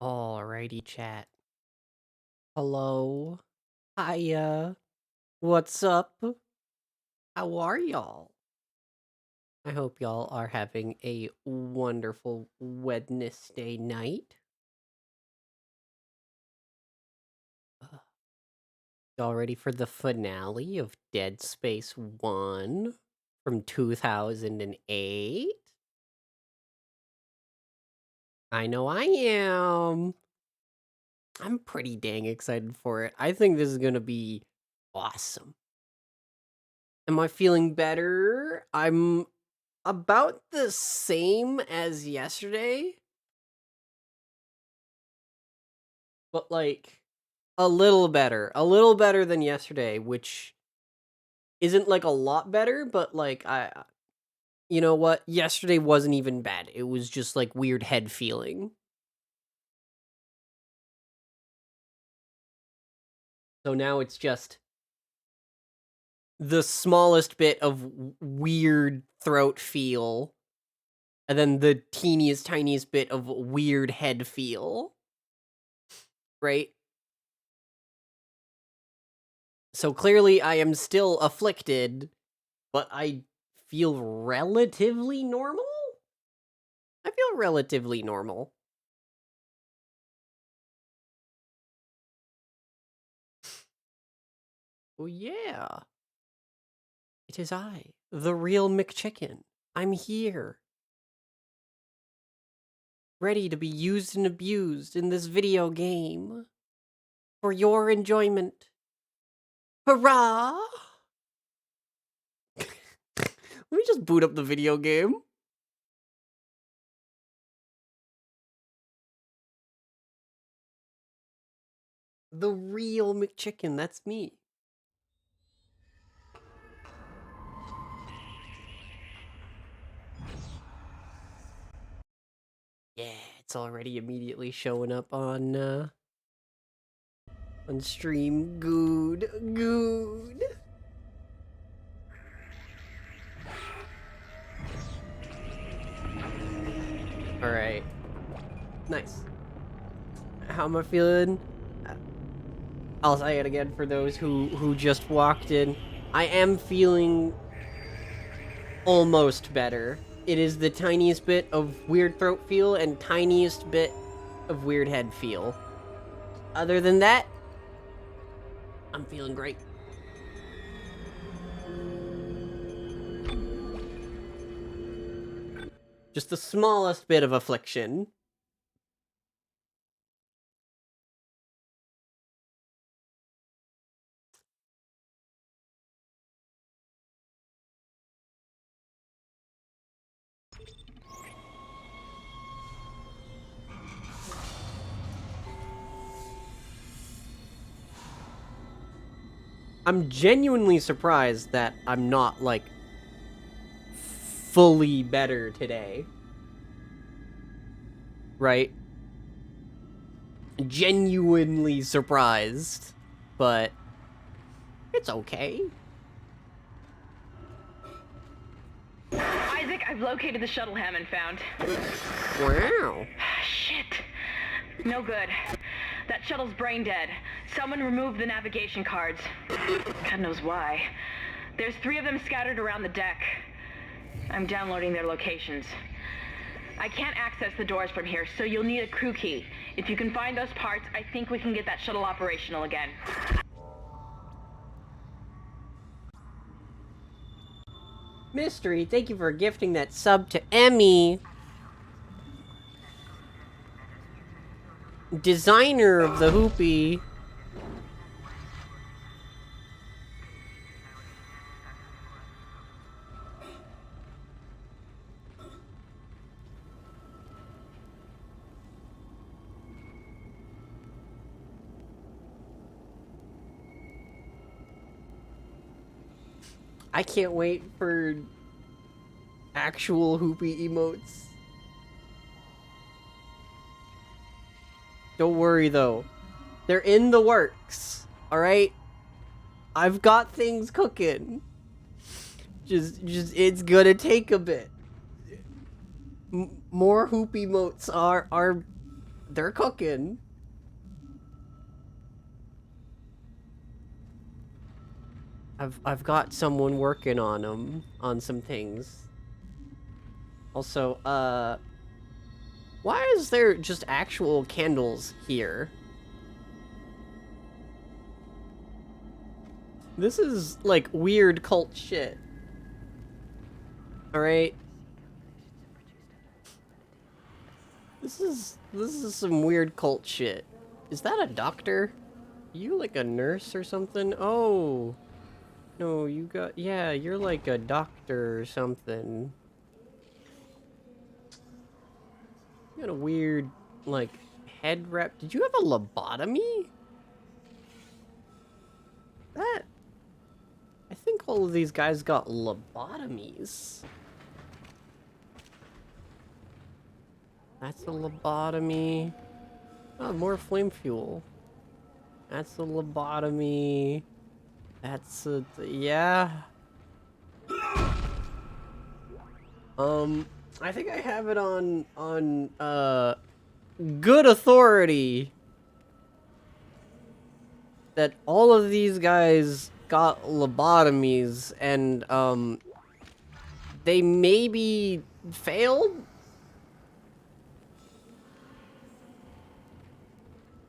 Alrighty, chat. Hello. Hiya. What's up? How are y'all? I hope y'all are having a wonderful Wednesday night. Uh, Y'all ready for the finale of Dead Space 1 from 2008? I know I am. I'm pretty dang excited for it. I think this is gonna be awesome. Am I feeling better? I'm about the same as yesterday, but like a little better. A little better than yesterday, which isn't like a lot better, but like you know what? Yesterday wasn't even bad. It was just like weird head feeling. So now it's just the smallest bit of weird throat feel and then the teeniest tiniest bit of weird head feel, right? So clearly I am still afflicted, but I feel relatively normal? I feel relatively normal. Oh yeah. It is I, the real McChicken. I'm here. Ready to be used and abused in this video game. For your enjoyment. Hurrah! Let me just boot up the video game. The real McChicken, that's me. Yeah, it's already immediately showing up on stream. Good, good. All right, nice. How am I feeling? I'll say it again for those who just walked in. I am feeling almost better. It is the tiniest bit of weird throat feel and tiniest bit of weird head feel. Other than that, I'm feeling great. Just the smallest bit of affliction. I'm genuinely surprised that I'm not, like, fully better today. Right? Genuinely surprised. But it's okay. Isaac, I've located the shuttle Hammond found. Wow. Shit. No good. That shuttle's brain dead. Someone removed the navigation cards. God knows why. There's 3 of them scattered around the deck. I'm downloading their locations. I can't access the doors from here, so you'll need a crew key. If you can find those parts, I think we can get that shuttle operational again. Mystery, thank you for gifting that sub to Emmy. Designer of the Hoopy. I can't wait for actual Hoopy emotes. Don't worry though. They're in the works. Alright? I've got things cooking. Just it's gonna take a bit. More Hoopy emotes are They're cooking. I've got someone working on them, on some things. Also, why is there just actual candles here? This is, like, weird cult shit. Alright? This is some weird cult shit. Is that a doctor? Are you, like, a nurse or something? Oh. No, you got... Yeah, you're like a doctor or something. You got a weird, like, head wrap. Did you have a lobotomy? That... I think all of these guys got lobotomies. That's a lobotomy. Oh, more flame fuel. That's a lobotomy. That's a... yeah. I think I have it on good authority that all of these guys got lobotomies and, they maybe failed?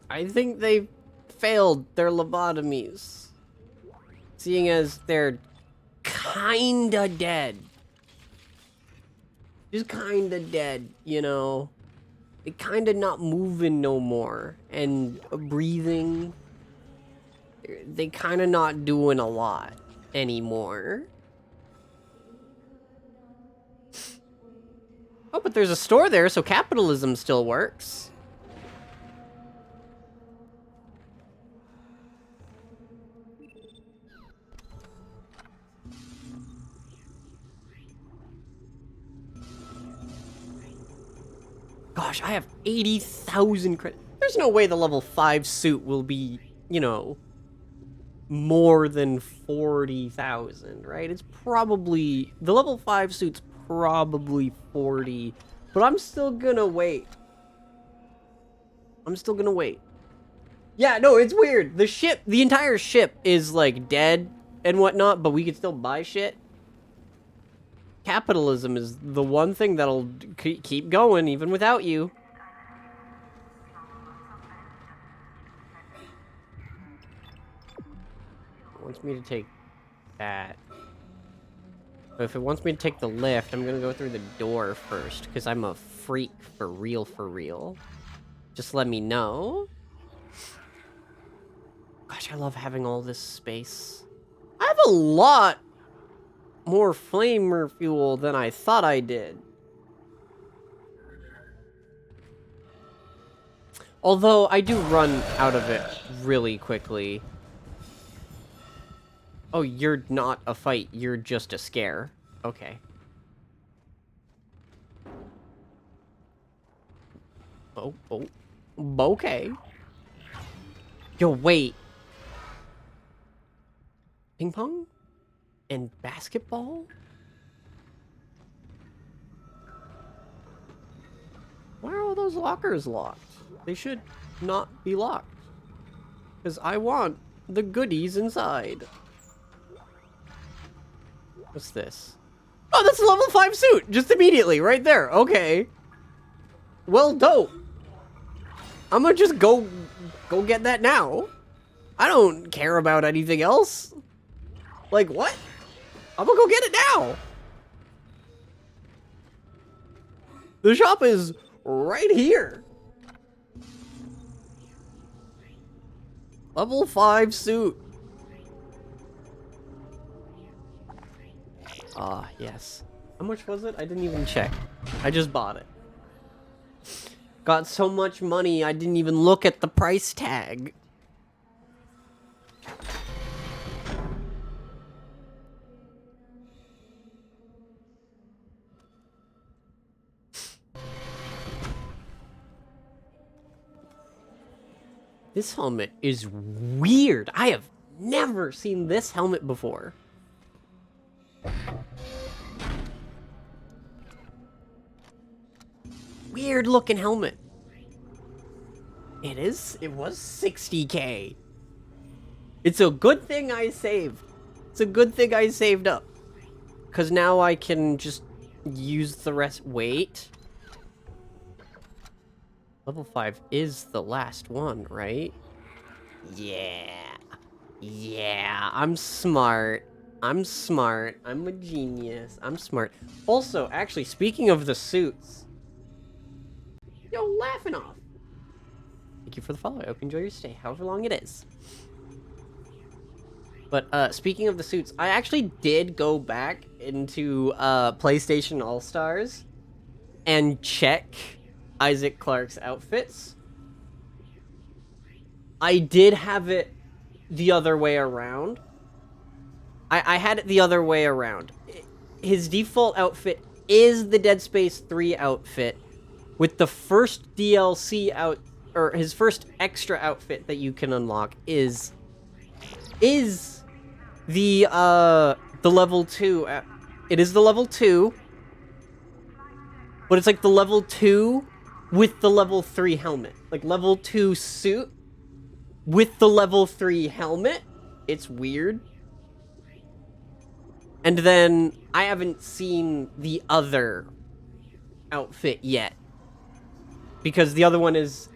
I think they failed their lobotomies. Seeing as they're kinda dead. Just kinda dead, you know? They kinda not moving no more. And breathing. They kinda not doing a lot anymore. Oh, but there's a store there, so capitalism still works. Gosh, I have 80,000 credit. There's no way the level 5 suit will be, you know, more than 40,000, right? It's probably... the level 5 suit's probably 40. But I'm still gonna wait. I'm still gonna wait. Yeah, no, it's weird. The ship, the entire ship is, like, dead and whatnot, but we can still buy shit. Capitalism is the one thing that'll keep going even without you. It wants me to take that. But if it wants me to take the lift, I'm gonna go through the door first, because I'm a freak for real, for real. Just let me know. Gosh, I love having all this space. I have a lot more flamer fuel than I thought I did. Although, I do run out of it really quickly. Oh, you're not a fight, you're just a scare. Okay. Oh. Okay. Yo, wait. Ping pong? And basketball? Why are all those lockers locked? They should not be locked. Because I want the goodies inside. What's this? Oh, that's a level 5 suit! Just immediately, right there. Okay. Well, dope. I'm gonna just go get that now. I don't care about anything else. Like, what? I'm gonna go get it now. The shop is right here. Level 5 suit. Ah, yes. How much was it? I didn't even check. I just bought it. Got so much money, I didn't even look at the price tag. This helmet is weird. I have never seen this helmet before. Weird looking helmet. It was 60K. It's a good thing I saved. It's a good thing I saved up. Because now I can just use the rest. Wait. Level 5 is the last one, right? Yeah. Yeah, I'm smart. I'm smart. I'm a genius. I'm smart. Also, actually, speaking of the suits. Yo, laughing off. Thank you for the follow. I hope you enjoy your stay, however long it is. But, speaking of the suits, I actually did go back into, PlayStation All-Stars and check Isaac Clarke's outfits. I did have it the other way around. I had it the other way around. His default outfit is the Dead Space 3 outfit, with the first DLC out, or his first extra outfit that you can unlock is the level 2. It is the level 2, but it's like the level 2 with the level 3 helmet. Like level 2 suit with the level 3 helmet. It's weird. And then I haven't seen the other outfit yet, because the other one is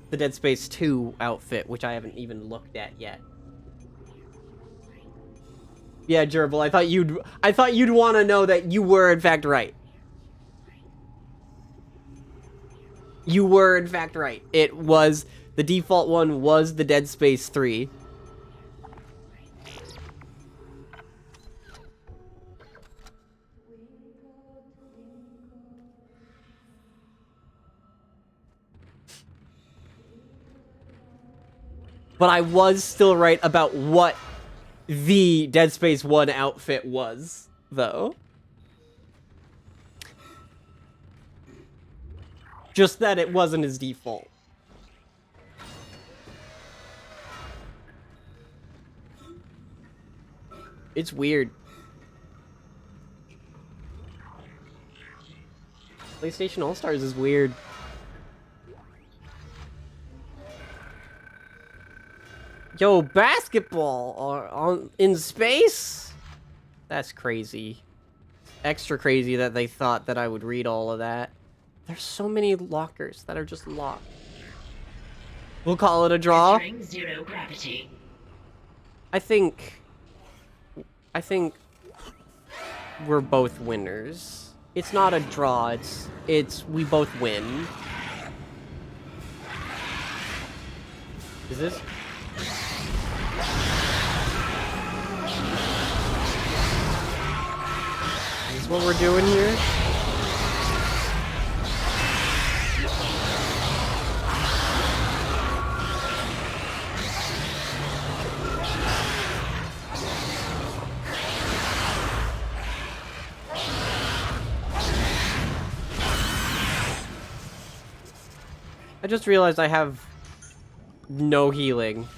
the Dead Space 2 outfit, which I haven't even looked at yet. Yeah, Gerbil, I thought you'd want to know that you were in fact right. You were in fact right. It was the default one was the Dead Space 3. But I was still right about what the Dead Space 1 outfit was, though. Just that it wasn't his default. It's weird. PlayStation All-Stars is weird. Yo, basketball in space? That's crazy. Extra crazy that they thought that I would read all of that. There's so many lockers that are just locked. We'll call it a draw. Zero gravity. I think we're both winners. It's not a draw, it's we both win. Is this? Is this what we're doing here? I just realized I have no healing.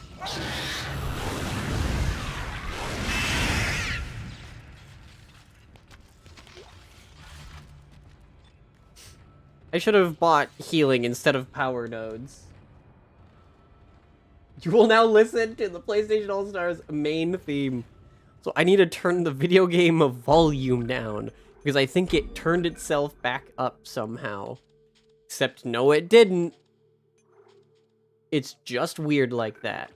I should have bought healing instead of power nodes. You will now listen to the PlayStation All-Stars main theme. So I need to turn the video game volume down, because I think it turned itself back up somehow. Except no, it didn't. It's just weird like that.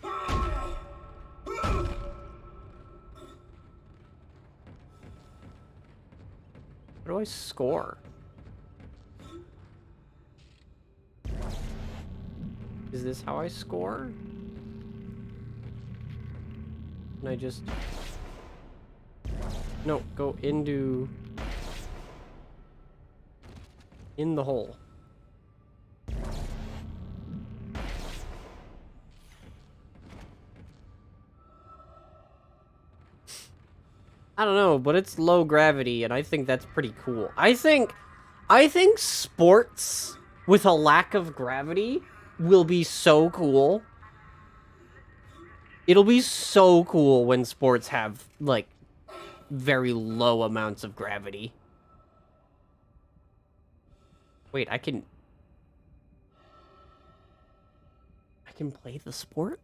How do I score? Is this how I score? Can I just... No, go into... in the hole. I don't know, but it's low gravity, and I think that's pretty cool. I think sports with a lack of gravity will be so cool. It'll be so cool when sports have, like, very low amounts of gravity. Wait, I can play the sport?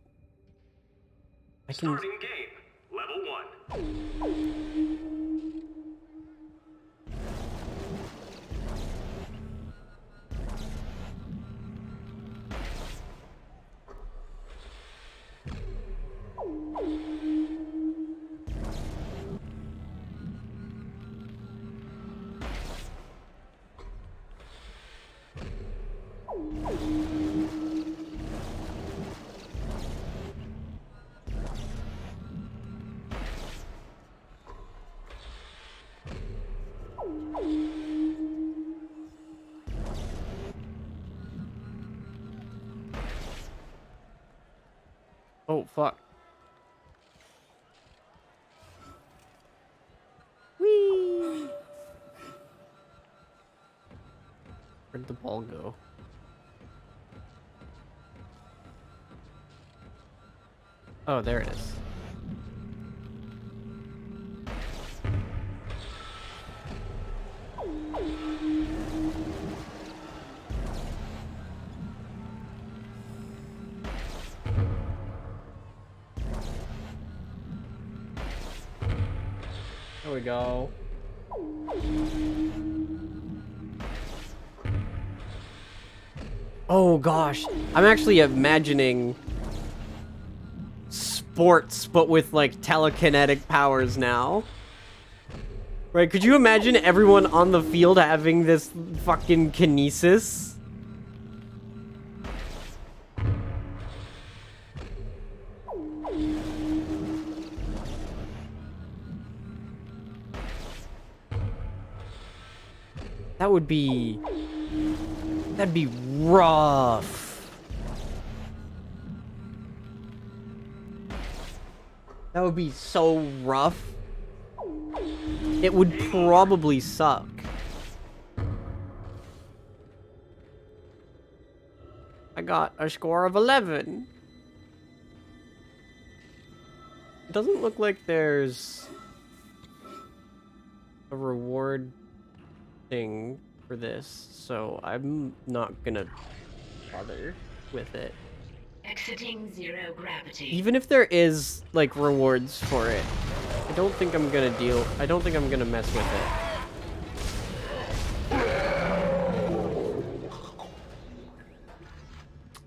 I can... Starting game. Level 1. Oh, fuck. Whee! Where'd the ball go? Oh, there it is. There we go. Oh gosh, I'm actually imagining sports, but with like telekinetic powers now. Right, could you imagine everyone on the field having this fucking kinesis? That would be... That'd be rough. That would be so rough. It would probably suck. I got a score of 11. It doesn't look like there's a reward thing for this, so I'm not gonna bother with it. Exiting zero gravity. Even if there is like rewards for it, I don't think I'm gonna mess with it.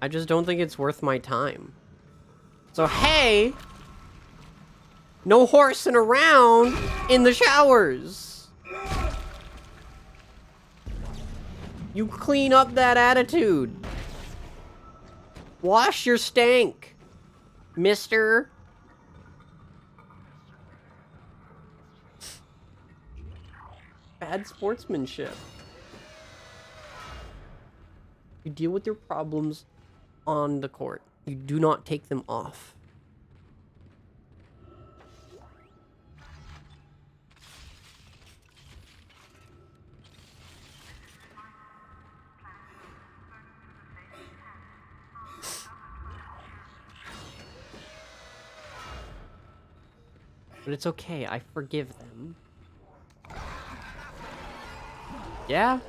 I just don't think it's worth my time. So hey, no horsing around in the showers. You clean up that attitude. Wash your stank, mister. Bad sportsmanship. You deal with your problems on the court. You do not take them off. But it's okay, I forgive them. Yeah?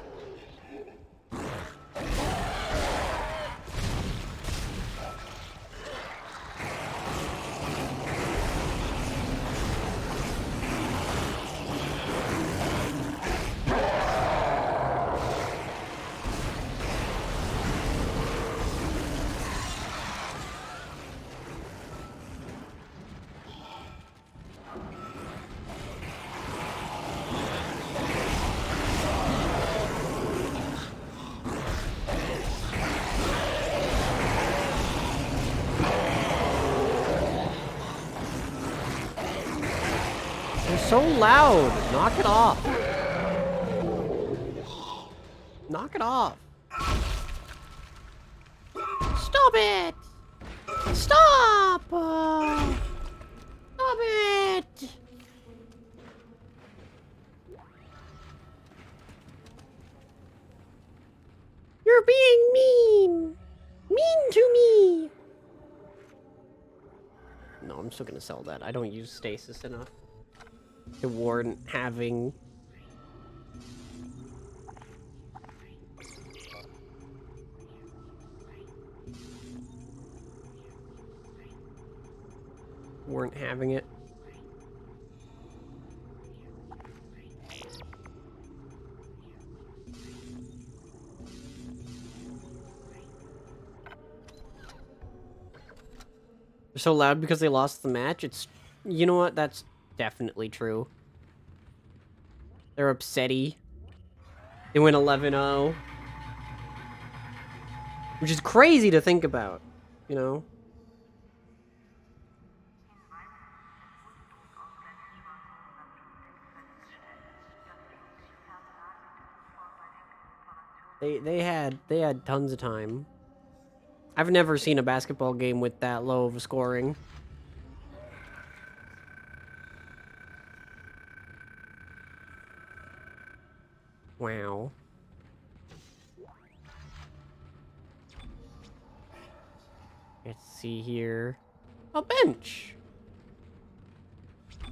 So loud. Knock it off. Knock it off. Stop it. Stop. Stop it. You're being mean. Mean to me. No, I'm still gonna sell that. I don't use stasis enough to warrant having weren't having it. They're so loud because they lost the match. It's, you know what? That's definitely true. They're upsetty. They went 11-0. Which is crazy to think about, you know? They had tons of time. I've never seen a basketball game with that low of a scoring. Wow. Let's see here. A bench.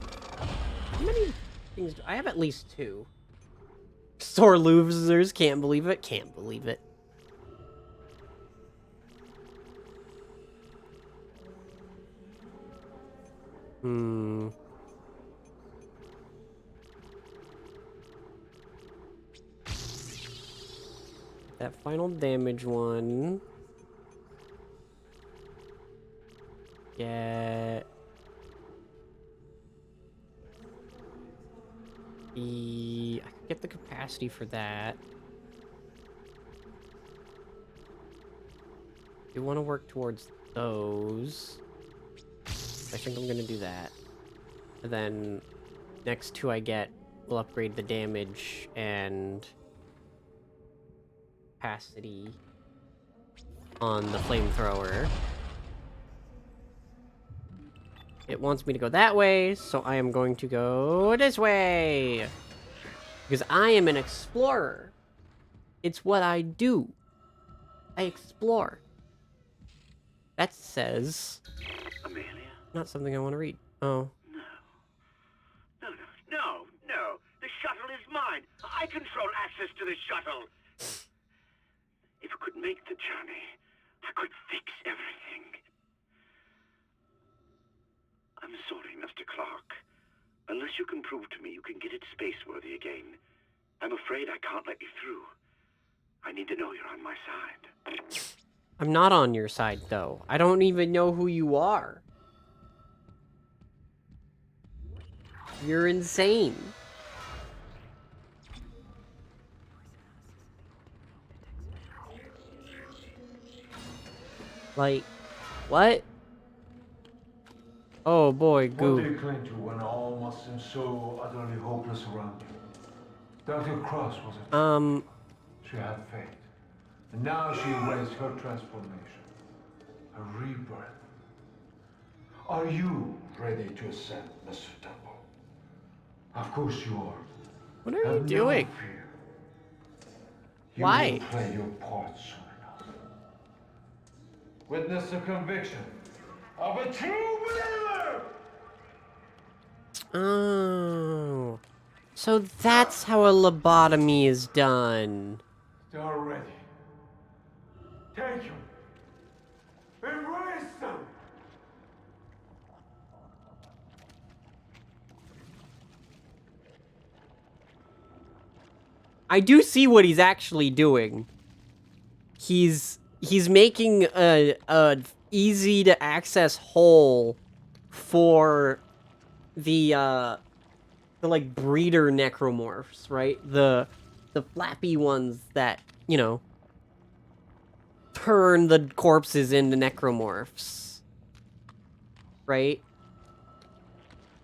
How many things do I have? At least 2. Sore losers, can't believe it. Can't believe it. That final damage one. Get the... I can get the capacity for that. Do want to work towards those. I think I'm gonna do that. And then next 2 I get will upgrade the damage and capacity on the flamethrower. It wants me to go that way, so I am going to go this way. Because I am an explorer. It's what I do. I explore. That says... Amelia? Not something I want to read. Oh. No. The shuttle is mine. I control access to the shuttle. If I could make the journey, I could fix everything. I'm sorry, Mr. Clark. Unless you can prove to me you can get it space-worthy again, I'm afraid I can't let you through. I need to know you're on my side. I'm not on your side, though. I don't even know who you are. You're insane. Like, what? Oh boy, What do you Goop. cling to when all must seem so utterly hopeless around you? Dr. Cross was a She had faith. And now she awaits her transformation. A rebirth. Are you ready to ascend, Mr. Temple? Of course you are. What are you Have doing? No fear. You Why? will play your part soon enough. Witness the conviction of a true believer! Oh. So that's how a lobotomy is done. They are ready. Take them. Embrace them. I do see what he's actually doing. He's making a easy to access hole for the like breeder necromorphs, right? The flappy ones that, you know, turn the corpses into necromorphs. Right?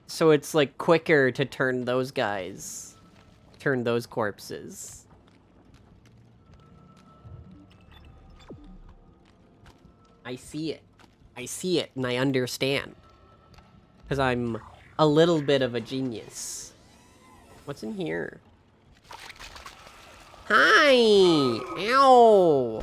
So it's like quicker to turn those guys. Turn those corpses. I see it. I see it and I understand. Because I'm a little bit of a genius. What's in here? Hi! Ow!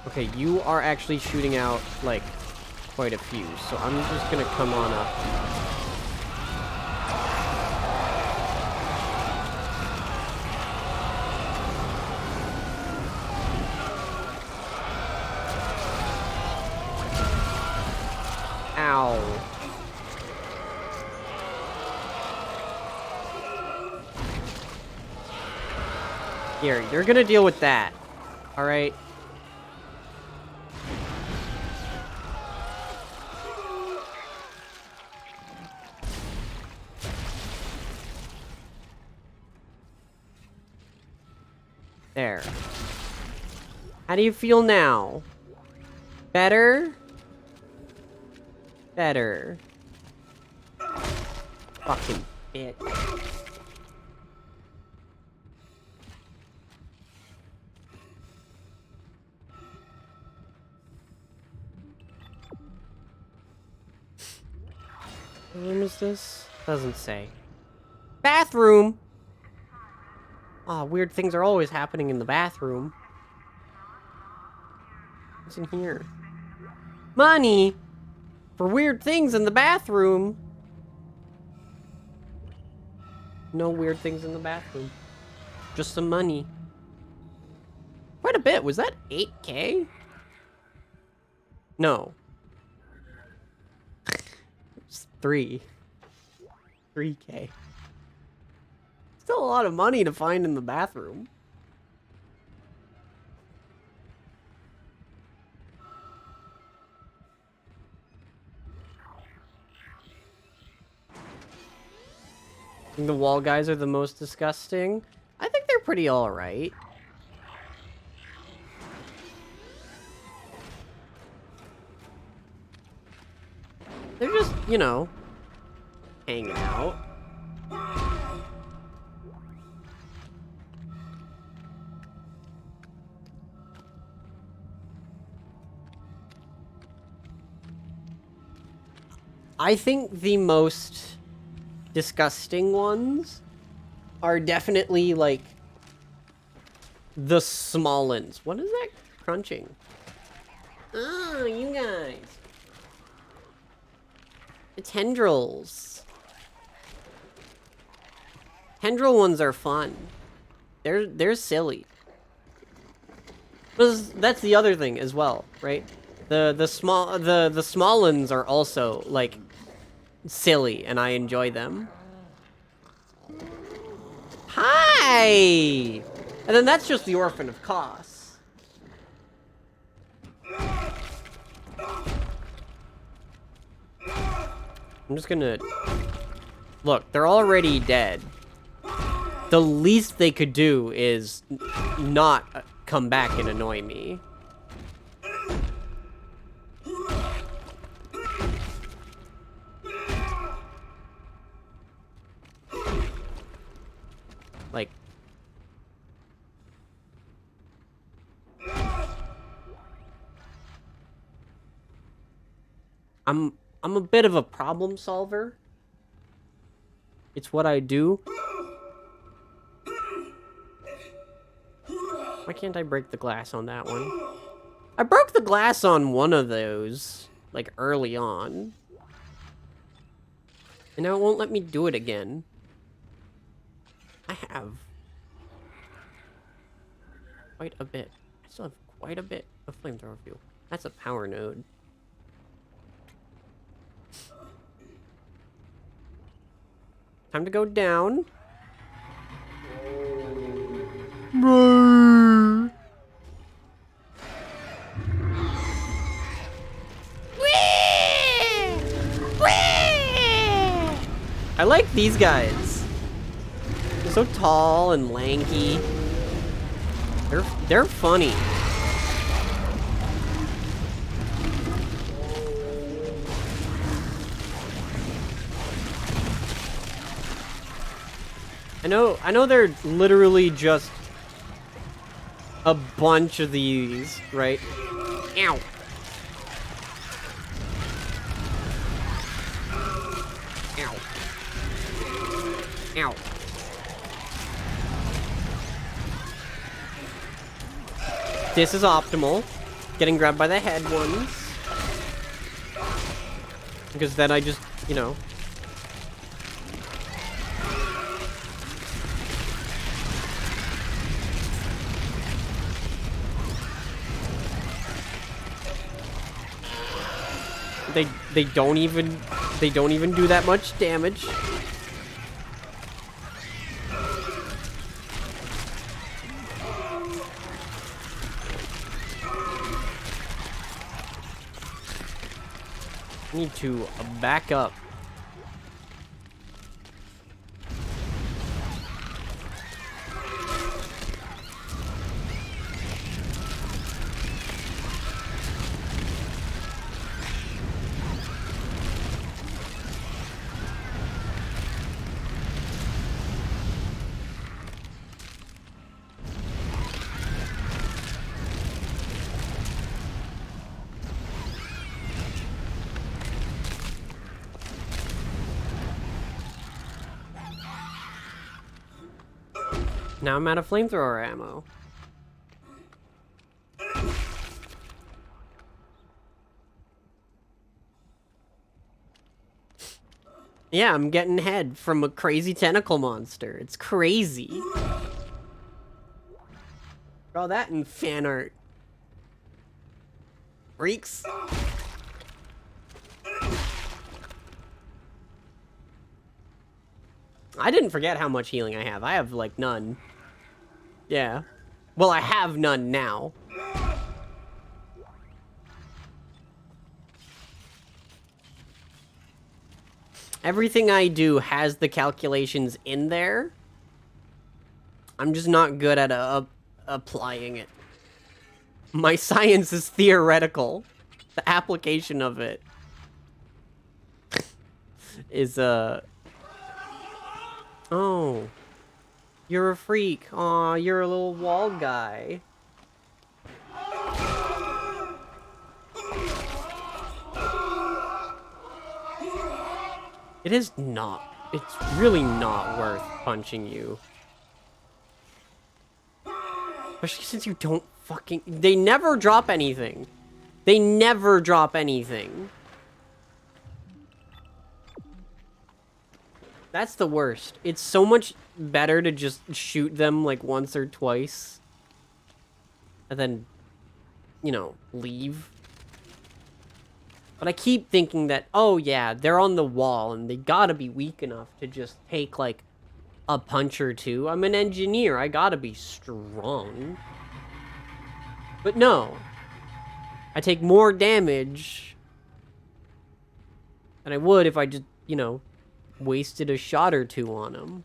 Okay, you are actually shooting out, like, quite a few, so I'm just gonna come on up. Here, you're gonna deal with that. Alright? There. How do you feel now? Better? Better. Fucking bitch. What room is this? Doesn't say. Bathroom! Aw, weird things are always happening in the bathroom. What's in here? Money! For weird things in the bathroom! No weird things in the bathroom. Just some money. Quite a bit. Was that 8K? No. It's 3. 3K. Still a lot of money to find in the bathroom. I think the wall guys are the most disgusting. I think they're pretty alright. They're just, you know, hanging out. I think the most disgusting ones are definitely, like, the small ones. What is that crunching? Oh, you guys. The tendrils. Tendril ones are fun. They're silly. That's the other thing as well, right? The small ones are also, like, silly, and I enjoy them. Hi! And then that's just the Orphan of Kos. I'm just gonna... Look, they're already dead. The least they could do is not come back and annoy me. Like... I'm a bit of a problem solver. It's what I do. Why can't I break the glass on that one? I broke the glass on one of those, like, early on. And now it won't let me do it again. I have quite a bit. I still have quite a bit of flamethrower fuel. That's a power node. Time to go down. I like these guys. They're so tall and lanky. They're funny. I know they're literally just a bunch of these, right? Ow. Ow. Ow. This is optimal. Getting grabbed by the head ones. Because then I just, you know... They don't even do that much damage. Need to back up. Now I'm out of flamethrower ammo. Yeah, I'm getting head from a crazy tentacle monster. It's crazy. Draw that in fan art. Freaks. I didn't forget how much healing I have. I have, like, none. Yeah. Well, I have none now. Everything I do has the calculations in there. I'm just not good at applying it. My science is theoretical. The application of it is, Oh. You're a freak. Aw, you're a little wall guy. It is not. It's really not worth punching you. Especially since you don't fucking... They never drop anything. They never drop anything. That's the worst. It's so much better to just shoot them like once or twice. And then, you know, leave. But I keep thinking that, oh yeah, they're on the wall and they gotta be weak enough to just take like a punch or two. I'm an engineer, I gotta be strong. But no. I take more damage than I would if I just, you know, wasted a shot or two on him.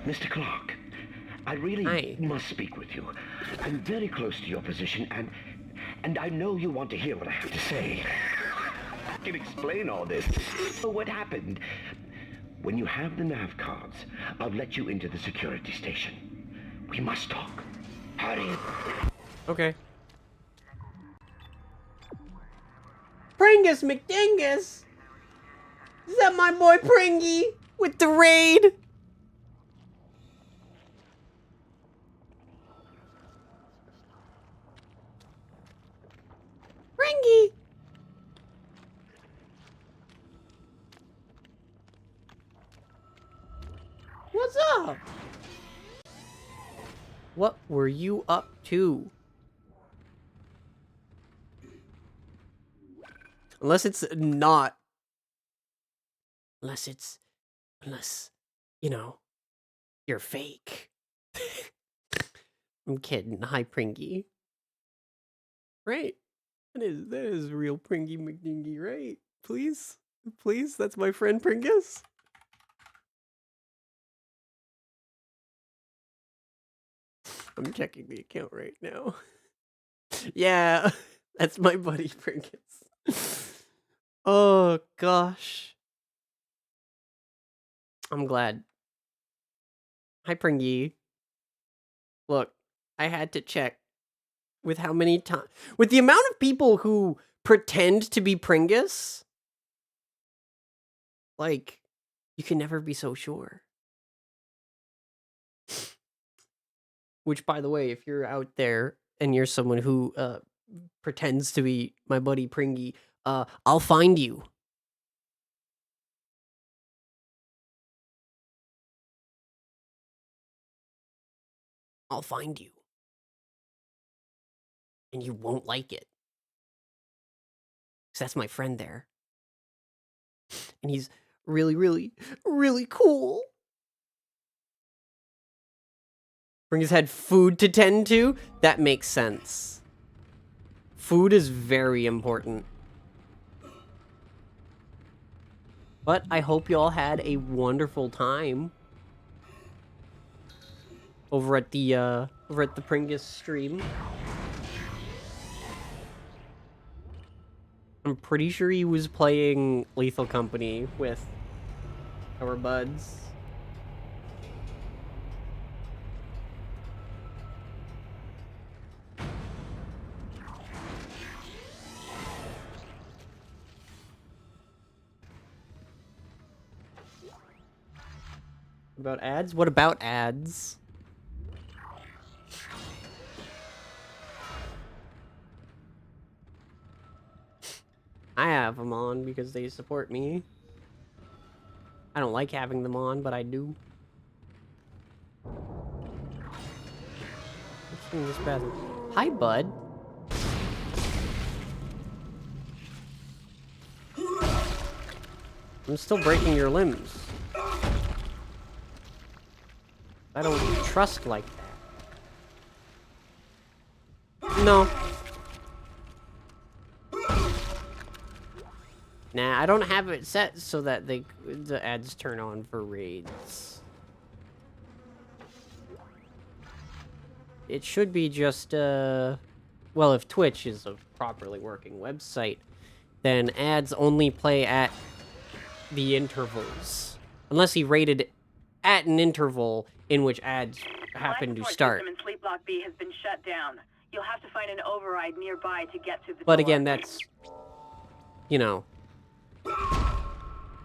Mr. Clark, I really must speak with you. I'm very close to your position, and I know you want to hear what I have to say. I can explain all this. So what happened? When you have the nav cards, I'll let you into the security station. We must talk. Hurry. Okay. Pringus McDingus! Is that my boy Pringy with the raid? Pringy! What's up? What were you up to? Unless it's not. Unless, you know, you're fake. I'm kidding. Hi, Pringy. Right. That is real Pringy McDingy, right? Please? Please? That's my friend Pringus? I'm checking the account right now. Yeah, that's my buddy Pringus. Oh, gosh. I'm glad. Hi, Pringy. Look, I had to check with how many times... With the amount of people who pretend to be Pringus, like, you can never be so sure. Which, by the way, if you're out there and you're someone who pretends to be my buddy Pringy, I'll find you. I'll find you. And you won't like it. Because that's my friend there. And he's really, really, really cool. Pringus had food to tend to? That makes sense. Food is very important. But I hope you all had a wonderful time over at the Pringus stream. I'm pretty sure he was playing Lethal Company with our buds. About ads? What about ads? I have them on because they support me. I don't like having them on, but I do. This bathroom. Hi, bud. I'm still breaking your limbs. I don't trust like that. No. Nah, I don't have it set so that the ads turn on for raids. It should be just, well, if Twitch is a properly working website, then ads only play at the intervals. Unless he rated at an interval in which ads happen to start. In Sleep Block B has been shut down. You'll have to find an override nearby to get to the But door. again, that's, you know,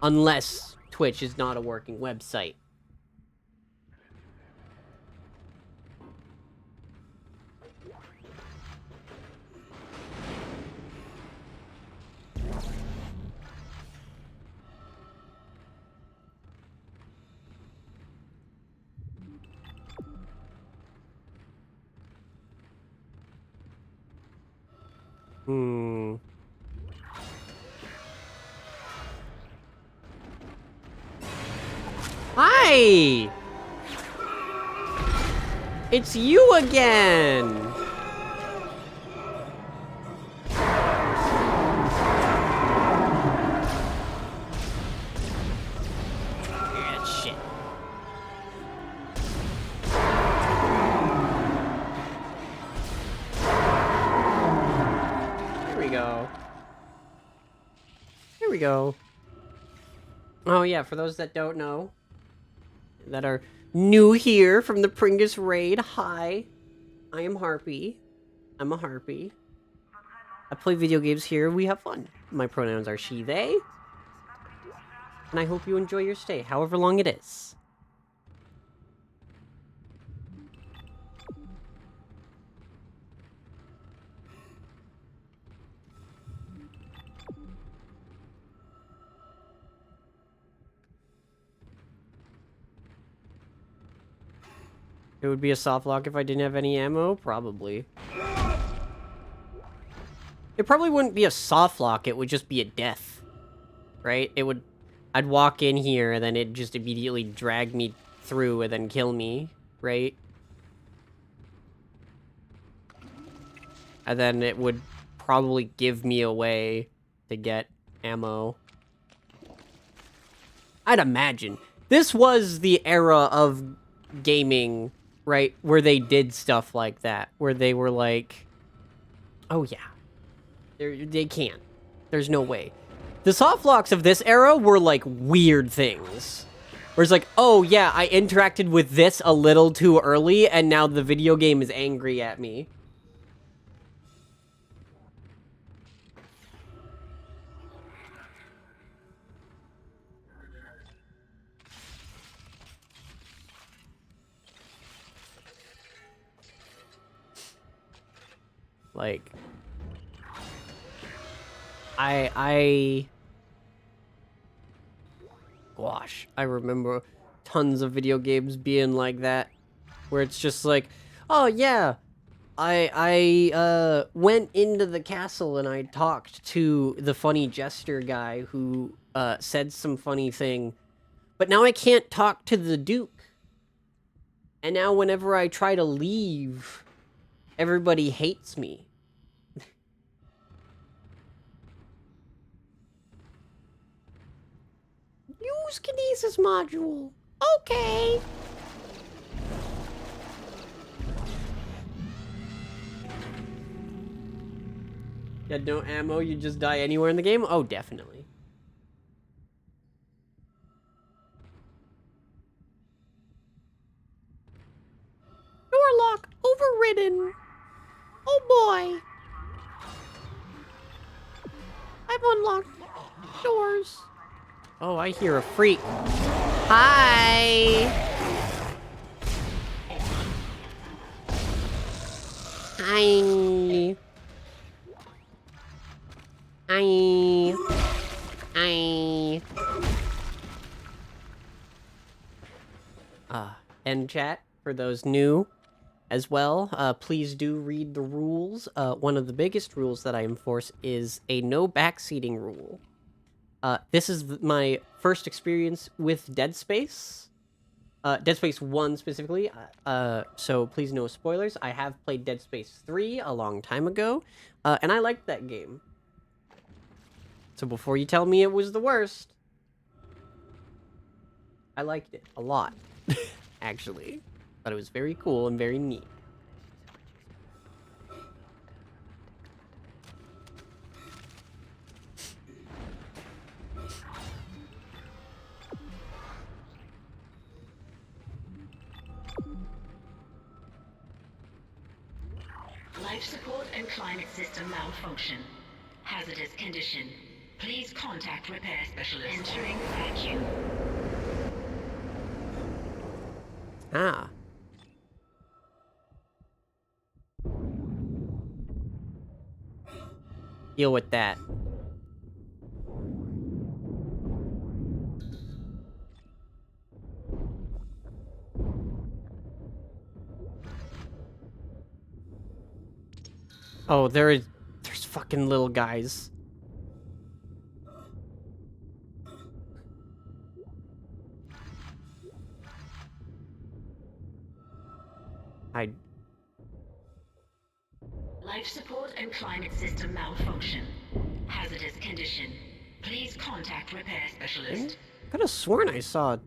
unless Twitch is not a working website. Hi! It's you again! Yeah, shit. There we go. There we go. Oh yeah, for those that don't know, that are new here from the Pringus raid, hi. I am Harpy. I'm a Harpy. I play video games here, we have fun. My pronouns are she, they. And I hope you enjoy your stay, however long it is. It would be a soft lock if I didn't have any ammo? Probably. It probably wouldn't be a soft lock, it would just be a death. Right? I'd walk in here and then it'd just immediately drag me through and then kill me, right? And then it would probably give me a way to get ammo. I'd imagine. This was the era of gaming, right, where they did stuff like that, where they were like, oh yeah, they can't. There's no way. The soft locks of this era were like weird things. Where it's like, oh yeah, I interacted with this a little too early, and now the video game is angry at me. Like, gosh, I remember tons of video games being like that, where it's just like, oh yeah, I went into the castle and I talked to the funny jester guy who said some funny thing, but now I can't talk to the Duke. And now whenever I try to leave, everybody hates me. Use Kinesis module. Okay. You had no ammo, you just die anywhere in the game? Oh, definitely. Door lock overridden. Oh boy. I've unlocked doors. Oh, I hear a freak. Hi. Hi. Hi. Hi. End chat for those new as well. Please do read the rules. One of the biggest rules that I enforce is a no backseating rule. This is my first experience with Dead Space. Dead Space 1 specifically. So please no spoilers. I have played Dead Space 3 a long time ago. And I liked that game. So before you tell me it was the worst, I liked it a lot. Actually. Thought it was very cool and very neat. Life support and climate system malfunction. Hazardous condition. Please contact repair specialist. Entering vacuum. Ah. Deal with that. Oh, there's fucking little guys. Life support and climate system malfunction. Hazardous condition. Please contact repair specialist. I could have sworn I saw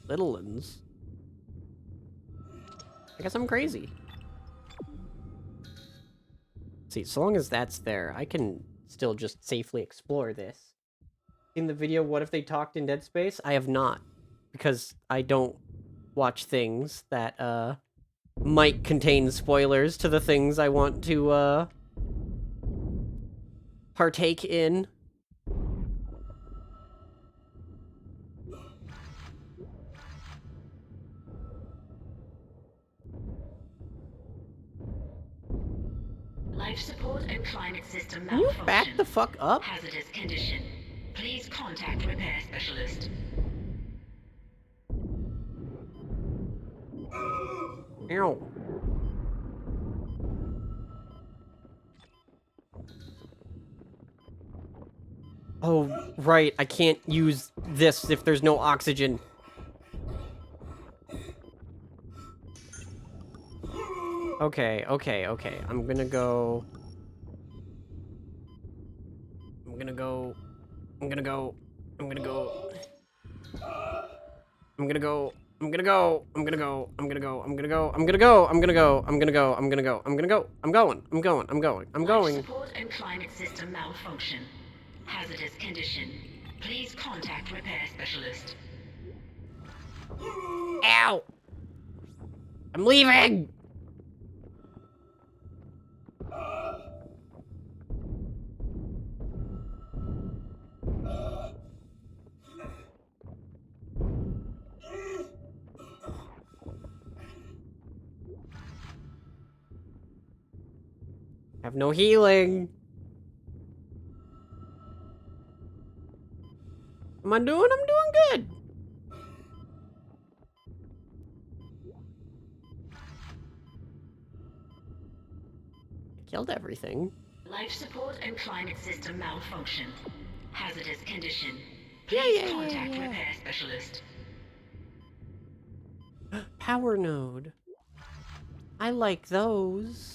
little ones. I guess I'm crazy. See, so long as that's there, I can still just safely explore this. In the video, what if they talked in Dead Space? I have not. Because I don't watch things that, might contain spoilers to the things I want to, partake in. Life support and climate system Can malfunction. you back the fuck up? Hazardous condition. Please contact repair specialist. Ow. Oh, right. I can't use this if there's no oxygen. Okay. I'm gonna go... I'm gonna go... I'm gonna go... I'm gonna go... I'm gonna go... I'm gonna go... I'm gonna go... I'm gonna go... I'm gonna go... I'm gonna go... I'm gonna go... I'm gonna go... I'm gonna go... I'm gonna go... I'm going... I'm going... I'm going... I'm going... Life support and climate system malfunction. Hazardous condition. Please contact repair specialist. Ow! I'm leaving! I have no healing. Am I doing? I'm doing good. I killed everything. Life support and climate system malfunction. Hazardous condition. Please contact repair specialist. Power node. I like those.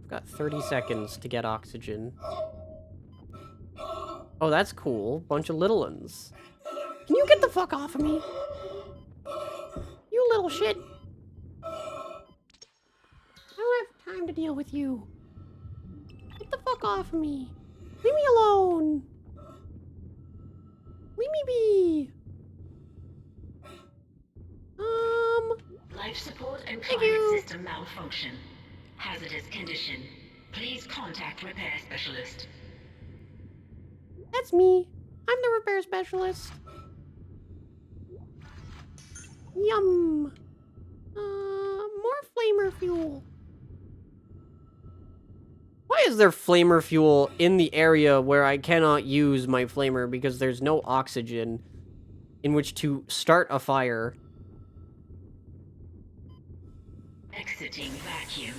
I've got 30 seconds to get oxygen. Oh, that's cool. Bunch of little ones. Can you get the fuck off of me? You little shit. I don't have time to deal with you. Get the fuck off of me. Leave me alone. Leave me be. Life support and climate system malfunction. Hazardous condition. Please contact repair specialist. That's me. I'm the repair specialist. Yum. More flamer fuel. Why is there flamer fuel in the area where I cannot use my flamer because there's no oxygen in which to start a fire? Exiting vacuum.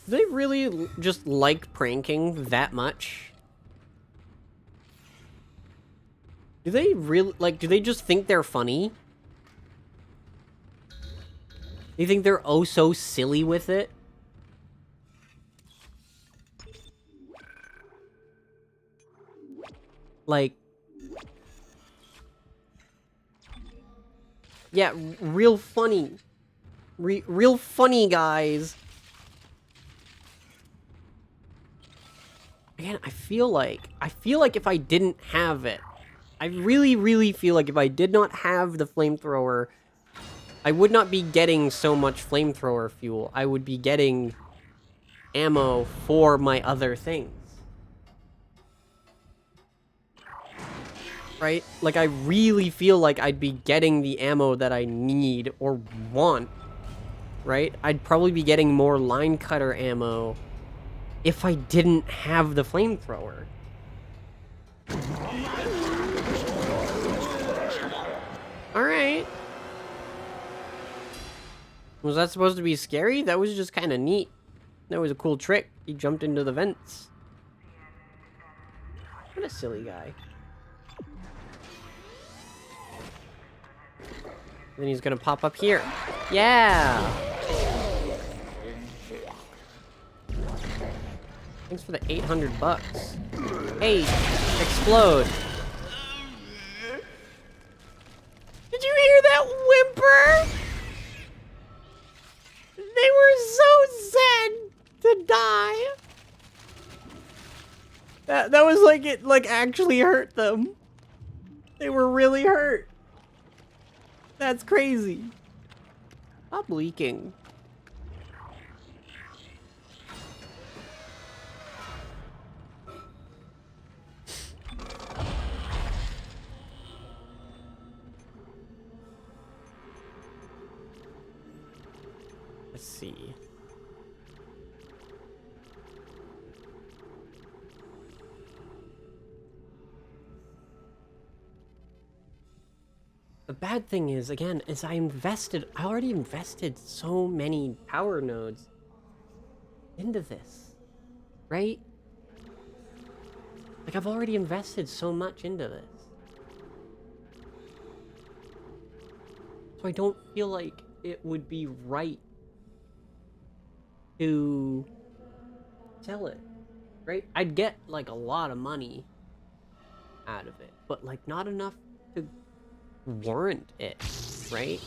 Do they really just like pranking that much? Do they really, like, do they just think they're funny? You think they're oh so silly with it? Like, yeah, real funny. Real funny, guys. Again, I feel like if I didn't have it, I really feel like if I did not have the flamethrower, I would not be getting so much flamethrower fuel. I would be getting ammo for my other things. Right? Like, I really feel like I'd be getting the ammo that I need or want. Right? I'd probably be getting more line cutter ammo if I didn't have the flamethrower. Alright. Was that supposed to be scary? That was just kind of neat. That was a cool trick. He jumped into the vents. What a silly guy. Then he's gonna pop up here. Yeah! Thanks for the 800 bucks. Hey, explode. Did you hear that whimper? They were so sad to die. That was like it actually hurt them. They were really hurt. That's crazy. Stop leaking. Let's see. The bad thing is, again, is I already invested so many power nodes into this, right? Like, I've already invested so much into this. So I don't feel like it would be right to sell it, right? I'd get, like, a lot of money out of it, but, like, not enough to warrant it, right?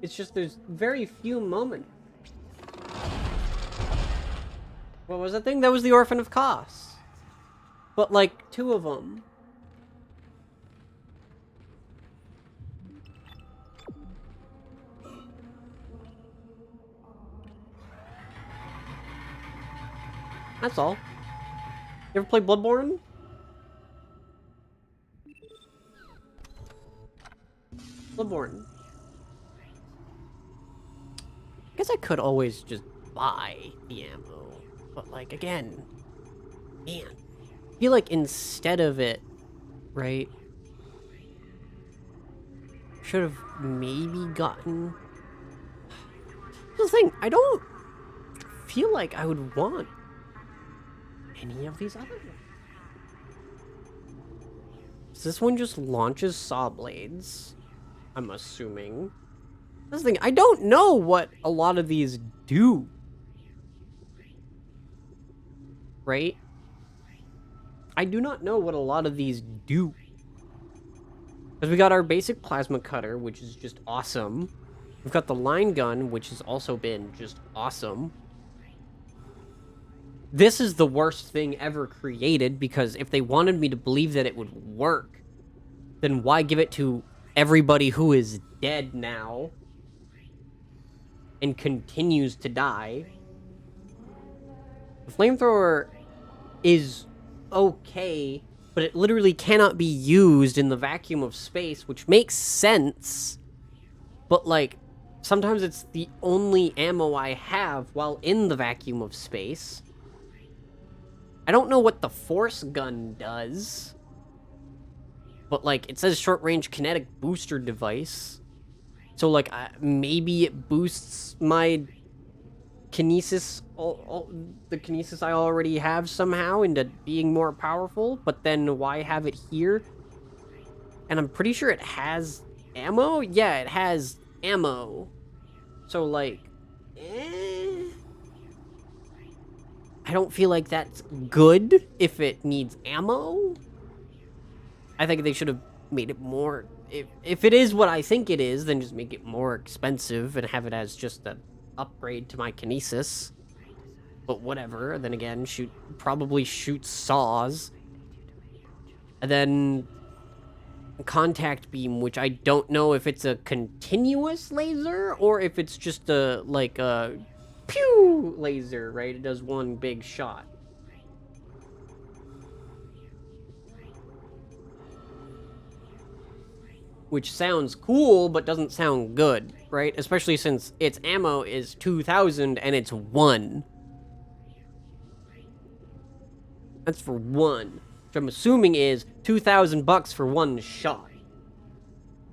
It's just there's very few moments. What was that thing? That was the Orphan of Kos. But, like, 2 of them. That's all. You ever play Bloodborne? Bloodborne. I guess I could always just buy the ammo. But, like, again, man. I feel like instead of it, right, should have maybe gotten... The thing, I don't feel like I would want any of these other ones. This one just launches saw blades, I'm assuming. This thing, I don't know what a lot of these do. Right? I do not know what a lot of these do. Because we got our basic plasma cutter, which is just awesome. We've got the line gun, which has also been just awesome. This is the worst thing ever created, because if they wanted me to believe that it would work, then why give it to everybody who is dead now and continues to die? The flamethrower is okay, but it literally cannot be used in the vacuum of space, which makes sense. But, like, sometimes it's the only ammo I have while in the vacuum of space. I don't know what the force gun does. But, like, it says short-range kinetic booster device. So, like, maybe it boosts my kinesis, the kinesis I already have somehow into being more powerful. But then why have it here? And I'm pretty sure it has ammo? Yeah, it has ammo. So, like, I don't feel like that's good if it needs ammo. I think they should have made it more... If it is what I think it is, then just make it more expensive and have it as just an upgrade to my kinesis. But whatever. Then again, probably shoot saws. And then contact beam, which I don't know if it's a continuous laser or if it's just a, like, a pew laser, right? It does one big shot. Which sounds cool, but doesn't sound good, right? Especially since its ammo is 2,000 and it's 1. That's for 1. Which I'm assuming is $2,000 for 1 shot.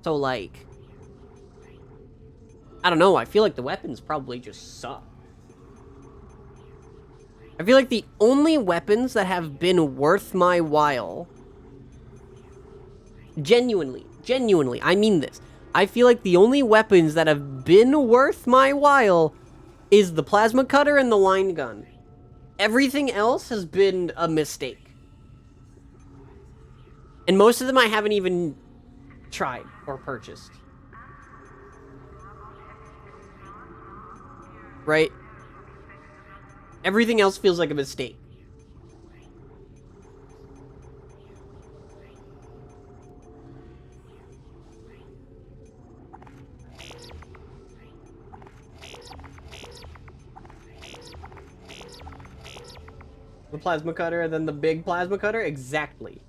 So, like, I don't know, I feel like the weapons probably just suck. I feel like the only weapons that have been worth my while, genuinely, I mean this, I feel like the only weapons that have been worth my while is the plasma cutter and the line gun. Everything else has been a mistake. And most of them I haven't even tried or purchased. Right? Everything else feels like a mistake. The plasma cutter and then the big plasma cutter? Exactly.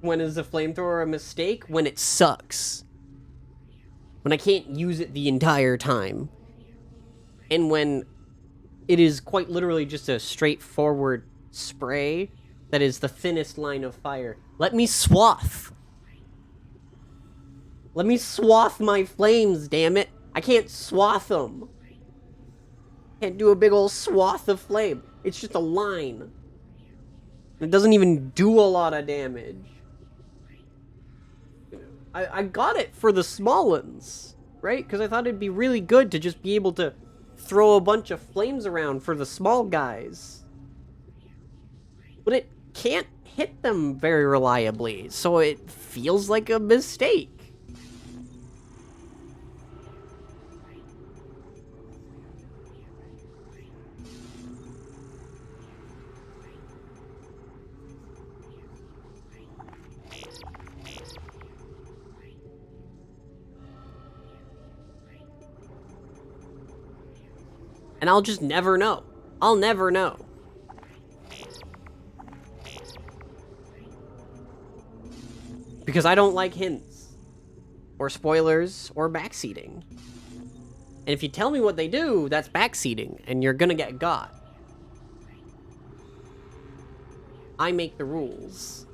When is the flamethrower a mistake? When it sucks. When I can't use it the entire time. And when it is quite literally just a straightforward spray that is the thinnest line of fire. Let me swath. Let me swath my flames, damn it. I can't swath them. Can't do a big old swath of flame. It's just a line. It doesn't even do a lot of damage. I got it for the small ones, right? Because I thought it'd be really good to just be able to throw a bunch of flames around for the small guys. But it can't hit them very reliably, so it feels like a mistake. And I'll just never know. I'll never know. Because I don't like hints. Or spoilers, or backseating. And if you tell me what they do, that's backseating, and you're gonna get got. I make the rules.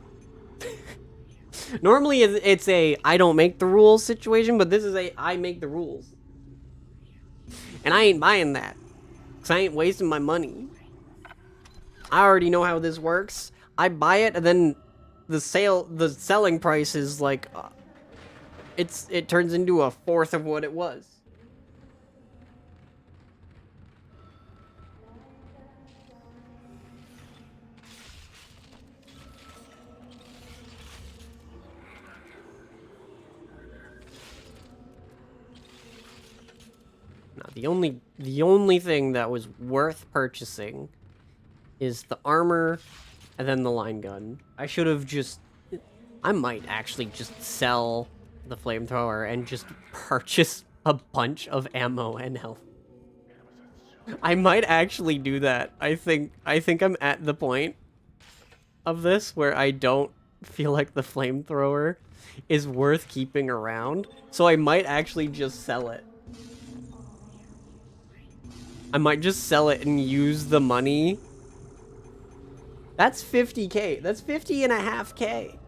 Normally it's a I don't make the rules situation, but this is a I make the rules. And I ain't buying that. Because I ain't wasting my money. I already know how this works. I buy it, and then the selling price is like, it turns into a fourth of what it was. Now, the only thing that was worth purchasing is the armor and then the line gun. I might actually just sell the flamethrower and just purchase a bunch of ammo and health. I might actually do that. I think I'm at the point of this where I don't feel like the flamethrower is worth keeping around, so I might actually just sell it. I might just sell it and use the money. That's 50k. That's 50.5k.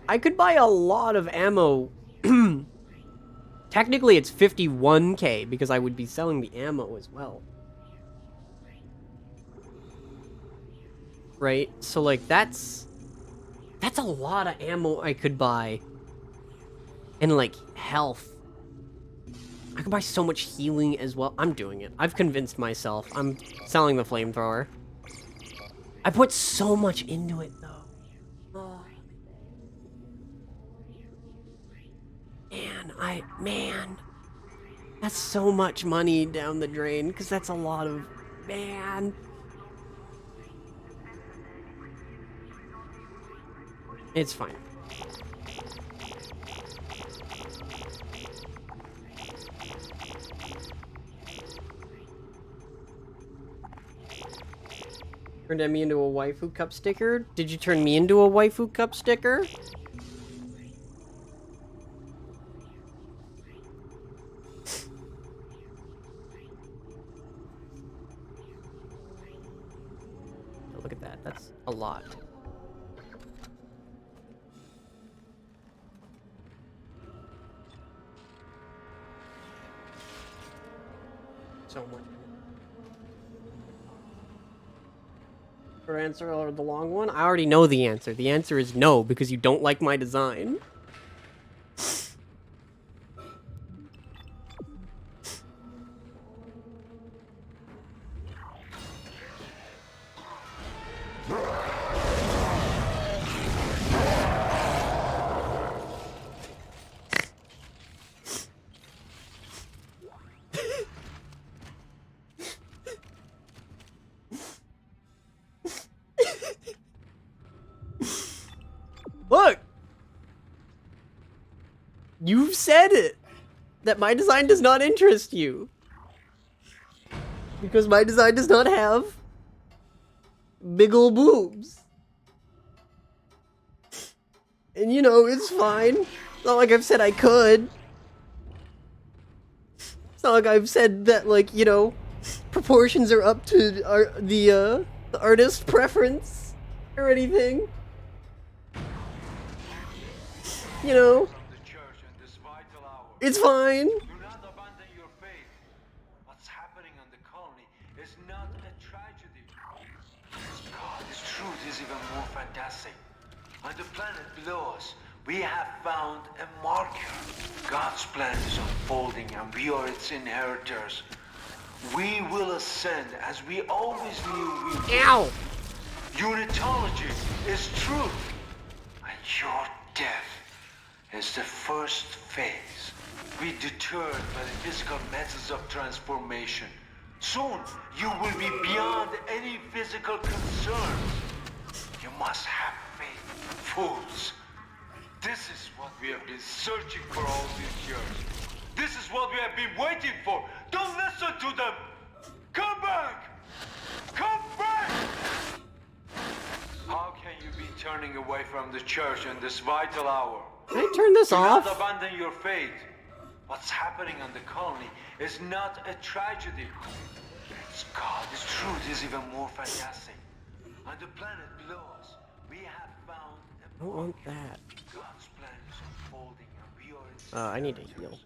I could buy a lot of ammo. Technically, it's 51k because I would be selling the ammo as well. Right? So, like, that's a lot of ammo I could buy. And, like, health. I could buy so much healing as well. I'm doing it. I've convinced myself. I'm selling the flamethrower. I put so much into it, though. Oh. Man. That's so much money down the drain, because that's a lot of... Man. It's fine. Turned me into a waifu cup sticker? Did you turn me into a waifu cup sticker? Look at that. That's a lot. So much. Short answer or the long one? I already know the answer. The answer is no, because you don't like my design. Look! You've said it! That my design does not interest you. Because my design does not have big ol' boobs. And you know, it's fine. It's not like I've said I could. It's not like I've said that, like, you know, proportions are up to the artist preference or anything. You know, it's fine. Do not abandon your faith. What's happening on the colony is not a tragedy. God, this truth is even more fantastic. On the planet below us, we have found a marker. God's plan is unfolding and we are its inheritors. We will ascend as we always knew we would. Ow! Unitology is truth. And your death is the first phase. Be deterred by the physical methods of transformation. Soon, you will be beyond any physical concerns. You must have faith, fools. This is what we have been searching for all these years. This is what we have been waiting for. Don't listen to them. Come back! Come back! How can you be turning away from the church in this vital hour? Can I turn this off? Do not abandon your faith. What's happening on the colony is not a tragedy. It's God. This truth is even more fantastic. On the planet below us, we have found a I don't want that. I need to heal.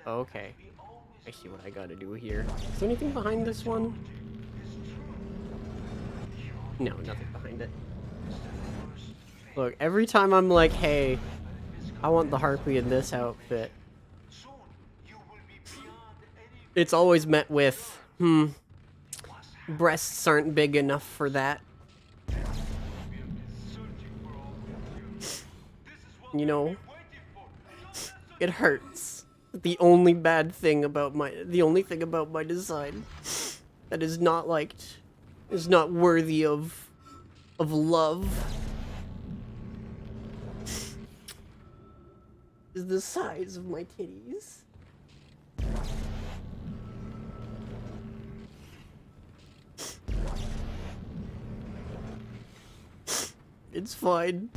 Okay. I see what I gotta do here. Is there anything behind this one? No, nothing behind it. Look, every time I'm like, hey, I want the harpy in this outfit, it's always met with, breasts aren't big enough for that. You know, it hurts. The only thing about my design that is not liked, is not worthy of love, is the size of my titties. It's fine.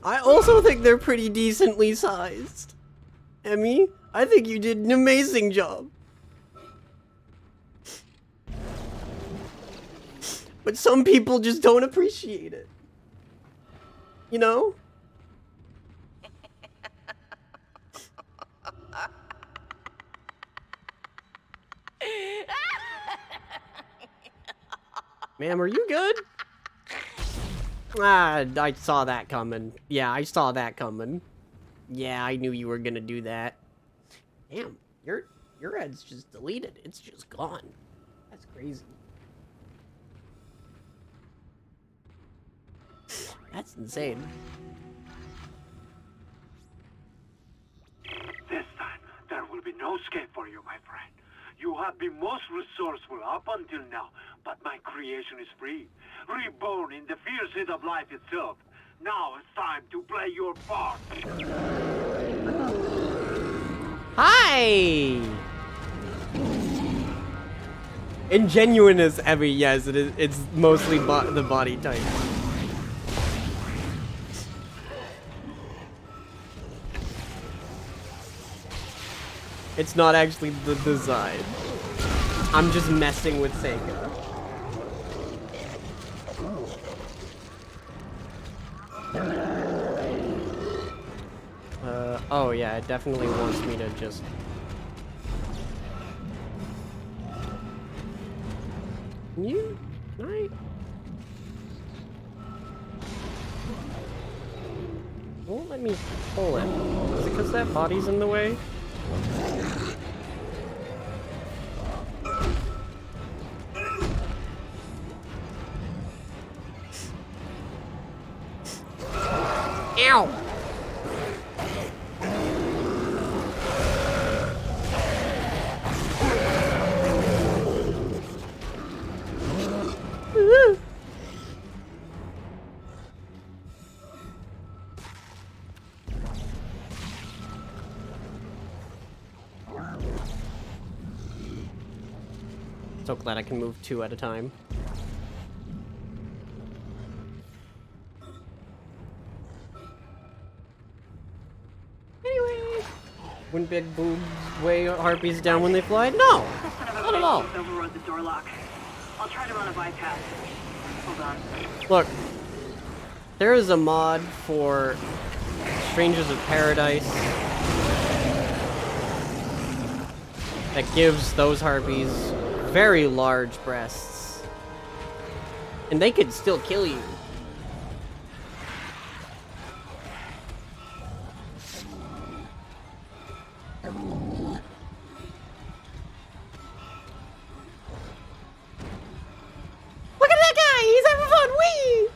I also think they're pretty decently sized. Emmy, I think you did an amazing job. But some people just don't appreciate it. You know? Ma'am, are you good? Ah, I saw that coming. Yeah, I saw that coming. Yeah, I knew you were gonna do that. Damn, your head's just deleted. It's just gone. That's crazy. That's insane. This time, there will be no escape for you, my friend. You have been most resourceful up until now, but my creation is free. Reborn in the fierce heat of life itself. Now it's time to play your part. Hi! Ingenuineness, Emmy, yes, it is. It's mostly the body type. It's not actually the design. I'm just messing with Sega. Oh yeah, it definitely wants me to just... Can I... Won't let me pull it. Is it because that body's in the way? Ow! So glad I can move 2 at a time. Anyway, wouldn't big boobs weigh harpies down when they fly? No, not at all. Overrode the door lock. I'll try to run a bypass. Hold on. Look, there is a mod for Strangers of Paradise that gives those harpies very large breasts, and they could still kill you. Look at that guy! He's having fun! Whee!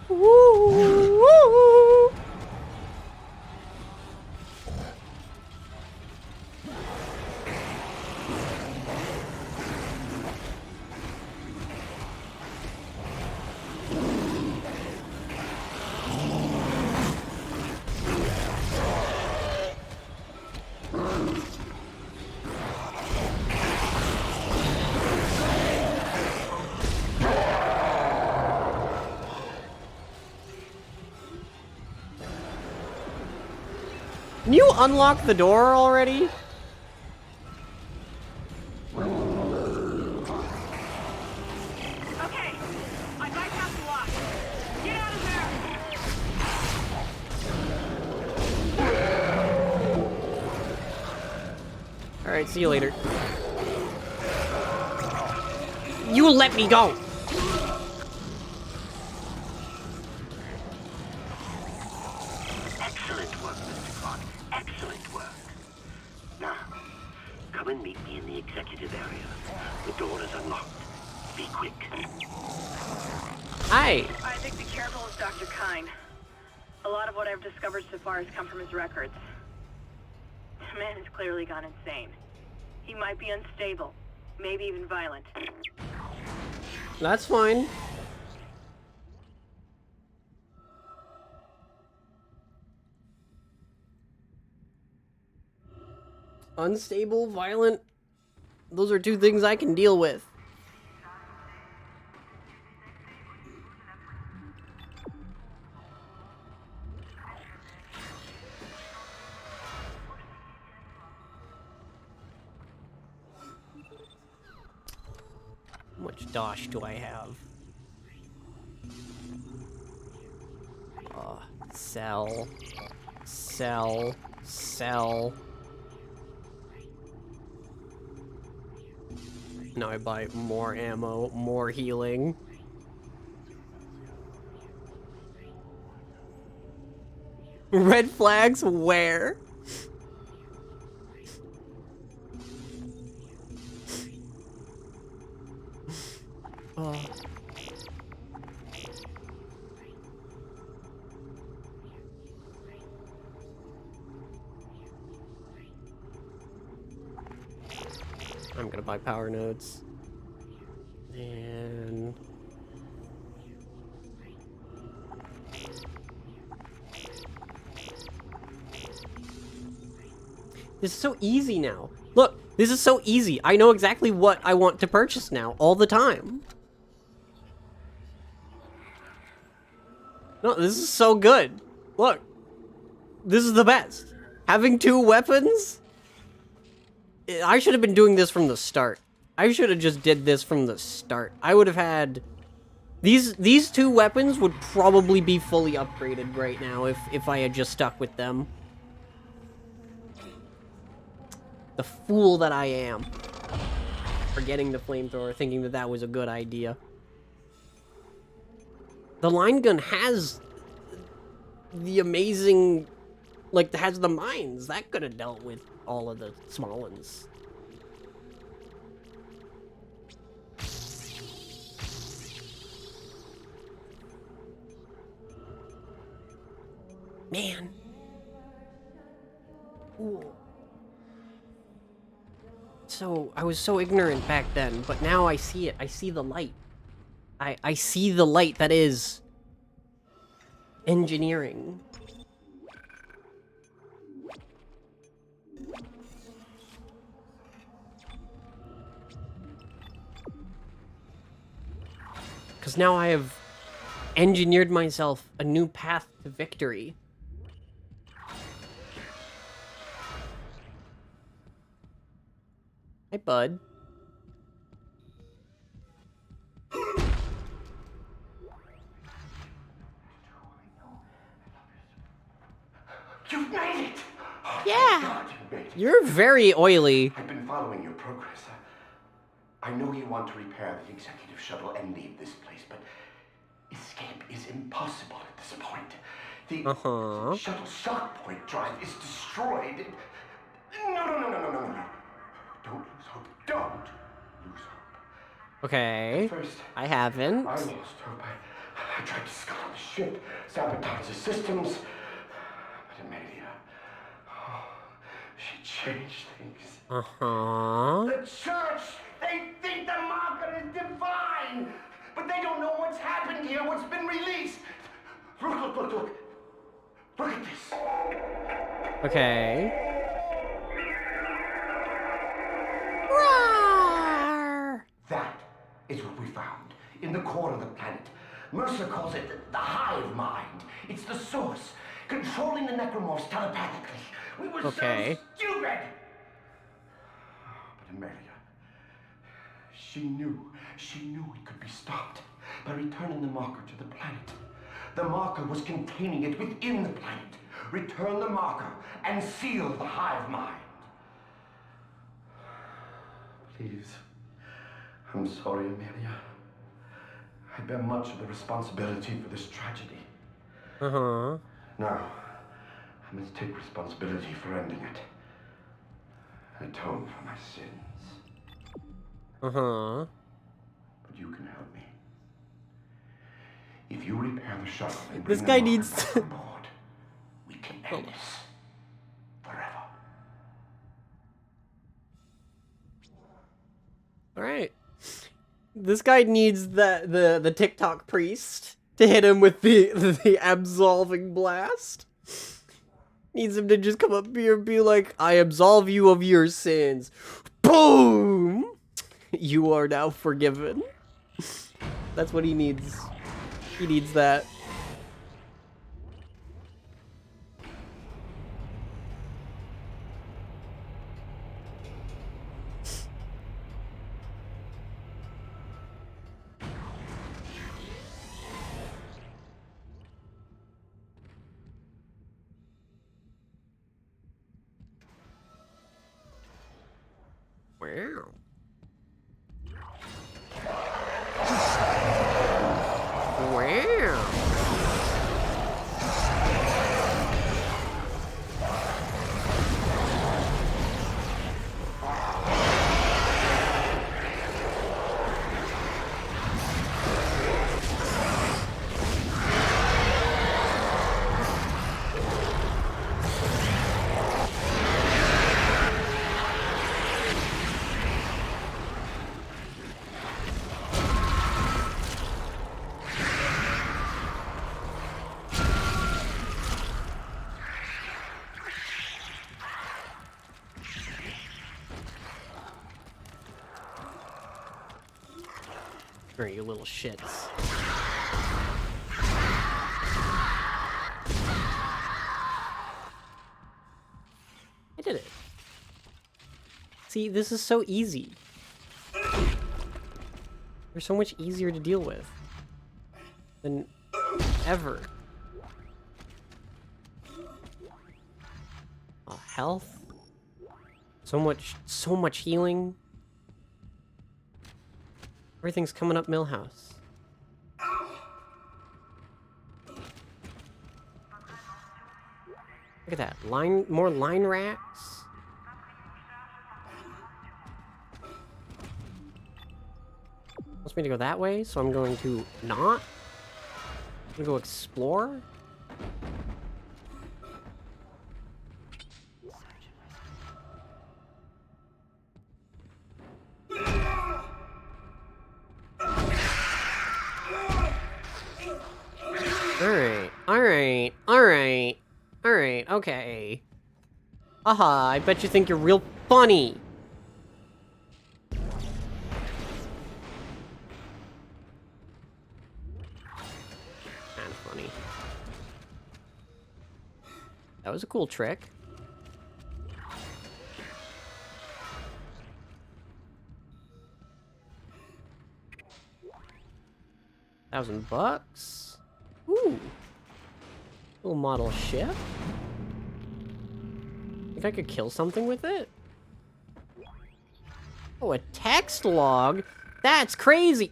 Woo! Can you unlock the door already? Okay, I bypassed the lock. Get out of there! Alright, see you later. You let me go! Excellent work, Mr. Clark. Excellent work. Now, come and meet me in the executive area. The door is unlocked. Be quick. Hi. I think be careful with Dr. Kine. A lot of what I've discovered so far has come from his records. The man has clearly gone insane. He might be unstable, maybe even violent. That's fine. Unstable, violent. Those are two things I can deal with. How much dosh do I have? Sell. Sell. Sell. Now I buy more ammo, more healing. Red flags where? Oh. I'm gonna buy power nodes. And this is so easy now. Look, this is so easy. I know exactly what I want to purchase now all the time. No, this is so good. Look, this is the best. Having two weapons? I should have been doing this from the start. I should have just did this from the start. I would have had... These two weapons would probably be fully upgraded right now if I had just stuck with them. The fool that I am. Forgetting the flamethrower, thinking that that was a good idea. The line gun has the amazing... Like, has the mines. That could have dealt with all of the small ones. Man. Ooh. So, I was so ignorant back then, but now I see it. I see the light. I see the light that is engineering. Because now I have engineered myself a new path to victory. Hi, bud. You've made it! Yeah! God, you made it. You're very oily. I've been following your progress. I know you want to repair the executive shuttle and leave this place, but escape is impossible at this point. The shuttle shock point drive is destroyed. No. Don't lose hope. Don't lose hope. Okay. First, I haven't. I lost hope. I tried to scuttle the ship, sabotage the systems. But Amelia, she changed things. The church, they think the marker is divine, but they don't know what's happened here, what's been released. Look. Look at this. Okay. Roar! That is what we found in the core of the planet. Mercer calls it the hive mind. It's the source, controlling the necromorphs telepathically, We were Okay. so stupid! But Amelia, she knew it could be stopped by returning the marker to the planet. The marker was containing it within the planet. Return the marker and seal the hive mind. Please. I'm sorry, Amelia. I bear much of the responsibility for this tragedy. Uh-huh. Now, I must take responsibility for ending it. Atone for my sins. Uh-huh. But you can help me. If you repair the shuttle and This bring guy the needs marker to... back on board, we can end this forever. Alright. This guy needs the TikTok priest to hit him with the absolving blast. Needs him to just come up here and be like, I absolve you of your sins. Boom! You are now forgiven. That's what he needs. He needs that. Wow. Wow. Or you little shits. I did it. See, this is so easy. They're so much easier to deal with than ever. Oh, health. So much healing. Everything's coming up Millhouse. Look at that. More line racks. Wants me to go that way, so I'm going to not. I'm gonna go explore. Alright, okay. Aha, I bet you think you're real funny. Kinda funny. That was a cool trick. $1,000. Ooh. Little model ship. Think I could kill something with it? Oh, a text log? That's crazy!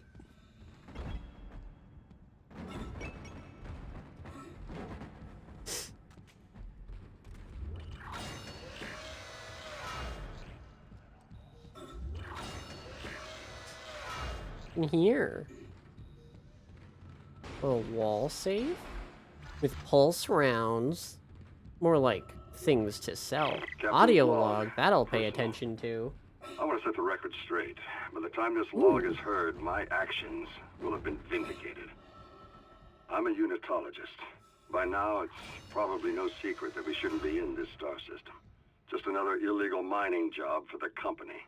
In here. A wall safe? With pulse rounds. More like things to sell. Audio log, that I'll pay attention to. I want to set the record straight. By the time this log is heard, my actions will have been vindicated. I'm a unitologist. By now, it's probably no secret that we shouldn't be in this star system. Just another illegal mining job for the company.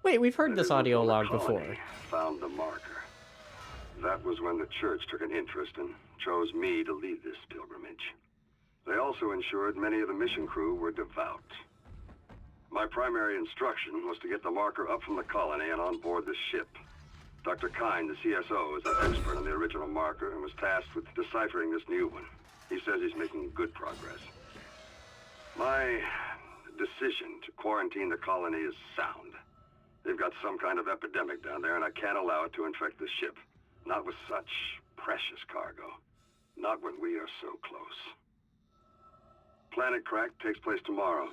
Wait, we've heard this audio log before. Found the marker. That was when the church took an interest and chose me to lead this pilgrimage. They also also ensured many of the mission crew were devout. My primary instruction was to get the marker up from the colony and on board the ship. Dr. Kine, the CSO, is an expert on the original marker and was tasked with deciphering this new one. He says he's making good progress. My decision to quarantine the colony is sound. They've got some kind of epidemic down there, and I can't allow it to infect the ship. Not with such precious cargo. Not when we are so close. Planet Crack takes place tomorrow.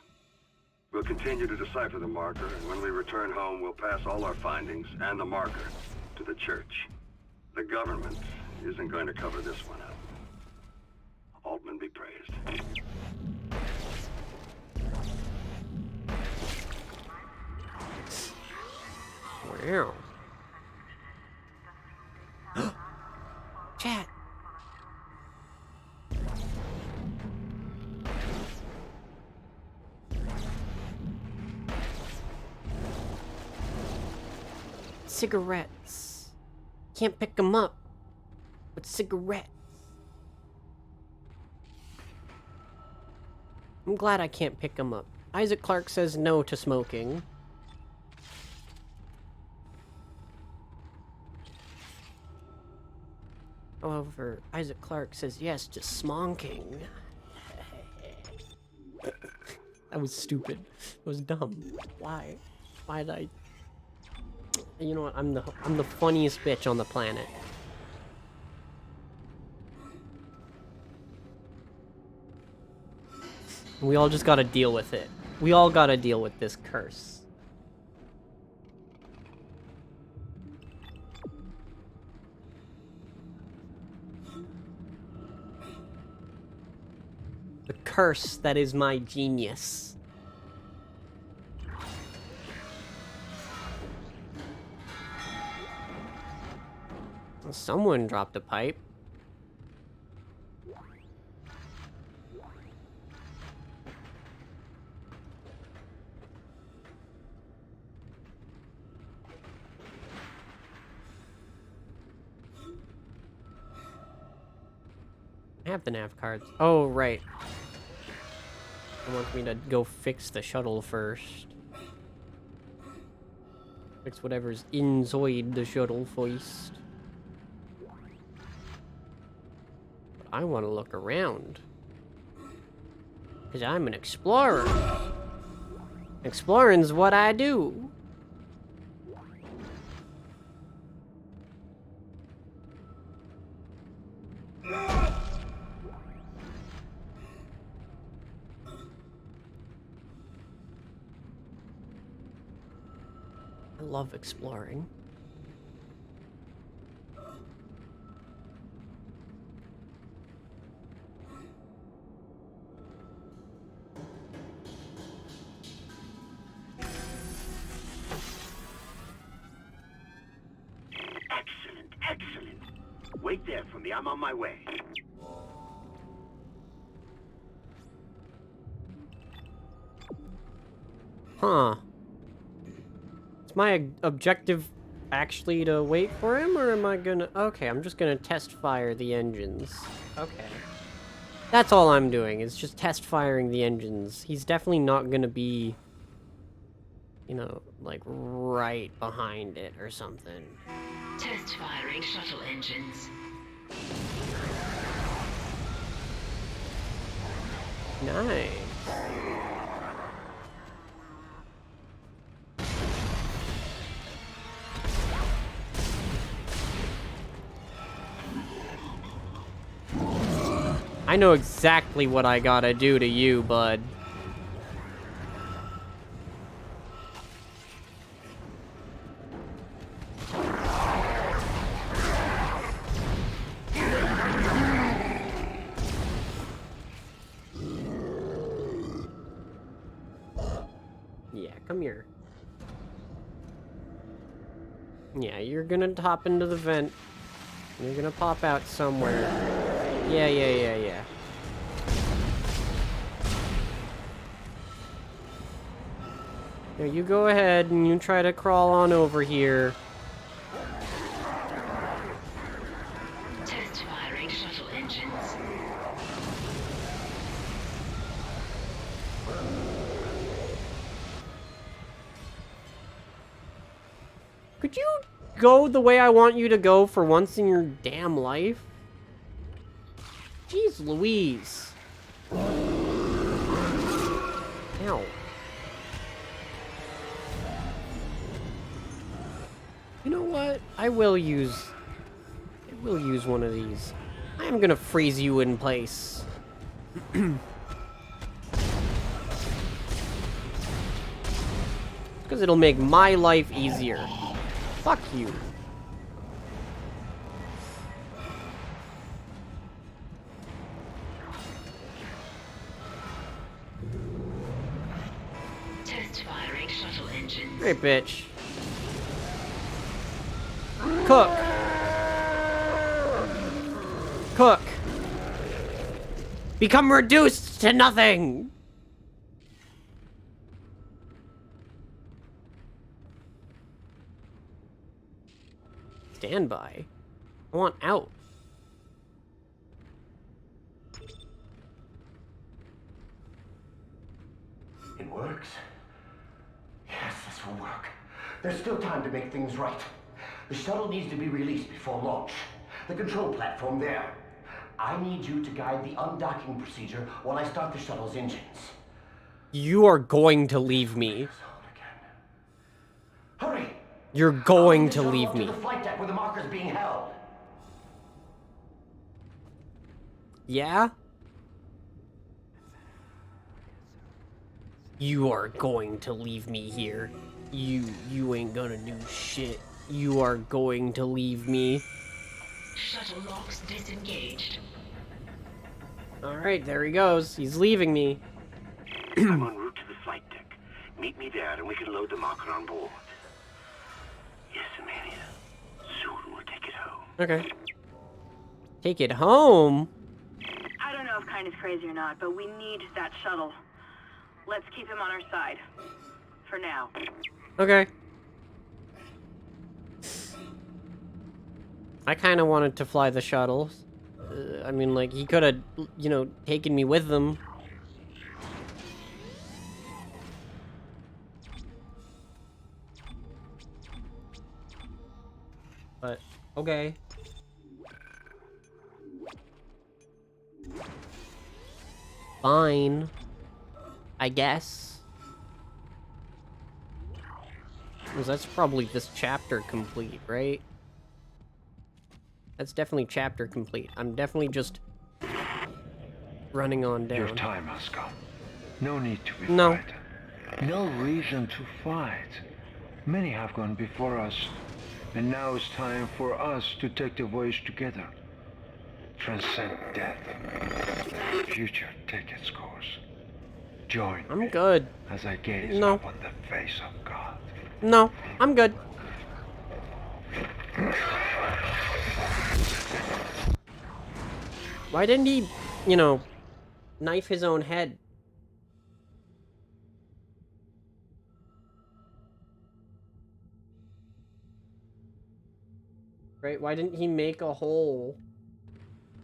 We'll continue to decipher the marker, and when we return home, we'll pass all our findings and the marker to the church. The government isn't going to cover this one up. Altman be praised. Wow. Chat. Cigarettes. Can't pick them up. But cigarettes. I'm glad I can't pick them up. Isaac Clarke says no to smoking. However, Isaac Clarke says yes to smonking. That was stupid. It was dumb. Why? Why did I... You know what? I'm the funniest bitch on the planet. We all just gotta deal with it. We all gotta deal with this curse. The curse that is my genius. Someone dropped a pipe. I have the nav cards. Oh, right. It wants me to go fix the shuttle first. Fix whatever's inside the shuttle first. But I want to look around. Because I'm an explorer. Exploring's what I do. I love exploring. Excellent, excellent. Wait there for me. I'm on my way. Huh. Is my objective actually to wait for him, or am I gonna... Okay, I'm just gonna test fire the engines. Okay. That's all I'm doing, is just test firing the engines. He's definitely not gonna be, you know, like, right behind it or something. Test firing shuttle engines. Nice. I know exactly what I gotta do to you, bud. Yeah, come here. Yeah, you're gonna hop into the vent. You're gonna pop out somewhere. Yeah. Now you go ahead and you try to crawl on over here. Test firing shuttle engines. Could you go the way I want you to go for once in your damn life? Jeez Louise. Ow. You know what? I will use one of these. I am gonna freeze you in place. Because it'll make my life easier. Fuck you. Test firing shuttle engines. Great bitch. Cook. Cook. Become reduced to nothing. Stand by. I want out. It works. Yes, this will work. There's still time to make things right. The shuttle needs to be released before launch. The control platform there. I need you to guide the undocking procedure while I start the shuttle's engines. You are going to leave me. Hurry! You're going to leave me. To the flight deck where the marker's being held. Yeah? You are going to leave me here. You ain't gonna do shit. You are going to leave me. Shuttle locks disengaged. Alright, there he goes. He's leaving me. I'm en route to the flight deck. Meet me there and we can load the marker on board. Yes, Amelia. Soon we'll take it home. Okay. Take it home? I don't know if Kind is crazy or not, but we need that shuttle. Let's keep him on our side. For now. Okay. I kind of wanted to fly the shuttle. I mean, like, he could have, you know, taken me with them. But, okay. Fine. I guess. 'Cause that's probably this chapter complete, right? That's definitely chapter complete. I'm definitely just running on down. Your time has come. No need to be No. frightened. No reason to fight. Many have gone before us, and now it's time for us to take the voyage together. Transcend death. Future take its course. Join I'm me good. as I gaze No. upon the face of God. No, I'm good. Why didn't he, you know, knife his own head? Right? Why didn't he make a hole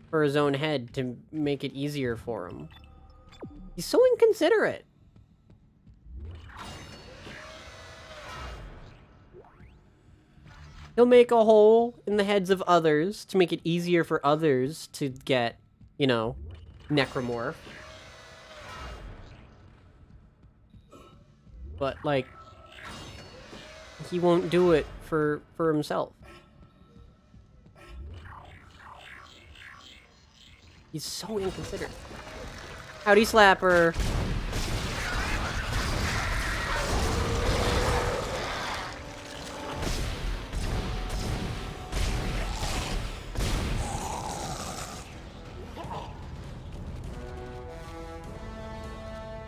for his own head to make it easier for him? He's so inconsiderate. He'll make a hole in the heads of others to make it easier for others to get, you know, necromorph. But, like, he won't do it for himself. He's so inconsiderate. Howdy, Slapper.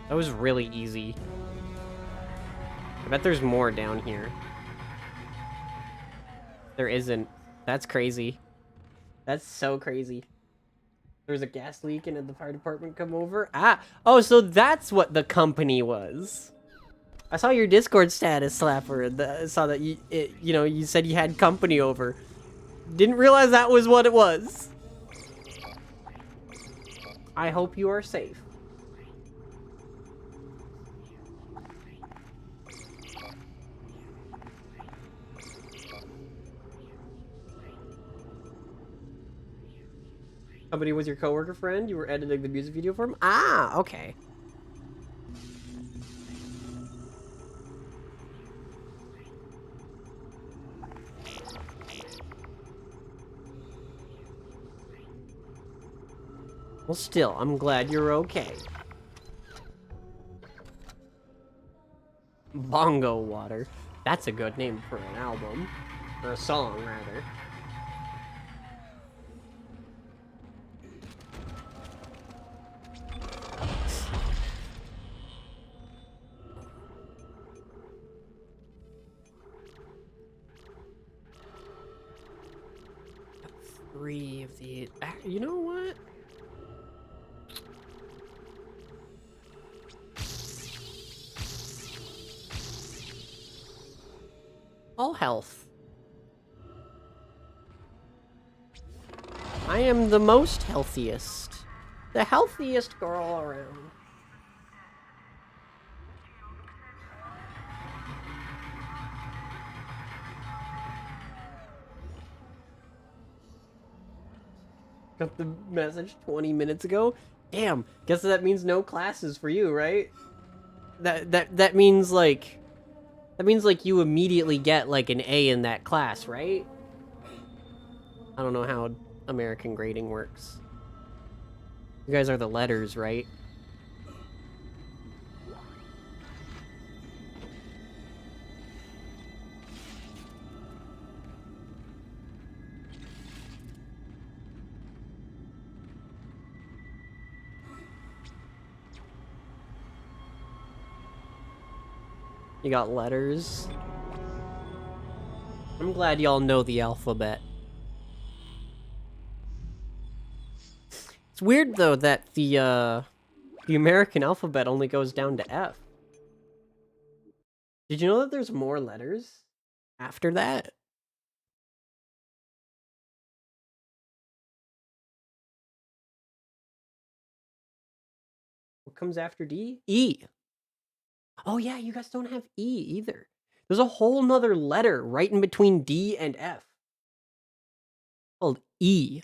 That was really easy. I bet there's more down here. There isn't. That's crazy. That's so crazy. There's a gas leak and did the fire department come over? Ah! Oh, so that's what the company was. I saw your Discord status, Slapper. I saw that you know, you said you had company over. Didn't realize that was what it was. I hope you are safe. Somebody was your coworker friend? You were editing the music video for him? Ah, okay. Well, still, I'm glad you're okay. Bongo Water. That's a good name for an album. Or a song, rather. Three of the... You know what? All health. I am the most healthiest. The healthiest girl around. Got the message 20 minutes ago. Damn, guess that means no classes for you, right? That means like you immediately get like an A in that class, right? I don't know how American grading works. You guys are the letters, right? You got letters. I'm glad y'all know the alphabet. It's weird though that the American alphabet only goes down to F. Did you know that there's more letters after that? What comes after D? E. Oh yeah, you guys don't have E either. There's a whole nother letter right in between D and F. Called E.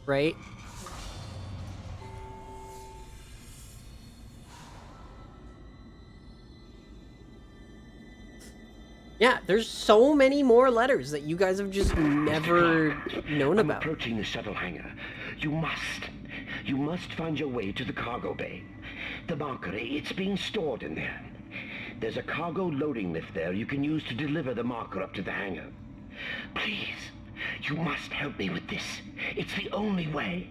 Right? Yeah, there's so many more letters that you guys have just never known about. I'm approaching the shuttle hangar. You must find your way to the cargo bay. The marker, it's being stored in there. There's a cargo loading lift there you can use to deliver the marker up to the hangar. Please, you must help me with this. It's the only way.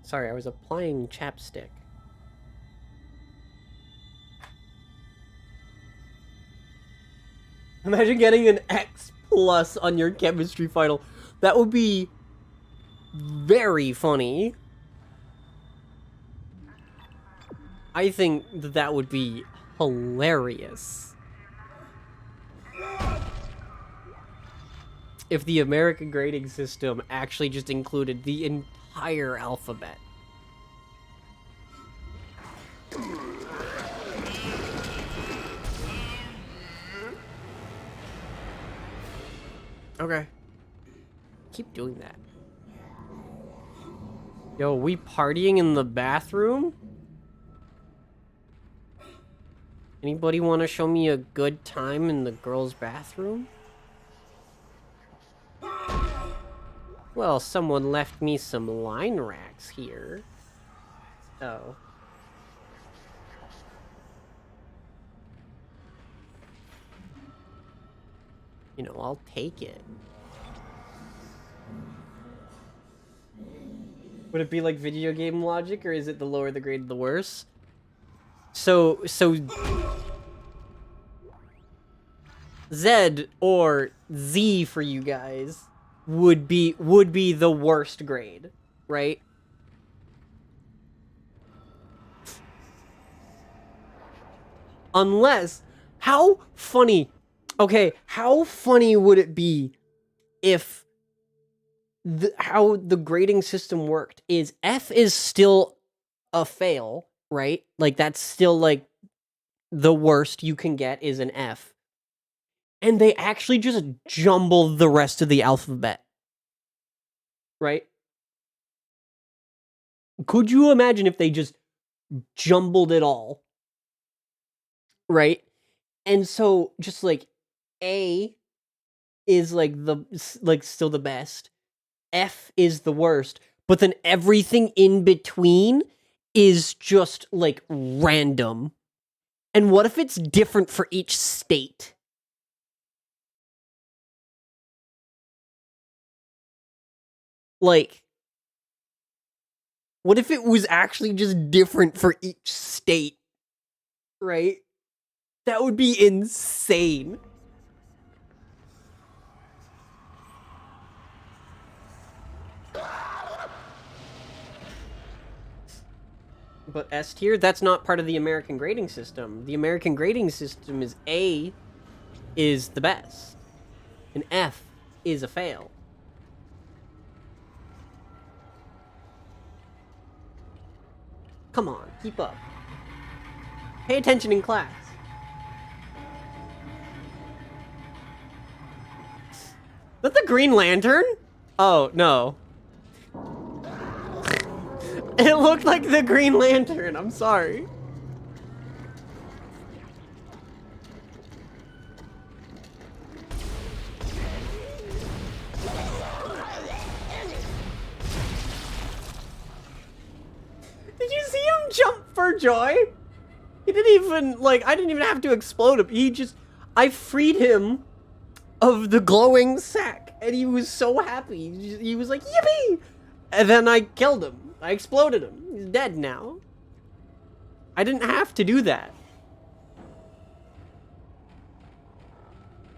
Sorry, I was applying chapstick. Imagine getting an X+ on your chemistry final. That would be very funny. I think that would be hilarious. If the American grading system actually just included the entire alphabet. Okay. Keep doing that. Yo, we partying in the bathroom? Anybody want to show me a good time in the girls' bathroom? Well, someone left me some line racks here. Oh. You know, I'll take it. Would it be like video game logic, or is it the lower the grade, the worse? So Z or Z for you guys would be the worst grade, right? Unless, how funny Okay, how funny would it be if how the grading system worked is F is still a fail, right? Like, that's still, like, the worst you can get is an F. And they actually just jumble the rest of the alphabet. Right? Could you imagine if they just jumbled it all? Right? And so, just, like, A is, like, still the best. F is the worst. But then everything in between is just, like, random. And what if it's different for each state? Like, what if it was actually just different for each state? Right? That would be insane. But S tier, that's not part of the American grading system. The American grading system is A is the best, and F is a fail. Come on, keep up. Pay attention in class. Is that the Green Lantern? Oh, no. It looked like the Green Lantern, I'm sorry. Did you see him jump for joy? He didn't even, like, I didn't even have to explode him. He just, I freed him of the glowing sack, and he was so happy. He was like, yippee! And then I killed him. I exploded him. He's dead now. I didn't have to do that.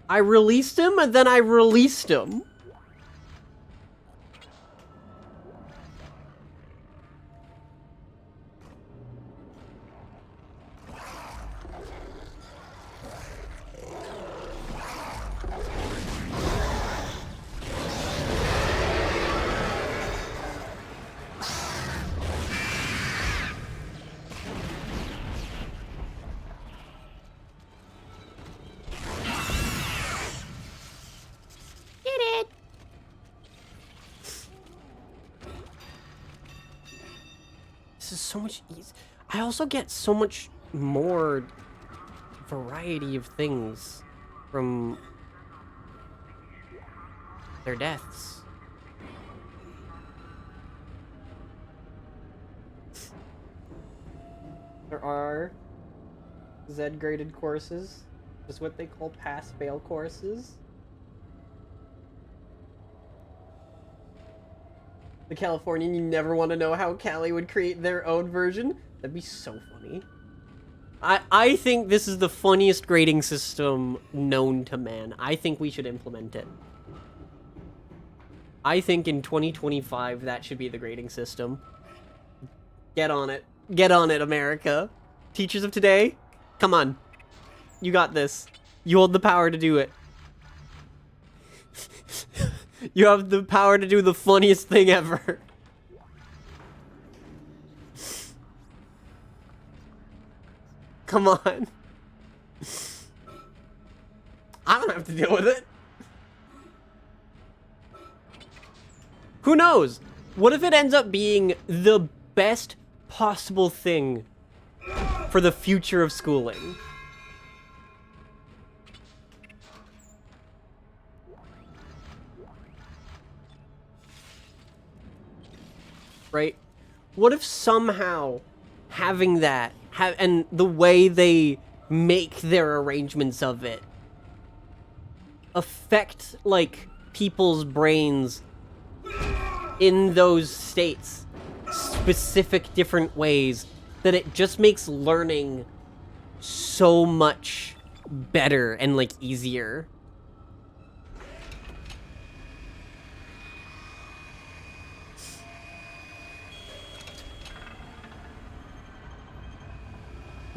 I released him, and then I released him. This is so much easier. I also get so much more variety of things from their deaths. There are Z-graded courses, just what they call pass-fail courses. The Californian, you never want to know how Cali would create their own version? That'd be so funny. I think this is the funniest grading system known to man. I think we should implement it. I think in 2025, that should be the grading system. Get on it. Get on it, America. Teachers of today, come on. You got this. You hold the power to do it. You have the power to do the funniest thing ever. Come on. I don't have to deal with it. Who knows? What if it ends up being the best possible thing for the future of schooling? Right? What if somehow having that, and the way they make their arrangements of it affect, like, people's brains in those states, specific different ways, that it just makes learning so much better and, like, easier.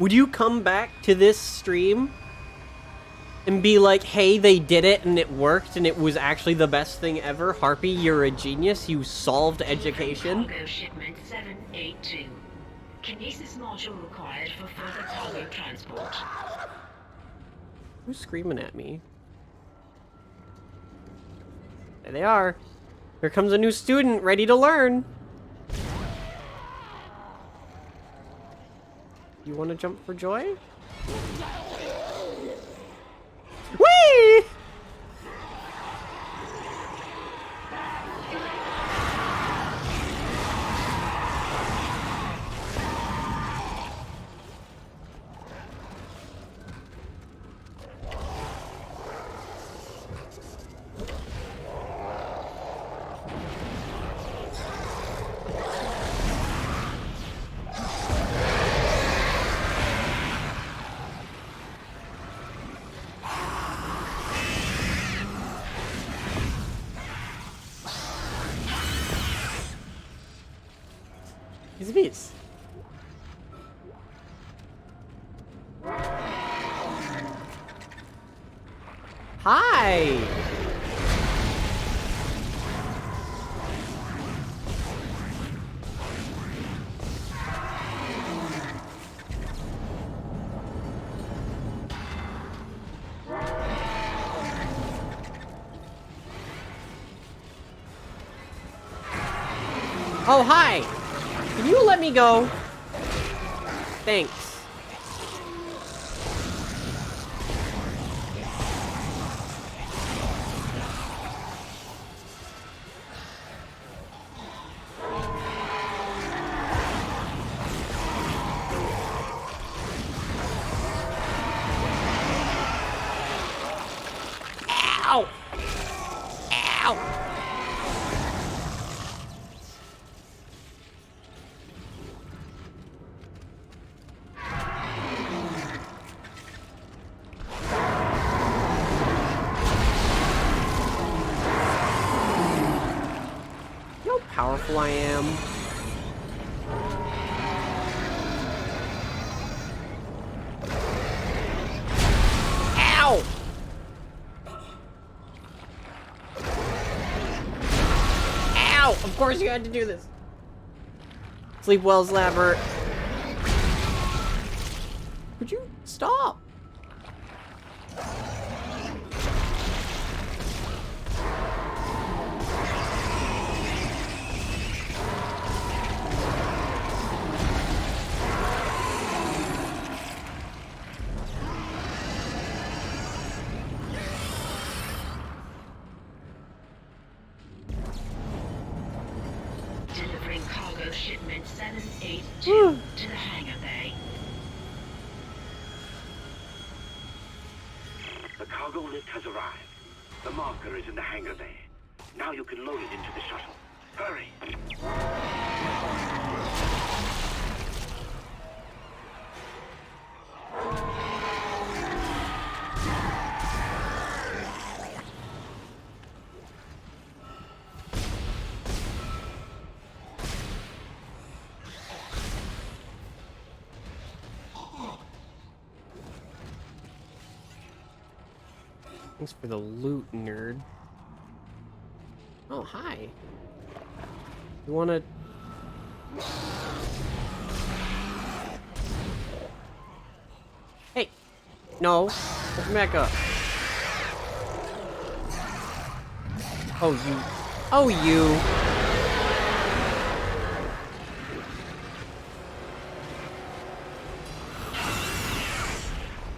Would you come back to this stream And be like, hey, they did it and it worked and it was actually the best thing ever. Harpy, you're a genius. You solved education. Cargo shipment 782. Kinesis module required for further cargo transport. Who's screaming at me? There they are. Here comes a new student ready to learn. You want to jump for joy? Whee! He's a beast. Hi! Oh, hi! Can you let me go? Thanks. Ow! Ow! Powerful I am. Ow! Ow! Of course you had to do this. Sleep well, Slapper. Would you stop? Delivering cargo shipment 782 to the hangar bay. The cargo lift has arrived. The marker is in the hangar bay. Now you can load it into the shuttle. Hurry! Thanks for the loot, nerd. Oh, hi. You wanna... Hey! No! Come back up. Oh, you... Oh, you!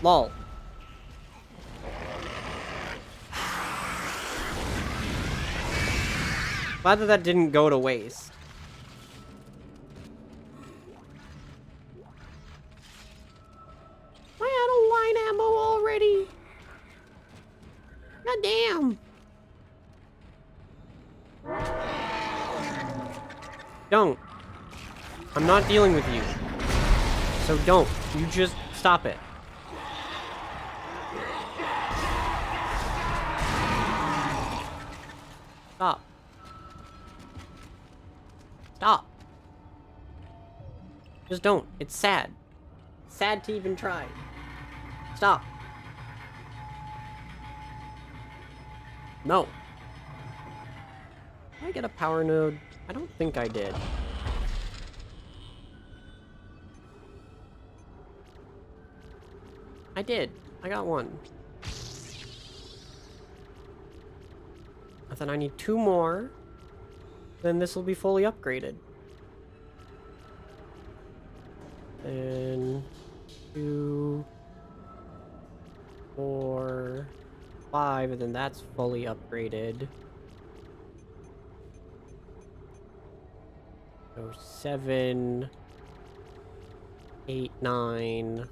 Lol. Glad that didn't go to waste. Am I out of line ammo already? God damn. Don't. I'm not dealing with you. So don't. You just stop it. Stop. Stop. Just don't. It's sad. Sad to even try. Stop. No. Did I get a power node? I don't think I did. I did. I got one. And then I need 2 more. Then this will be fully upgraded. Then 2, 4, 5, and then that's fully upgraded. So 7, 8, 9.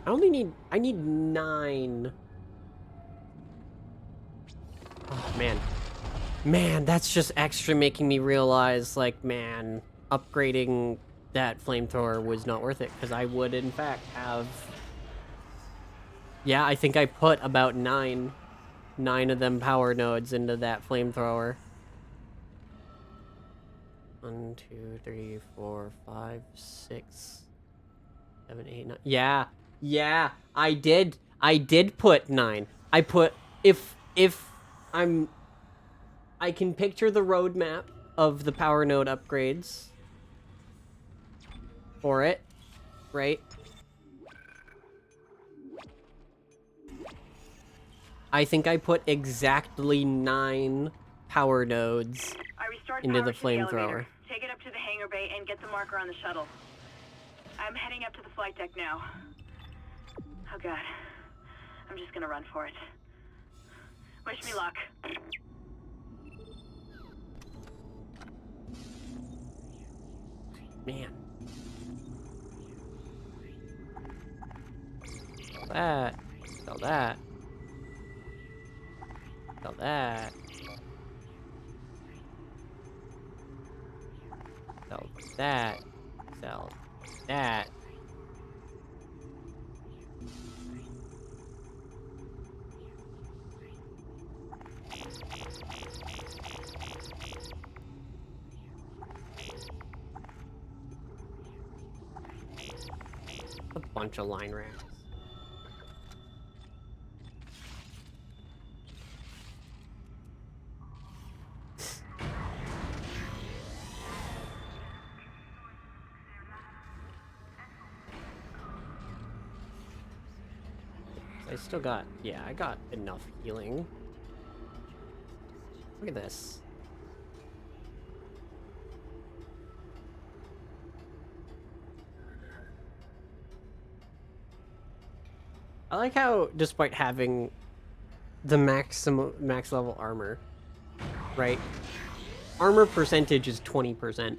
I need 9. Oh, man. Man, that's just extra making me realize, like, man, upgrading that flamethrower was not worth it, because I would, in fact, have... Yeah, I think I put about 9 of them power nodes into that flamethrower. 1, 2, 3, 4, 5, 6, 7, 8, 9. Yeah, I did put 9. I put, if I can picture the roadmap of the power node upgrades for it, right? I think I put exactly 9 power nodes into the flamethrower. Take it up to the hangar bay and get the marker on the shuttle. I'm heading up to the flight deck now. Oh god. I'm just gonna run for it. Wish me luck. Man. That. Sell that. Sell that. Sell that. Sell that. A bunch of line racks. I still got, yeah, I got enough healing. Look at this. I like how, despite having the max level armor, right? Armor percentage is 20%.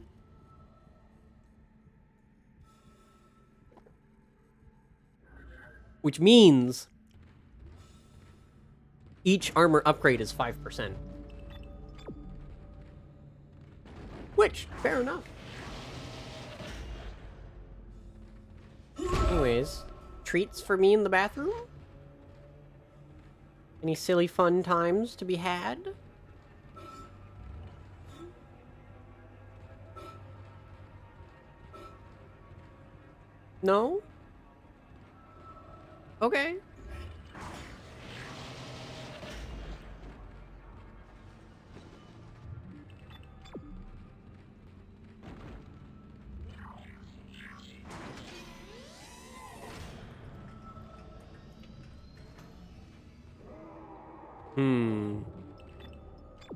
Which means each armor upgrade is 5%. Which, fair enough. Anyways, treats for me in the bathroom? Any silly fun times to be had? No? Okay.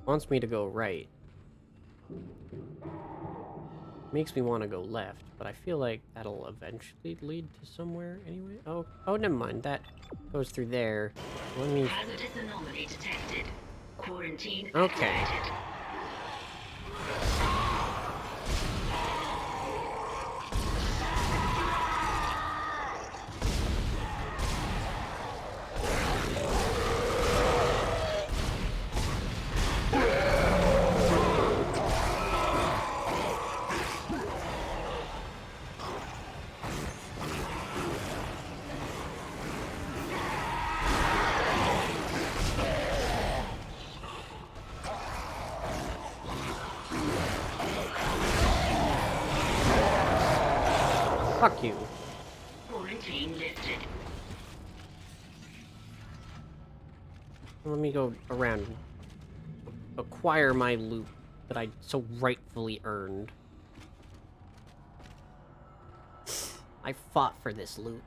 Wants me to go right. Makes me want to go left, but I feel like that'll eventually lead to somewhere anyway. Oh, never mind. That goes through there. Let me... Hazardous anomaly detected. Quarantine okay. activated. Fuck you. Quarantine lifted. Let me go around and acquire my loot that I so rightfully earned. I fought for this loot.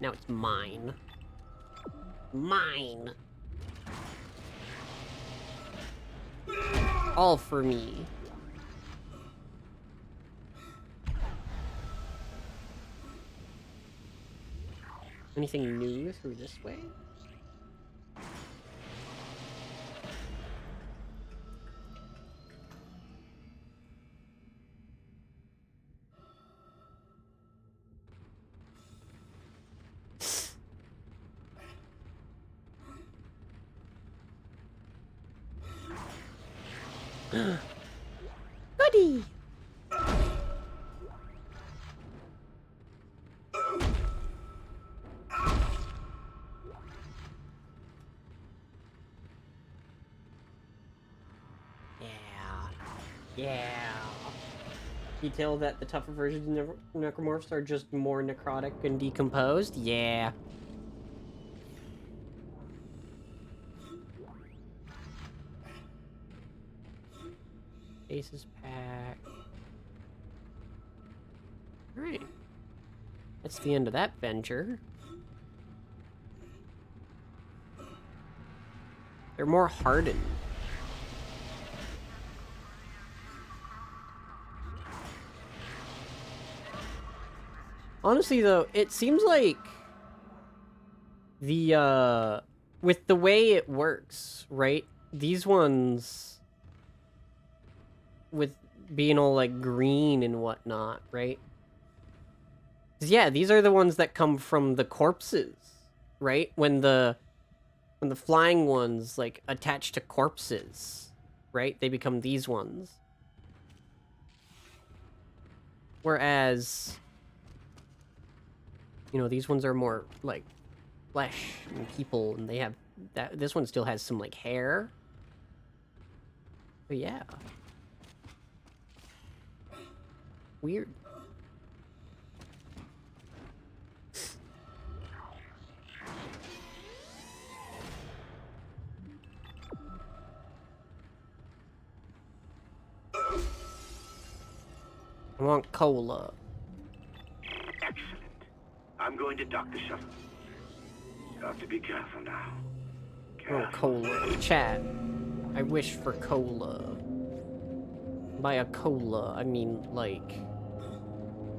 Now it's mine. Mine! All for me. Anything new through this way? Goody! Yeah. Detail that the tougher versions of necromorphs are just more necrotic and decomposed? Yeah. Aces pack. Alright. That's the end of that venture. They're more hardened. Honestly, though, it seems like the, with the way it works, right? These ones, with being all, like, green and whatnot, right? 'Cause, yeah, these are the ones that come from the corpses, right? When the flying ones, like, attach to corpses, right? They become these ones. Whereas, you know, these ones are more, like, flesh and people, and they have that. This one still has some, like, hair. But yeah. Weird. I want cola. Excellent. I'm going to dock the shuttle. You have to be careful now. Oh, cola. Chat. I wish for cola. By a cola, I mean, like,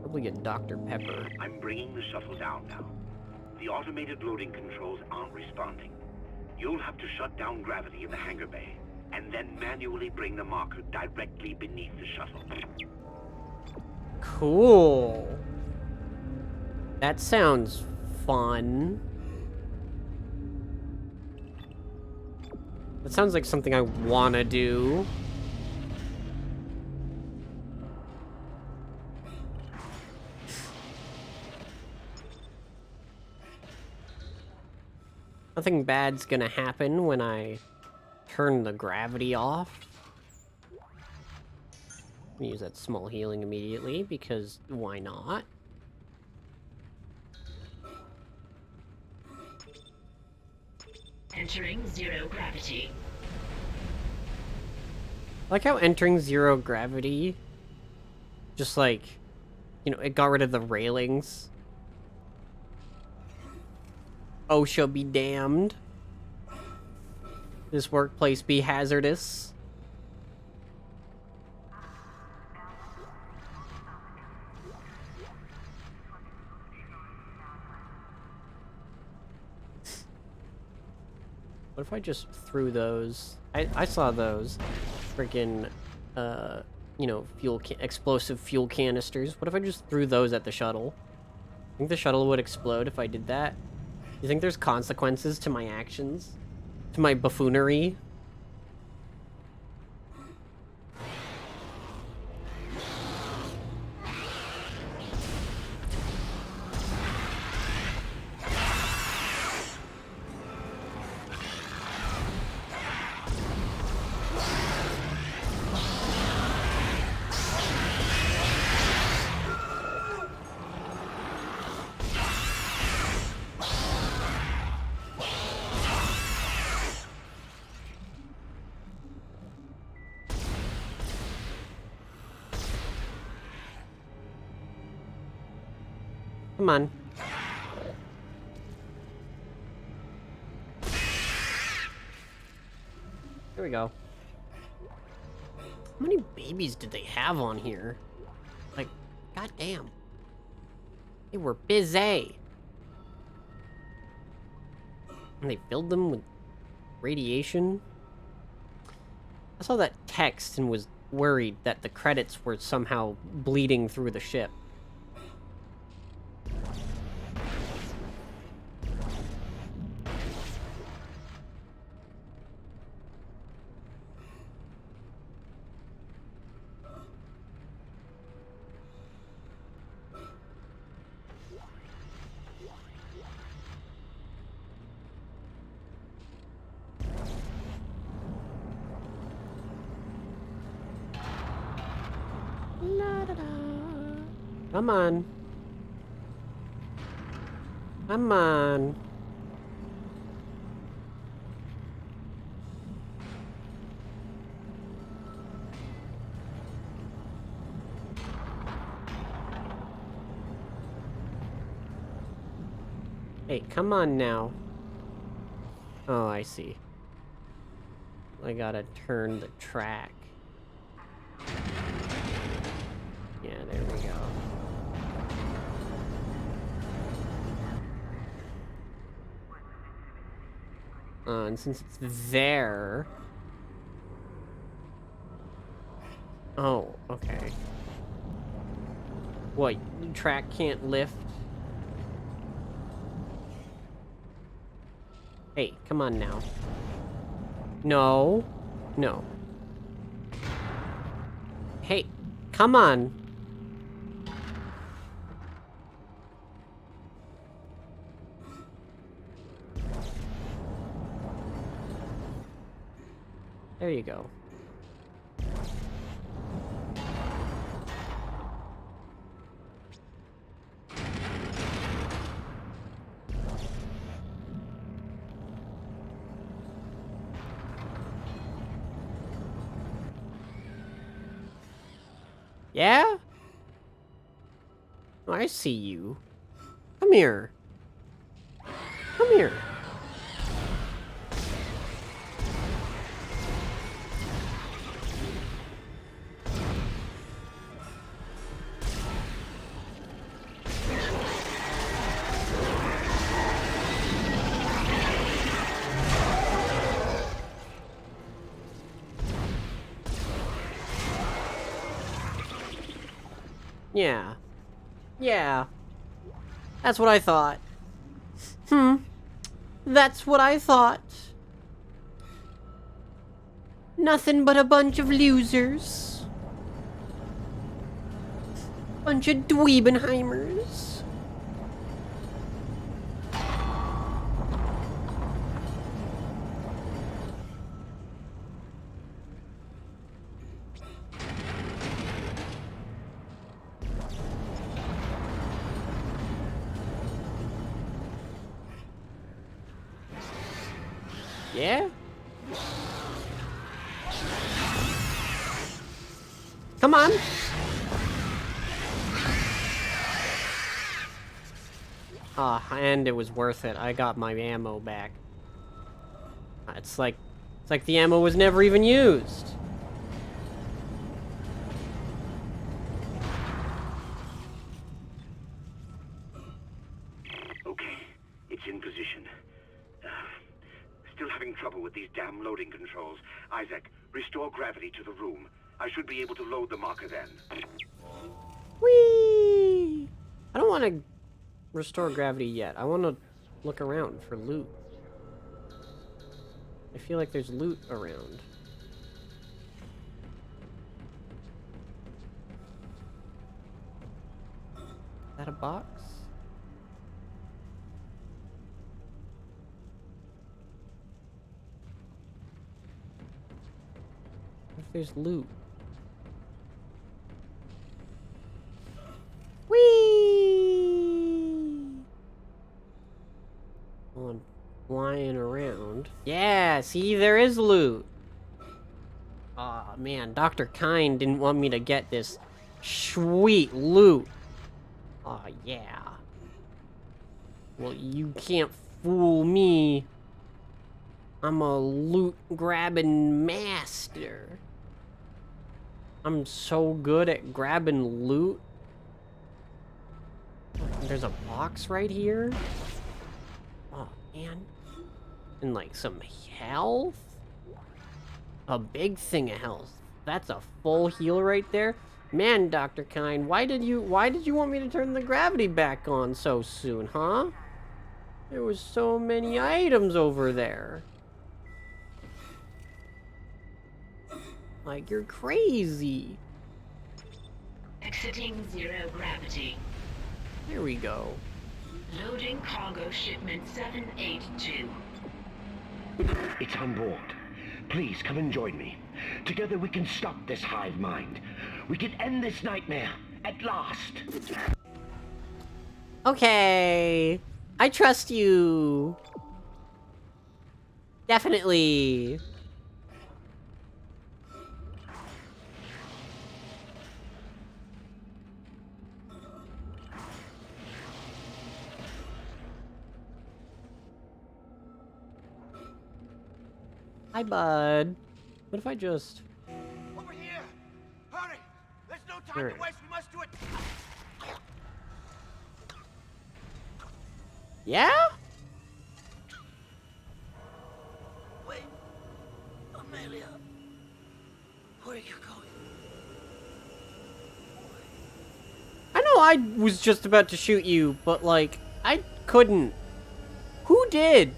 probably a Dr. Pepper. I'm bringing the shuttle down now. The automated loading controls aren't responding. You'll have to shut down gravity in the hangar bay, and then manually bring the marker directly beneath the shuttle. Cool. That sounds fun. That sounds like something I wanna do. Nothing bad's gonna happen when I turn the gravity off. I'm gonna use that small healing immediately, because why not? Entering zero gravity. I like how entering zero gravity, just like, you know, it got rid of the railings. OSHA be damned. This workplace be hazardous. What if I just threw those? I saw those freaking, you know, explosive fuel canisters. What if I just threw those at the shuttle? I think the shuttle would explode if I did that. You think there's consequences to my actions? To my buffoonery? Come on. There we go. How many babies did they have on here? Like, goddamn. They were busy. And they filled them with radiation. I saw that text and was worried that the credits were somehow bleeding through the ship. Come on. Come on. Hey, come on now. Oh, I see. I gotta turn the track. Yeah, there we go. And since it's there... Oh, okay. What, the track can't lift? Hey, come on now. No. No. Hey, come on. There you go. Yeah? Oh, I see you. Come here. Come here. Yeah. Yeah. That's what I thought. That's what I thought. Nothing but a bunch of losers. Bunch of dweebenheimers. Yeah? Come on. And it was worth it. I got my ammo back. It's like the ammo was never even used. Okay, it's in position. Still having trouble with these damn loading controls. Isaac, restore gravity to the room. I should be able to load the marker then. Whee! I don't want to restore gravity yet. I want to look around for loot. I feel like there's loot around. Is that a box? What if there's loot? Whee! Oh, I'm flying around. Yeah, see, there is loot. Aw, man, Dr. Kind didn't want me to get this sweet loot. Aw, yeah. Well, you can't fool me. I'm a loot-grabbing master. I'm so good at grabbing loot. There's a box right here. Oh, man. And, like, some health? A big thing of health. That's a full heal right there. Man, Dr. Kyne, why did you want me to turn the gravity back on so soon, huh? There was so many items over there. Like, you're crazy. Exiting zero gravity. There we go. Loading cargo shipment 782. It's on board. Please come and join me. Together we can stop this hive mind. We can end this nightmare at last. Okay. I trust you. Definitely. Hi, bud. What if I just... Over here! Hurry! There's no time to waste. We must do it. Yeah? Wait, Amelia, where are you going? I know I was just about to shoot you, but, like, I couldn't. Who did?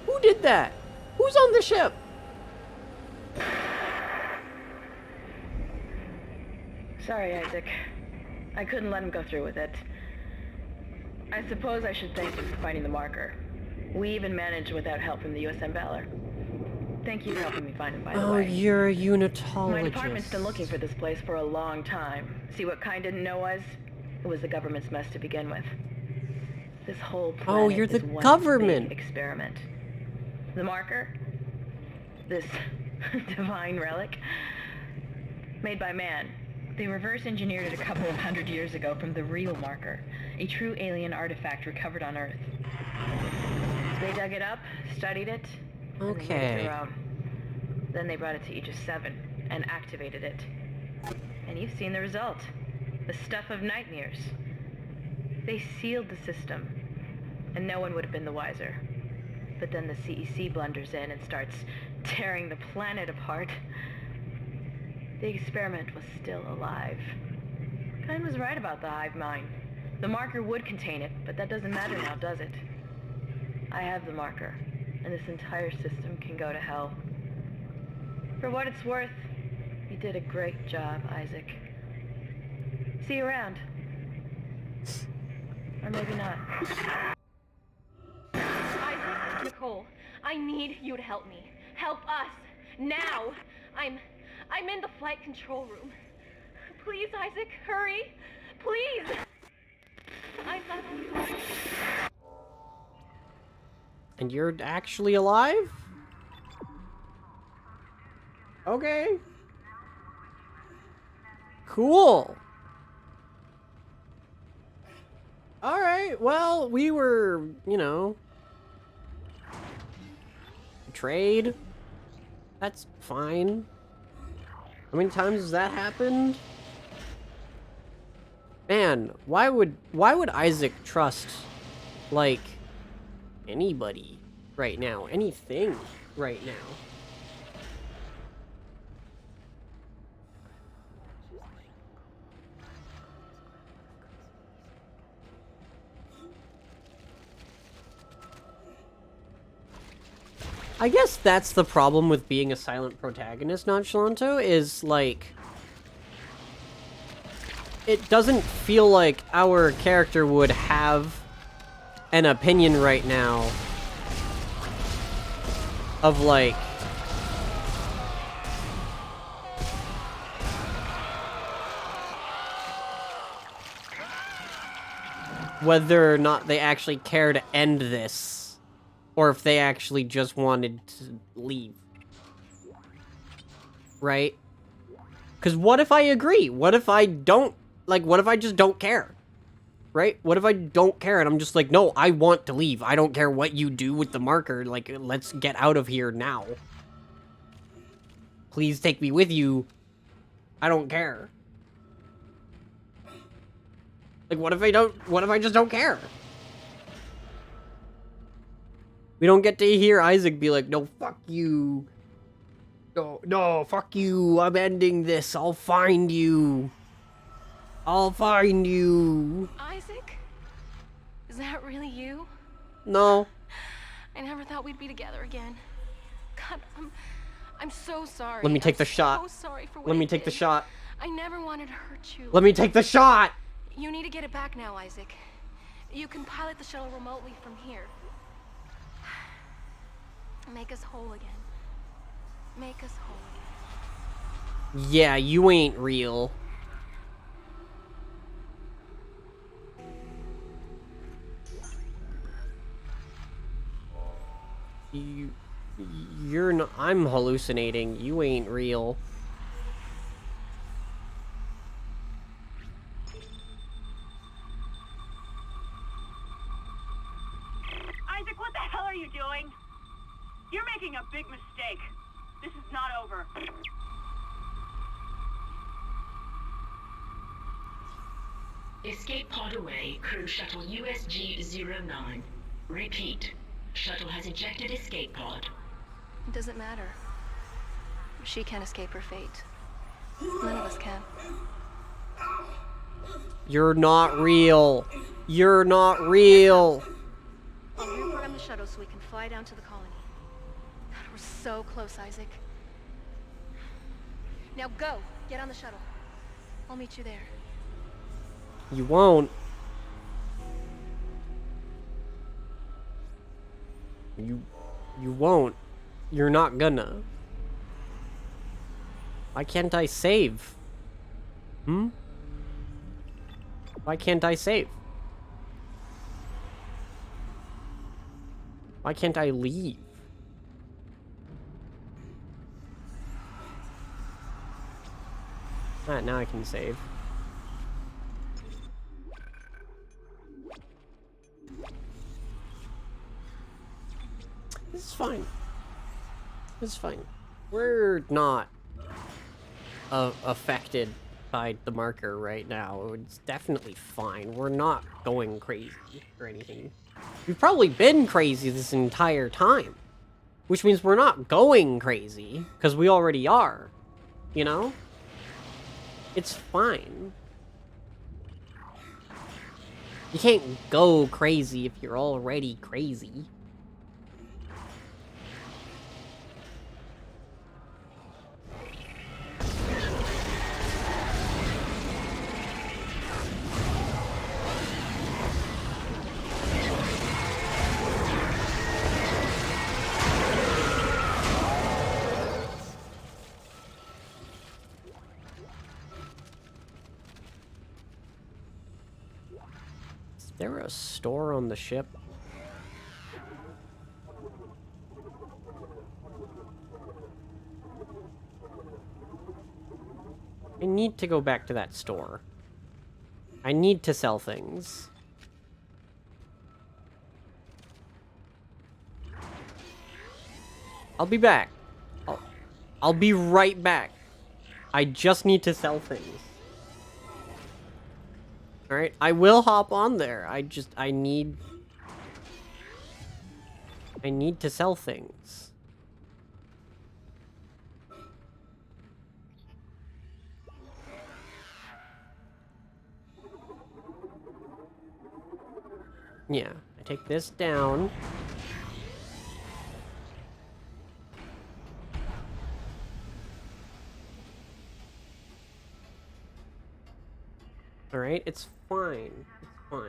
Who did that? Who's on the ship? Sorry, Isaac. I couldn't let him go through with it. I suppose I should thank you for finding the marker. We even managed without help from the USM Valor. Thank you for helping me find him, by the way. Oh, you're a unitologist. My department's been looking for this place for a long time. See what Kyne didn't know was? It was the government's mess to begin with. This whole planet you're the is one government. big experiment. The marker? This divine relic? Made by man. They reverse engineered it a couple of 100 years ago from the real marker, a true alien artifact recovered on Earth. They dug it up, studied it, and they made it their own. Then they brought it to Aegis 7 and activated it. And you've seen the result. The stuff of nightmares. They sealed the system, and no one would have been the wiser. But then the CEC blunders in and starts tearing the planet apart. The experiment was still alive. Kyne was right about the hive mind. The marker would contain it, but that doesn't matter now, does it? I have the marker, and this entire system can go to hell. For what it's worth, you did a great job, Isaac. See you around. Or maybe not. Isaac, Nicole, I need you to help me. Help us. Now. I'm in the flight control room. Please, Isaac, hurry. Please. I love you. And you're actually alive? Okay. Cool. Alright, well, we were, you know, betrayed. That's fine. How many times has that happened? Man, why would Isaac trust, like, anybody right now? Anything right now? I guess that's the problem with being a silent protagonist, Nonchalanto, is, like, it doesn't feel like our character would have an opinion right now of, like, whether or not they actually care to end this. Or if they actually just wanted to leave. Right? Because what if I agree? What if I don't, like, what if I just don't care? Right? What if I don't care and I'm just like, no, I want to leave. I don't care what you do with the marker. Like, let's get out of here now. Please take me with you. I don't care. Like, what if I just don't care? We don't get to hear Isaac be like, no, fuck you. No, fuck you. I'm ending this. I'll find you. I'll find you. Isaac? Is that really you? No. I never thought we'd be together again. God, I'm so sorry. Let me take the shot. So sorry for what Let me I take the did. shot. I never wanted to hurt you. Let me take the shot. You need to get it back now, Isaac. You can pilot the shuttle remotely from here. Make us whole again. Make us whole again. Yeah, you ain't real. You're not. I'm hallucinating. You ain't real. Isaac, what the hell are you doing? You're making a big mistake. This is not over. Escape pod away, crew shuttle USG-09. Repeat. Shuttle has ejected escape pod. It doesn't matter. She can't escape her fate. None of us can. You're not real. You're not real. I'll reprogram the shuttle so we can fly down to the colony. God, we're so close, Isaac. Now go! Get on the shuttle. I'll meet you there. You won't. You won't. You're not gonna. Why can't I save? Why can't I save? Why can't I leave? Alright, now I can save. This is fine. This is fine. We're not affected by the marker right now. It's definitely fine. We're not going crazy or anything. We've probably been crazy this entire time. Which means we're not going crazy, because we already are. You know? It's fine. You can't go crazy if you're already crazy. Is there a store on the ship? I need to go back to that store. I need to sell things. I'll be back. I'll be right back. I just need to sell things. Alright, I will hop on there. I need to sell things. Yeah, I take this down. Alright, it's fine. It's fine.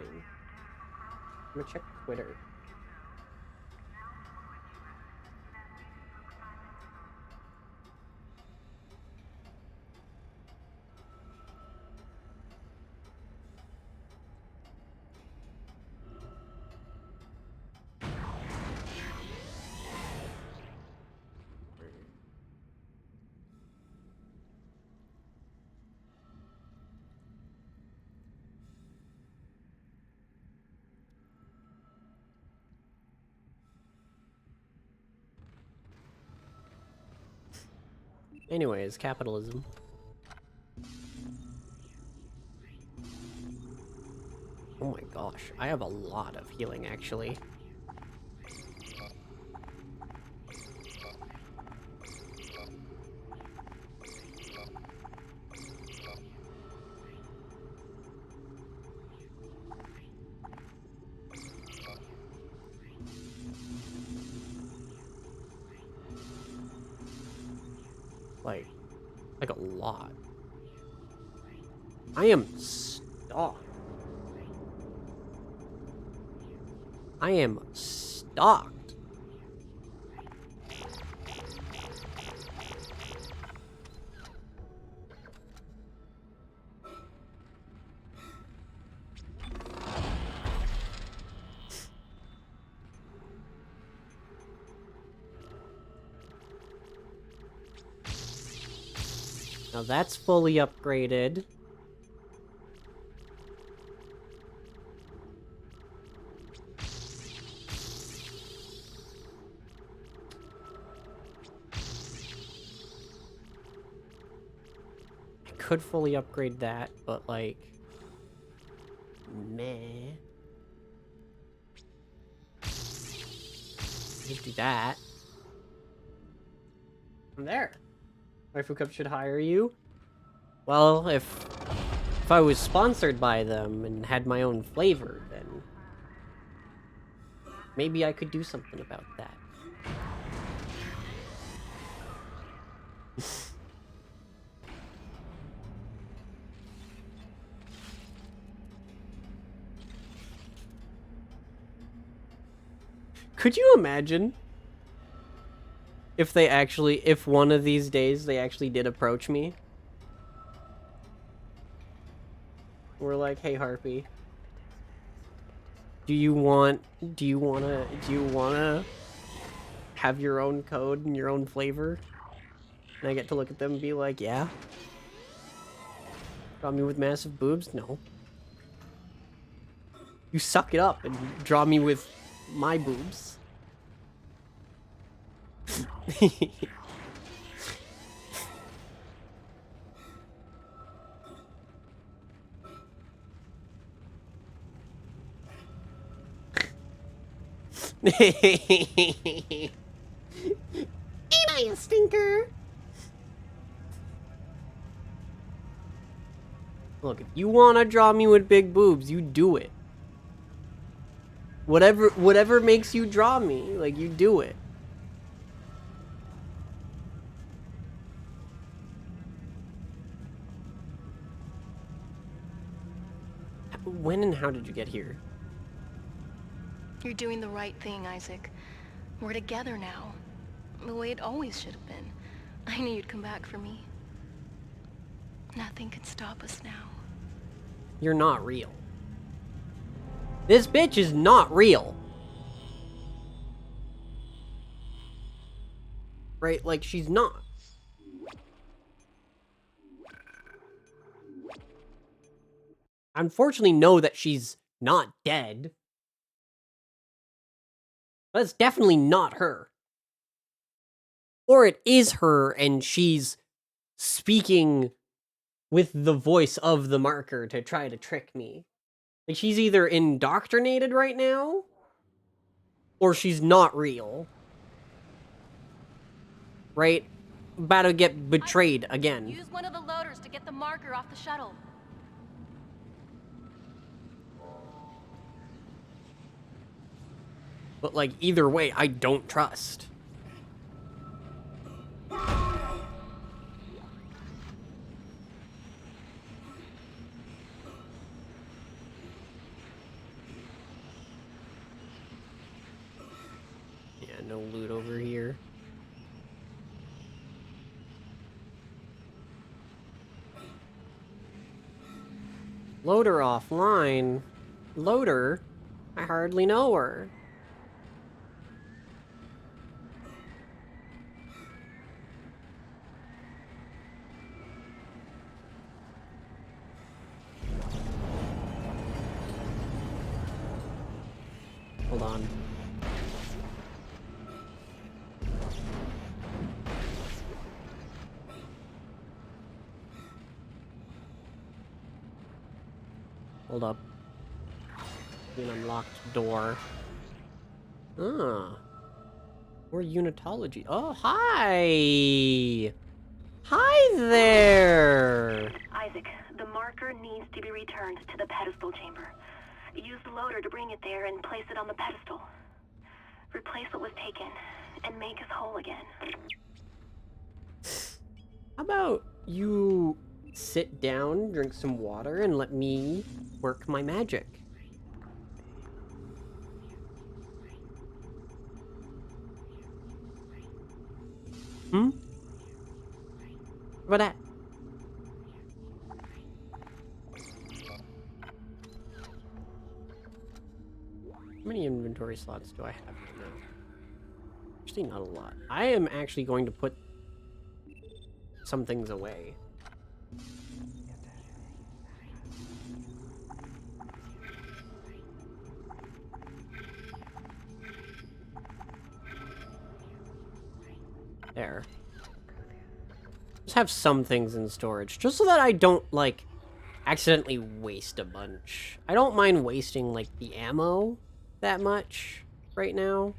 I'm gonna check Twitter. Anyways, capitalism. Oh my gosh, I have a lot of healing, actually. Like a lot. I am stuck. I am stocked. Now that's fully upgraded. I could fully upgrade that, but like, meh. Just do that. I'm there. Waifu Cup should hire you. Well, if I was sponsored by them and had my own flavor, then maybe I could do something about that. Could you imagine if they actually, if one of these days they actually did approach me? We're like, hey Harpy, do you wanna have your own code and your own flavor? And I get to look at them and be like, yeah. Draw me with massive boobs? No. You suck it up and draw me with my boobs. Ain't I a stinker? Look, if you wanna draw me with big boobs, you do it. Whatever makes you draw me, like, you do it. When and how did you get here? You're doing the right thing, Isaac. We're together now. The way it always should have been. I knew you'd come back for me. Nothing can stop us now. You're not real. This bitch is not real. Right? Like, she's not. I unfortunately know that she's not dead. But it's definitely not her. Or it is her and she's speaking with the voice of the marker to try to trick me. Like, she's either indoctrinated right now, or she's not real. Right? About to get betrayed again. Use one of the loaders to get the marker off the shuttle. But, like, either way, I don't trust. Yeah, no loot over here. Loader offline. Loader? I hardly know her. Hold on. Hold up. An unlocked door. Ah. More unitology. Oh, hi! Hi there! Isaac, the marker needs to be returned to the pedestal chamber. Use the loader to bring it there and place it on the pedestal. Replace what was taken, and make us whole again. How about you sit down, drink some water, and let me work my magic? Hmm? How about that? How many inventory slots do I have right now? Actually, not a lot. I am actually going to put some things away. There. Just have some things in storage, just so that I don't, like, accidentally waste a bunch. I don't mind wasting, like, the ammo that much right now.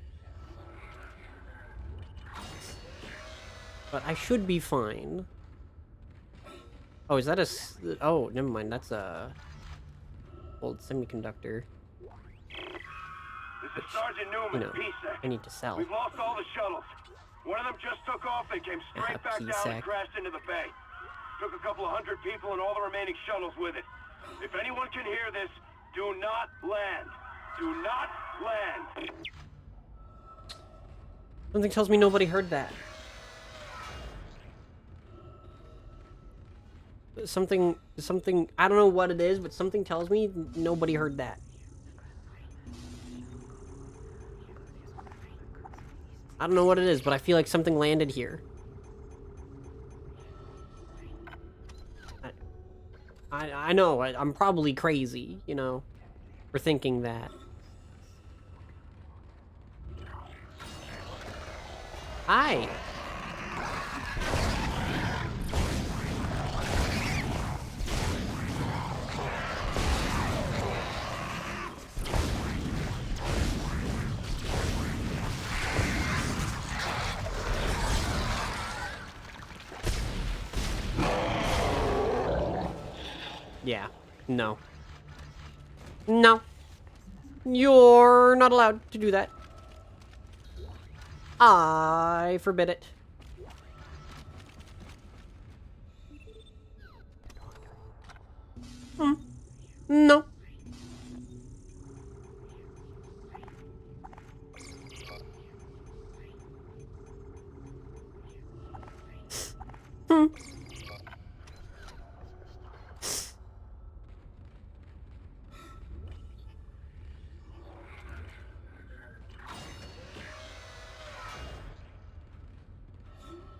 But I should be fine. Oh, is that a... Oh, never mind. That's a... old semiconductor. This is Sergeant Newman, You know, PSEC. I need to sell. We've lost all the shuttles. One of them just took off and came straight back down PSEC. and crashed into the bay. Took a couple of hundred people and all the remaining shuttles with it. If anyone can hear this, do not land. Do not land. Something tells me nobody heard that. Something, I don't know what it is, but something tells me nobody heard that. I don't know what it is, but I feel like something landed here. I know, I'm probably crazy, you know, for thinking that. Hi! Yeah. No. No. You're not allowed to do that. I forbid it. No.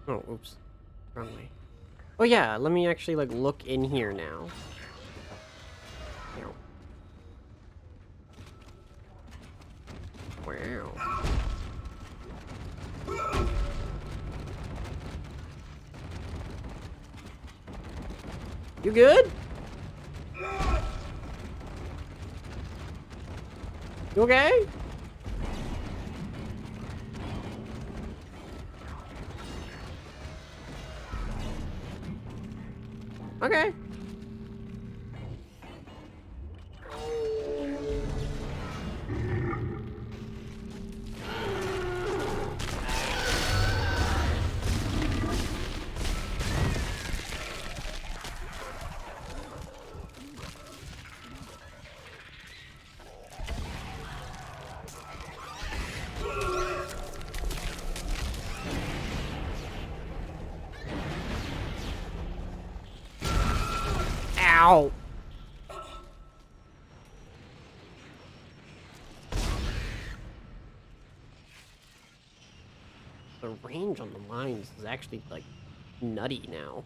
Oh, oops. Wrong way. Oh yeah, let me actually, like, look in here now. Wow. You good? You okay? Okay. Ow. The range on the mines is actually, like, nutty now.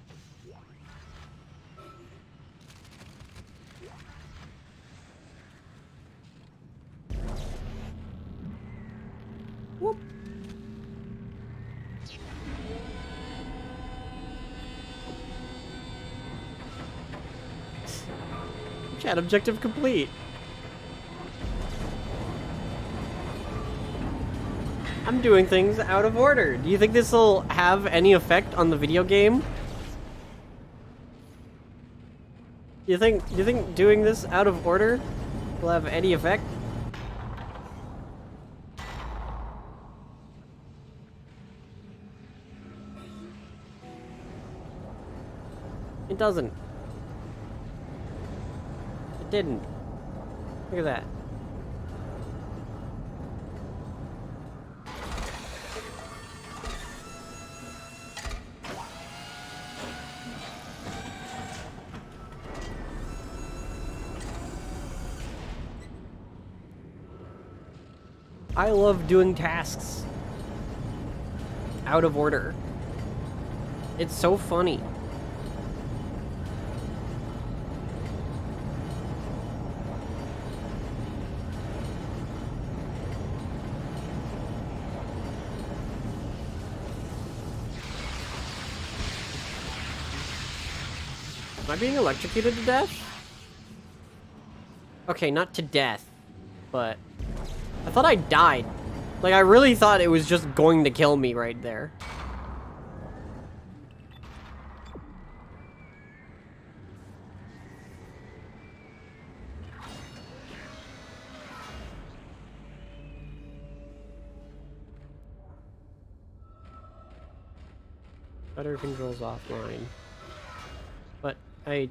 Whoop. Cat objective complete. I'm doing things out of order. Do you think this will have any effect on the video game? You think doing this out of order will have any effect? It doesn't. It didn't. Look at that. I love doing tasks out of order. It's so funny. Am I being electrocuted to death? Okay, not to death, but I thought I died. Like, I really thought it was just going to kill me right there. Better controls offline. But I...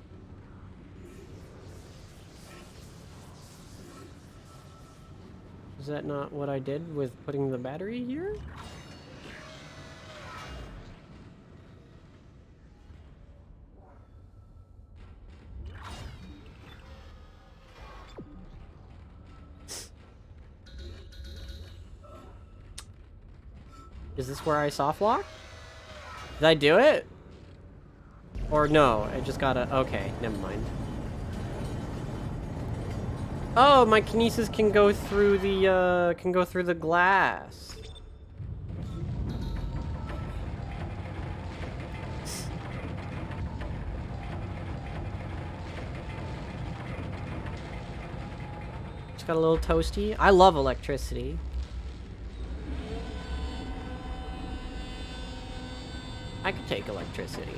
Is that not what I did with putting the battery here? Is this where I soft lock? Did I do it? Or no, I just gotta... Okay, never mind. Oh, my kinesis can go through the glass. Just got a little toasty. I love electricity. I could take electricity.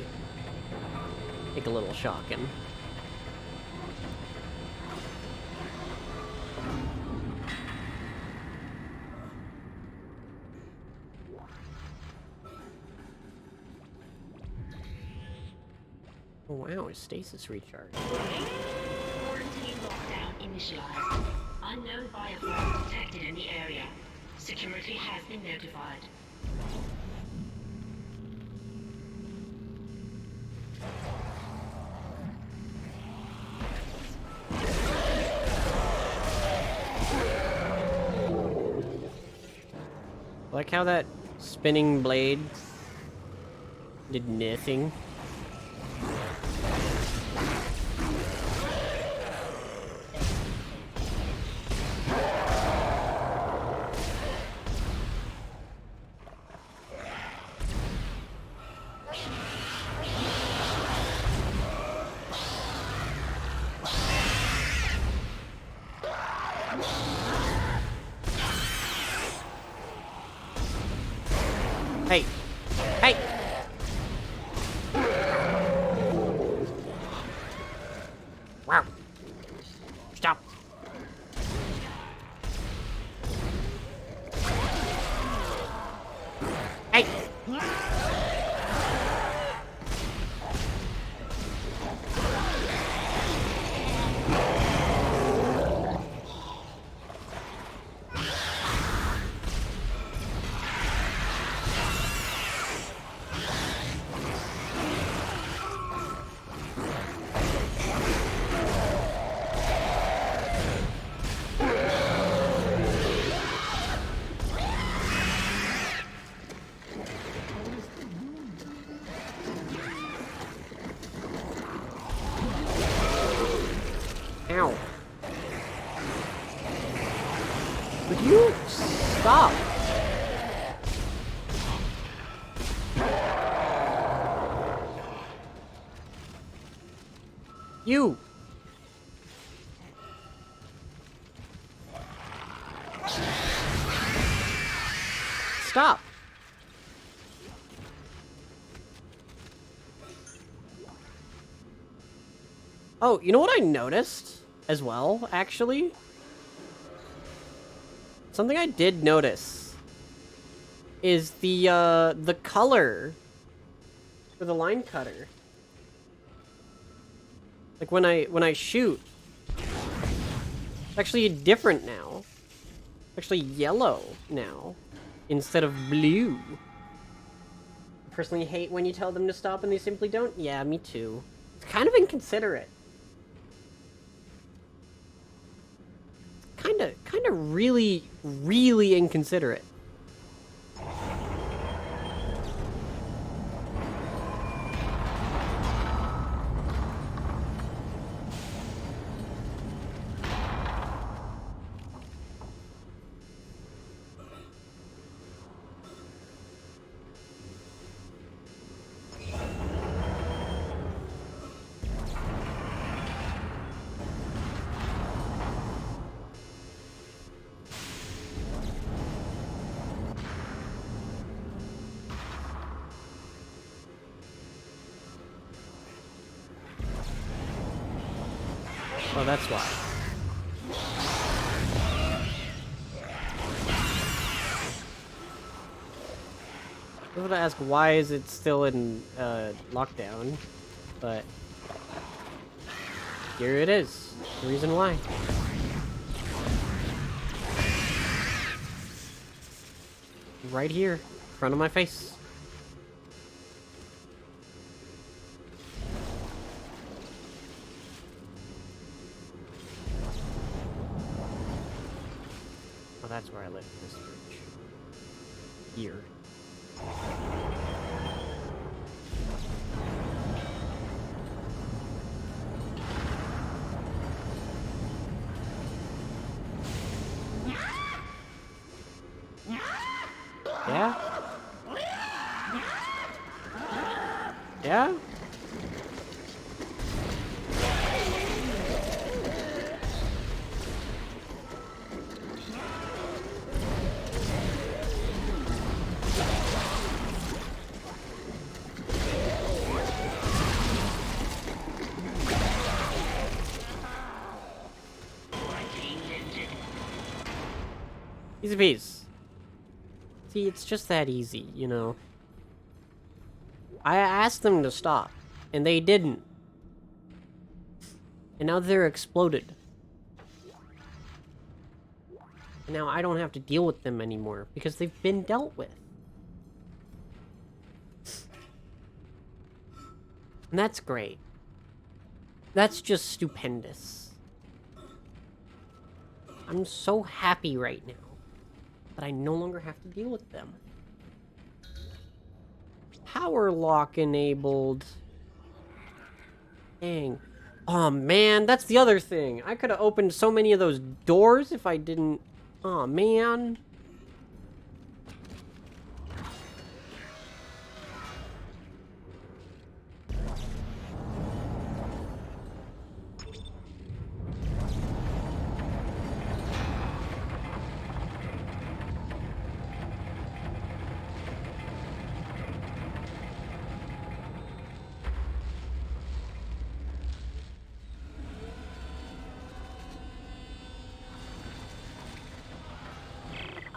Take a little shocking. Oh wow, his stasis recharge. Quarantine lockdown initialized. Unknown biofilm detected in the area. Security has been notified. I like how that spinning blade did nothing. Hey! Hey! Wow! Stop! Hey! Ow. Would you stop? You. stop. Oh, you know what I noticed as well, actually? Something I did notice is the color for the line cutter. Like when I shoot, it's actually different now. It's actually yellow now instead of blue. I personally hate when you tell them to stop and they simply don't. Yeah, me too. It's kind of inconsiderate. Kind of really, really inconsiderate. Oh, that's why. I was gonna ask why is it still in lockdown, but here it is. The reason why. Right here, in front of my face. Oh, that's where I live, this bridge. Here. Yeah? Yeah? Easy peasy. See, it's just that easy, you know. I asked them to stop, and they didn't. And now they're exploded. And now I don't have to deal with them anymore, because they've been dealt with. And that's great. That's just stupendous. I'm so happy right now that I no longer have to deal with them. Power lock enabled. Dang. Oh man, that's the other thing. I could have opened so many of those doors if I didn't. Oh man.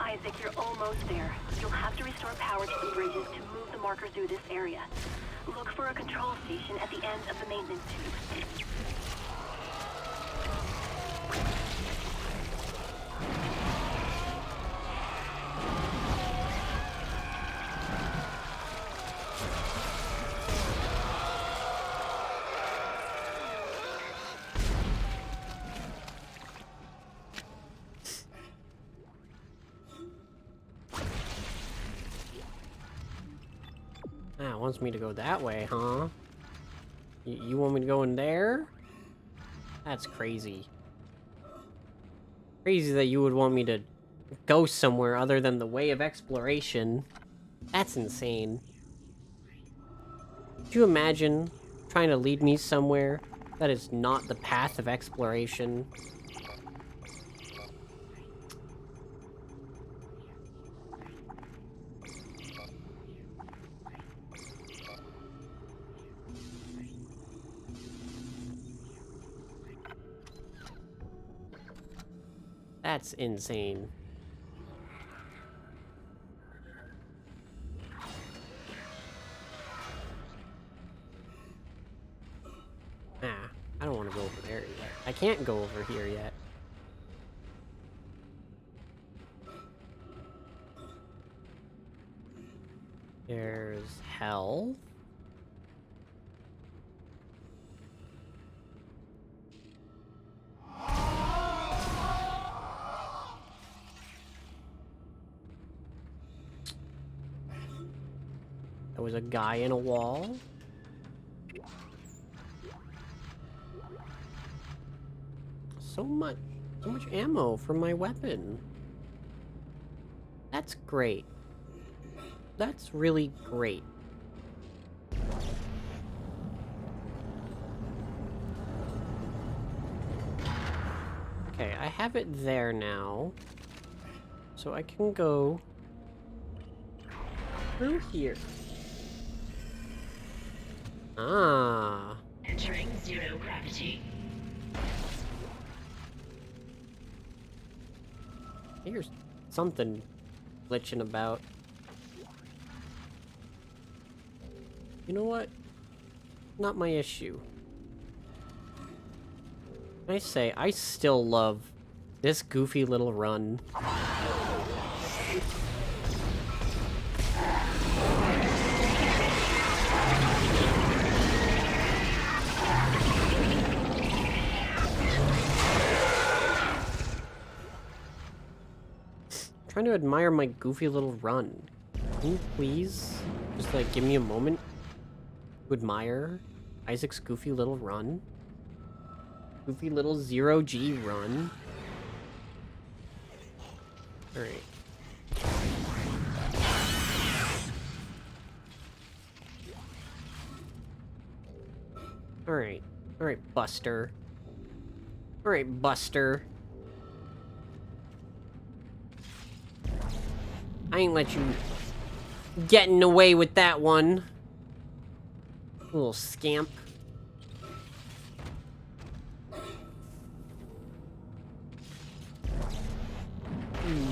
Isaac, you're almost there. You'll have to restore power to the bridges to move the marker through this area. Look for a control station at the end of the maintenance tube. Ah, wants me to go that way, huh? You want me to go in there? That's crazy. Crazy that you would want me to go somewhere other than the way of exploration. That's insane. Could you imagine trying to lead me somewhere that is not the path of exploration? That's insane. Nah, I don't want to go over there yet. I can't go over here yet. There's hell. There was a guy in a wall. So much ammo for my weapon. That's great. That's really great. Okay, I have it there now. So I can go through here. Ah. Entering zero gravity. Here's something glitching about. You know what? Not my issue. Can I say, I still love this goofy little run. Trying to admire my goofy little run. Can you please just like give me a moment to admire Isaac's goofy little run? Goofy little 0G run. Alright. Alright. Alright, Buster. Alright, Buster. I ain't let you getting away with that one. Little scamp.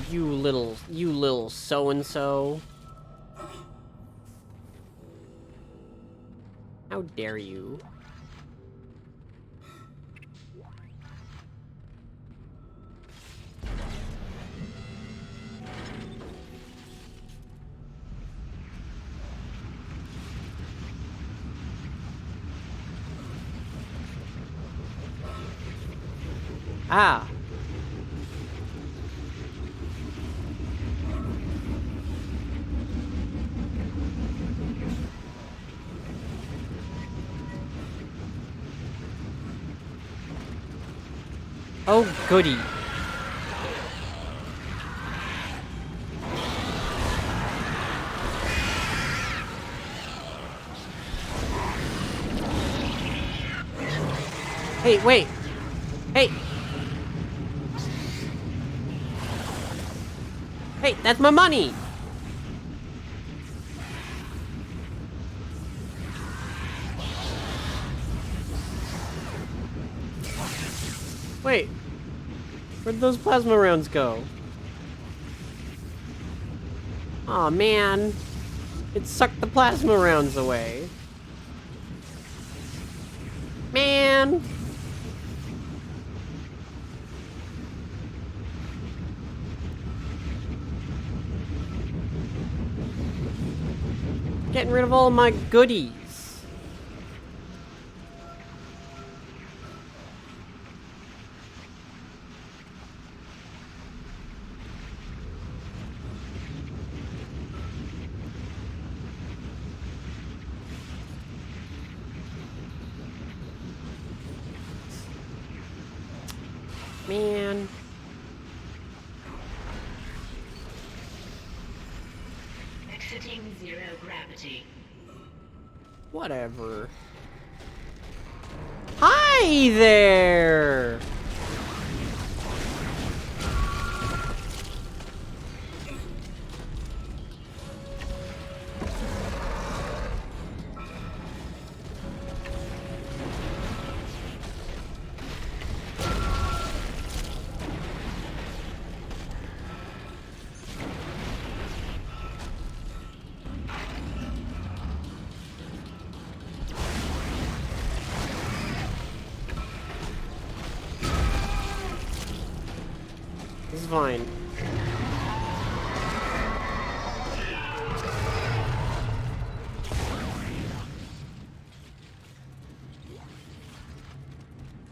You little so-and-so. How dare you? Ah. Oh, goody. Hey, wait. Hey. Hey, that's my money. Wait. Where'd those plasma rounds go? Aw, man. It sucked the plasma rounds away. Man. Getting rid of all my goodies. Man. Exiting zero gravity. Whatever. Hi there! fine.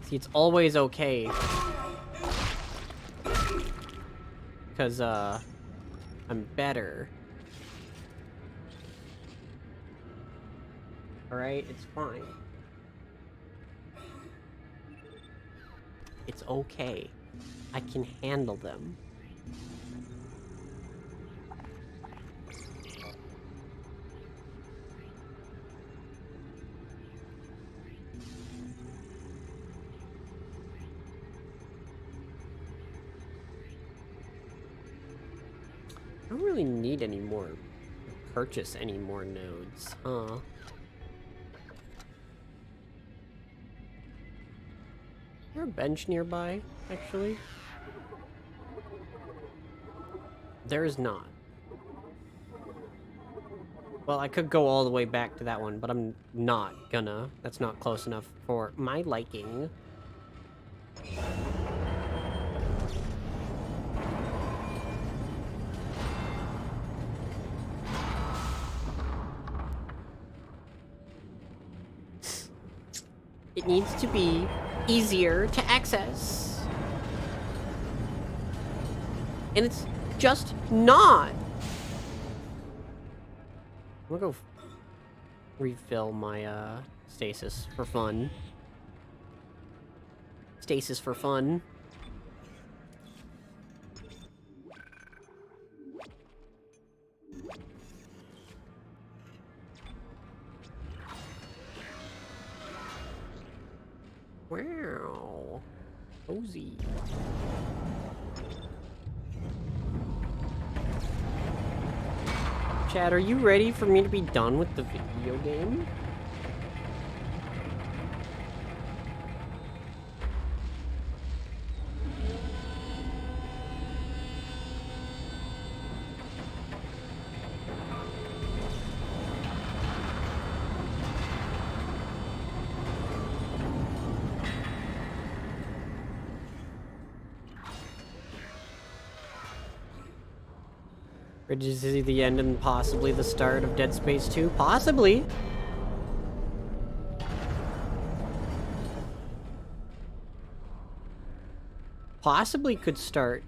See, it's always okay. Because, I'm better. Alright, it's fine. It's okay. I can handle them. I don't really need any more, purchase any more nodes, huh? Is there a bench nearby, actually? There is not. Well, I could go all the way back to that one, but I'm not gonna. That's not close enough for my liking. It needs to be easier to access. And it's just not. I'm gonna go refill my stasis for fun. Stasis for fun. Wow. Cozy. Chad, are you ready for me to be done with the video game? Ready to see the end and possibly the start of Dead Space 2? Possibly! Possibly could start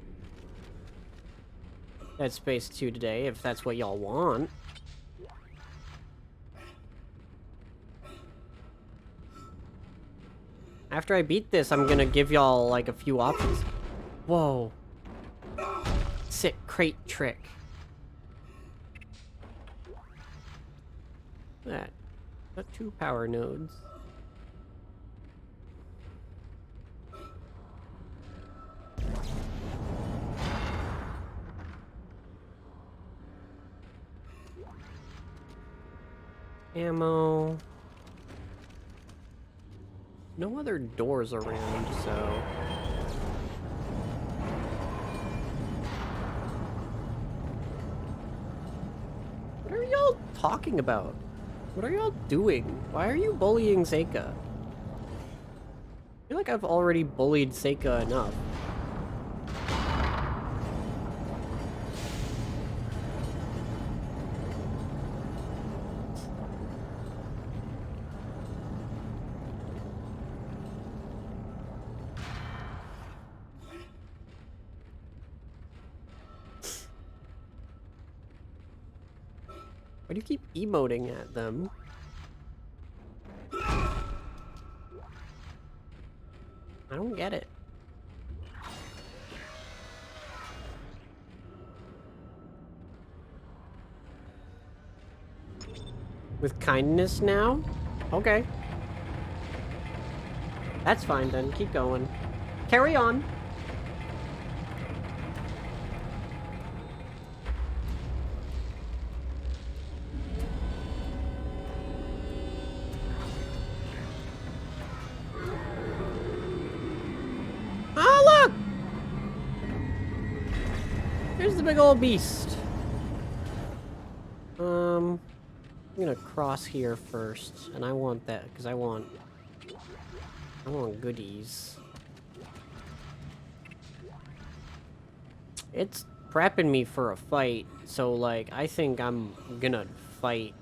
Dead Space 2 today, if that's what y'all want. After I beat this, I'm gonna give y'all, like, a few options. Whoa. Sick crate trick. That. Got 2 power nodes. Ammo. No other doors around, so... What are y'all talking about? What are y'all doing? Why are you bullying Seika? I feel like I've already bullied Seika enough. Why do you keep emoting at them? I don't get it. With kindness now? Okay. That's fine then. Keep going. Carry on. Big old beast. I'm gonna cross here first, and I want that because I want goodies. It's prepping me for a fight, so, like, I think I'm gonna fight.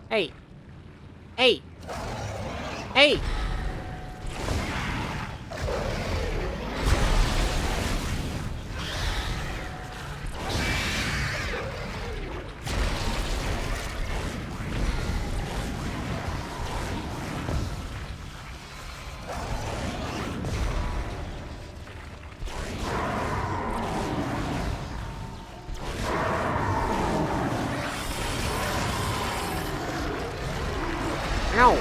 Hey! Hey! Hey! Ow!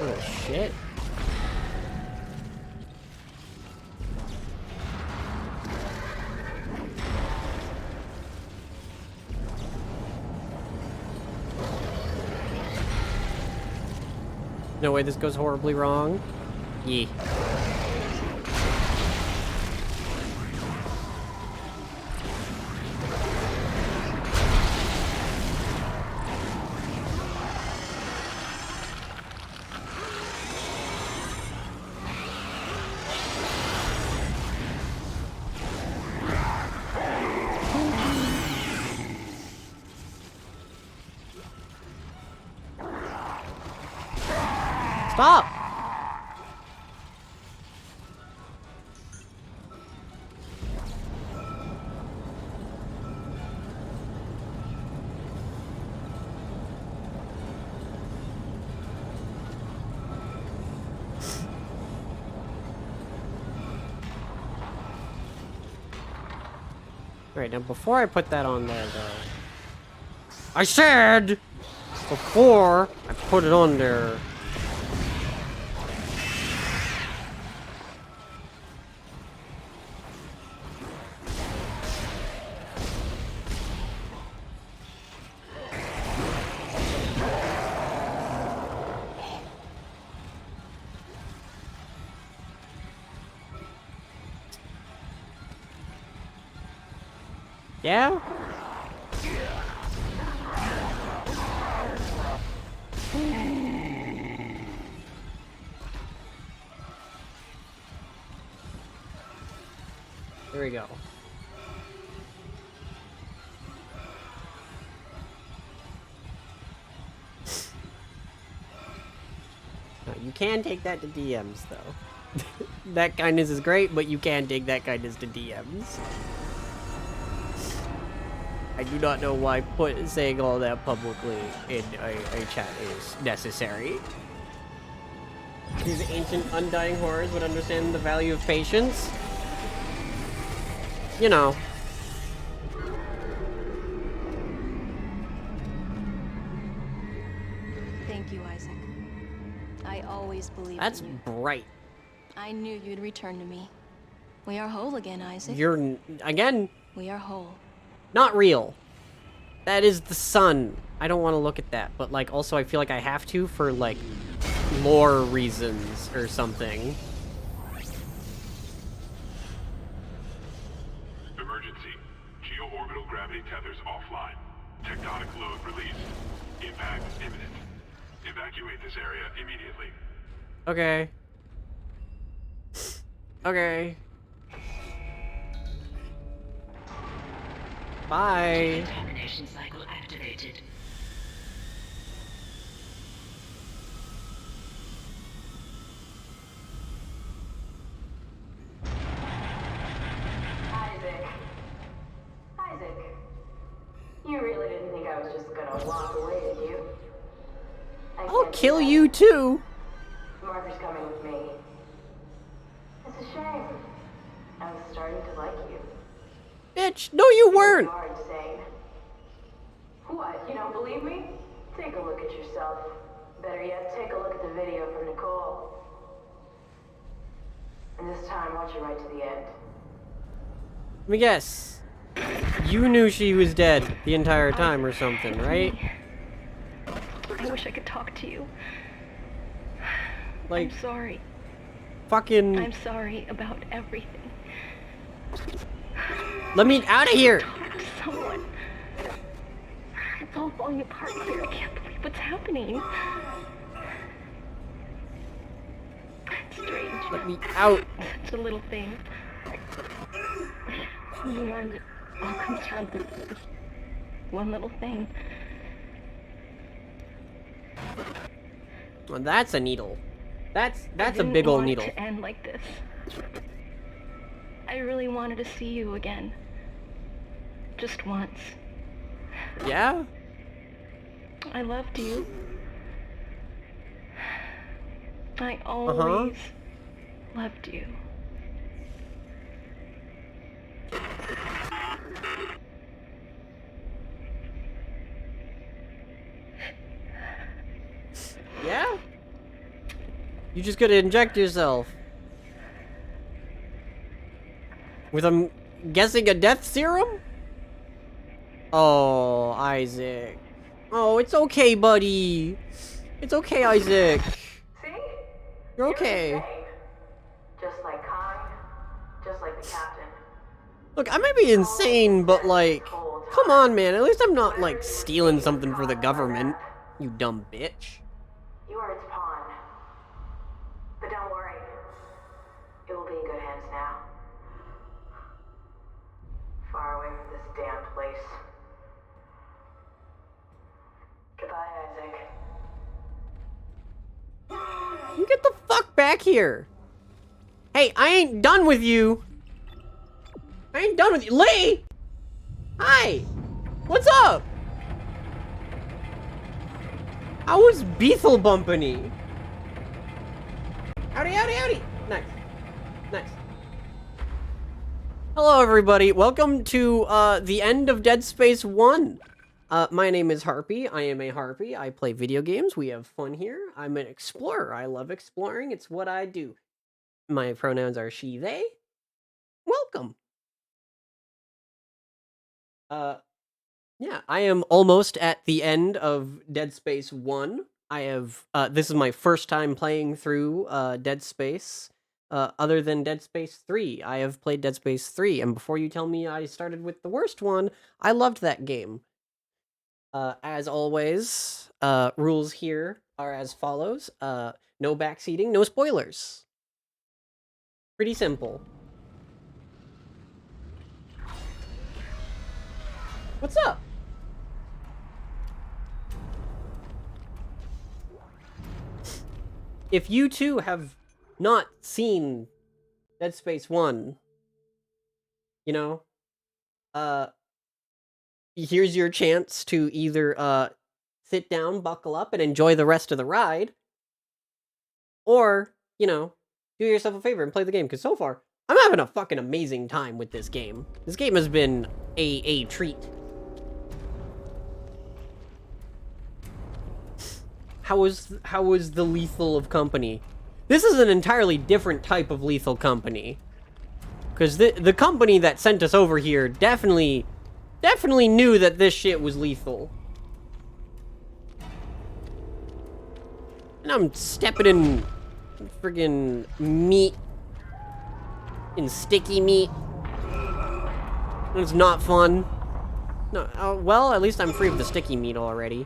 Oh, shit. No way this goes horribly wrong. Yeah. Stop! Alright, now before I put that on there, though... I said! Before I put it on there... Yeah? There we go. No, you can take that to DMs, though. That kindness is great, but you can take that kindness to DMs. I do not know why saying all that publicly in a chat is necessary. These ancient undying horrors would understand the value of patience. You know. Thank you, Isaac. I always believed That's in you. bright. I knew you'd return to me. We are whole again, Isaac. You're, again... We are whole. Not real. That is the sun. I don't want to look at that, but, like, also I feel like I have to for, like, lore reasons or something. Emergency. Geo-orbital gravity tethers offline. Tectonic load released. Impact imminent. Evacuate this area immediately. Okay. Okay. Bye. Termination cycle activated. Isaac. You really didn't think I was just gonna walk away, did you? I'll kill you too. Marker's coming with me. It's a shame. I was starting to like you. Bitch, no you weren't. You are insane. What, you don't believe me? Take a look at yourself. Better yet, take a look at the video from Nicole. And this time, watch it right to the end. Let me guess. You knew she was dead the entire time or something, right? I wish I could talk to you. Like, I'm sorry. Fucking... I'm sorry about everything. Let me out of here! Talk to someone. It's all falling apart here. I can't believe what's happening. It's strange. Let me out. Such a little thing. And it all comes down to this one little thing. Well, that's a needle. That's a big old needle. I didn't want it to end like this. I really wanted to see you again. Just once. Yeah? I loved you. I always loved you. Yeah? You just gotta inject yourself. With, I'm guessing, a death serum? Oh, Isaac. Oh, it's okay, buddy. It's okay, Isaac. See? You're okay. Just like kind, just like the captain. Look, I might be insane, but like, come on, man. At least I'm not, like, stealing something for the government. You dumb bitch. You are its pawn. But don't worry. It will be in good hands now. Far away from this damn place. Goodbye, Isaac. You get the fuck back here. Hey, I ain't done with you. I ain't done with you. Lee! Hi! What's up? How was Beethel Bumpany? Howdy, howdy, howdy! Nice. Nice. Hello, everybody. Welcome to, the end of Dead Space 1. My name is Harpy. I am a Harpy. I play video games. We have fun here. I'm an explorer. I love exploring. It's what I do. My pronouns are she, they. Welcome. Yeah, I am almost at the end of Dead Space 1. I have, this is my first time playing through, Dead Space. Other than Dead Space 3. I have played Dead Space 3, and before you tell me I started with the worst one, I loved that game. As always, rules here are as follows. No backseating, no spoilers. Pretty simple. What's up? If you too have not seen Dead Space 1, you know, here's your chance to either, sit down, buckle up, and enjoy the rest of the ride, or, you know, do yourself a favor and play the game, because so far, I'm having a fucking amazing time with this game. This game has been a treat. How was the Lethal of Company? This is an entirely different type of Lethal Company. Because the company that sent us over here definitely knew that this shit was lethal. And I'm stepping in friggin' meat. In sticky meat. It's not fun. No, well, at least I'm free of the sticky meat already.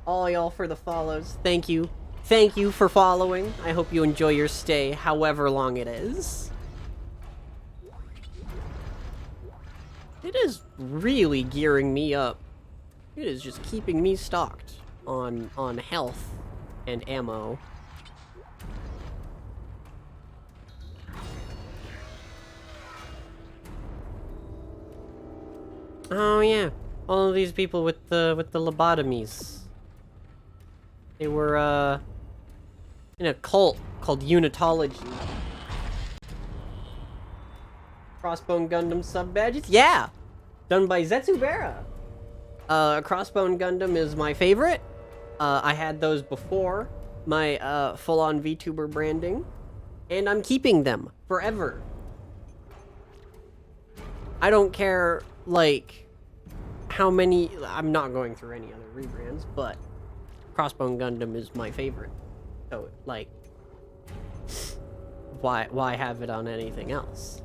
All y'all for the follows. Thank you. Thank you for following. I hope you enjoy your stay, however long it is. It is really gearing me up. It is just keeping me stocked on health and ammo. Oh yeah, all of these people with the lobotomies. They were in a cult called Unitology. Crossbone Gundam sub badges? Yeah! Done by Zetsubera. Crossbone Gundam is my favorite. I had those before my full-on VTuber branding. And I'm keeping them forever. I don't care, like, how many... I'm not going through any other rebrands, but Crossbone Gundam is my favorite. So, like, why have it on anything else?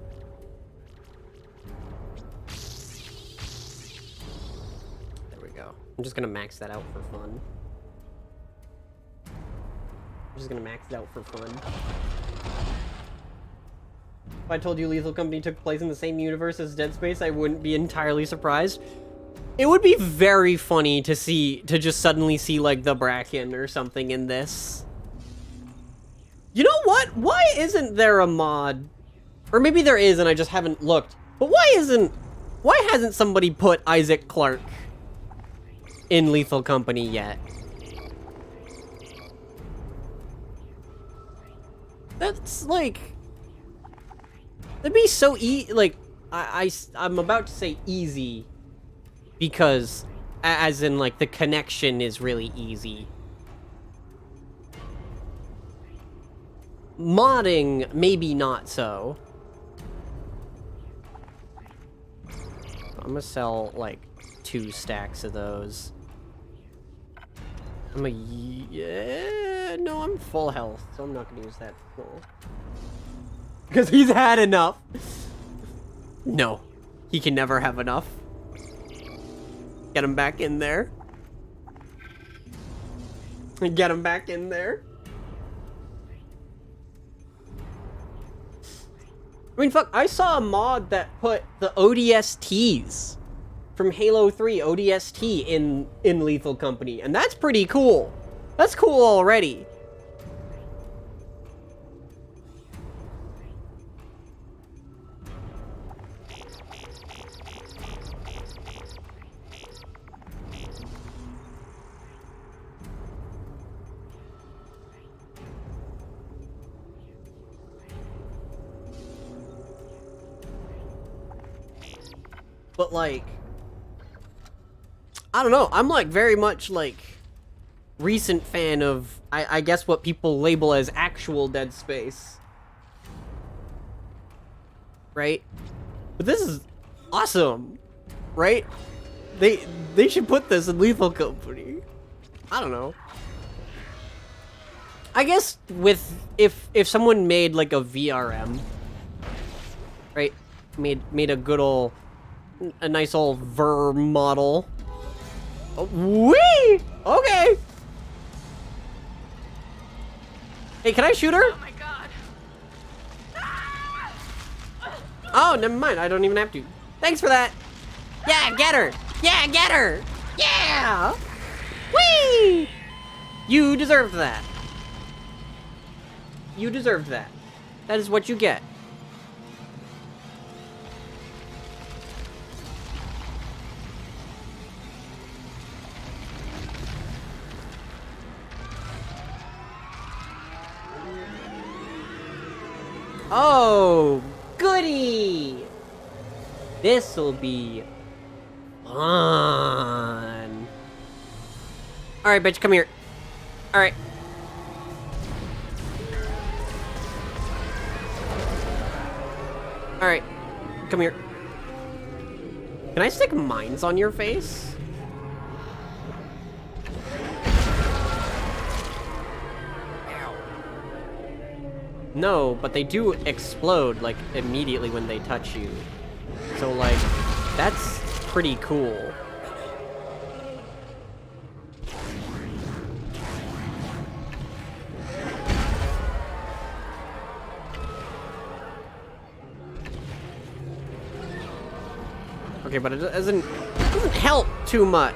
There we go. I'm just gonna max that out for fun. I'm just gonna max it out for fun. If I told you Lethal Company took place in the same universe as Dead Space, I wouldn't be entirely surprised. It would be very funny to just suddenly see, like, the Bracken or something in this. You know what? Why isn't there a mod? Or maybe there is and I just haven't looked. But why hasn't somebody put Isaac Clarke in Lethal Company yet? That's, like... That'd be so like, I'm about to say easy, because, as in, like, the connection is really easy. Modding, maybe not so. I'm gonna sell, like, 2 stacks of those. Yeah, no, I'm full health, so I'm not gonna use that full. Because he's had enough. No, he can never have enough. Get him back in there. Get him back in there. I mean, fuck, I saw a mod that put the ODSTs from Halo 3 ODST in Lethal Company, and that's pretty cool. That's cool already. But, like, I don't know, I'm, like, very much, like, recent fan of, I guess what people label as actual Dead Space. Right? But this is awesome, right? They should put this in Lethal Company. I don't know. I guess with, if someone made, like, a VRM, right? Made a good ol', a nice old Ver model. Oh, wee! Okay. Hey, can I shoot her? Oh my god. Oh, never mind. I don't even have to. Thanks for that. Yeah, get her. Yeah, get her. Yeah. Whee! You deserved that. You deserved that. That is what you get. Oh, goody! This'll be fun. Alright, bitch, come here. Alright. Alright, come here. Can I stick mines on your face? No, but they do explode, like, immediately when they touch you. So, like, that's pretty cool. Okay, but it doesn't help too much.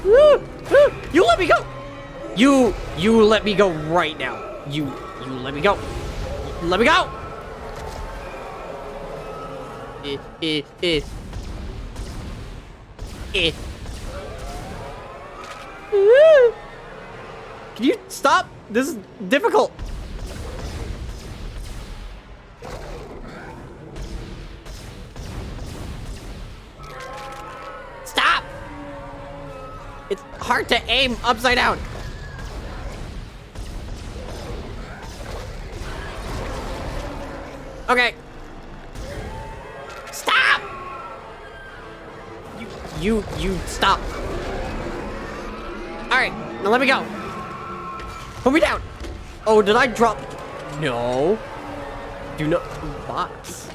Woo! You let me go! You let me go right now. You let me go. Let me go! Can you stop? This is difficult. Stop! It's hard to aim upside down. Okay. Stop! You stop. Alright, now let me go. Put me down. Oh, did I drop? No. Do not box.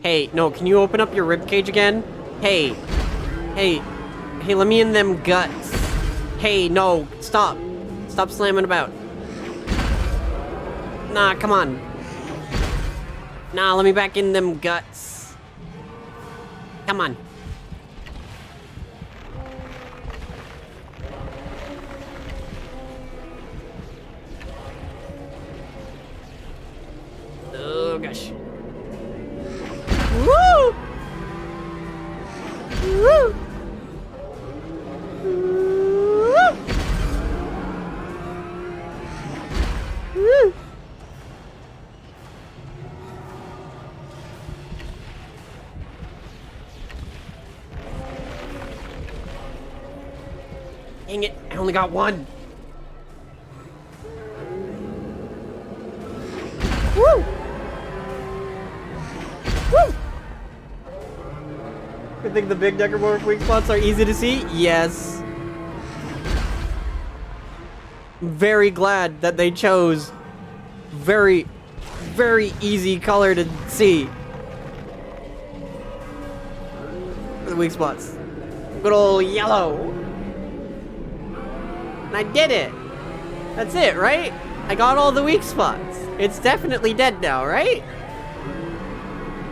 Hey, no, can you open up your ribcage again? Hey, let me in them guts. Hey, no, stop. Stop slamming about. Nah, come on. Nah, let me back in them guts. Come on. Oh, gosh. Woo! Woo! Woo! Woo! Dang it, I only got one. Woo! Woo! You think the big necromorph weak spots are easy to see? Yes. I'm very glad that they chose very easy color to see for the weak spots. Good old yellow. And I did it. That's it, right? I got all the weak spots. It's definitely dead now, right?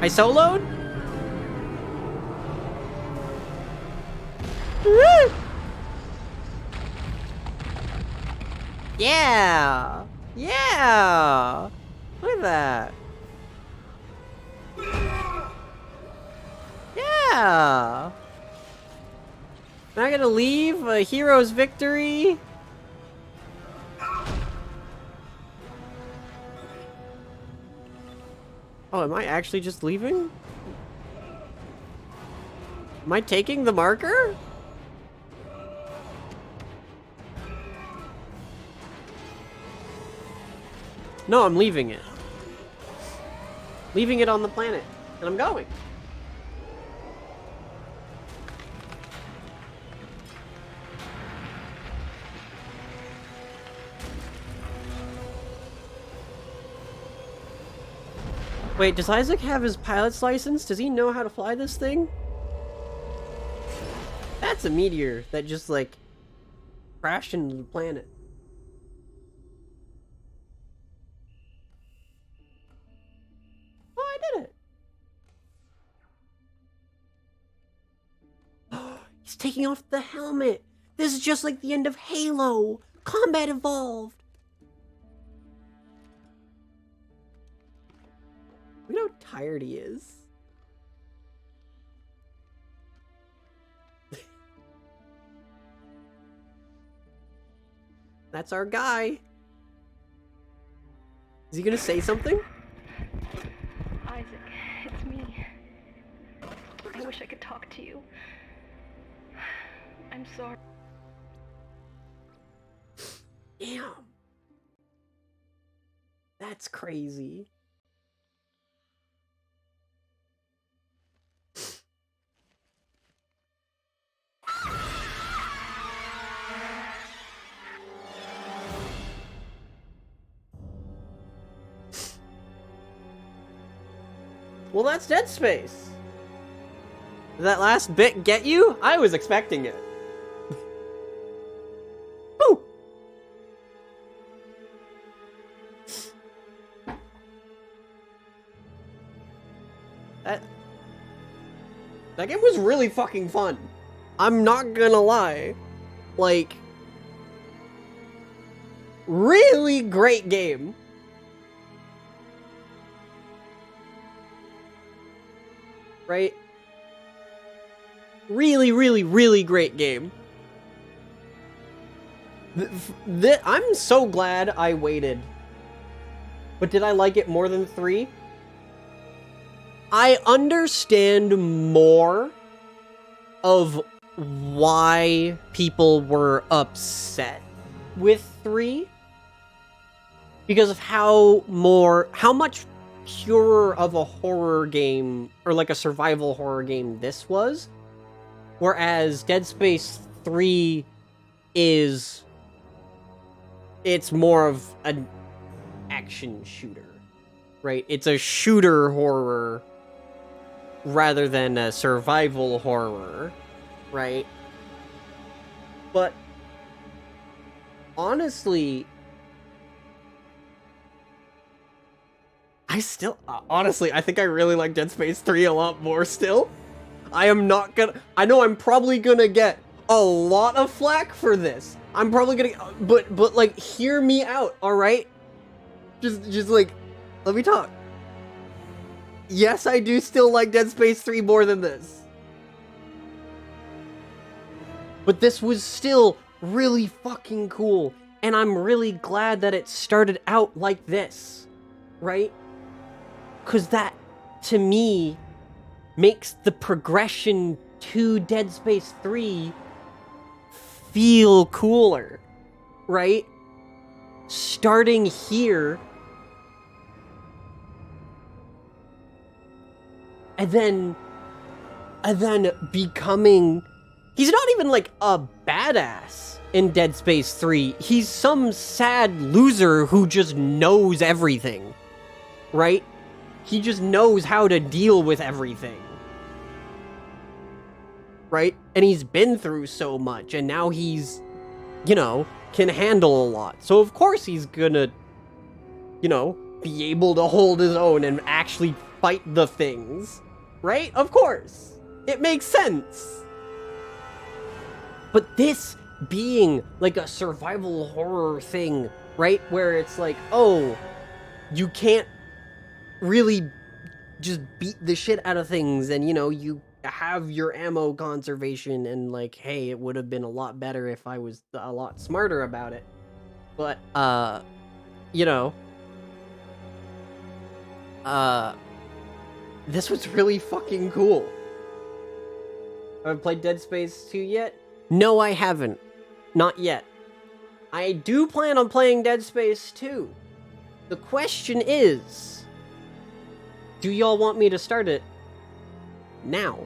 I soloed? Woo! Yeah! Yeah! Look at that. Yeah! Am I gonna leave a hero's victory? Oh, am I actually just leaving? Am I taking the marker? No, I'm leaving it. Leaving it on the planet. And I'm going. Wait, does Isaac have his pilot's license? Does he know how to fly this thing? That's a meteor that just, like, crashed into the planet. Oh, I did it! He's taking off the helmet! This is just like the end of Halo! Combat evolved! Look at how tired he is. That's our guy. Is he gonna say something? Isaac, it's me. I wish I could talk to you. I'm sorry. Damn. That's crazy. Well, that's Dead Space. Did that last bit get you? I was expecting it. Woo! That game was really fucking fun. I'm not gonna lie. Like, really great game. Right? Really great game. I'm so glad I waited. But did I like it more than 3? I understand more of why people were upset with 3 because of how much purer of a horror game or like a survival horror game this was, whereas Dead Space 3 it's more of an action shooter, right? It's a shooter horror rather than a survival horror, right? But honestly, I think I really like Dead Space 3 a lot more still. I know I'm probably gonna get a lot of flack for this. I'm probably gonna, but like, hear me out, alright? Just like, let me talk. Yes, I do still like Dead Space 3 more than this. But this was still really fucking cool, and I'm really glad that it started out like this, right? Because that, to me, makes the progression to Dead Space 3 feel cooler, right? Starting here, and then becoming... He's not even like a badass in Dead Space 3. He's some sad loser who just knows everything, right? He just knows how to deal with everything, right? And he's been through so much, and now he's, can handle a lot. So of course he's gonna, be able to hold his own and actually fight the things, right? Of course. It makes sense. But this being like a survival horror thing, right? Where it's like, oh, you can't really just beat the shit out of things, and you have your ammo conservation, and like, hey, it would have been a lot better if I was a lot smarter about it. But this was really fucking cool. Have I played Dead Space 2 yet? No, I haven't. Not yet. I do plan on playing Dead Space 2. The question is, do y'all want me to start it now?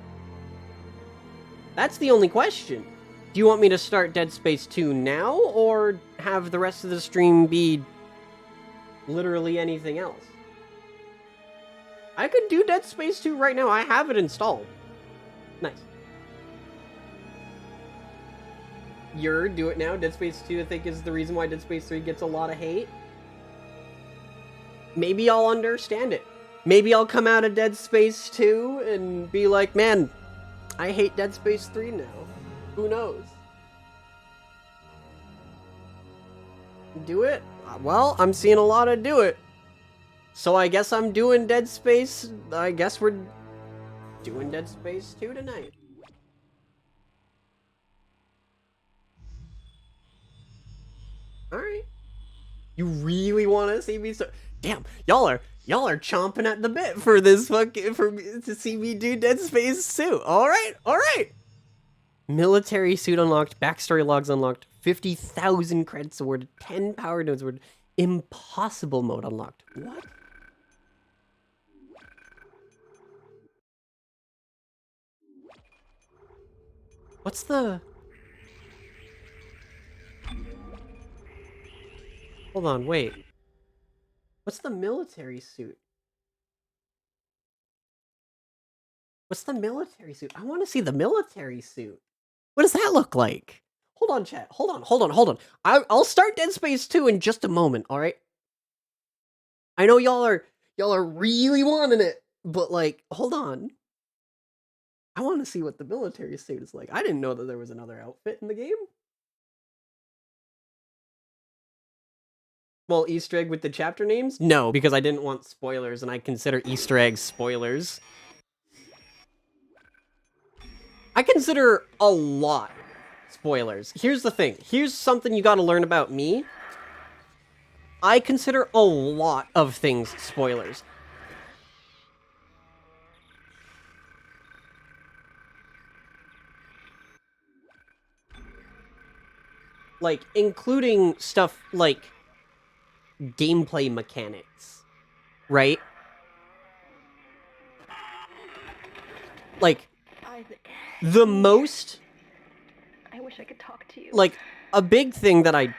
That's the only question. Do you want me to start Dead Space 2 now, or have the rest of the stream be literally anything else? I could do Dead Space 2 right now. I have it installed. Nice. Do it now. Dead Space 2, I think, is the reason why Dead Space 3 gets a lot of hate. Maybe I'll understand it. Maybe I'll come out of Dead Space 2 and be like, man, I hate Dead Space 3 now. Who knows? Do it? Well, I'm seeing a lot of do it. So I guess I'm doing Dead Space. I guess we're doing Dead Space 2 tonight. Alright. You really want to see me damn, y'all are chomping at the bit for this to see me do Dead Space 2. Alright. Military suit unlocked, backstory logs unlocked, 50,000 credits awarded, 10 power nodes awarded, impossible mode unlocked. What? What's the... Hold on, wait. What's the military suit? What's the military suit? I want to see the military suit. What does that look like? Hold on, chat. Hold on. I'll start Dead Space 2 in just a moment, alright? I know y'all are really wanting it, but like, hold on. I want to see what the military suit is like. I didn't know that there was another outfit in the game. Well, Easter egg with the chapter names? No, because I didn't want spoilers, and I consider Easter eggs spoilers. I consider a lot spoilers. Here's the thing. Here's something you gotta learn about me. I consider a lot of things spoilers. like, including stuff like gameplay mechanics, right? Like, the most... I wish I could talk to you. Like, a big thing that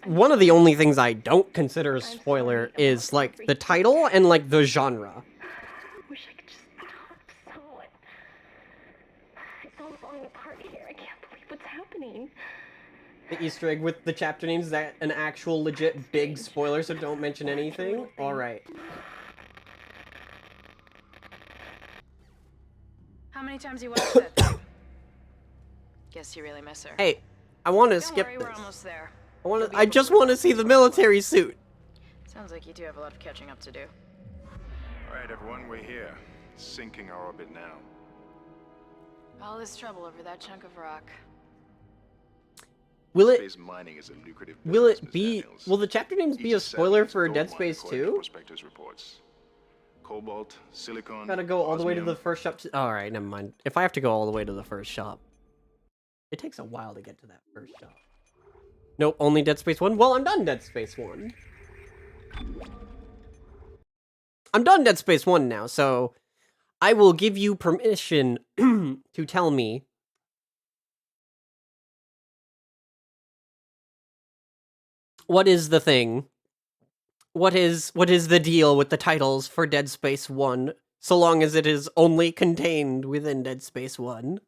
one of the only things I don't consider a spoiler is, like, the title and, like, the genre. I wish I could just talk to someone. It's all falling apart here. I can't believe what's happening. The Easter egg with the chapter names, is that an actual legit big spoiler, so don't mention anything? Alright. How many times you watched that thing? Guess you really miss her. Hey, I want to Don't skip worry, this. we're almost there. I just want to see the military suit. Sounds like you two have a lot of catching up to do. All right, everyone, we're here. Sinking our orbit now. All this trouble over that chunk of rock. Will it? Space mining is a lucrative Will business, it Ms. be? Daniels. Will the chapter names be a Each spoiler settlement is for gold Dead mine Space according to 2? prospectors' reports. Cobalt, silicon. Gotta go all the way to osmium. the first shop. Alright, never mind. If I have to go all the way to the first shop, it takes a while to get to that first shop. Nope, only Dead Space 1? Well, I'm done Dead Space 1. I'm done Dead Space 1 now, so I will give you permission to tell me what is the thing. What is the deal with the titles for Dead Space 1, so long as it is only contained within Dead Space 1?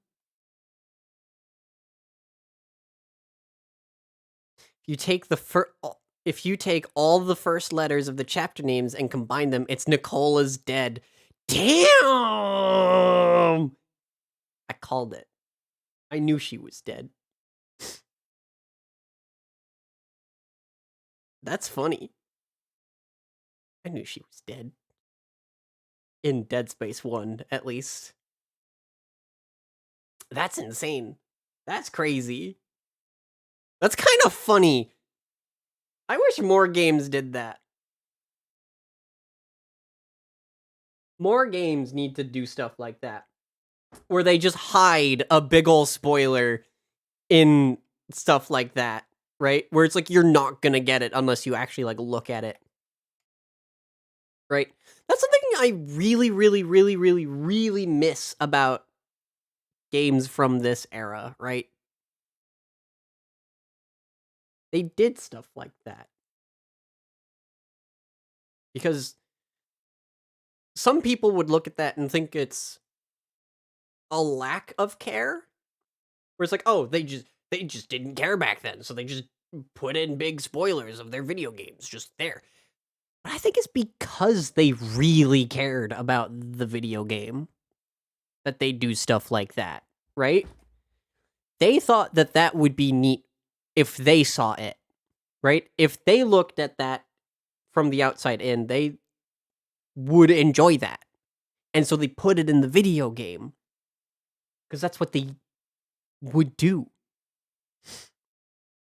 If you take all the first letters of the chapter names and combine them, it's Nicola's dead. Damn! I called it. I knew she was dead. That's funny. I knew she was dead. In Dead Space 1, at least. That's insane. That's crazy. That's kind of funny. I wish more games did that. More games need to do stuff like that. Where they just hide a big ol' spoiler in stuff like that, right? Where it's like, you're not gonna get it unless you actually, like, look at it. Right? That's something I really, really, really, really, really miss about games from this era, right? They did stuff like that. Because some people would look at that and think it's a lack of care. Where it's like, oh, they just didn't care back then, so they just put in big spoilers of their video games just there. But I think it's because they really cared about the video game that they do stuff like that, right? They thought that that would be neat if they saw it, right? If they looked at that from the outside in, they would enjoy that. And so they put it in the video game. Because that's what they would do.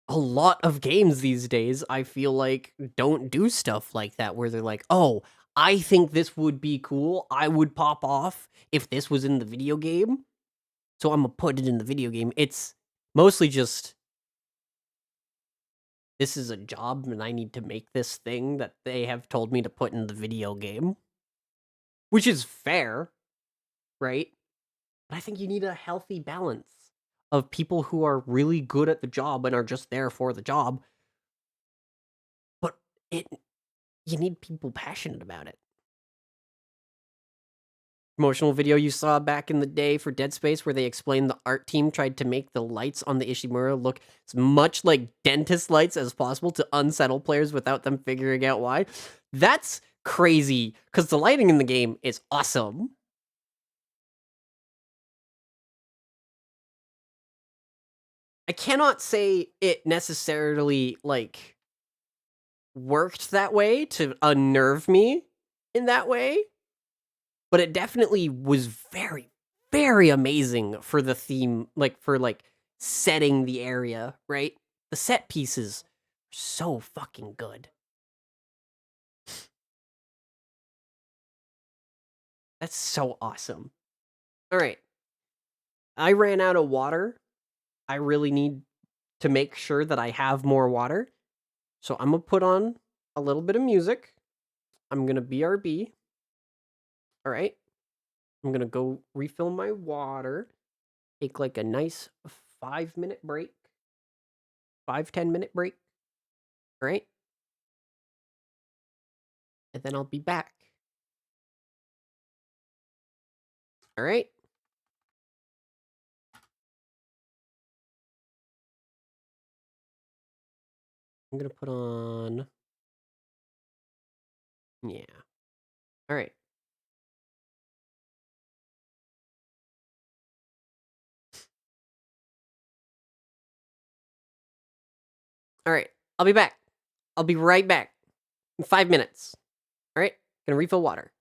A lot of games these days, I feel like, don't do stuff like that, where they're like, oh, I think this would be cool. I would pop off if this was in the video game. So I'm gonna put it in the video game. It's mostly just, this is a job and I need to make this thing that they have told me to put in the video game. Which is fair, right? But I think you need a healthy balance of people who are really good at the job and are just there for the job. But you need people passionate about it. Promotional video you saw back in the day for Dead Space where they explained the art team tried to make the lights on the Ishimura look as much like dentist lights as possible to unsettle players without them figuring out why. That's crazy, because the lighting in the game is awesome. I cannot say it necessarily, like, worked that way to unnerve me in that way, but it definitely was very, very amazing for the theme, like, for, like, setting the area, right? The set pieces are so fucking good. That's so awesome. All right. I ran out of water. I really need to make sure that I have more water. So I'm going to put on a little bit of music. I'm going to BRB. All right. I'm going to go refill my water. Take like a nice 5-minute break. 5-10-minute break. All right. And then I'll be back. All right. I'm going to put on... Yeah. All right. All right. I'll be back. I'll be right back in 5 minutes. All right. Gonna refill water.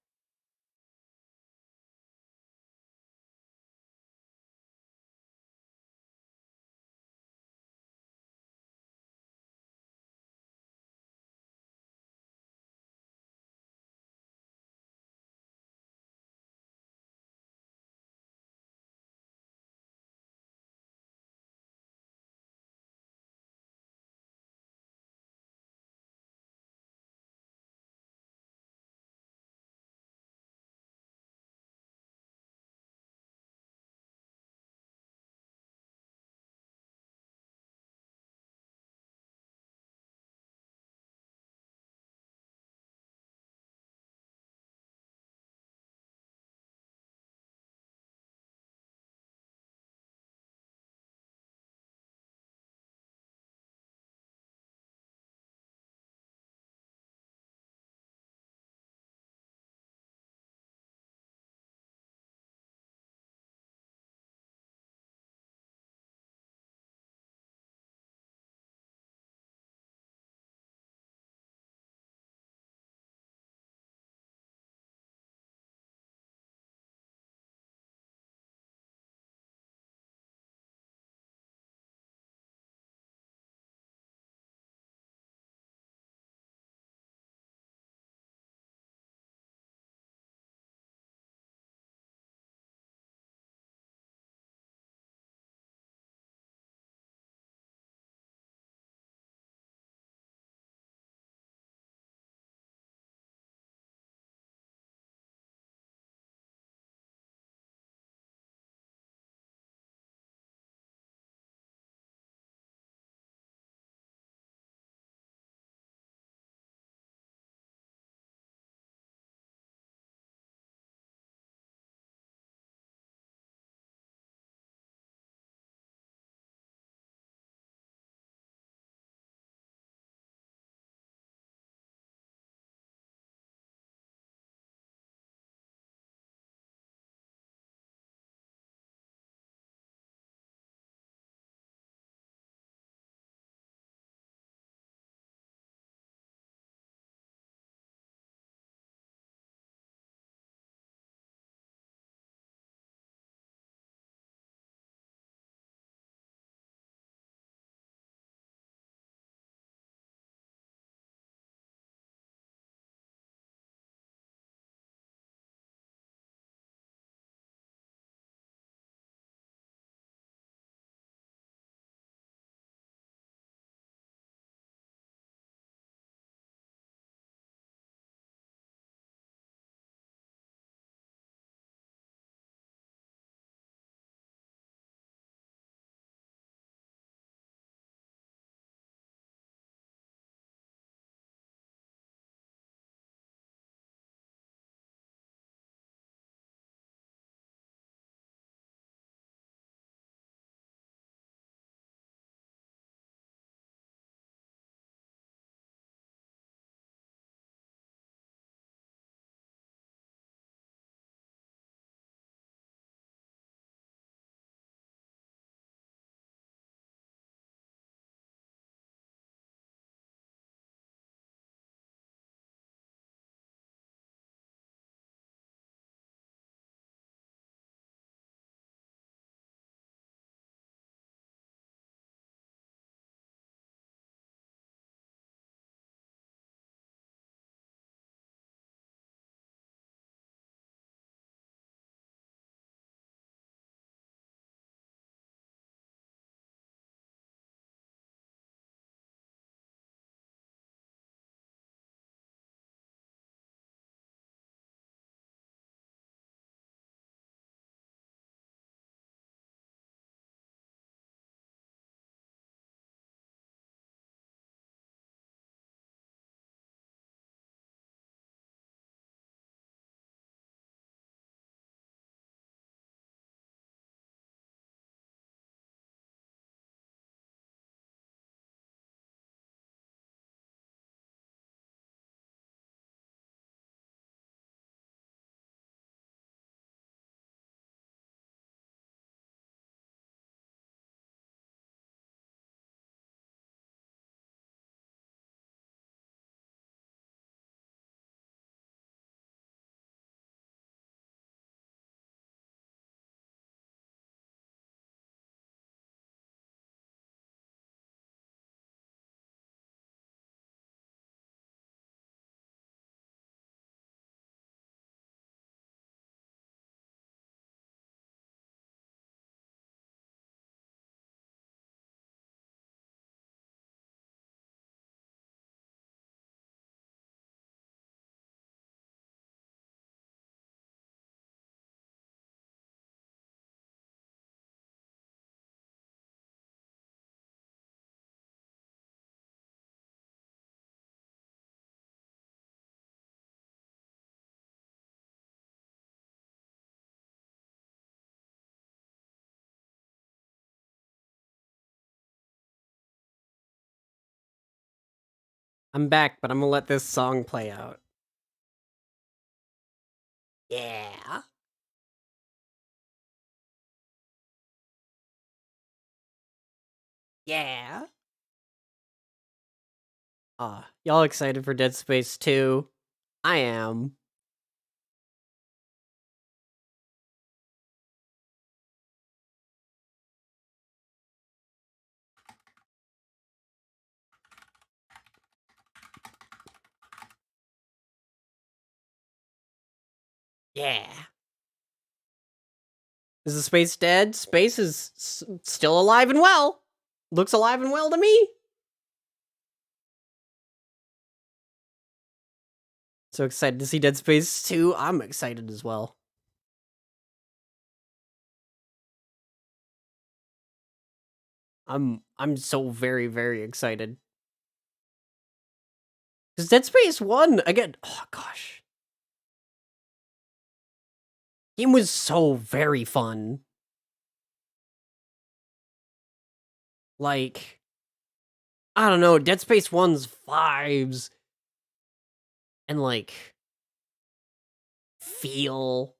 I'm back, but I'm gonna let this song play out. Yeah. Yeah. Y'all excited for Dead Space 2? I am. Yeah. Is the space dead? Space is still alive and well. Looks alive and well to me. So excited to see Dead Space 2. I'm excited as well. I'm so very, very excited. Because Dead Space 1, again, oh gosh. Game was so very fun. Like, I don't know, Dead Space 1's vibes and like feel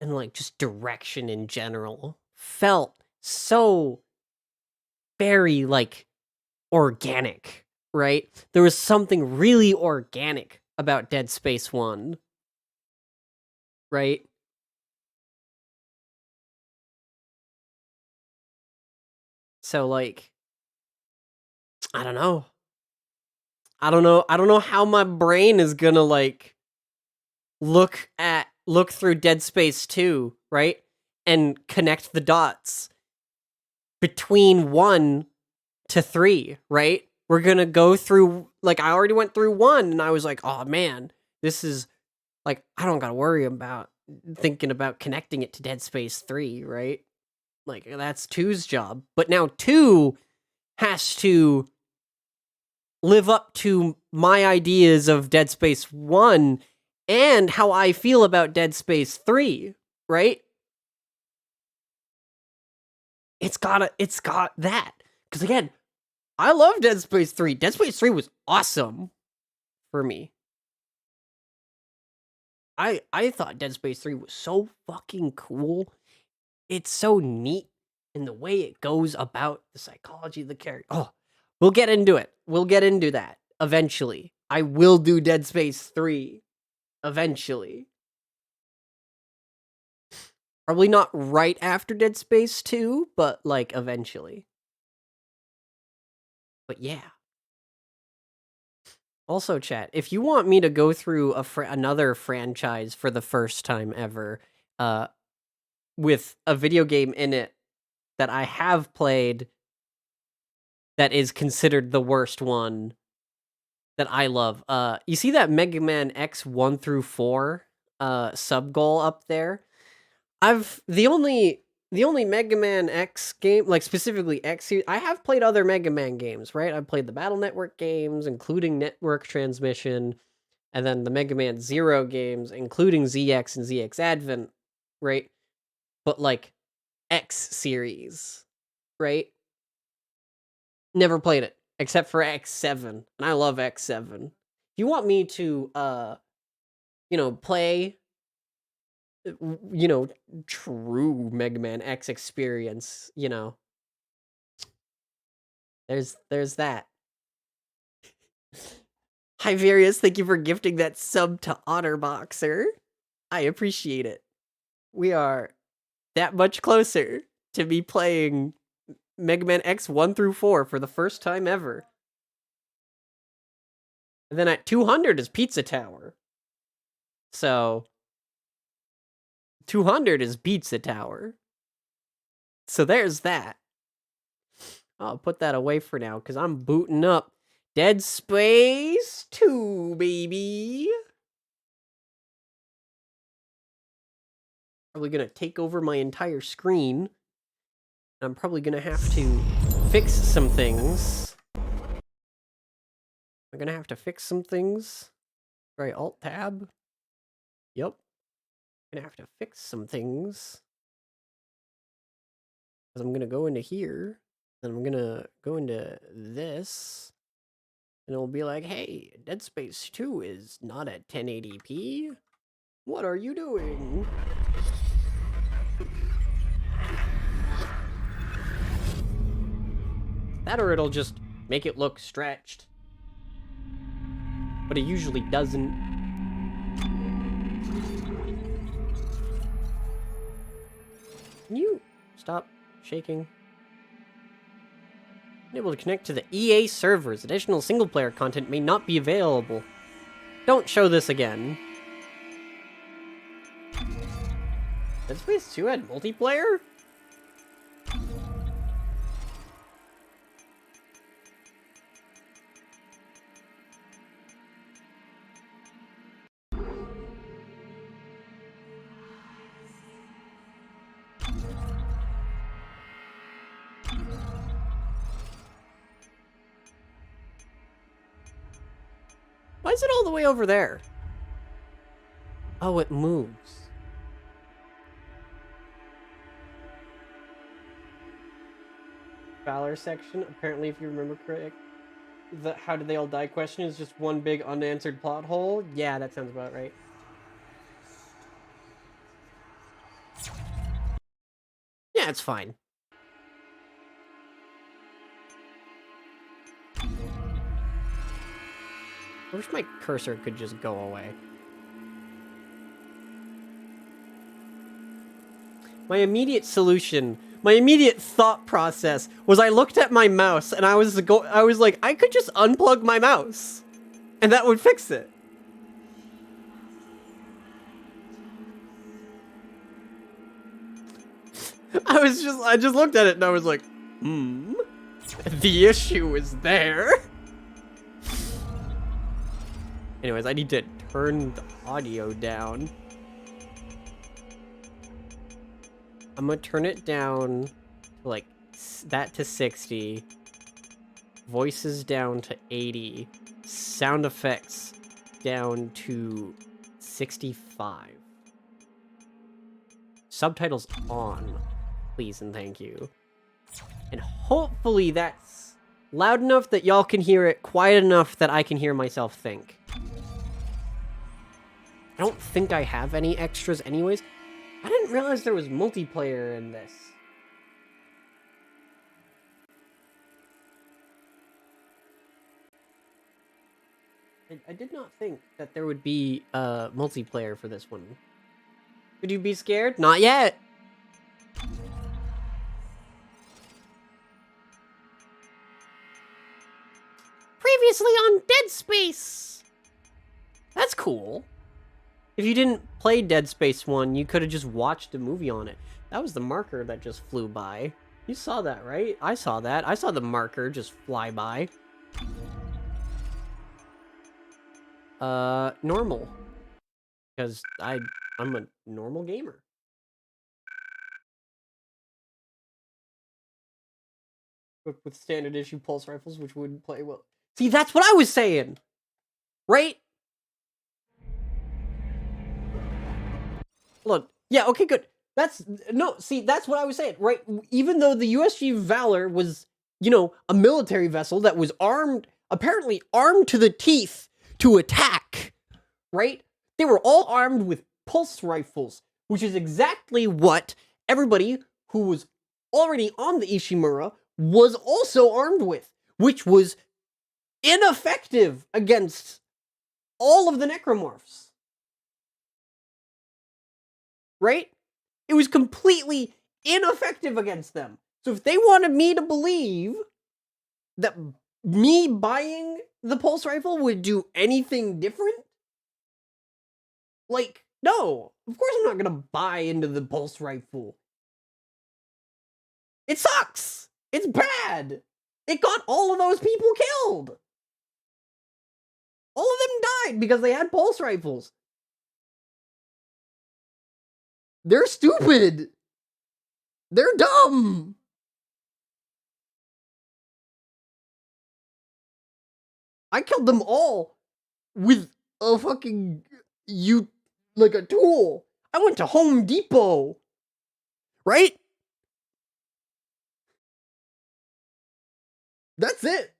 and like just direction in general felt so very like organic, right? There was something really organic about Dead Space 1, right? So like I don't know. I don't know how my brain is gonna like look through Dead Space 2, right? And connect the dots between 1 to 3, right? We're gonna go through, like, I already went through 1, and I was like, oh man, this is, like, I don't gotta worry about thinking about connecting it to Dead Space 3, right? Like, that's 2's job. But now 2 has to live up to my ideas of Dead Space 1 and how I feel about Dead Space 3, right? It's got that. Because again, I love Dead Space 3. Dead Space 3 was awesome for me. I thought Dead Space 3 was so fucking cool. It's so neat in the way it goes about the psychology of the character. Oh, we'll get into it. We'll get into that eventually. I will do Dead Space 3 eventually. Probably not right after Dead Space 2, but like eventually. But yeah. Also, chat, if you want me to go through another franchise for the first time ever, with a video game in it that I have played that is considered the worst one that I love, you see that Mega Man X 1 through 4 sub goal up there? The only Mega Man X game, like specifically X, I have played other Mega Man games, right? I've played the Battle Network games, including Network Transmission, and then the Mega Man Zero games, including ZX and ZX Advent, right? But like X series, right? Never played it, except for X7, and I love X7. If you want me to, play true Mega Man X experience, there's that. Hi, Various, thank you for gifting that sub to Otterboxer. I appreciate it. We are that much closer to me playing Mega Man X 1 through 4 for the first time ever. And then at 200 is Pizza Tower. So 200 is Pizza Tower. So there's that. I'll put that away for now because I'm booting up Dead Space 2, baby. Probably gonna take over my entire screen. I'm probably gonna have to fix some things. I'm gonna have to fix some things. Right, Alt-Tab. Yep. Gonna have to fix some things. Because I'm gonna go into here. Then I'm gonna go into this, and it'll be like, hey, Dead Space 2 is not at 1080p. What are you doing? That or it'll just make it look stretched. But it usually doesn't. Can you stop shaking? Unable to connect to the EA servers. Additional single-player content may not be available. Don't show this again. Dead Space 2 had multiplayer? Why is it all the way over there? Oh, it moves. Valor section, apparently, if you remember correct, the how did they all die question is just one big unanswered plot hole. Yeah, that sounds about right. Yeah, it's fine. I wish my cursor could just go away. My immediate solution, my immediate thought process was I looked at my mouse and I was like, I could just unplug my mouse and that would fix it. I just looked at it and I was like, the issue is there. Anyways, I need to turn the audio down. I'm gonna turn it down to like that to 60. Voices down to 80. Sound effects down to 65. Subtitles on, please and thank you. And hopefully that's loud enough that y'all can hear it, quiet enough that I can hear myself think. I don't think I have any extras anyways. I didn't realize there was multiplayer in this. I did not think that there would be multiplayer for this one. Would you be scared? Not yet. Previously on Dead Space. That's cool. If you didn't play Dead Space 1, you could have just watched a movie on it. That was the marker that just flew by. You saw that, right? I saw that. I saw the marker just fly by. Normal. Because I'm a normal gamer. With standard issue pulse rifles, which wouldn't play well. See, that's what I was saying! Right? Look, yeah, okay, good. That's what I was saying, right? Even though the USG Valor was, you know, a military vessel that was apparently armed to the teeth to attack, right? They were all armed with pulse rifles, which is exactly what everybody who was already on the Ishimura was also armed with, which was ineffective against all of the necromorphs. Right? It was completely ineffective against them. So if they wanted me to believe that me buying the pulse rifle would do anything different, like, no. Of course I'm not gonna buy into the pulse rifle. It sucks! It's bad! It got all of those people killed! All of them died because they had pulse rifles. They're stupid. They're dumb. I killed them all with a fucking like a tool. I went to Home Depot. Right? That's it.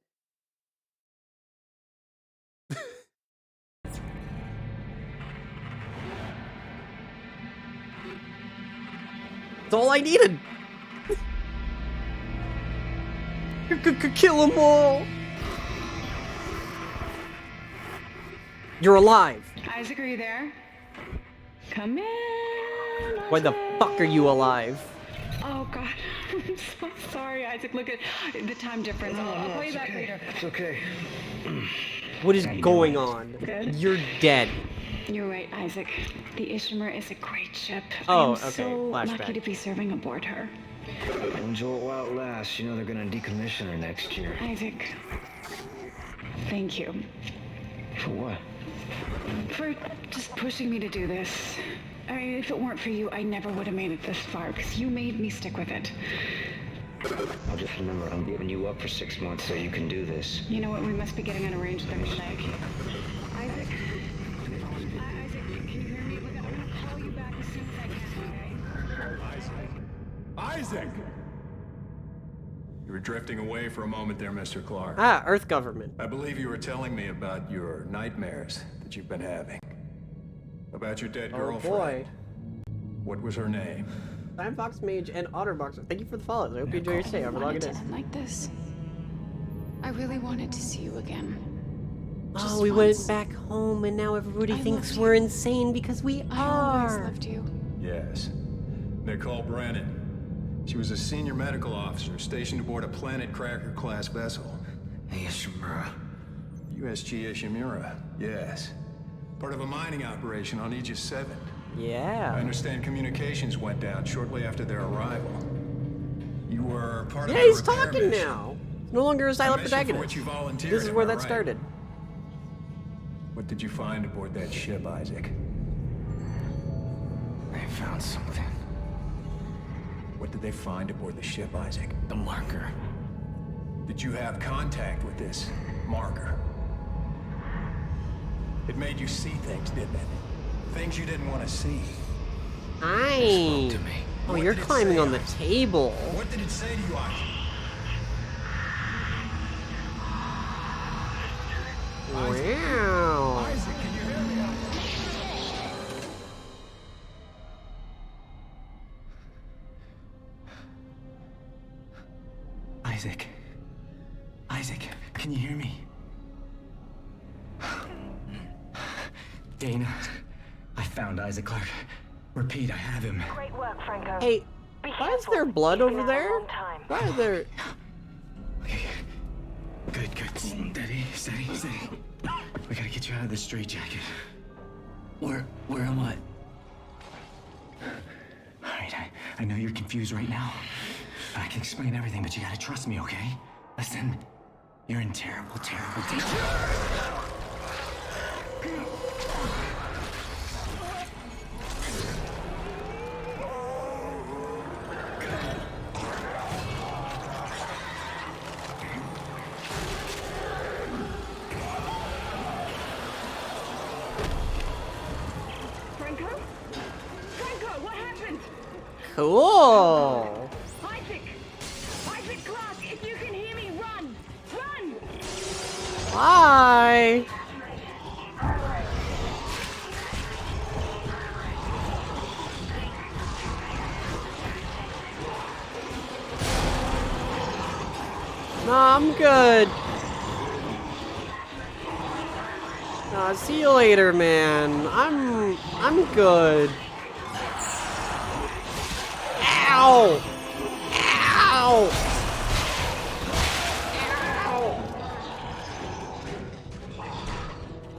That's all I needed. Kill them all. You're alive. Isaac, are you there? Come in. Why the fuck are you alive? Oh God, I'm so sorry, Isaac. Look at the time difference. I'll call you back later. It's okay. What is going on? Good. You're dead. You're right, Isaac. The Ishimura is a great ship. Oh, I'm okay. so Flashback. lucky to be serving aboard her. Enjoy it while it lasts. You know they're gonna decommission her next year. Isaac, thank you For what? for just pushing me to do this. I mean, if it weren't for you, I never would have made it this far, because you made me stick with it. I'll just remember I'm giving you up for 6 months so you can do this. You know what? We must be getting on a range there, Isaac. Isaac, can you hear me? Look, I'm gonna call you back as soon as I can, okay? Isaac! You were drifting away for a moment there, Mr. Clark. Ah, Earth government. I believe you were telling me about your nightmares that you've been having. About your dead girlfriend. Oh boy. What was her name? Time Fox Mage and Otterbox. Thank you for the follows. I hope you enjoy your stay. I'm logging in. End like this. I really wanted to see you again. Oh, we went back home and now everybody thinks we're insane because we I are. always loved you. Yes. Nicole Brennan. She was a senior medical officer stationed aboard a Planet Cracker-class vessel. Hey, Ishimura. USG Ishimura, yes. Part of a mining operation on Aegis 7. Yeah. I understand communications went down shortly after their arrival. You were part of Yeah, the he's repair talking mission. now. No longer a silent mission for protagonist. which you volunteered, This is am where I that right? started. What did you find aboard that ship, Isaac? I found something. What did they find aboard the ship, Isaac? The marker. Did you have contact with this marker? It made you see things, didn't it? Things you didn't want to see. Aye. To me. Oh, What you're did it climbing say, on the Isaac? table. What did it say to you, Isaac? Wow. Isaac, can you hear me? Isaac. Isaac, can you hear me? Dana, I found Isaac Clark. Repeat, I have him. Great work, Franco. Hey, Be why is careful. there blood You've over been out a there? long time. Why are there... Okay. Good, good. Steady, steady, steady. We gotta get you out of this straitjacket. Where am I? Alright, I know you're confused right now. I can explain everything, but you gotta trust me, okay? Listen, you're in terrible, terrible danger. Franco? Franco, what happened? Cool. Isaac! Isaac Clark, if you can hear me, run! Run! Bye. No, I'm good. See you later, man. I'm good. Ow! Ow!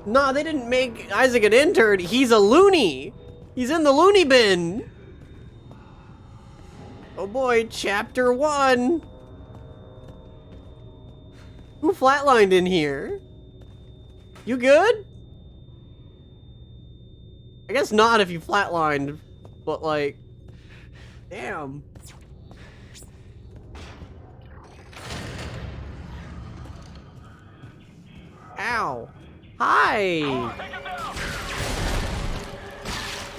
Nah, they didn't make Isaac an intern. He's a loony. He's in the loony bin. Oh boy, chapter 1. Who flatlined in here? You good? I guess not if you flatlined, but like, damn. Ow. Hi.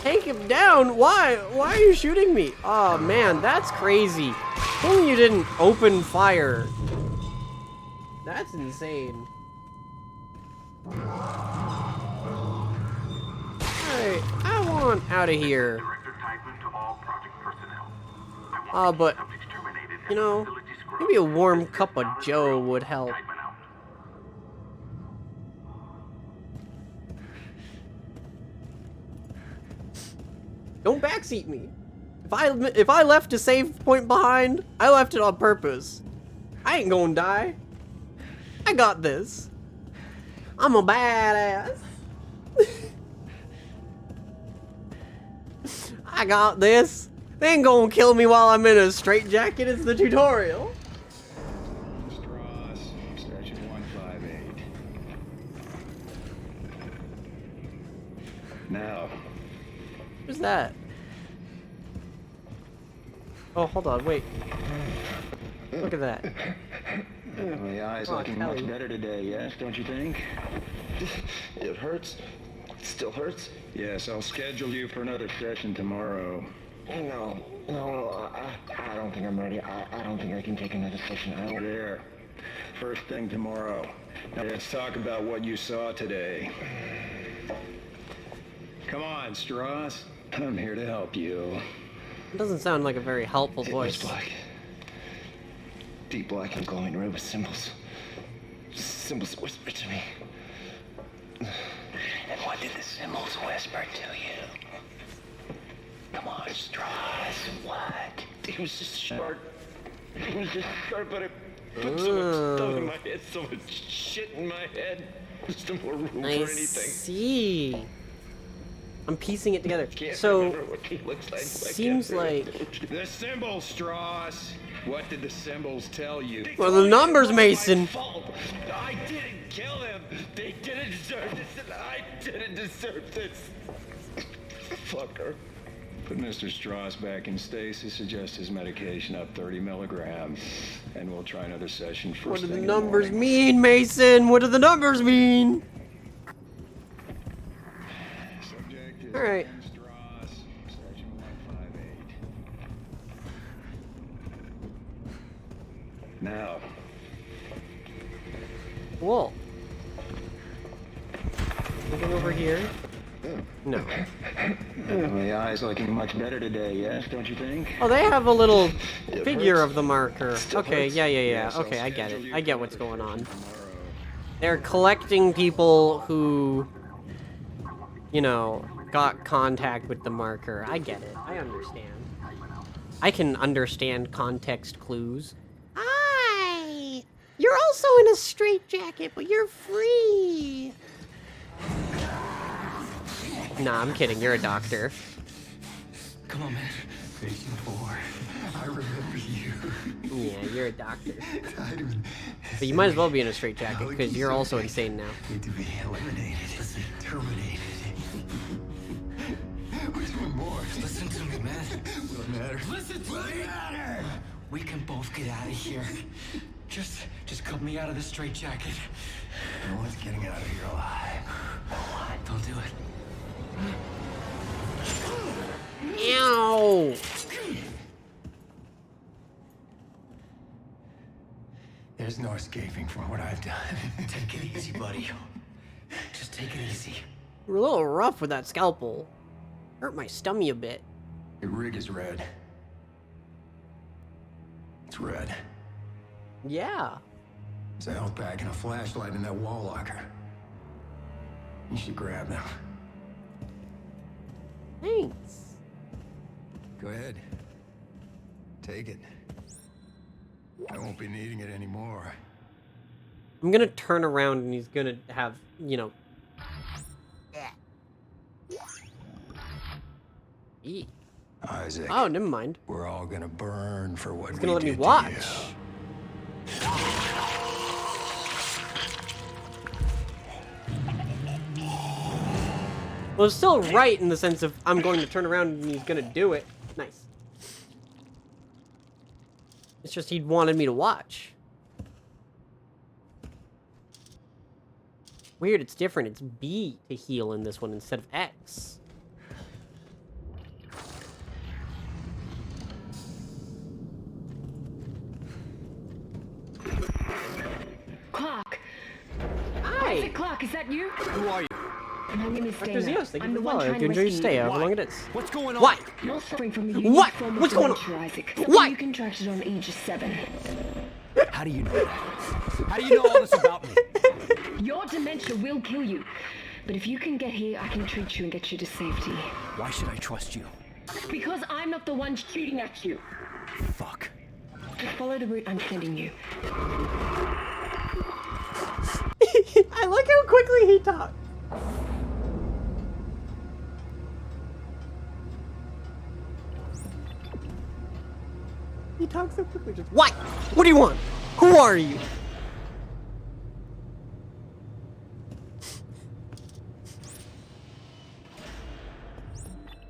Take him down? Why? Why are you shooting me? Oh man, that's crazy. If only you didn't open fire. That's insane. Alright, I want out of here. But, you know, maybe a warm cup of Joe would help. Don't backseat me. If I left a save point behind, I left it on purpose. I ain't gonna die. I got this. I'm a badass. I got this. They ain't gonna kill me while I'm in a straitjacket. It's the tutorial. Strauss, section 158. Now. Who's that? Oh, hold on, wait. Look at that. My eyes looking much better today, yes, don't you think? It hurts. It still hurts. Yes, I'll schedule you for another session tomorrow. No, I don't think I'm ready. I don't think I can take another session. There. First thing tomorrow. Now let's talk about what you saw today. Come on, Strauss. I'm here to help you. It doesn't sound like a very helpful voice. It was black. Deep black and glowing red with symbols. Symbols whispered to me. And what did the symbols whisper to you? Come on, Strauss, what? It was just sharp. It was just sharp, but it put so much stuff in my head, so much shit in my head. There's no more room for anything. See. I'm piecing it together. So, seems like... The symbols, Strauss. What did the symbols tell you? Well, the numbers, Mason. I didn't kill him. They didn't deserve this, and I didn't deserve this. Fucker. Put Mr. Strauss back in stasis, adjust his medication up 30 milligrams, and we'll try another session first What do the thing numbers in the morning. mean, Mason? What do the numbers mean? All right. Strauss, section 158. Now. Cool. Looking over here. No. My eyes looking much better today, yes, don't you think? Oh, they have a little figure of the marker. Okay, yeah. Okay, I get it. I get what's going on. They're collecting people who, you know, got contact with the marker. I get it. I understand. I can understand context clues. Hi! You're also in a straitjacket, but you're free! Nah, I'm kidding. You're a doctor. Come on, man. Patient 4. I remember you. Yeah, you're a doctor. But you might as well be in a straitjacket, because you're also insane now. Need to be eliminated. Listen, terminated. Which one more? Listen to me, man. What matters? Listen to me! Matter? We can both get out of here. Just cut me out of this straitjacket. No one's getting out of here alive. What? Don't do it. Ow! There's no escaping from what I've done. Take it easy, buddy. Just take it easy. You're a little rough with that scalpel. Hurt my stomach a bit. Your rig is red. It's red. Yeah. There's a health pack and a flashlight in that wall locker. You should grab them. Thanks. Go ahead. Take it. I won't be needing it anymore. I'm gonna turn around and he's gonna have, you know... Eat. Isaac. Oh, never mind. We're all gonna burn for what He's we gonna let me did to watch. you. Well, it's still right in the sense of I'm going to turn around and he's gonna do it. Nice. It's just he wanted me to watch. Weird, it's different. It's B to heal in this one instead of X. Isaac Clarke, is that you? Who are you? My name is Dr. Dana. Zeus, thank I'm you the for one following. trying If to you enjoy your rescue stay, you. however long it is. What's going on? What? You're suffering from a unique What? form of What's going on? dementia, Isaac. Something What? you contracted on Aegis 7. How do you know that? How do you know all this about me? Your dementia will kill you. But if you can get here, I can treat you and get you to safety. Why should I trust you? Because I'm not the one shooting at you. Fuck. Just follow the route I'm sending you. I like how quickly he talks. He talks so quickly. Just what? What do you want? Who are you?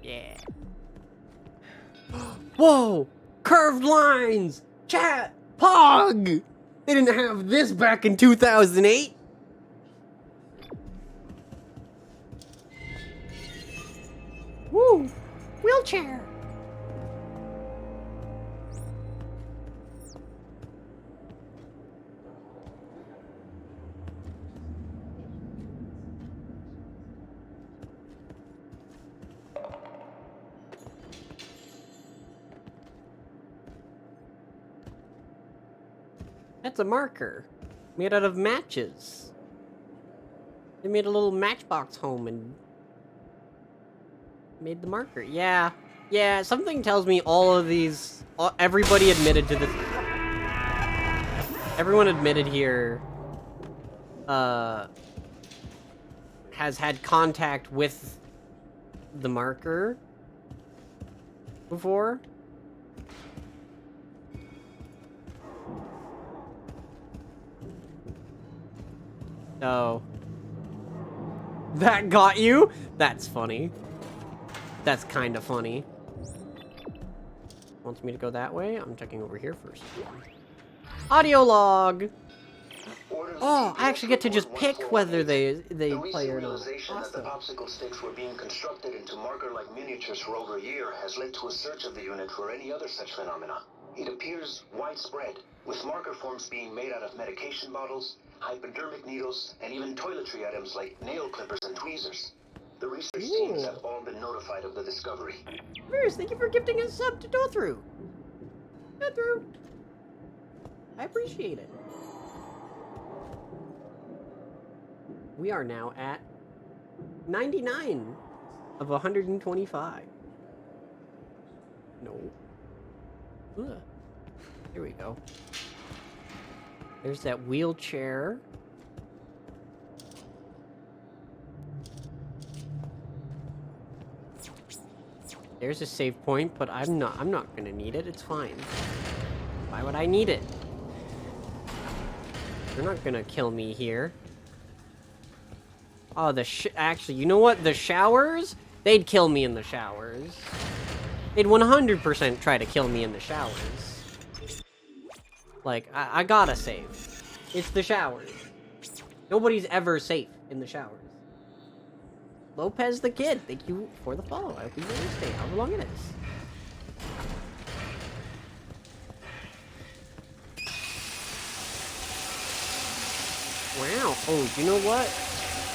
Yeah. Whoa! Curved lines! Chat! Pog! They didn't have this back in 2008. Woo! Wheelchair! That's a marker made out of matches. They made a little matchbox home and made the marker. Yeah, yeah. Something tells me all of these. Everybody admitted to this. Everyone admitted here. Has had contact with the marker before. Oh. That got you? That's funny. That's kind of funny. Wants me to go that way? I'm checking over here first. Audio log! Oh, I actually get to just pick whether they play or not. That the popsicle sticks were being constructed into marker-like miniatures for over a year has led to a search of the unit for any other such phenomena. It appears widespread, with marker forms being made out of medication bottles, hypodermic needles, and even toiletry items like nail clippers and tweezers. The research teams have all been notified of the discovery. Bruce, thank you for gifting us a sub to go through. Go through. I appreciate it. We are now at 99 of 125. No. Ugh. Here we go. There's that wheelchair. There's a save point, but I'm not gonna need it. It's fine. Why would I need it? They're not gonna kill me here. Oh, actually, you know what? The showers? They'd kill me in the showers. They'd 100% try to kill me in the showers. Like, I gotta save. It's the showers. Nobody's ever safe in the showers. Lopez the Kid, thank you for the follow. I hope you really stay however long it is. Wow. Oh, you know what?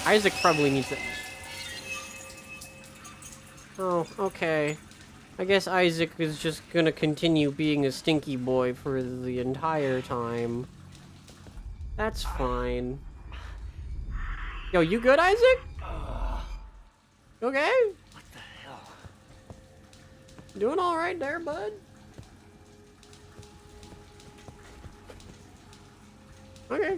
Isaac probably needs it. Oh, okay. I guess Isaac is just gonna continue being a stinky boy for the entire time. That's fine. Yo, you good, Isaac? Okay? What the hell? Doing alright there, bud? Okay.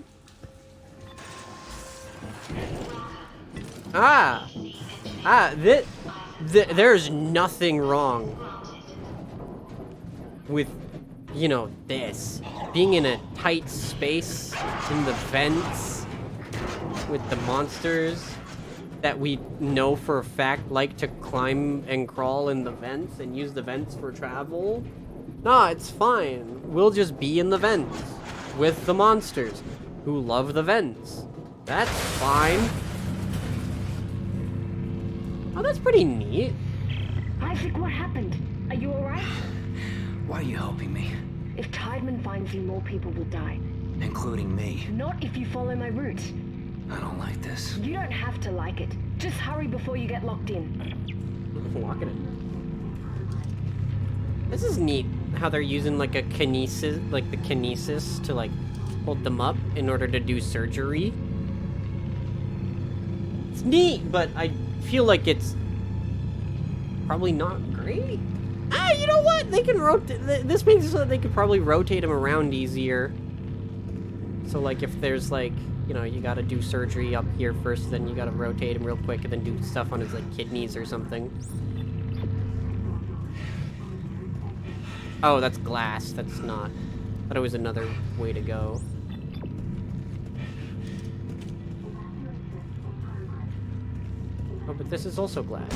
There's nothing wrong with, you know, this. Being in a tight space, in the vents, with the monsters that we know for a fact like to climb and crawl in the vents and use the vents for travel. Nah, it's fine. We'll just be in the vents with the monsters who love the vents. That's fine. Oh, that's pretty neat. Isaac, what happened? Are you alright? Why are you helping me? If Tideman finds you, more people will die. Including me. Not if you follow my route. I don't like this. You don't have to like it. Just hurry before you get locked in. Lock it in. This is neat how they're using like a kinesis, like the kinesis to like hold them up in order to do surgery. It's neat, but I feel like it's probably not great. Ah, you know what? They can rotate. This makes it so that they could probably rotate him around easier. So like if there's like, you know, you gotta do surgery up here first, then you gotta rotate him real quick and then do stuff on his like kidneys or something. Oh, that's glass. That's not. I thought it was another way to go. Oh, but this is also glass.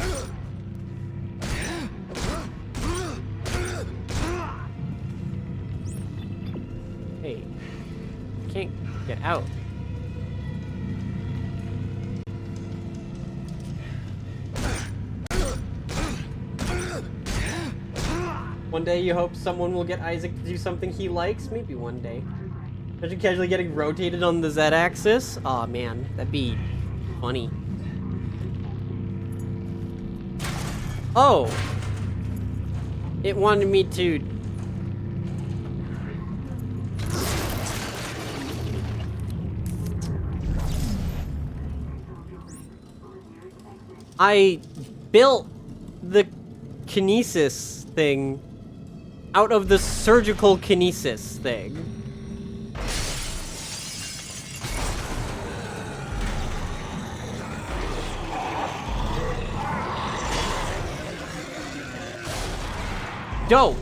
Hey, I can't get out. One day you hope someone will get Isaac to do something he likes? Maybe one day. Imagine casually getting rotated on the Z-axis? Aw, man, that'd be funny. Oh! It wanted me to... I built the kinesis thing out of the surgical kinesis thing. Dope.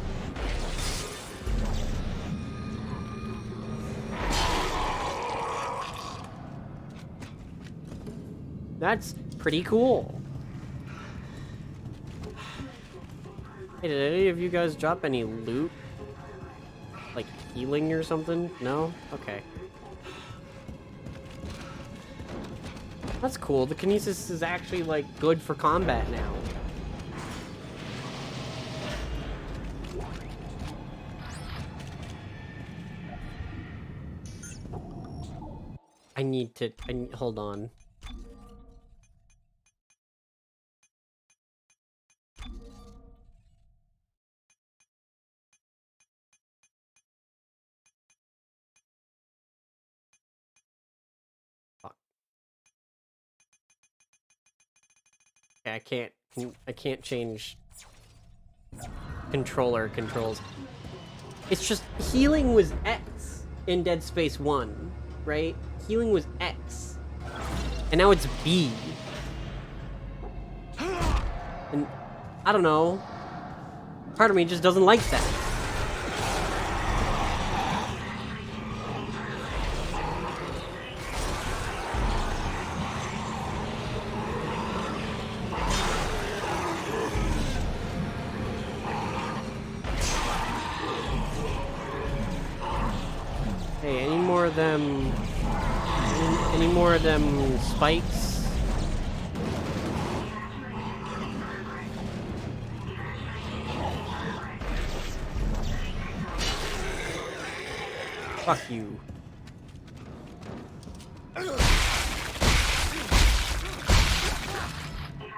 That's pretty cool. Hey, did any of you guys drop any loot? Like healing or something? No? Okay. That's cool. The kinesis is actually like good for combat now. Hold on. I can't change controller controls. It's just healing was X in Dead Space 1, right? Healing was X. And now it's B. And I don't know. Part of me just doesn't like that. Hey, any more of them spikes? Fuck you.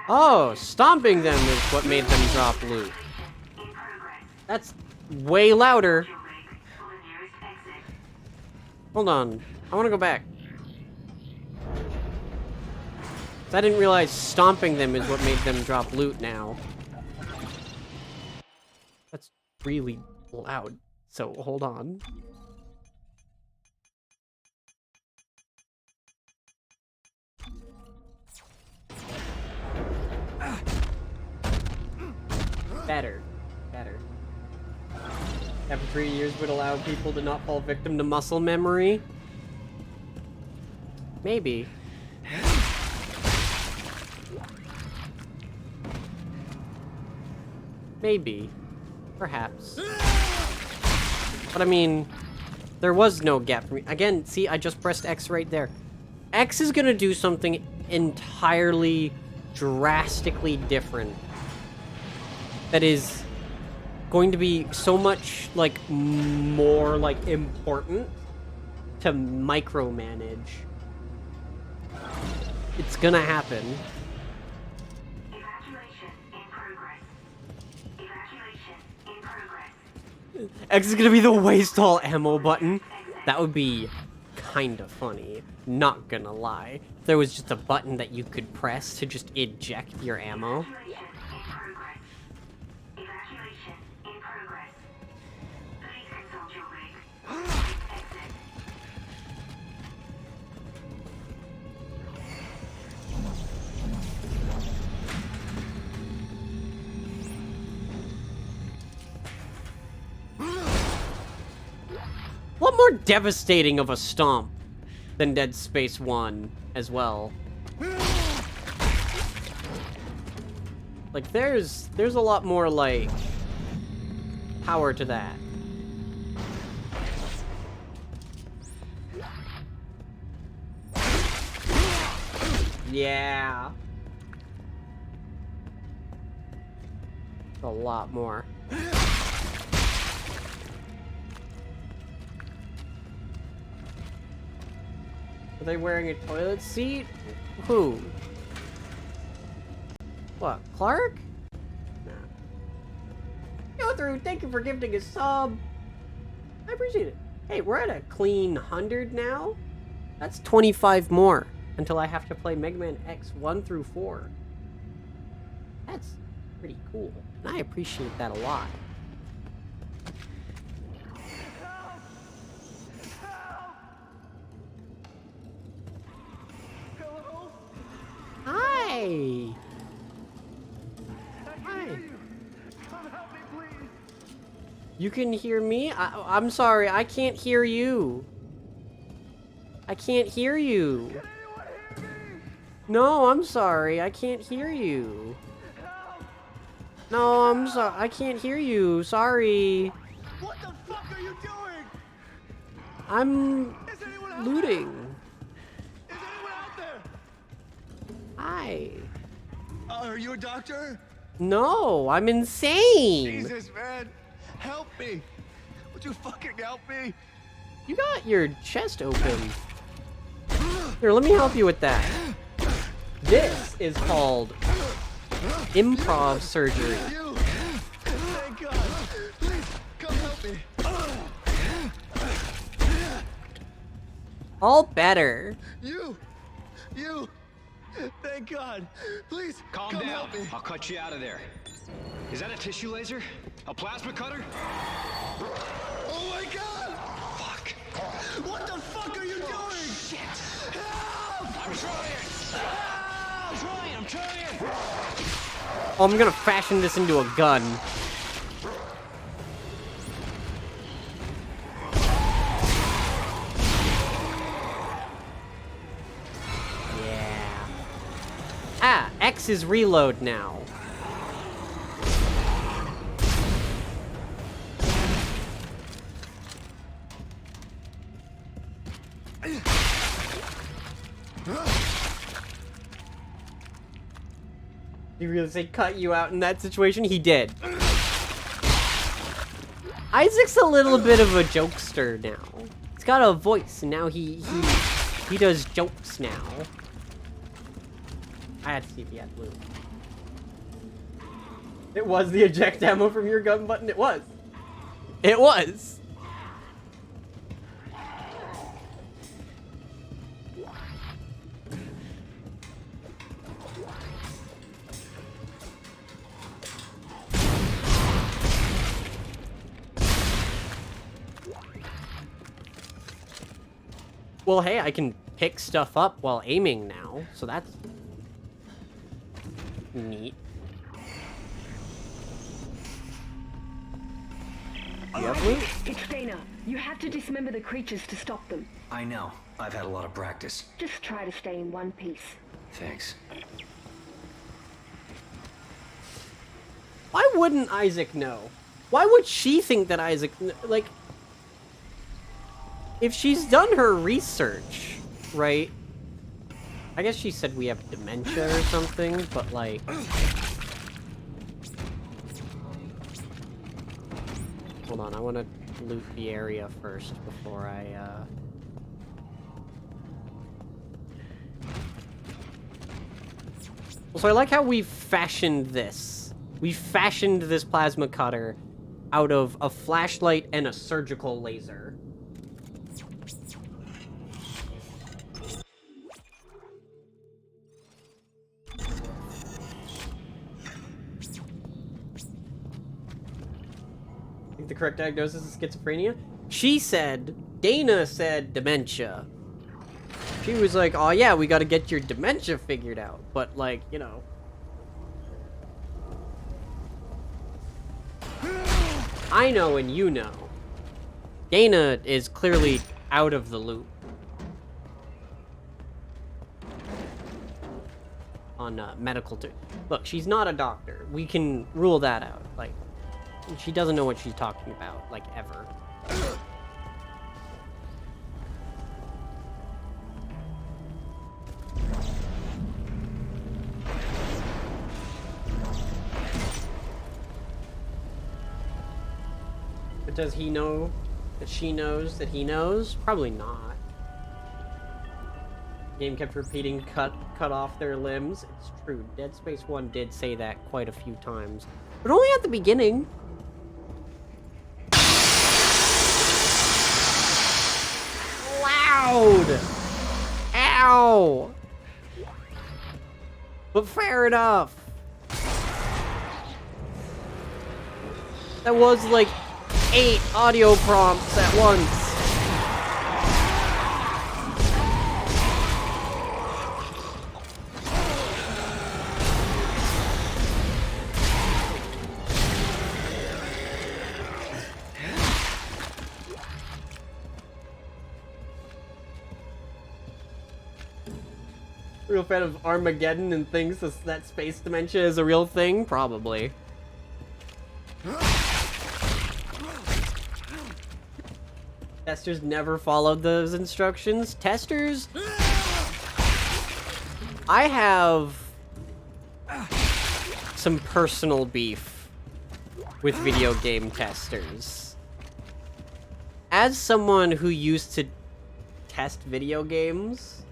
Oh, stomping them is what made them drop loot. That's way louder. Hold on. I want to go back. I didn't realize stomping them is what made them drop loot now. That's really loud. So, hold on. Better. After 3 years would allow people to not fall victim to muscle memory? Maybe. Maybe. Perhaps. But I mean, there was no gap for me. Again, see, I just pressed X right there. X is gonna do something entirely, drastically different. That is going to be so much, like, more, like, important to micromanage. It's gonna happen. Evacuation in progress. Evacuation in progress. X is gonna be the waste all ammo button. That would be kind of funny. Not gonna lie. If there was just a button that you could press to just eject your ammo. Evacuation in progress. Please consult your rig. Exit. What more devastating of a stomp than Dead Space 1 as well? Like, there's a lot more, like, power to that. Yeah. A lot more. Are they wearing a toilet seat? Who? What, Clark? No. Go through, thank you for gifting a sub. I appreciate it. Hey, we're at a clean 100 now. That's 25 more until I have to play Mega Man X 1 through 4. That's pretty cool. And I appreciate that a lot. Hi. Hi. You can hear me? I'm sorry, I can't hear you. I can't hear you. No, I'm sorry, I can't hear you. No, I'm sorry, I can't hear you. Sorry. What the fuck are you doing? I'm looting. Is anyone out there? Hi. Are you a doctor? No, I'm insane. Jesus, man. Help me. Would you fucking help me? You got your chest open. Here, let me help you with that. This is called improv surgery. You. Thank God. Please, come help me. All better. You. Thank God. Please, Calm come down. help me. I'll cut you out of there. Is that a tissue laser? A plasma cutter? Oh my God! Fuck. What the fuck are you doing? Shit. Help! I'm trying. I'm trying. Oh, I'm gonna fashion this into a gun. Yeah. Ah, X is reload now. You really say cut you out in that situation? He did. Isaac's a little bit of a jokester now. He's got a voice, and now he does jokes now. I had to see if he had blue. It was the eject ammo from your gun button. It was. It was. Well, hey, I can pick stuff up while aiming now, so that's neat. You have loot? It's Dana. You have to dismember the creatures to stop them. I know. I've had a lot of practice. Just try to stay in one piece. Thanks. Why wouldn't Isaac know? Why would she think that Isaac... Like... If she's done her research, right? I guess she said we have dementia or something, but like... Hold on, I want to loot the area first before I, So I like how we fashioned this. We fashioned this plasma cutter out of a flashlight and a surgical laser. I think the correct diagnosis is schizophrenia. She said, Dana said dementia. She was like, oh yeah, we gotta get your dementia figured out. But like, you know. I know and you know. Dana is clearly out of the loop. On medical look, she's not a doctor. We can rule that out. Like, she doesn't know what she's talking about, like, ever. But does he know that she knows that he knows? Probably not. The game kept repeating cut off their limbs. It's true. Dead Space 1 did say that quite a few times. But only at the beginning. Loud! Ow! But fair enough. That was like 8 audio prompts at once. Real fan of Armageddon and thinks that space dementia is a real thing? Probably. Testers never followed those instructions. Testers? I have some personal beef with video game testers. As someone who used to test video games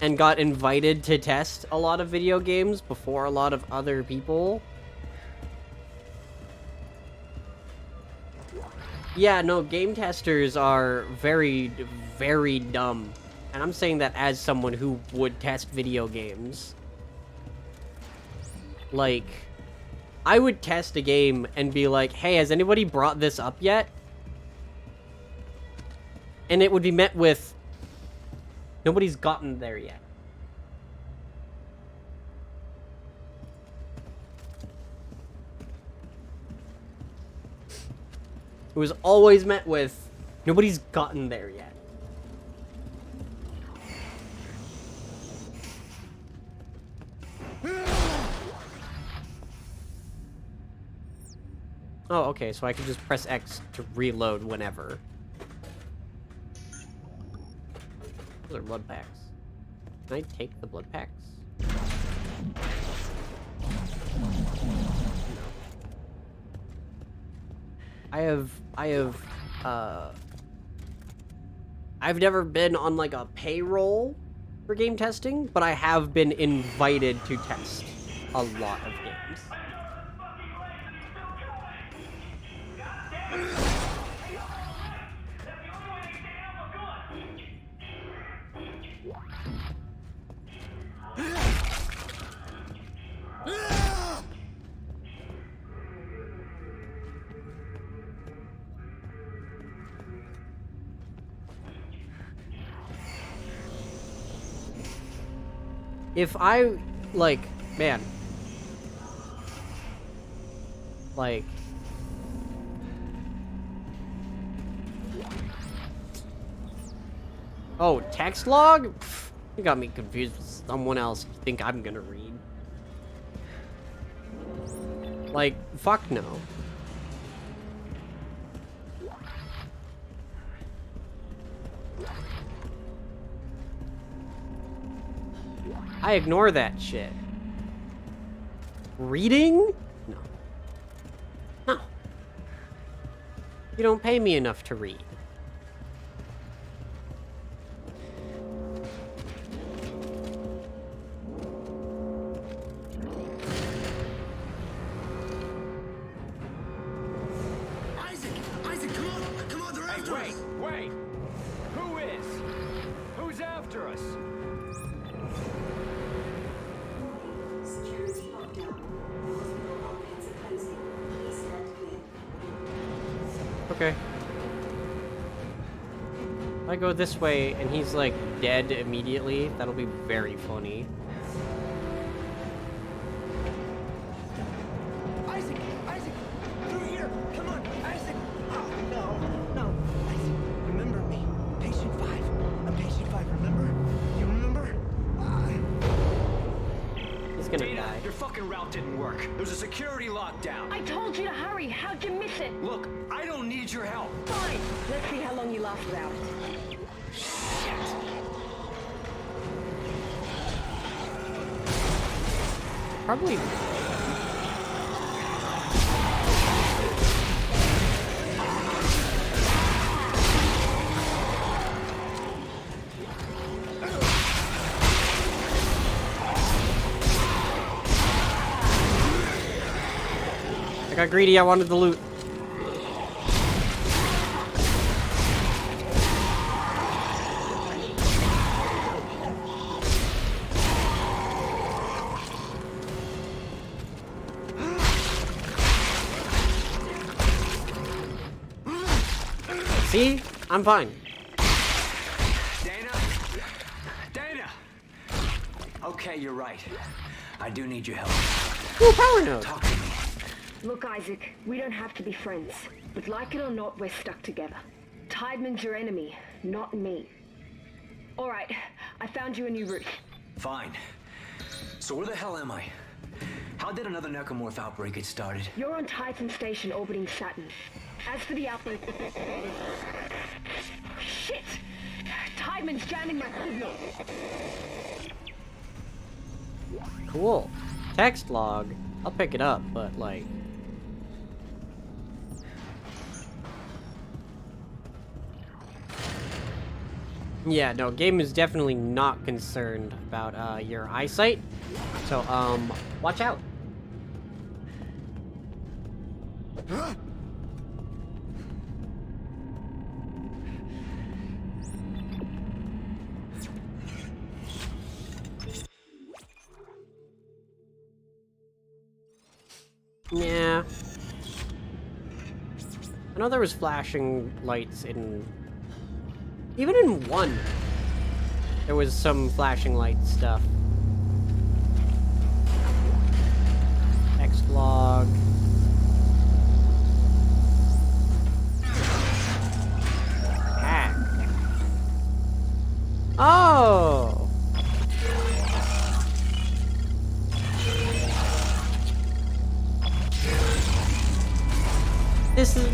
and got invited to test a lot of video games before a lot of other people. Yeah, no, game testers are very, very dumb. And I'm saying that as someone who would test video games. Like, I would test a game and be like, hey, has anybody brought this up yet? And it would be met with, nobody's gotten there yet. It was always met with, nobody's gotten there yet. Oh, okay, so I can just press X to reload whenever. Those are blood packs. Can I take the blood packs? No. I've never been on like a payroll for game testing, but I have been invited to test a lot of games. If I, like, man, like, oh, text log? Pfft, you got me confused with someone else you think I'm gonna read. Like, fuck no. I ignore that shit. Reading? No. No. You don't pay me enough to read. Wait! Who is? Who's after us? Security lockdown. Bulkheads are closing. Please stand clear. Okay. If I go this way and he's like dead immediately, that'll be very funny. Isaac! Isaac! Through here! Come on, Isaac! Oh, no. Isaac, remember me. Patient 5. I'm patient 5, remember? You remember? He's gonna Dana, die. your fucking route didn't work. There's a security lockdown. I told you to hurry. How'd you miss it? Look, I don't need your help. Fine. Let's see how long you last without it. Probably. I got greedy, I wanted the loot. See? I'm fine. Dana! Okay, you're right. I do need your help. Ooh, power node. Talk to me. Look, Isaac, we don't have to be friends. But like it or not, we're stuck together. Tideman's your enemy, not me. Alright, I found you a new route. Fine. So where the hell am I? How did another necromorph outbreak get started? You're on Titan Station orbiting Saturn. As for the outbreak... Shit! Tideman's jamming my signal. Cool. Text log. I'll pick it up, but like... Yeah, no, game is definitely not concerned about your eyesight. So, watch out. Yeah. I know there was flashing lights in... Even in 1, there was some flashing light stuff. Text log. Hack. Oh!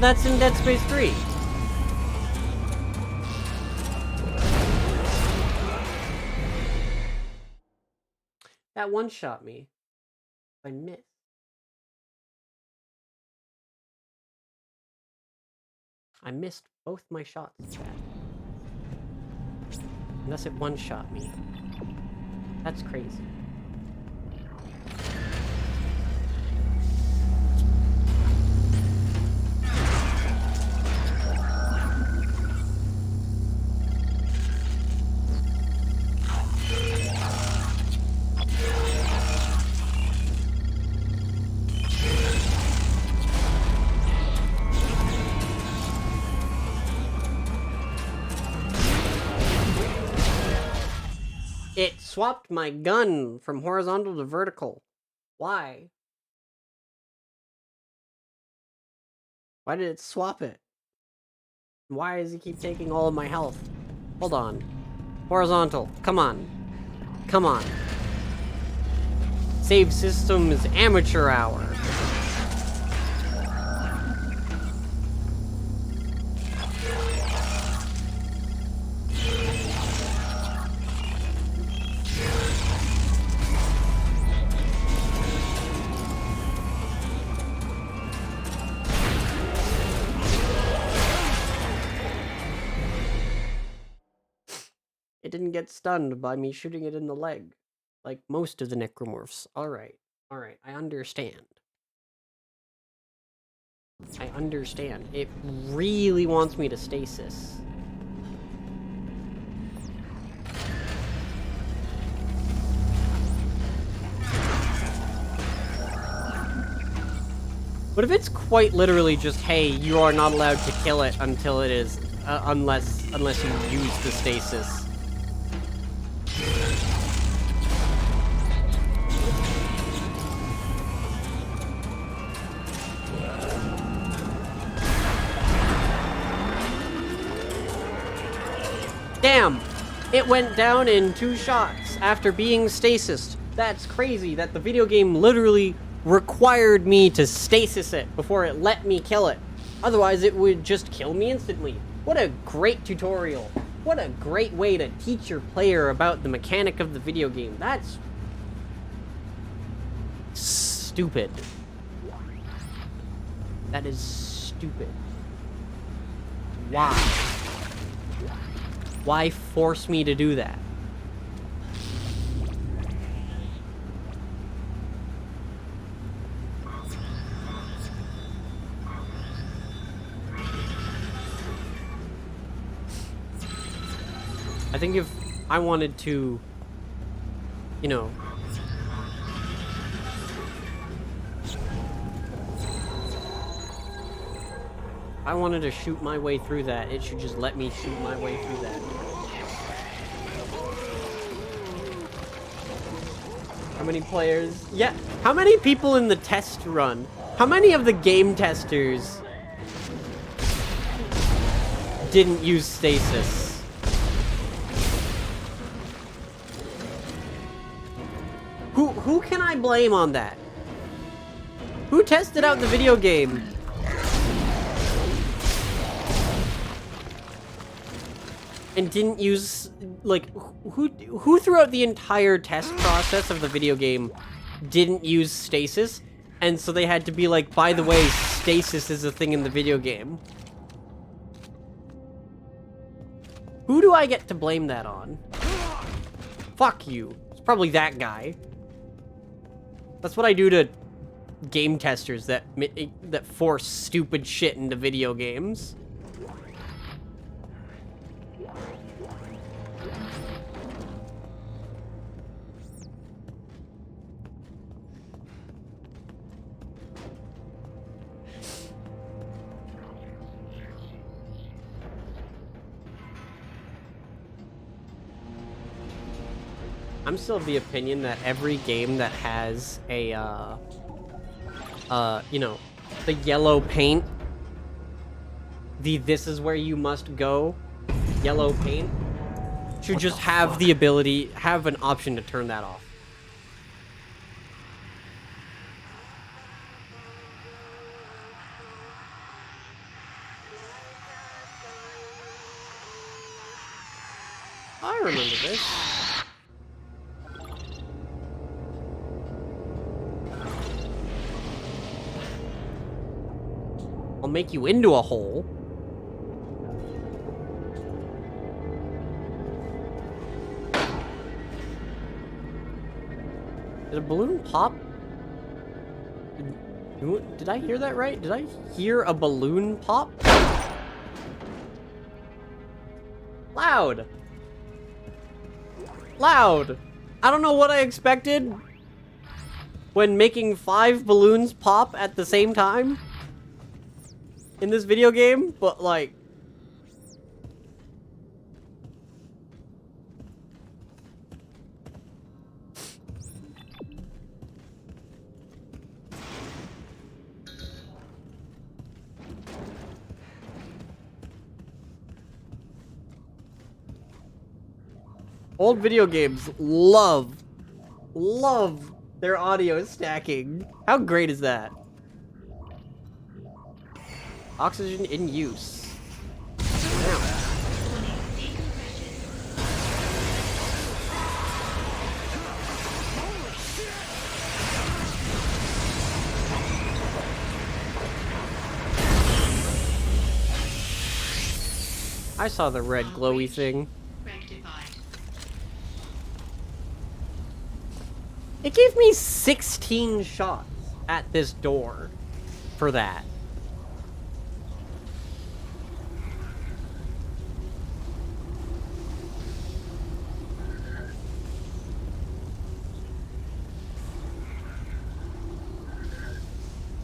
That's in Dead Space 3. That one shot me. I missed. I missed both my shots, Chad. Unless it one shot me. That's crazy. It swapped my gun from horizontal to vertical. Why? Why did it swap it? Why does it keep taking all of my health? Hold on. Horizontal. Come on. Come on. Save systems amateur hour. It didn't get stunned by me shooting it in the leg. Like most of the necromorphs. Alright. Alright, I understand. I understand. It really wants me to stasis. What if it's quite literally just, hey, you are not allowed to kill it until it is, unless you use the stasis? Damn! It went down in 2 shots after being stasis. That's crazy that the video game literally required me to stasis it before it let me kill it. Otherwise, it would just kill me instantly. What a great tutorial. What a great way to teach your player about the mechanic of the video game. That's stupid. That is stupid. Why? Why force me to do that? I think if I wanted to, you know, I wanted to shoot my way through that, it should just let me shoot my way through that. How many players? Yeah, how many people in the test run? How many of the game testers didn't use stasis? Who can I blame on that? Who tested out the video game? And didn't use, like, who throughout the entire test process of the video game didn't use stasis? And so they had to be like, by the way, stasis is a thing in the video game. Who do I get to blame that on? Fuck you. It's probably that guy. That's what I do to game testers that force stupid shit into video games. I'm still of the opinion that every game that has a, you know, the yellow paint, the this is where you must go yellow paint, should just have the ability, have an option to turn that off. I remember this. I'll make you into a hole. Did a balloon pop? Did I hear that right? Did I hear a balloon pop? Loud! Loud! I don't know what I expected when making 5 balloons pop at the same time in this video game, but like, old video games love their audio stacking. How great is that? Oxygen in use. I saw the red glowy thing. It gave me 16 shots at this door for that.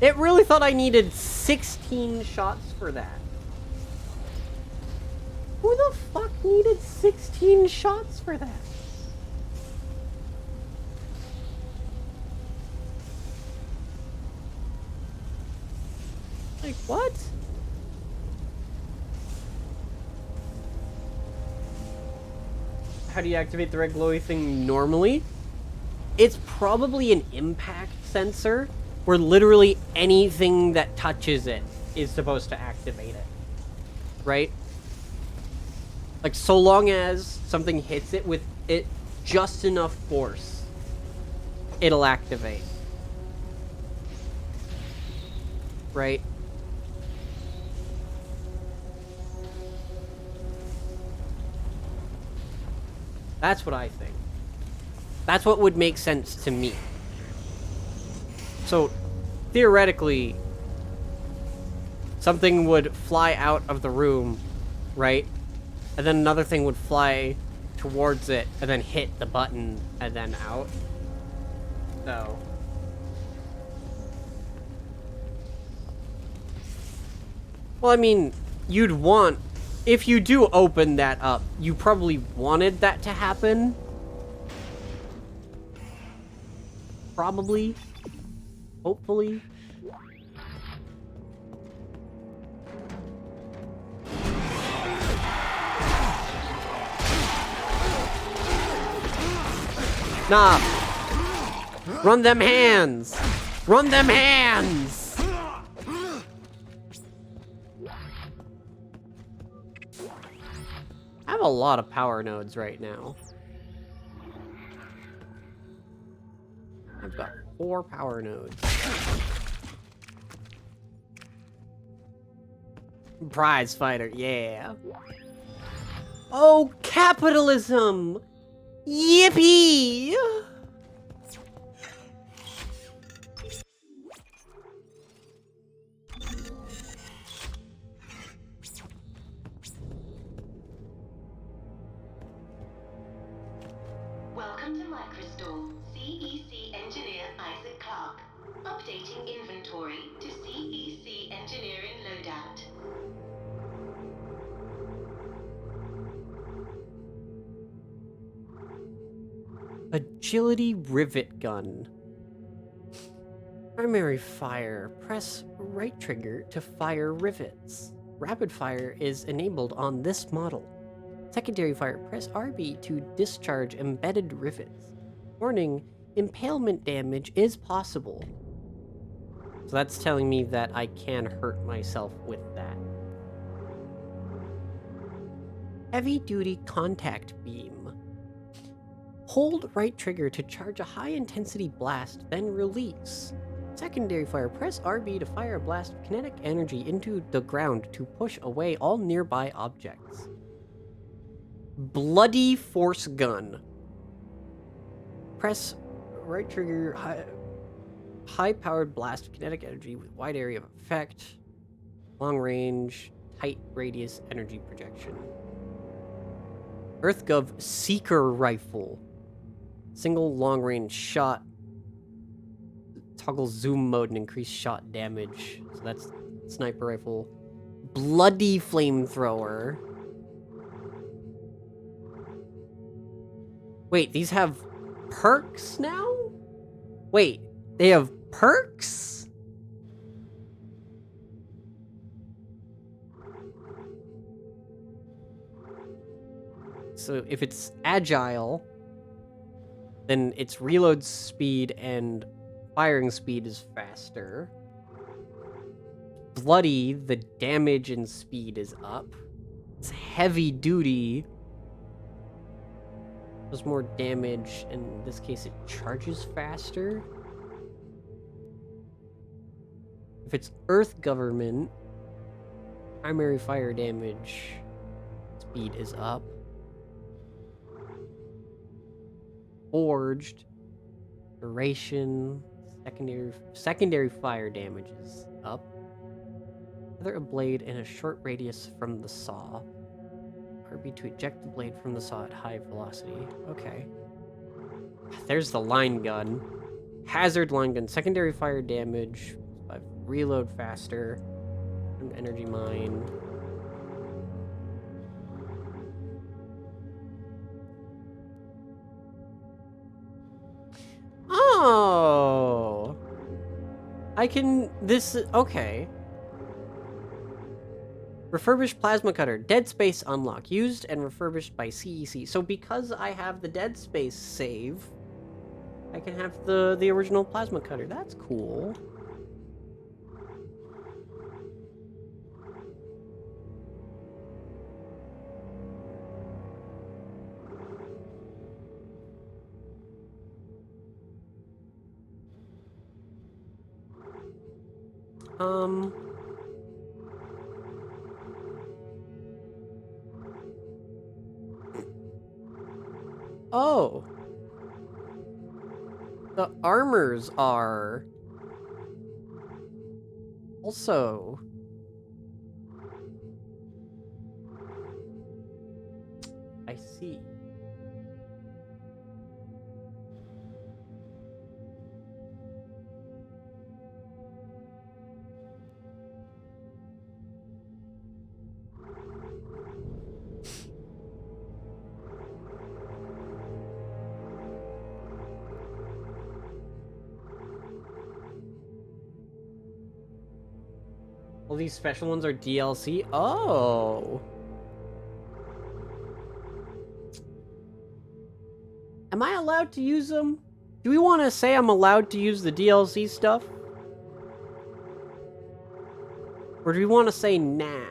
It really thought I needed 16 shots for that. Who the fuck needed 16 shots for that? Like, what? How do you activate the red glowy thing normally? It's probably an impact sensor where literally anything that touches it is supposed to activate it. Right? Like, so long as something hits it with it just enough force, it'll activate. Right? That's what I think. That's what would make sense to me. So, theoretically, something would fly out of the room, right? And then another thing would fly towards it, and then hit the button, and then out. So... Well, I mean, you'd want... If you do open that up, you probably wanted that to happen. Probably. Hopefully. Nah. Run them hands. Run them hands. I have a lot of power nodes right now. I've got 4 power nodes. Prize fighter, yeah. Oh, capitalism! Yippee! Welcome to Microstore. CEC engineer Isaac Clarke. Updating inventory to CEC engineering loadout. Agility rivet gun. Primary fire. Press right trigger to fire rivets. Rapid fire is enabled on this model. Secondary fire. Press RB to discharge embedded rivets. Warning, impalement damage is possible. So that's telling me that I can hurt myself with that. Heavy duty contact beam. Hold right trigger to charge a high intensity blast, then release. Secondary fire. Press RB to fire a blast of kinetic energy into the ground to push away all nearby objects. Bloody force gun. Press right trigger, high-powered blast of kinetic energy with wide area of effect, long range, tight radius energy projection. EarthGov Seeker Rifle. Single long range shot. Toggle zoom mode and increase shot damage. So that's sniper rifle. Bloody flamethrower. Wait, these have perks now? Wait, they have perks? So if it's agile, then its reload speed and firing speed is faster. Bloody, the damage and speed is up. It's heavy duty. Does more damage, and in this case it charges faster. If it's Earth Government, primary fire damage speed is up. Forged, duration, secondary fire damage is up. Feather a blade in a short radius from the saw. RB to eject the blade from the saw at high velocity. Okay. There's the line gun. Hazard line gun. Secondary fire damage. reload faster. An energy mine. Oh! I can... This... Okay. Refurbished plasma cutter. Dead Space unlock. Used and refurbished by CEC. So because I have the Dead Space save, I can have the original plasma cutter. That's cool. Oh. The armors are also I see. All these special ones are DLC? Oh! Am I allowed to use them? Do we want to say I'm allowed to use the DLC stuff? Or do we want to say nah?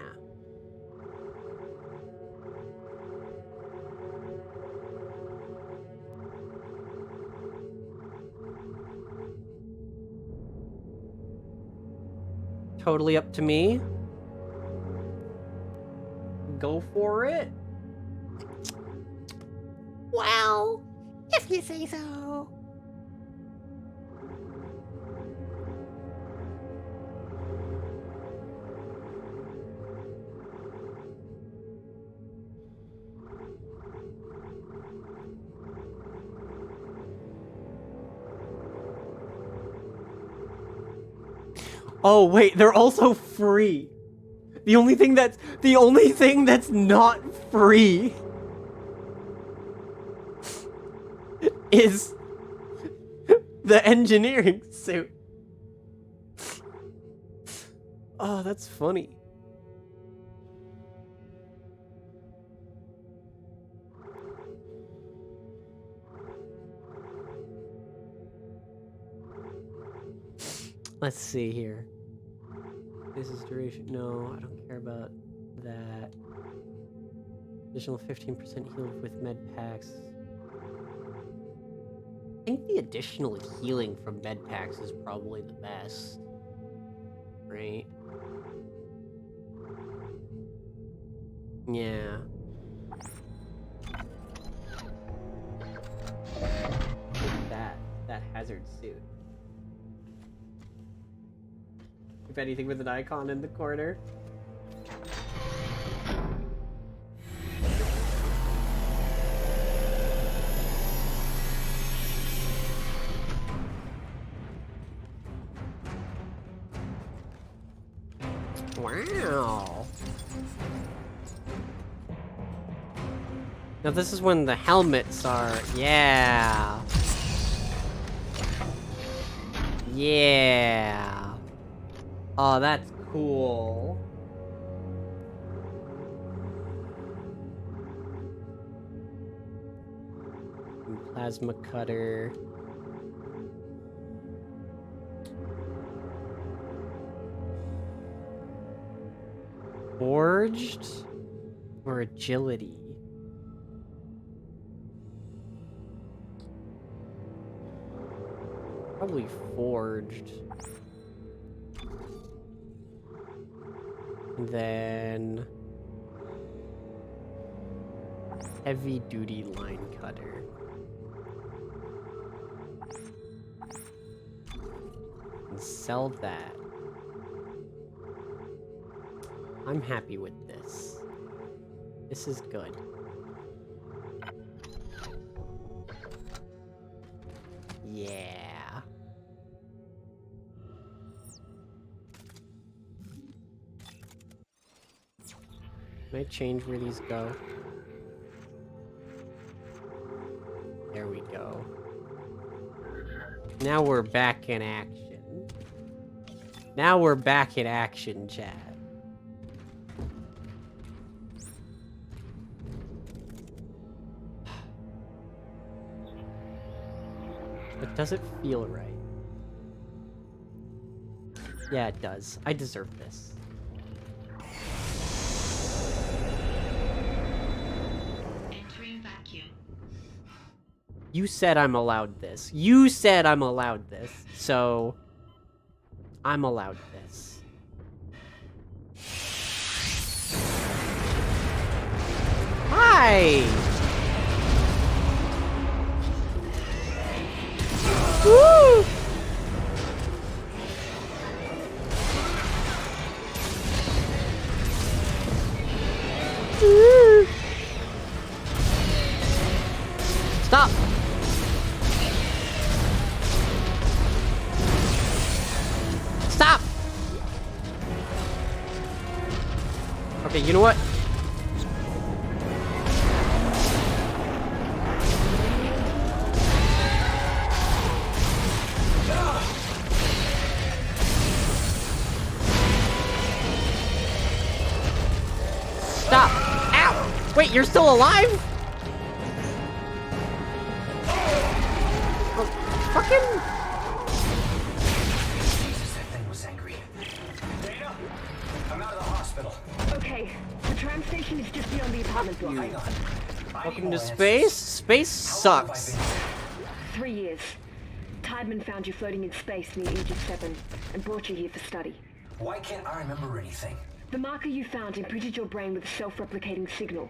Totally up to me. Go for it. Well, if you say so. Oh wait, they're also free. The only thing that's not free is the engineering suit. Oh, that's funny. Let's see here. This is duration. No, I don't care about that. Additional 15% healed with med packs. I think the additional healing from med packs is probably the best. Right? Yeah. That hazard suit. If anything with an icon in the corner. Wow. Now this is when the helmets are... Yeah. Yeah. Oh, that's cool. Plasma cutter. Forged or agility? Probably forged. And then heavy duty line cutter. And sell that. I'm happy with this. This is good. Yeah. Can I change where these go? There we go. Now we're back in action. Now we're back in action, Chad. It doesn't feel right. Yeah, it does. I deserve this. Entering vacuum. You said I'm allowed this. You said I'm allowed this. So, I'm allowed this. Hi! Woo! Stop! Stop! Okay, you know what? Stop! Ow! Wait, you're still alive? Oh, fucking... Jesus, that thing was angry. Dana, I'm out of the hospital. Okay, the tram station is just beyond the apartment block. Hang on. Welcome to space? Space sucks. 3 years. Tideman found you floating in space near Aegis 7 and brought you here for study. Why can't I remember anything? The marker you found imprinted your brain with a self-replicating signal.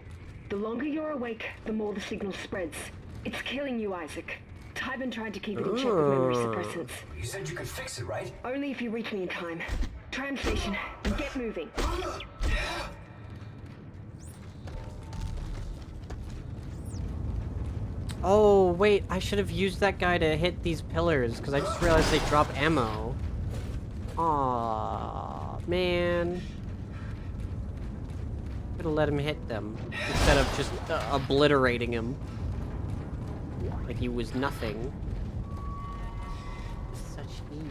The longer you're awake, the more the signal spreads. It's killing you, Isaac. Tideman tried to keep it in check with memory suppressants. You said you could fix it, right? Only if you reach me in time. Tram station, get moving. Oh, wait, I should have used that guy to hit these pillars, because I just realized they drop ammo. Aw, man. Could have let him hit them, instead of just obliterating him. Like he was nothing. Such evil.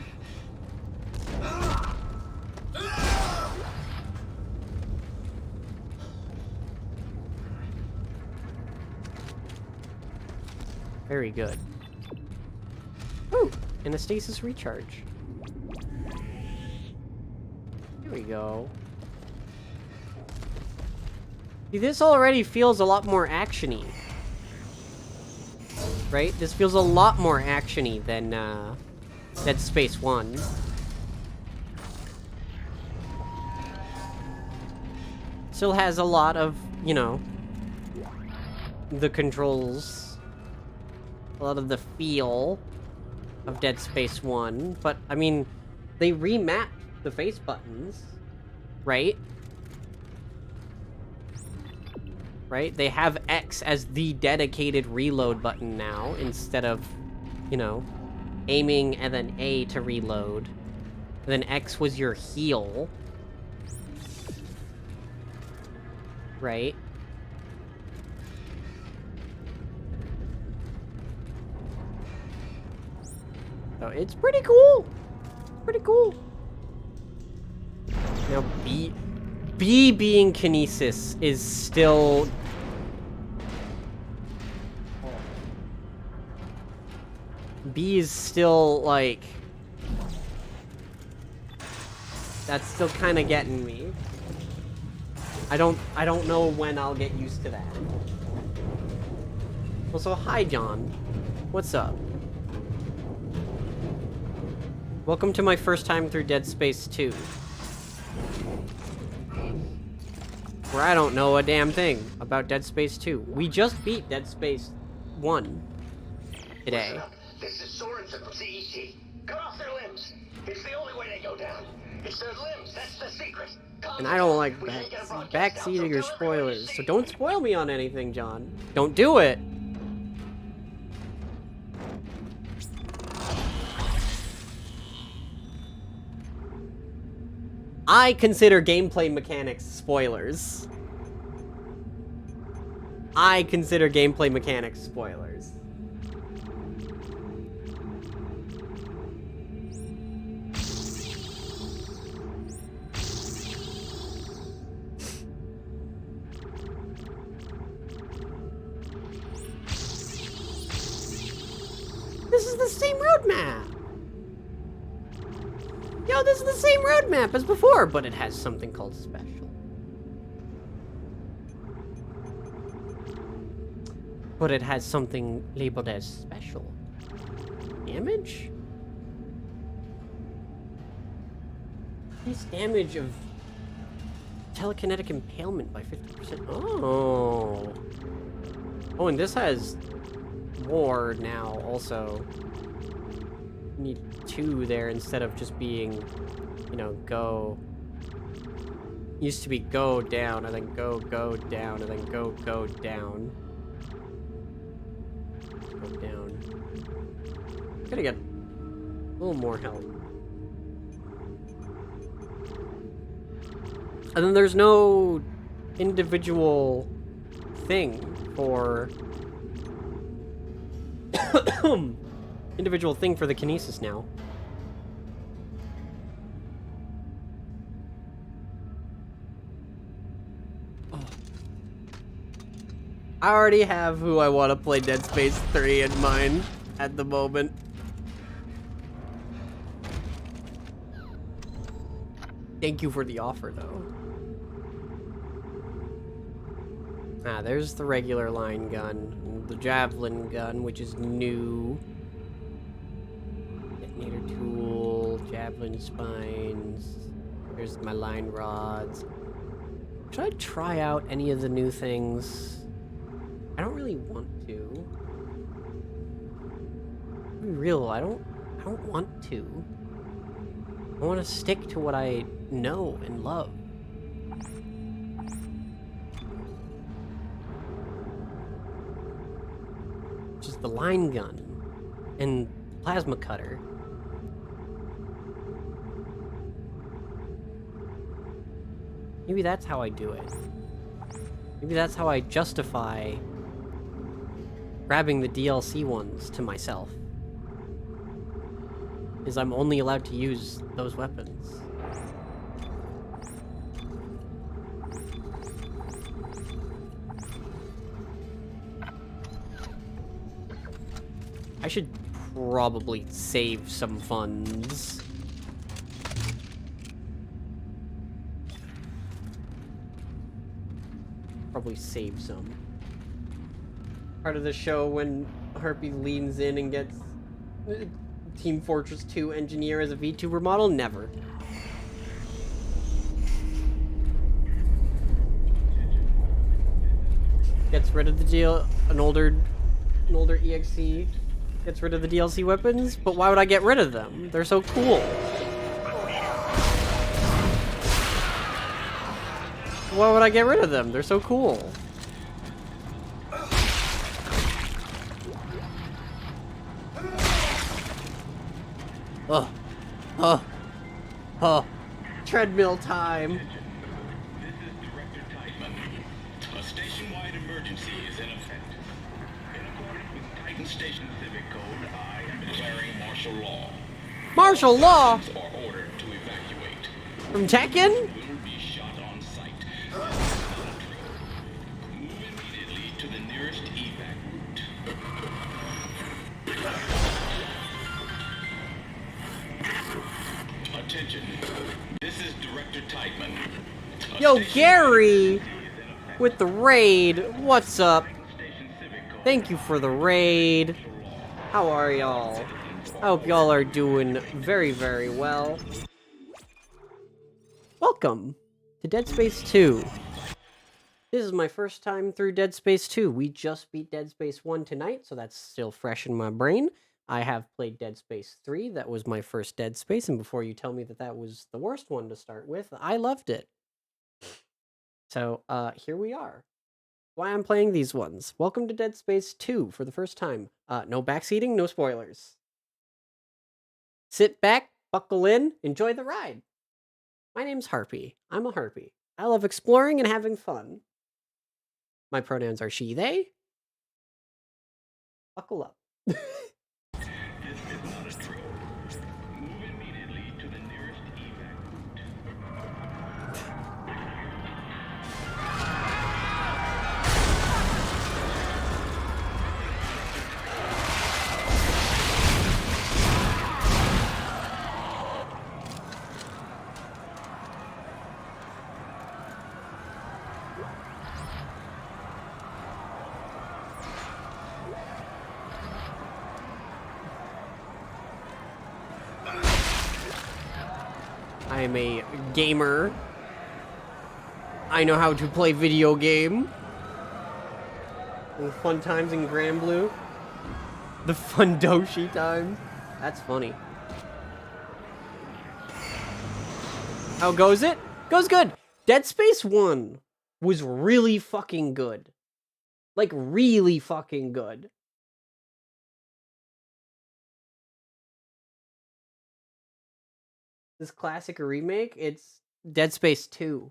Very good. Woo! And a stasis recharge. Here we go. See, this already feels a lot more action-y. Right? This feels a lot more action-y than Dead Space 1. Still has a lot of, you know, the controls. A lot of the feel of Dead Space 1. But, I mean, they remapped the face buttons, right? Right? They have X as the dedicated reload button now, instead of, you know, aiming and then A to reload. And then X was your heal. Right? So it's pretty cool. Pretty cool. Now B being Kinesis is still... B is still, like... That's still kind of getting me. I don't know when I'll get used to that. Also, hi, John. What's up? Welcome to my first time through Dead Space 2. Where I don't know a damn thing about Dead Space 2. We just beat Dead Space 1 today. This is Sorensen from CEC. Cut off their limbs. It's the only way they go down. It's their limbs. That's the secret. And I don't like backseating or spoilers, so don't spoil me on anything, John. Don't do it. I consider gameplay mechanics spoilers. I consider gameplay mechanics spoilers. This is the same roadmap! Yo, this is the same roadmap as before, but it has something called special. But it has something labeled as special. Damage? Increase damage of telekinetic impalement by 50%. Oh. Oh, and this has more now also. You need 2 there instead of just being, you know, go. Used to be go down and then go down and then go down. Go down. Gotta get a little more help. And then there's no individual thing for individual thing for the kinesis now. Oh. I already have who I want to play Dead Space 3 in mind at the moment. Thank you for the offer, though. Ah, there's the regular line gun. The javelin gun, which is new. Detonator tool, javelin spines. There's my line rods. Should I try out any of the new things? I don't really want to. To be real, I don't want to. I want to stick to what I know and love. Which is the line gun and plasma cutter. Maybe that's how I do it. Maybe that's how I justify grabbing the DLC ones to myself. Is I'm only allowed to use those weapons. I should probably save some funds. Probably save some. Part of the show when Harpy leans in and gets Team Fortress 2 engineer as a VTuber model? Never. Gets rid of the deal. An older EXE gets rid of the DLC weapons, but why would I get rid of them? They're so cool. Why would I get rid of them? They're so cool. Oh. Treadmill time. This is Director Titan. A station-wide emergency is in effect. In accordance with Titan Station Civic Code, I am declaring martial law. Martial law? Citizens are ordered to evacuate. From Tekken? Will be shot on sight. Move immediately to the nearest evac route. Attention. This is Director Titan. Yo, Gary! With the raid. What's up? Thank you for the raid. How are y'all? I hope y'all are doing very, very well. Welcome to Dead Space 2. This is my first time through Dead Space 2. We just beat Dead Space 1 tonight, so that's still fresh in my brain. I have played Dead Space 3. That was my first Dead Space, and before you tell me that that was the worst one to start with, I loved it. So, here we are. Why I'm playing these ones. Welcome to Dead Space 2 for the first time. No backseating, no spoilers. Sit back, buckle in, enjoy the ride. My name's Harpy. I'm a Harpy. I love exploring and having fun. My pronouns are she, they. Buckle up. This is not a drill. Move immediately to the nearest evac I am a gamer. I know how to play video game. The fun times in Grand Blue. The Fundoshi times. That's funny. How goes it? Goes good. Dead Space 1 was really fucking good. Like, really fucking good. This classic remake, it's Dead Space 2.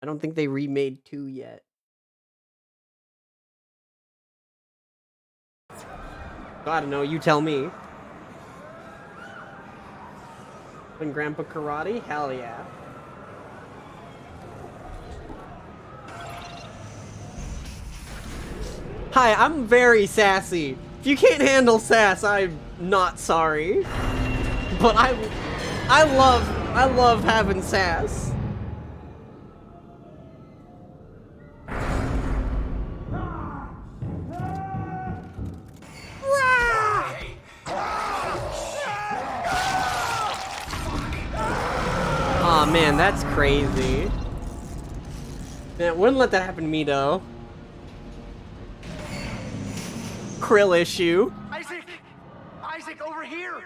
I don't think they remade 2 yet. I don't know, you tell me. When Grandpa Karate? Hell yeah. Hi, I'm very sassy. If you can't handle sass, I'm not sorry. But I love having sass. Aw, oh, man, that's crazy. Man, wouldn't let that happen to me, though. Krill issue. Isaac! Isaac, over here!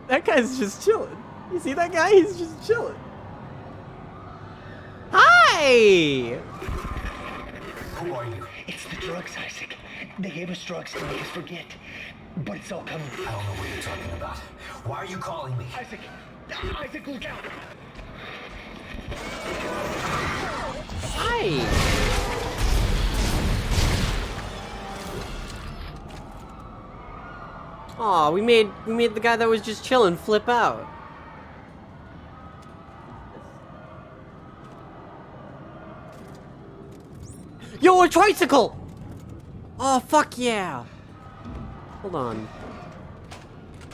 That guy's just chilling. You see that guy? He's just chilling. Hi! Who are you? It's the drugs, Isaac. They gave us drugs to make us forget. But it's all coming. I don't know what you're talking about. Why are you calling me? Isaac! Isaac, look out! Hi! Aw, we made the guy that was just chilling flip out. Yo, a tricycle! Oh, fuck yeah! Hold on.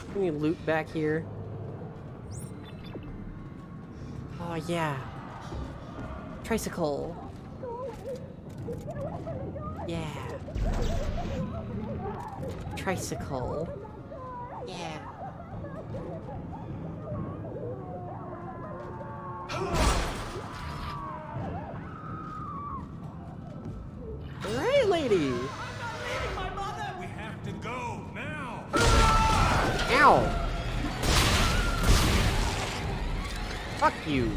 Let me loot back here. Oh, yeah. Tricycle. Yeah. Tricycle. Yeah. Alright, lady. My mother! We have to go now! Ow! Fuck you.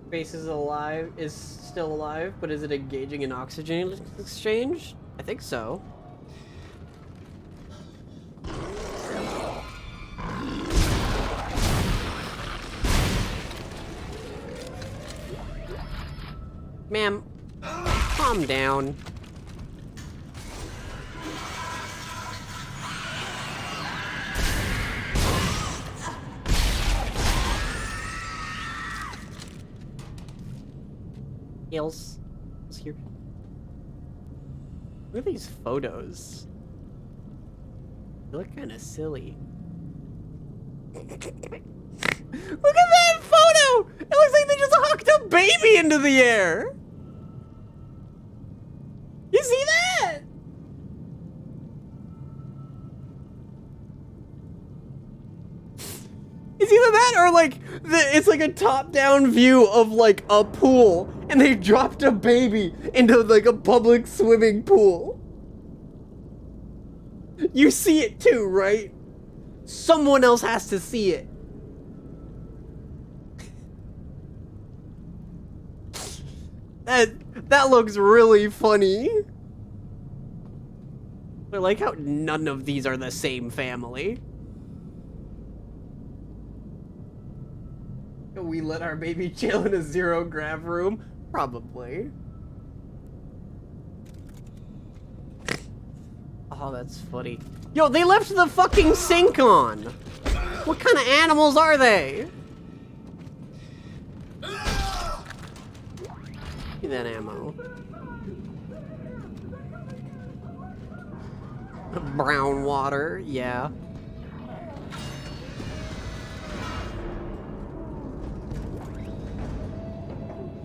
Space is alive, is still alive, but is it engaging in oxygen exchange? I think so. Ma'am, calm down. Heels. Here. Look at these photos. They look kind of silly. Look at that photo! It looks like they just hucked a baby into the air! You see that? It's either that or like it's like a top-down view of like a pool and they dropped a baby into like a public swimming pool. You see it too, right? Someone else has to see it. That looks really funny. I like how none of these are the same family. We let our baby chill in a zero grav room? Probably. Oh, that's funny. Yo, they left the fucking sink on! What kind of animals are they? Give me that ammo. Brown water, yeah.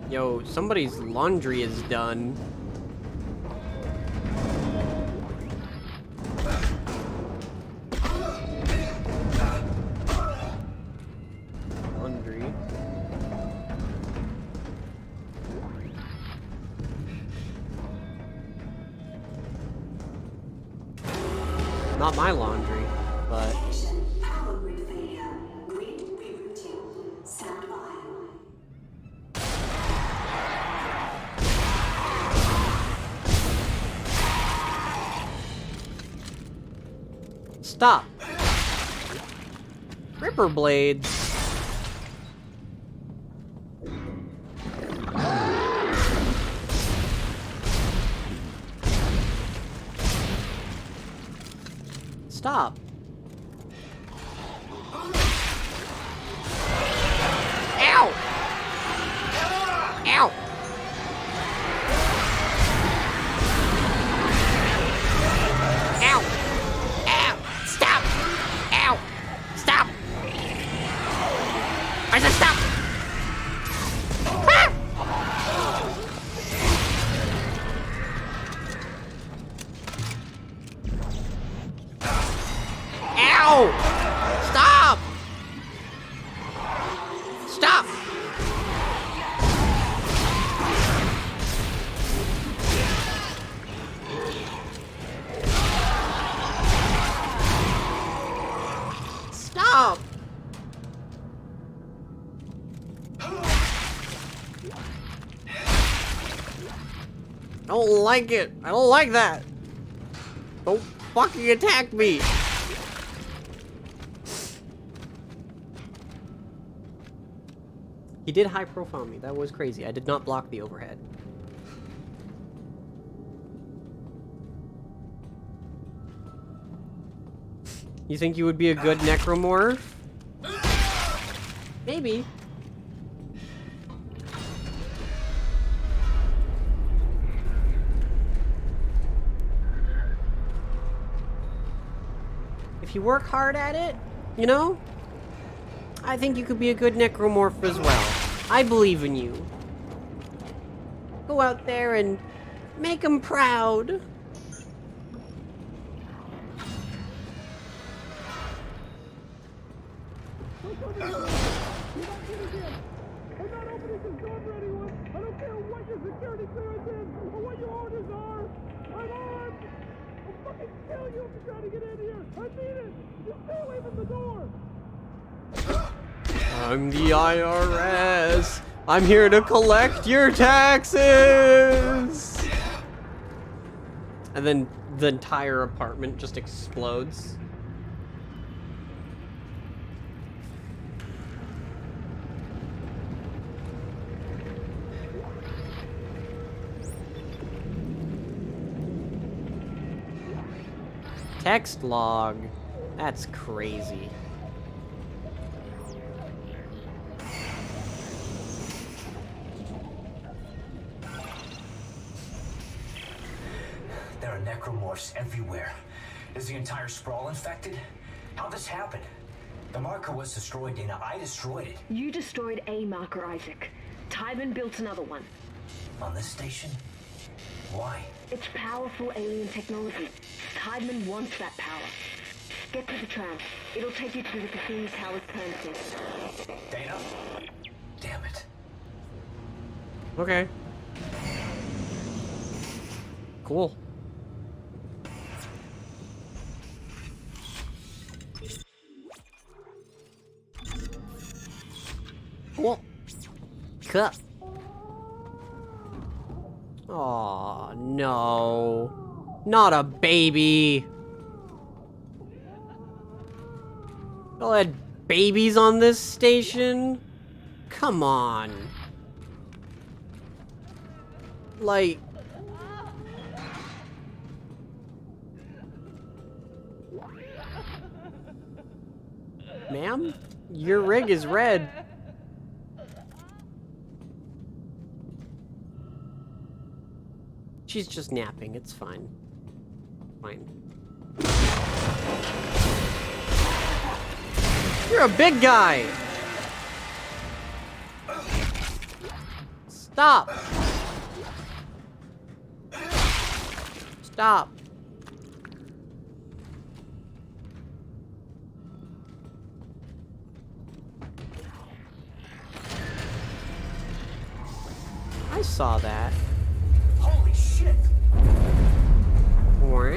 Yo, somebody's laundry is done. Laundry. Not my laundry, but... Stop! Ripper blades. Stop. Ow! Ow! Ow! Ow! Stop! Ow! Stop! I said stop! Ah! Ow! Stop! Stop! Stop! I don't like it. I don't like that. Don't fucking attack me. He did high profile me. That was crazy. I did not block the overhead. You think you would be a good necromorph? Maybe. If you work hard at it, you know? I think you could be a good necromorph as well. I believe in you. Go out there and make them proud. I'm the IRS. I'm here to collect your taxes. And then the entire apartment just explodes. Text log. That's crazy. There are necromorphs everywhere. Is the entire sprawl infected? How'd this happen? The marker was destroyed, Dana. I destroyed it. You destroyed a marker, Isaac. Tiedemann built another one. On this station? Why? It's powerful alien technology. Tiedemann wants that power. Get to the tram. It'll take you to the Cassini Towers turn. Dana? Damn it. Okay. Cool. Cool. Cup. Aw, no. Not a baby. Y'all had babies on this station? come on. Like... Ma'am? Your rig is red. She's just napping, it's fine. Fine. You're a big guy! Stop! Stop! I saw that. Holy shit! Wow!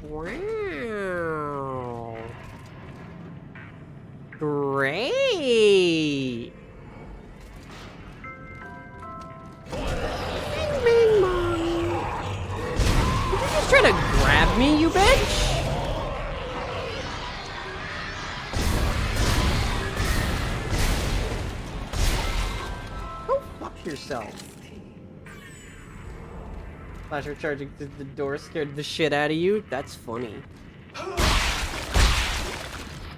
Wow! Great! Bing, bing, bong. Did you just try to grab me, you bitch? Yourself. Flasher charging through the door scared the shit out of you? That's funny.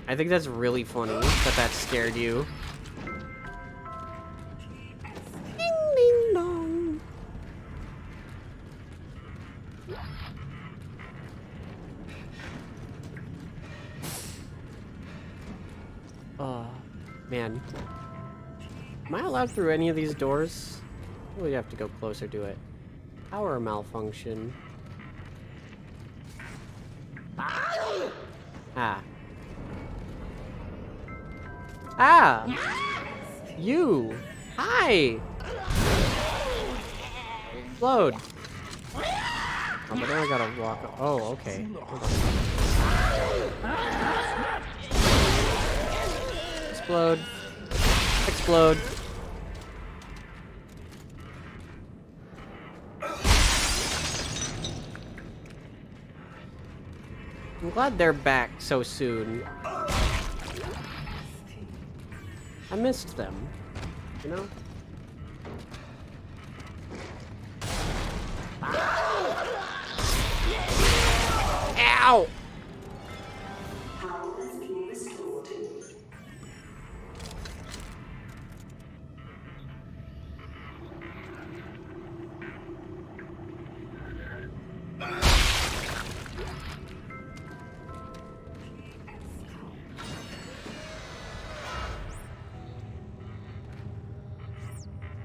I think that's really funny that that scared you. Ding ding dong. Oh, man. Am I allowed through any of these doors? We'll have to go closer to it. Power malfunction. Ah. Ah! You! Hi! Explode! Oh, but now I gotta walk. Oh, okay. Explode. Explode. I'm glad they're back so soon. I missed them, you know? Ow!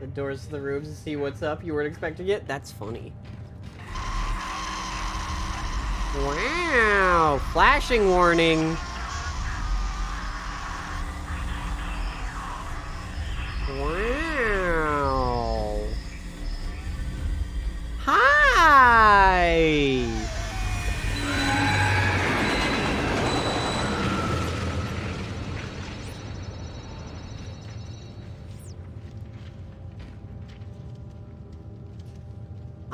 The doors to the rooms to see what's up. You weren't expecting it? That's funny. Wow! Flashing warning! Wow! Hi!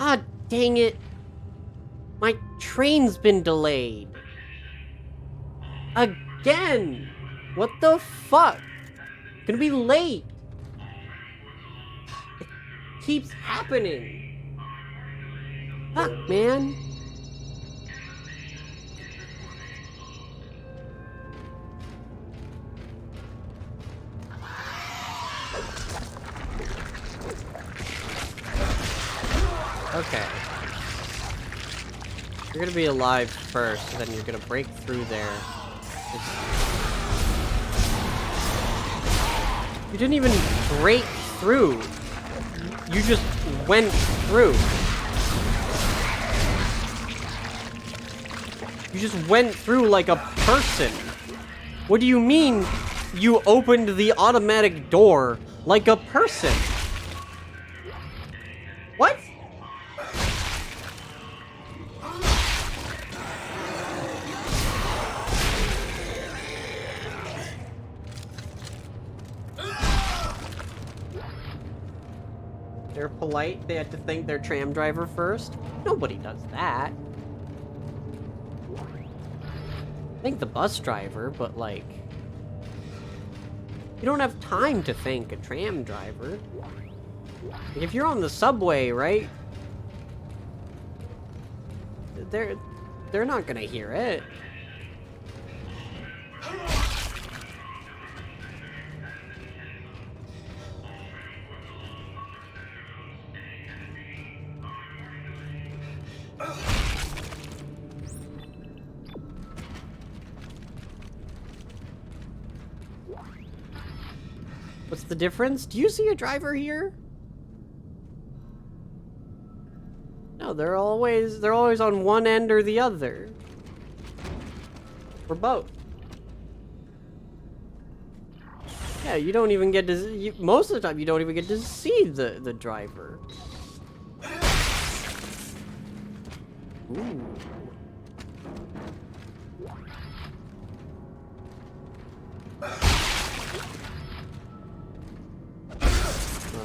Ah, dang it. My train's been delayed. Again! What the fuck? Gonna be late. It keeps happening. Fuck, man. Okay. You're gonna be alive first, then you're gonna break through there. You didn't even break through. You just went through. You just went through like a person. What do you mean you opened the automatic door like a person? What? They're polite. They had to thank their tram driver first. Nobody does that. Thank the bus driver, but like... You don't have time to thank a tram driver. Like, if you're on the subway, right? They're not gonna hear it. What's the difference? Do you see a driver here? No, they're always on one end or the other. Or both. Yeah, you don't even get to most of the time you don't even get to see the driver. Ooh.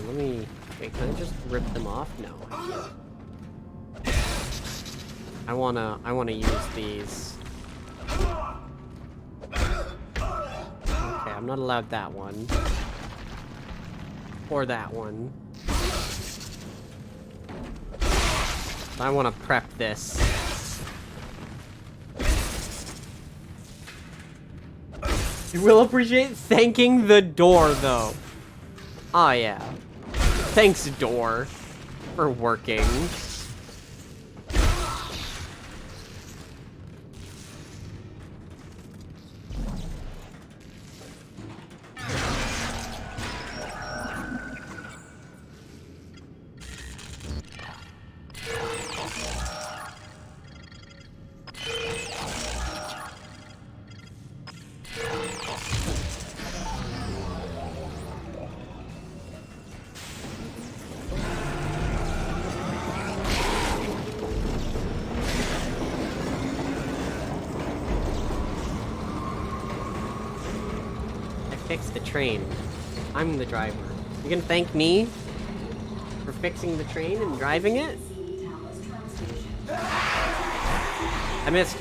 Let me... Wait, can I just rip them off? No. I wanna use these. Okay, I'm not allowed that one. Or that one. I wanna prep this. You will appreciate thanking the door, though. Oh, yeah. Thanks, door, for working. Fix the train. I'm the driver. You gonna thank me for fixing the train and driving it? I missed.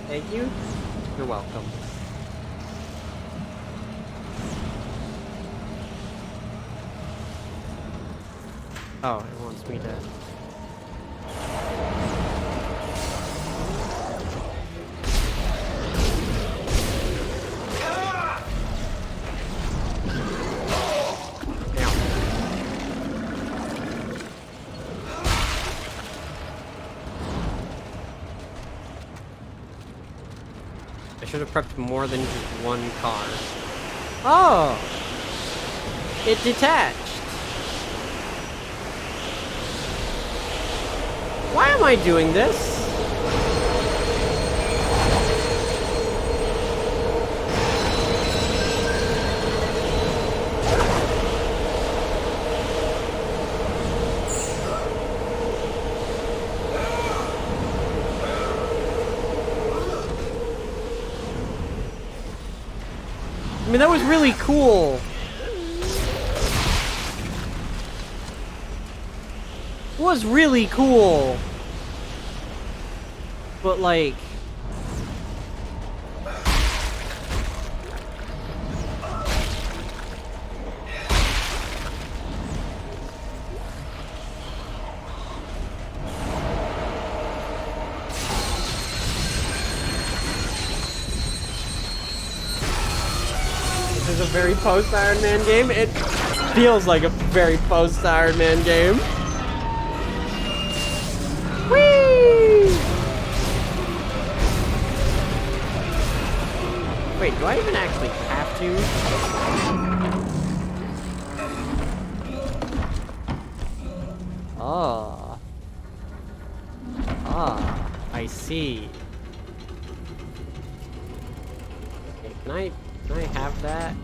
Thank you. You're welcome. Oh, it wants me to... I should have prepped more than just one car. Oh! It detached! Why am I doing this? I mean, that was really cool. It was really cool. But, like... This is a very post-Iron Man game. It feels like a very post-Iron Man game. Whee! Wait, do I even actually have to? Oh. Ah, I see. Okay, can I have that?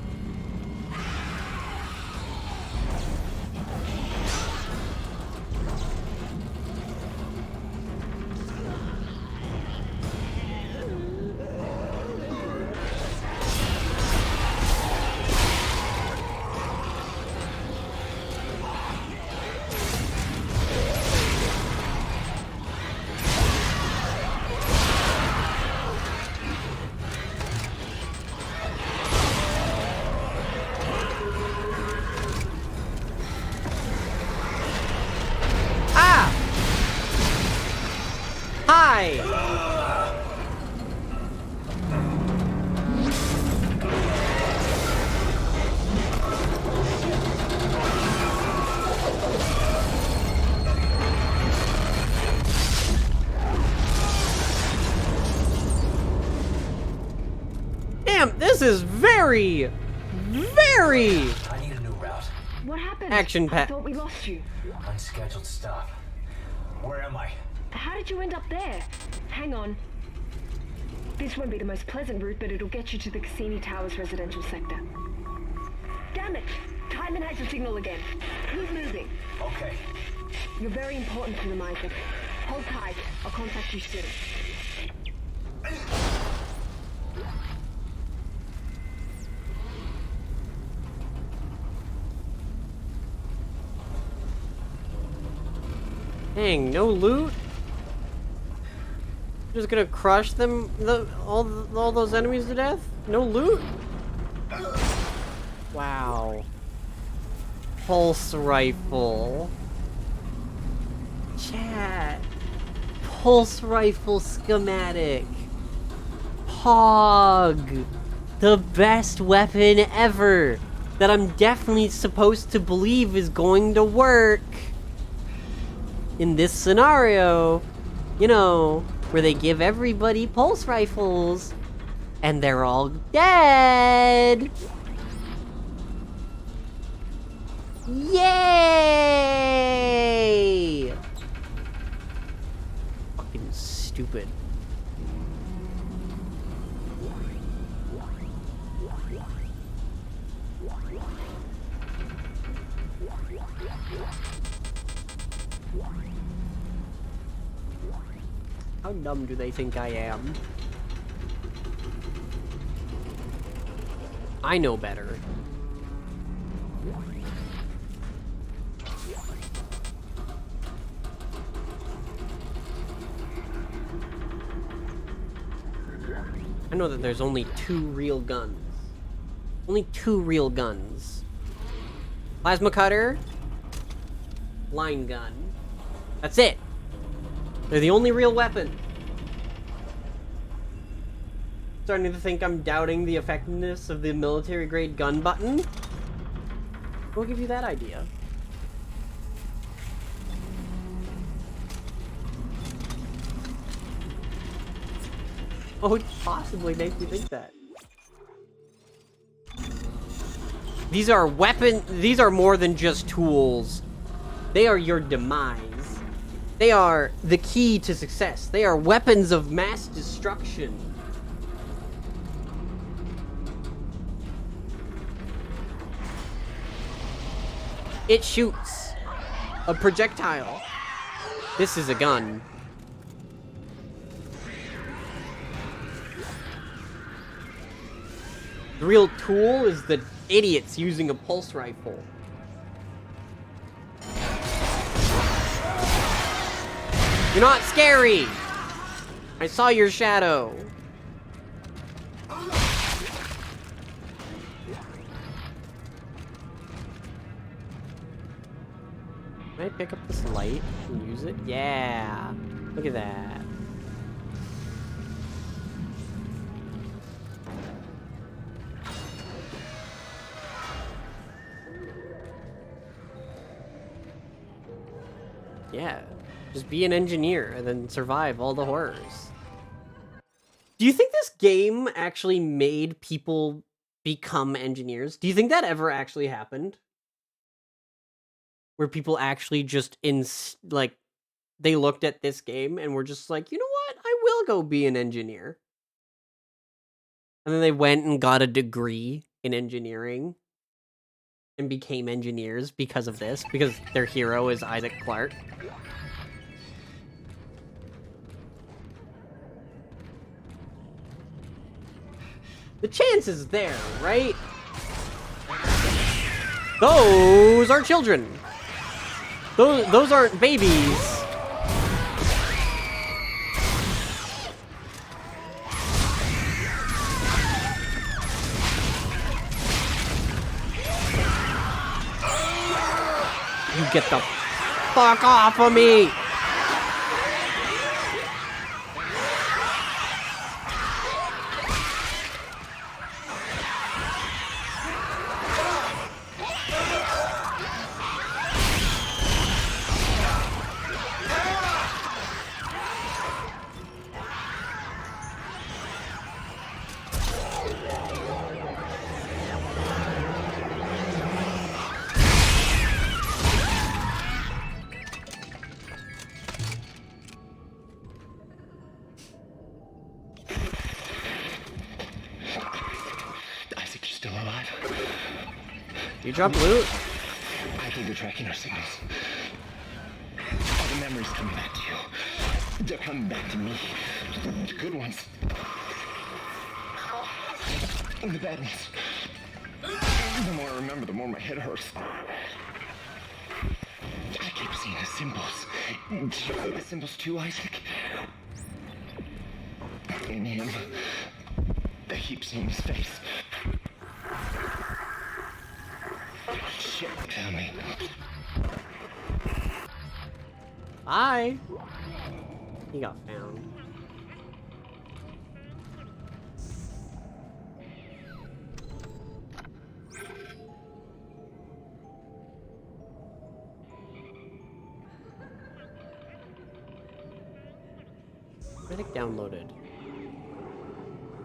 very, very I need a new route. What happened? action I packed. thought we lost you. Unscheduled stop. Where am I? How did you end up there? Hang on. This won't be the most pleasant route, but it'll get you to the Cassini Towers residential sector. Damn it! Timon has your signal again. Keep moving. Okay. You're very important to them, Isaac. Hold tight. I'll contact you soon. Dang, no loot? Just gonna crush them, all those enemies to death? No loot? Wow. Pulse rifle. Chat. Pulse rifle schematic. Pog. The best weapon ever. That I'm definitely supposed to believe is going to work. In this scenario, you know, where they give everybody pulse rifles and they're all dead. Yay! Fucking stupid. How dumb do they think I am? I know better. I know that there's only 2 real guns. Only 2 real guns. Plasma cutter. Line gun. That's it. They're the only real weapon. Starting to think I'm doubting the effectiveness of the military-grade gun button. We'll give you that idea. What would possibly make you think that? These are these are more than just tools. They are your demise. They are the key to success. They are weapons of mass destruction. It shoots a projectile. This is a gun. The real tool is the idiots using a pulse rifle. You're not scary! I saw your shadow. Can I pick up this light and use it? Yeah! Look at that. Yeah. Just be an engineer and then survive all the horrors. Do you think this game actually made people become engineers? Do you think that ever actually happened? Where people actually just they looked at this game and were just like, you know what? I will go be an engineer. And then they went and got a degree in engineering and became engineers because of this, because their hero is Isaac Clarke. The chance is there, right? Those are children. Those aren't babies. You get the fuck off of me! still alive? You dropped loot? I think they're tracking our signals. All the memories coming back to you. They're coming back to me. The good ones. The bad ones. The more I remember, the more my head hurts. I keep seeing the symbols. The symbols too, Isaac. In him. I keep seeing his face. Shit, found me. Hi. He got found. Medic downloaded.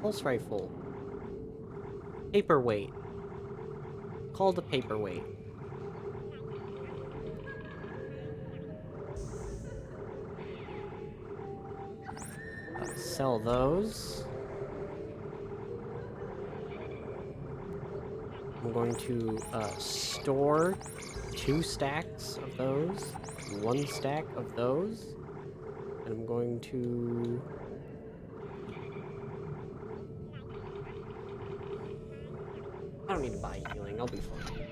Pulse rifle. Paperweight. Called a paperweight. Sell those. I'm going to store 2 stacks of those, 1 stack of those, and I'm going to I don't need to buy healing, I'll be fine.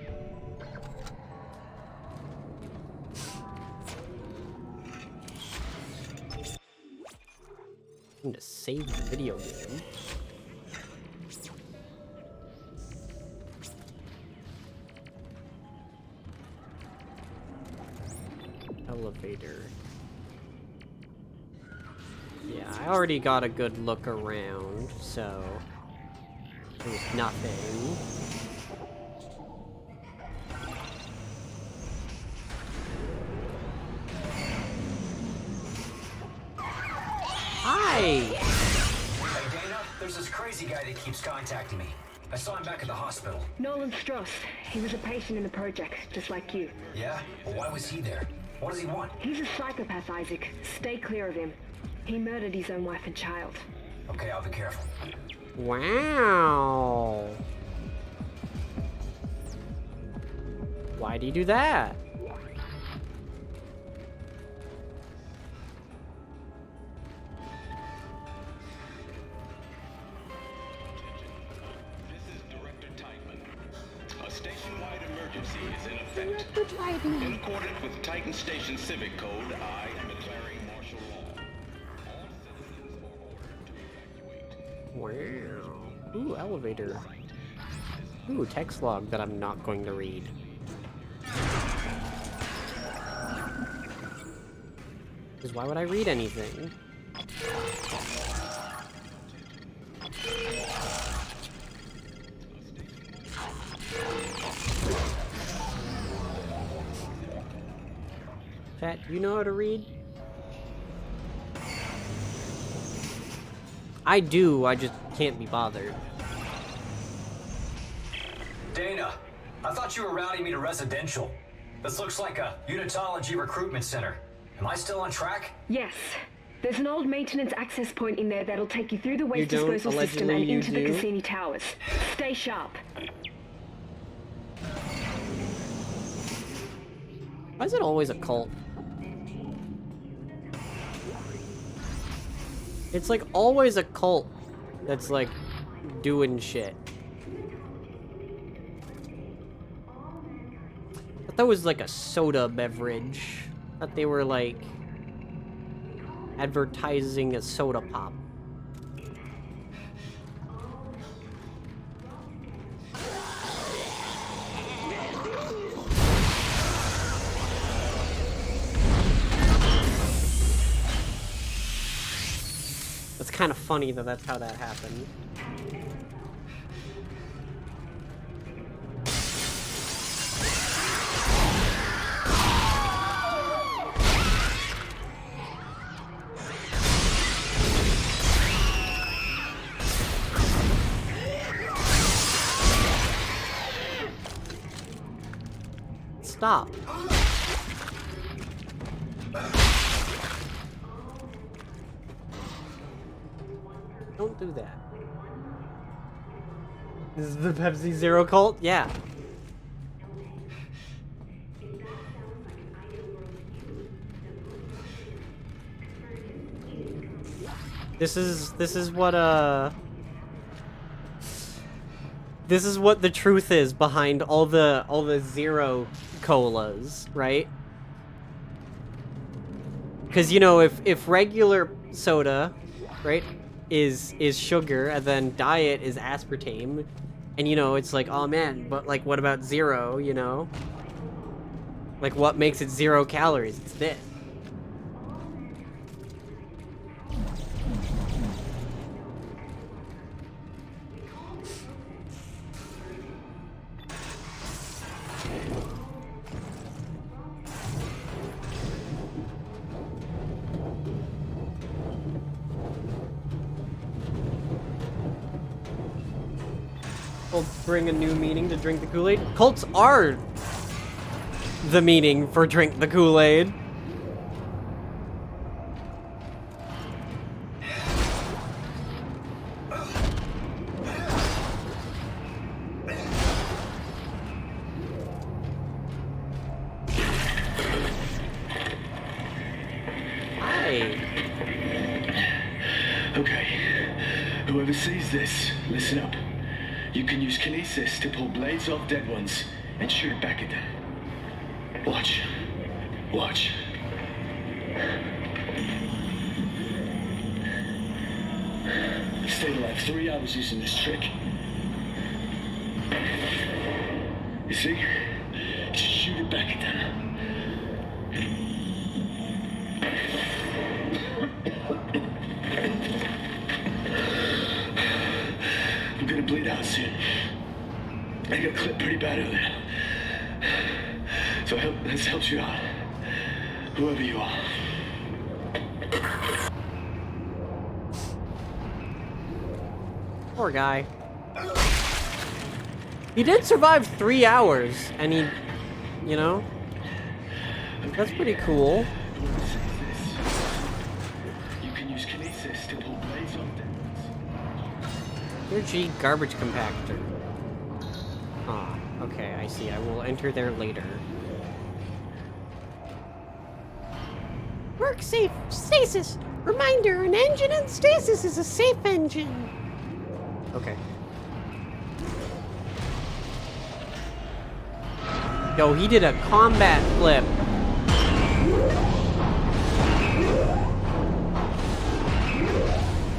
I need to save the video game. Elevator. Yeah, I already got a good look around, so there's nothing. Hi! Hey, Dana, there's this crazy guy that keeps contacting me. I saw him back at the hospital. Nolan Stross. He was a patient in the project, just like you. Yeah? Well, why was he there? What does he want? He's a psychopath, Isaac. Stay clear of him. He murdered his own wife and child. Okay, I'll be careful. Wow. Why'd he do that? In accordance with Titan Station Civic Code, I am declaring martial law. All citizens are ordered to evacuate. Wow. Ooh, elevator. Ooh, text log that I'm not going to read. Because why would I read anything? Chat, you know how to read? I do, I just can't be bothered. Dana, I thought you were routing me to residential. This looks like a unitology recruitment center. Am I still on track? Yes. There's an old maintenance access point in there that'll take you through the waste disposal system and into the Cassini Towers. Stay sharp. Why is it always a cult? It's like always a cult that's like doing shit. I thought that was like a soda beverage. I thought they were like advertising a soda pop. It's kind of funny that that's how that happened. Stop. Don't do that. This is the Pepsi Zero cult? Yeah. This is what this is what the truth is behind all the Zero colas, right? Because, you know, if regular soda, right, is sugar, and then diet is aspartame, and, you know, it's like, oh man, but, like, what about Zero, you know? Like, what makes it 0 calories? It's this. Will bring a new meaning to drink the Kool-Aid. Cults are the meaning for drink the Kool-Aid. Hi. Okay. Whoever sees this, listen up. You can use kinesis to pull blades off dead ones and shoot it back at them. Watch. Watch. You stayed alive 3 hours using this trick. You see? Just shoot it back at them. I'm gonna bleed out soon. I got clipped pretty bad earlier. So this helps you out. Whoever you are. Poor guy. He did survive 3 hours, and he, you know, that's pretty cool. You can use kinesis to pull blades off dead ones. Energy garbage compactor. Ah, okay, I see. I will enter there later. Work safe. Stasis. Reminder, an engine in stasis is a safe engine. Okay. Yo, he did a combat flip.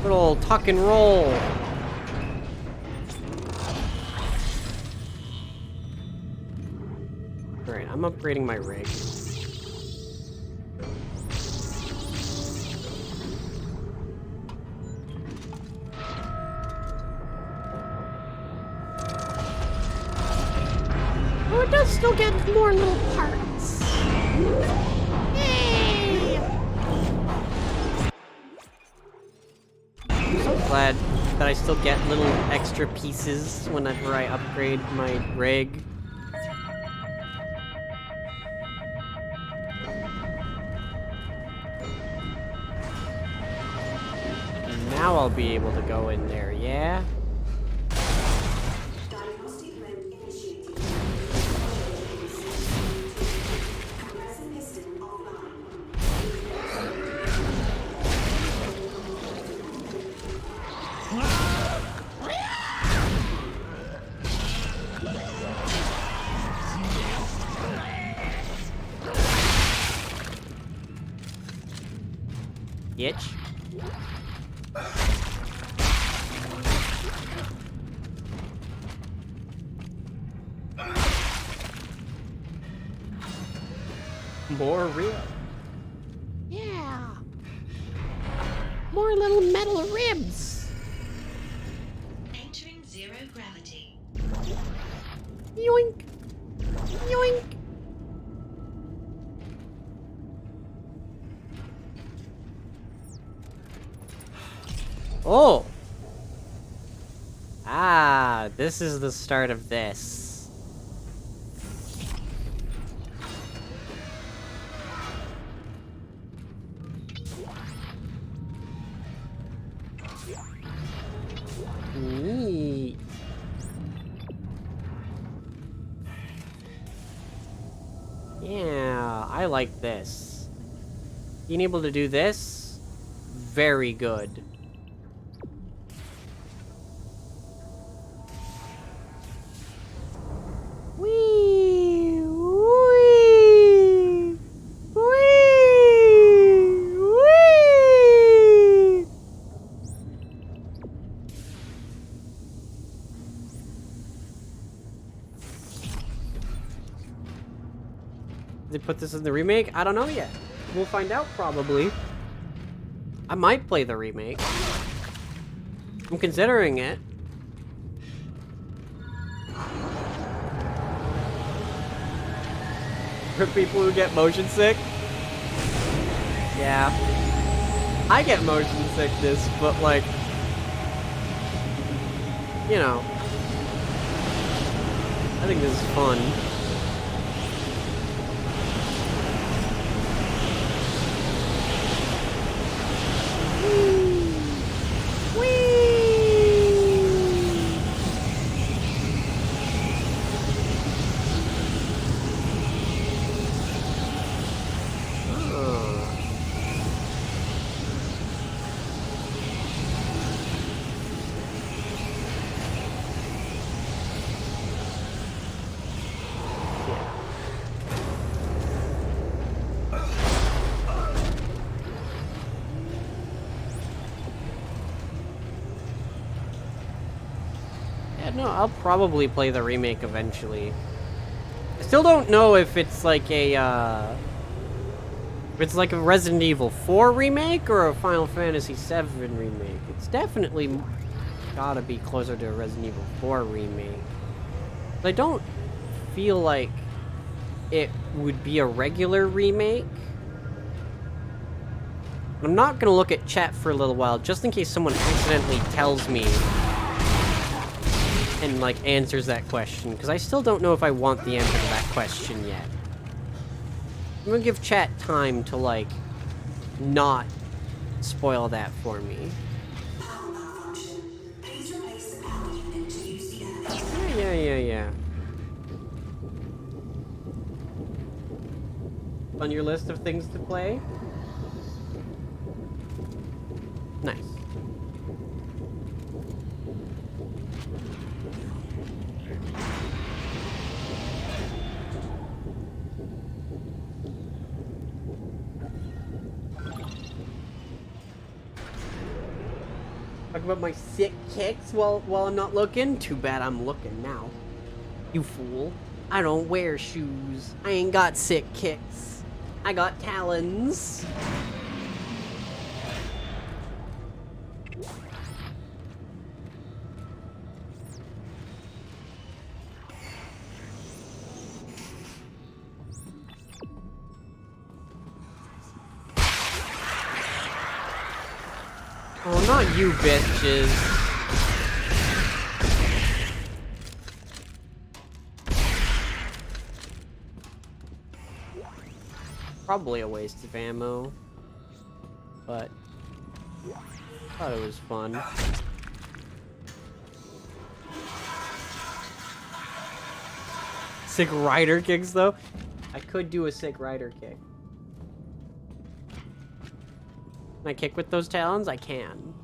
Good old tuck and roll. Alright, I'm upgrading my rig. Oh, it does still get more little parts. Yay! I'm so glad that I still get little extra pieces whenever I upgrade my rig. Now I'll be able to go in there, yeah? Itch. More real. Yeah. More little metal ribs. Entering zero gravity. Yoink. Yoink. Oh. Ah, this is the start of this. Neat. Yeah, I like this. Being able to do this, very good. Wee, wee, wee, wee. Did they put this in the remake? I don't know yet. We'll find out probably. I might play the remake. I'm considering it. For people who get motion sick. Yeah. I get motion sickness, but like, you know. I think this is fun. No, I'll probably play the remake eventually. I still don't know if it's like a, if it's like a Resident Evil 4 remake or a Final Fantasy 7 remake. It's definitely gotta be closer to a Resident Evil 4 remake. But I don't feel like it would be a regular remake. I'm not gonna look at chat for a little while, just in case someone accidentally tells me and, like, answers that question, because I still don't know if I want the answer to that question yet. I'm gonna give chat time to, like, not spoil that for me. Yeah. On your list of things to play? Nice. Talk about my sick kicks while I'm not looking? Too bad I'm looking now. You fool. I don't wear shoes. I ain't got sick kicks. I got talons. Oh, not you bitches. Probably a waste of ammo, but I thought it was fun. Sick rider kicks, though? I could do a sick rider kick. Can I kick with those talons? I can.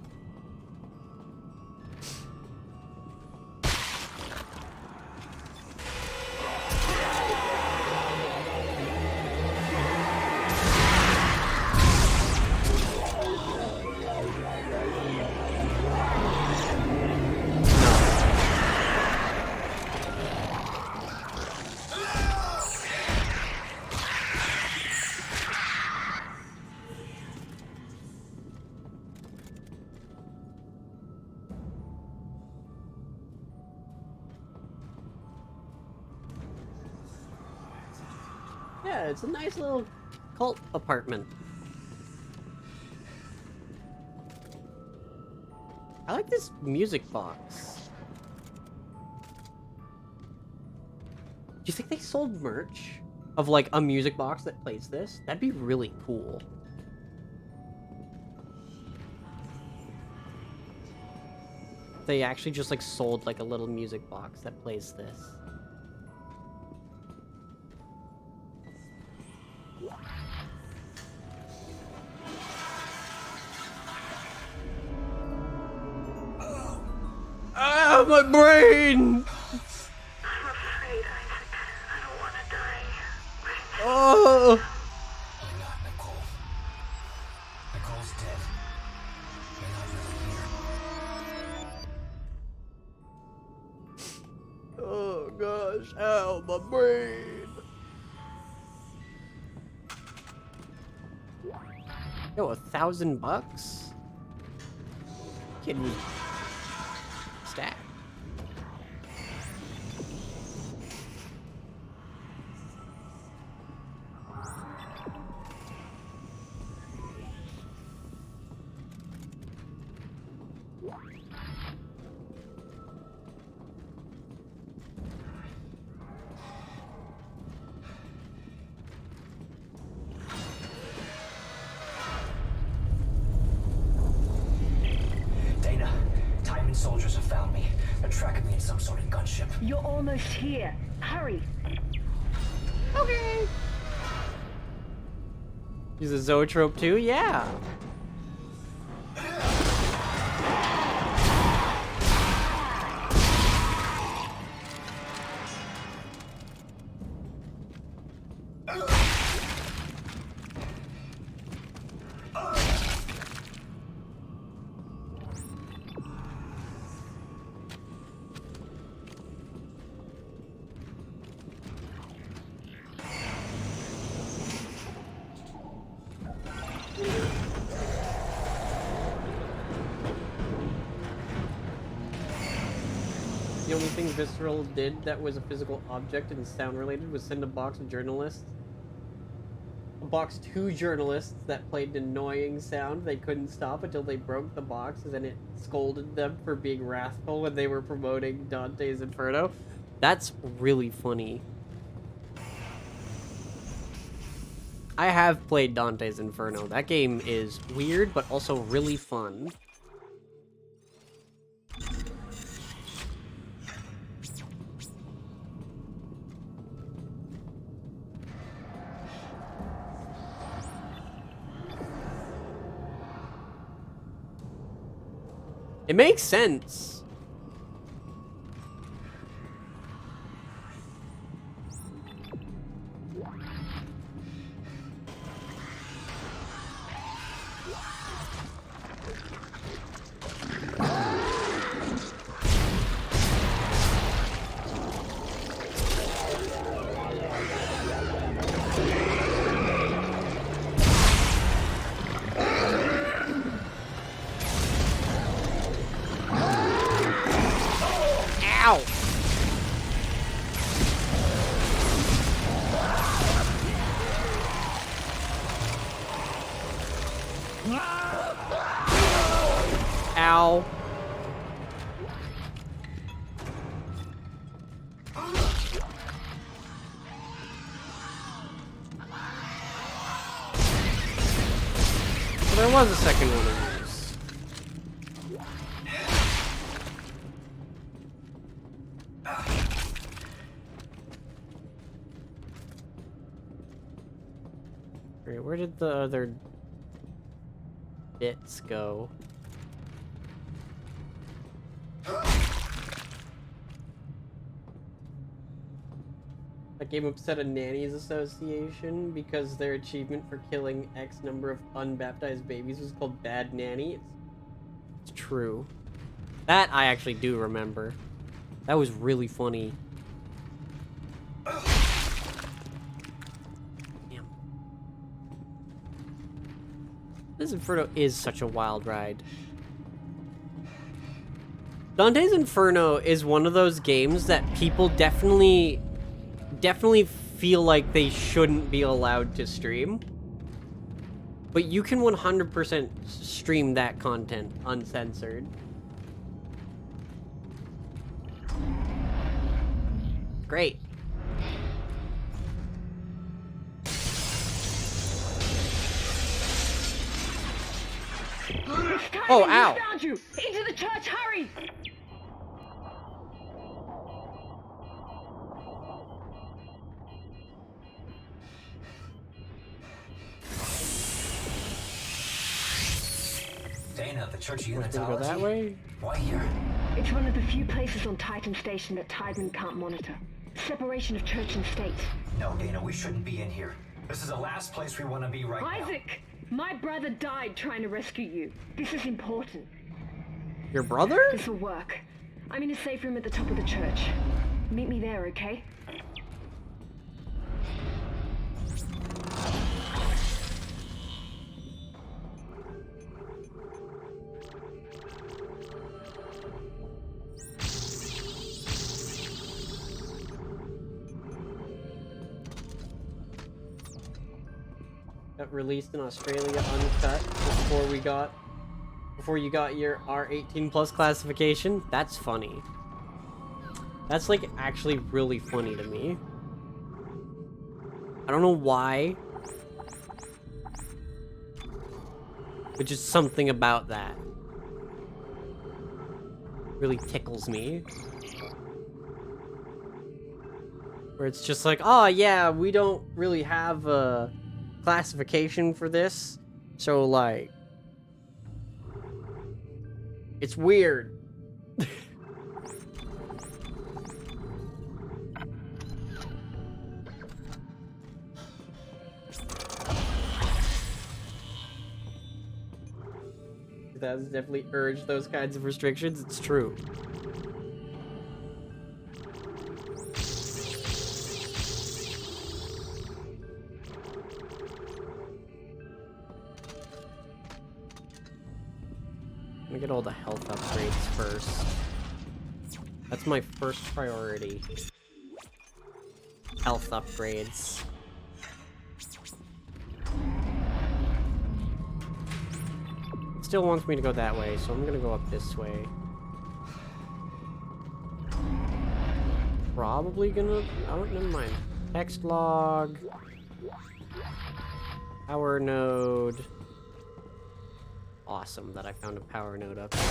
Yeah, it's a nice little cult apartment. I like this music box. Do you think they sold merch of like a music box that plays this? That'd be really cool. They actually just like sold like a little music box that plays this. my brain! I'm afraid, Isaac. I don't want to die. Oh! You're not, Nicole. Nicole's dead. You're not really here. Oh gosh, ow, my brain. Yo, $1,000? Kid me. Stack. Dana, Timon soldiers have found me. They're tracking me in some sort of gunship. You're almost here. Hurry. Okay. Use a zoetrope too? Yeah. The only thing Visceral did that was a physical object and sound related was send a box of journalists. A box to journalists that played an annoying sound they couldn't stop until they broke the box, and then it scolded them for being wrathful when they were promoting Dante's Inferno. That's really funny. I have played Dante's Inferno. That game is weird, but also really fun. It makes sense. Ow! Ow. So there was a second one of these. Wait, where did the other bits go? That game upset a nannies association because their achievement for killing X number of unbaptized babies was called Bad Nanny. It's true. That I actually do remember. That was really funny. Damn. This Inferno is such a wild ride. Dante's Inferno is one of those games that people definitely feel like they shouldn't be allowed to stream. But you can 100% stream that content uncensored. Great. Oh, ow. Found you! Into the church, hurry! Dana, the Church of Wanna Unitology? go that way? Why here? It's one of the few places on Titan Station that Tiedemann can't monitor. Separation of church and state. No, Dana, we shouldn't be in here. This is the last place we want to be right now. Isaac! My brother died trying to rescue you. This is important. Your brother? This will work. I'm in a safe room at the top of the church. Meet me there, okay? Got released in Australia uncut before you got your R18+ classification. That's funny. That's like actually really funny to me. I don't know why, but just something about that really tickles me. Where it's just like, oh yeah, we don't really have a classification for this, so like it's weird. That's definitely urged those kinds of restrictions. It's true. Let me get all the health upgrades first. That's my first priority. Health upgrades. It still wants me to go that way, so I'm gonna go up this way. Probably gonna... oh, never mind. Text log. Power node. Awesome that I found a power node up here.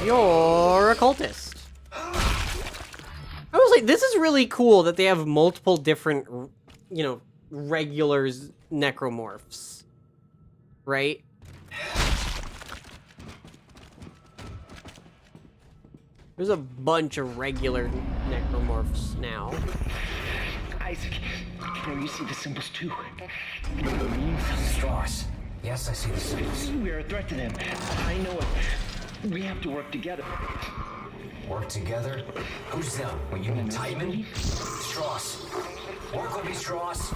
You're a cultist. I was like, this is really cool that they have multiple different, you know, regulars necromorphs. Right? There's a bunch of regular necromorphs now. Isaac, can you see the symbols too? Strauss. Yes, I see the symbols. We're a threat to them. I know it. We have to work together. Work together? Who's them? Well, you mean Tiedemann? Strauss. Work with me, Strauss.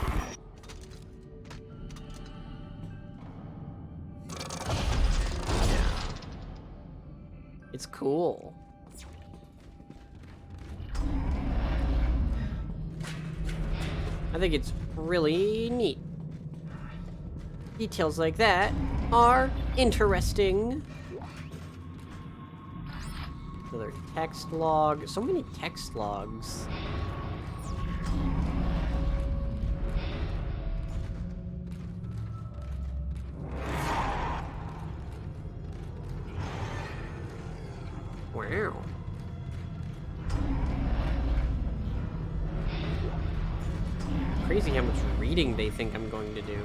It's cool. I think it's really neat. Details like that are interesting. Another text log. So many text logs. Wow. Crazy how much reading they think I'm going to do.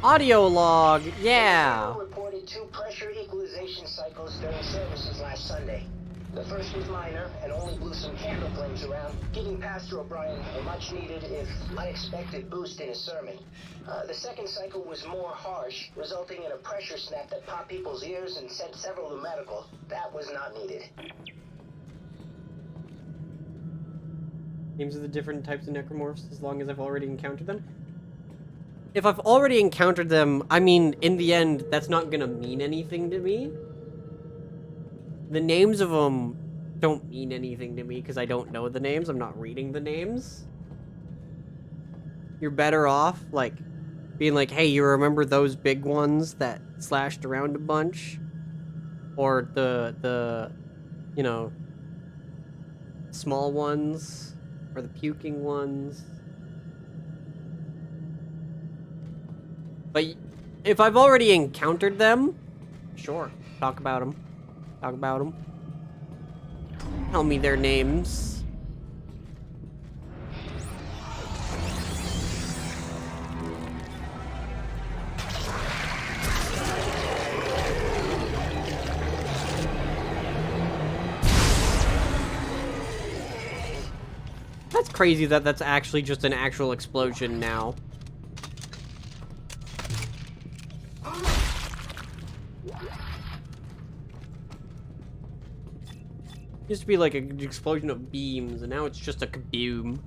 Audio log, yeah! The reported 2 pressure equalization cycles during services last Sunday. The first was minor and only blew some candle flames around, giving Pastor O'Brien a much needed, if unexpected, boost in his sermon. The second cycle was more harsh, resulting in a pressure snap that popped people's ears and sent several to medical. That was not needed. Names of the different types of necromorphs as long as I've already encountered them. If I've already encountered them, I mean, in the end, that's not gonna mean anything to me. The names of them don't mean anything to me because I don't know the names. I'm not reading the names. You're better off, like, being like, hey, you remember those big ones that slashed around a bunch? Or the you know, small ones? Or the puking ones? But if I've already encountered them, sure, talk about them. Talk about them. Tell me their names. That's crazy that that's actually just an actual explosion now. Used to be like an explosion of beams, and now it's just a kaboom.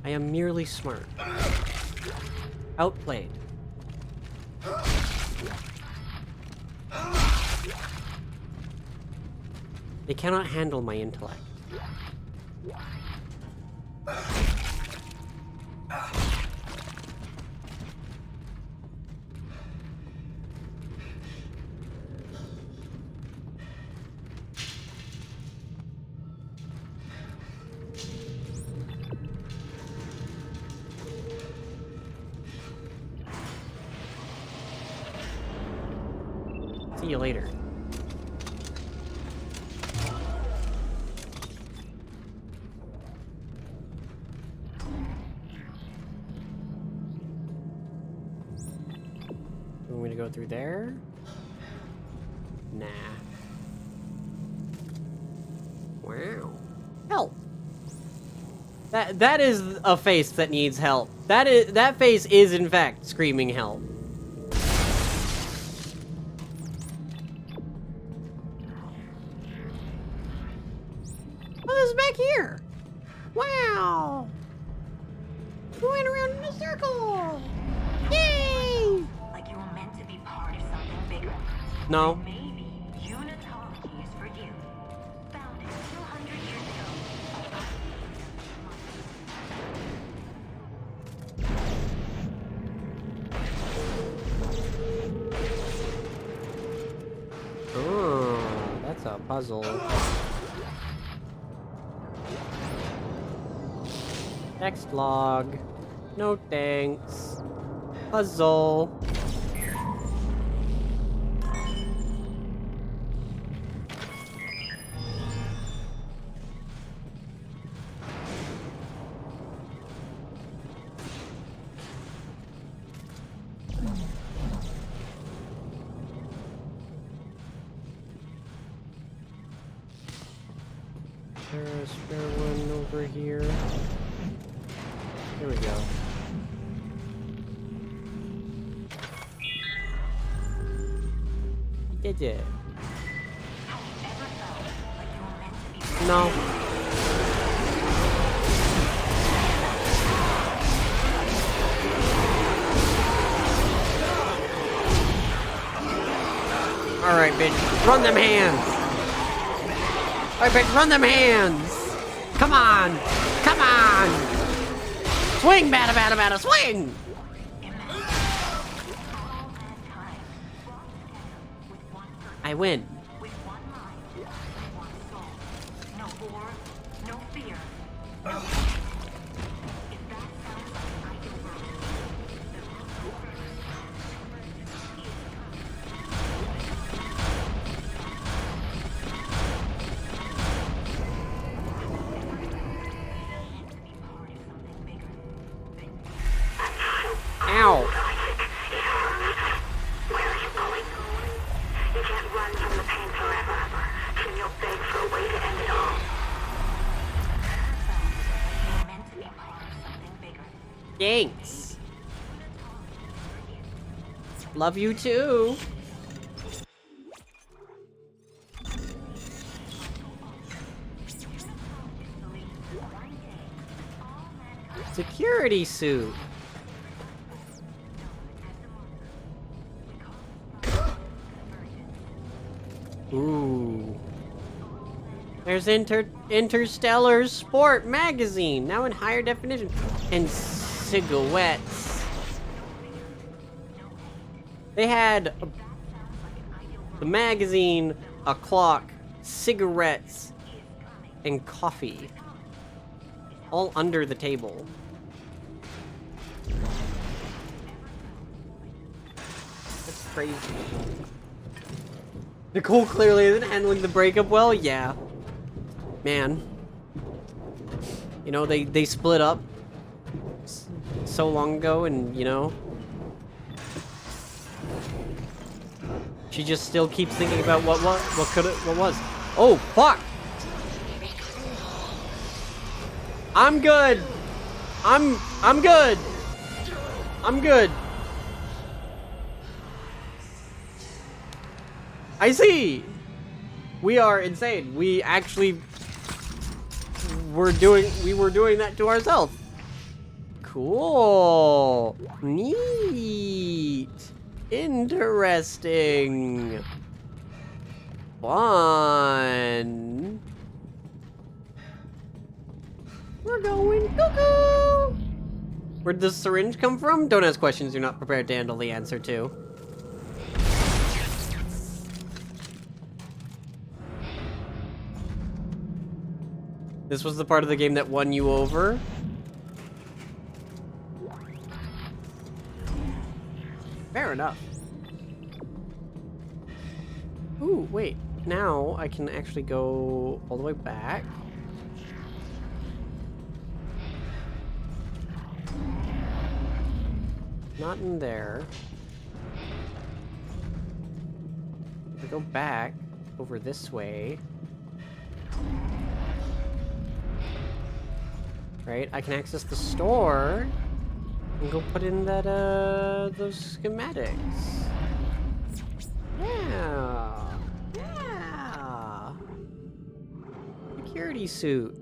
I am merely smart. Outplayed. They cannot handle my intellect. See you later. Want me to go through there? Nah. Wow. Help. That is a face that needs help. That face is in fact screaming help. Back here. Wow. We went around in a circle. Yay! Like you were meant to be part of something bigger. No. Maybe unitology is for you. Founded 200 years ago. Oh, that's a puzzle. Text log. No thanks. Puzzle. There's a spare one over here. Here we go. We did it. No. Alright, bitch. Run them hands. Alright, bitch. Run them hands. Come on. Come on. Swing, batta, batta, batta, swing! I win. No war, no fear. Ow! Where are you going? You can't run from the pain forever. Can you beg for a way to end it all? You're meant to be part of something bigger. Thanks. Love you too. Security suit. Ooh. There's Interstellar Sport magazine, now in higher definition. And cigarettes. They had the magazine, a clock, cigarettes, and coffee. All under the table. That's crazy. Nicole clearly isn't handling the breakup well. Yeah. Man. You know, they split up so long ago, and, you know, she just still keeps thinking about what was. Oh, fuck! I'm good! I'm good! I'm good! I see! We are insane. We actually were doing that to ourselves. Cool. Neat. Interesting. Fun. We're going cuckoo. Where'd the syringe come from? Don't ask questions you're not prepared to handle the answer to. This was the part of the game that won you over? Fair enough. Ooh, wait. Now I can actually go all the way back. Not in there. If I go back over this way. Right, I can access the store and go put in that, those schematics. Yeah. Yeah. Security suit.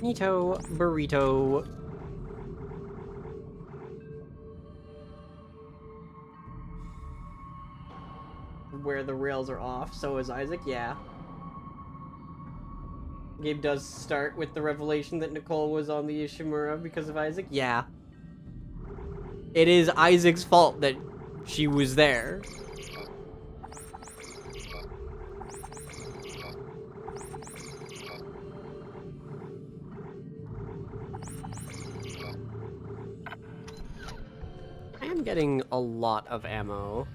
Neato burrito. Where the rails are off, so is Isaac, yeah. Game does start with the revelation that Nicole was on the Ishimura because of Isaac, yeah. It is Isaac's fault that she was there. I'm getting a lot of ammo.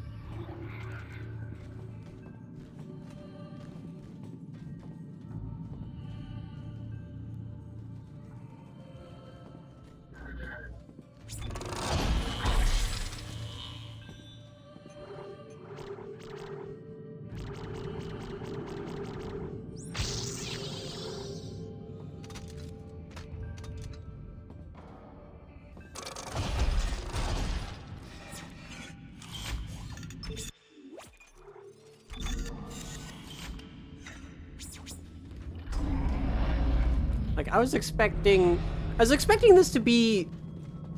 Like, I was expecting this to be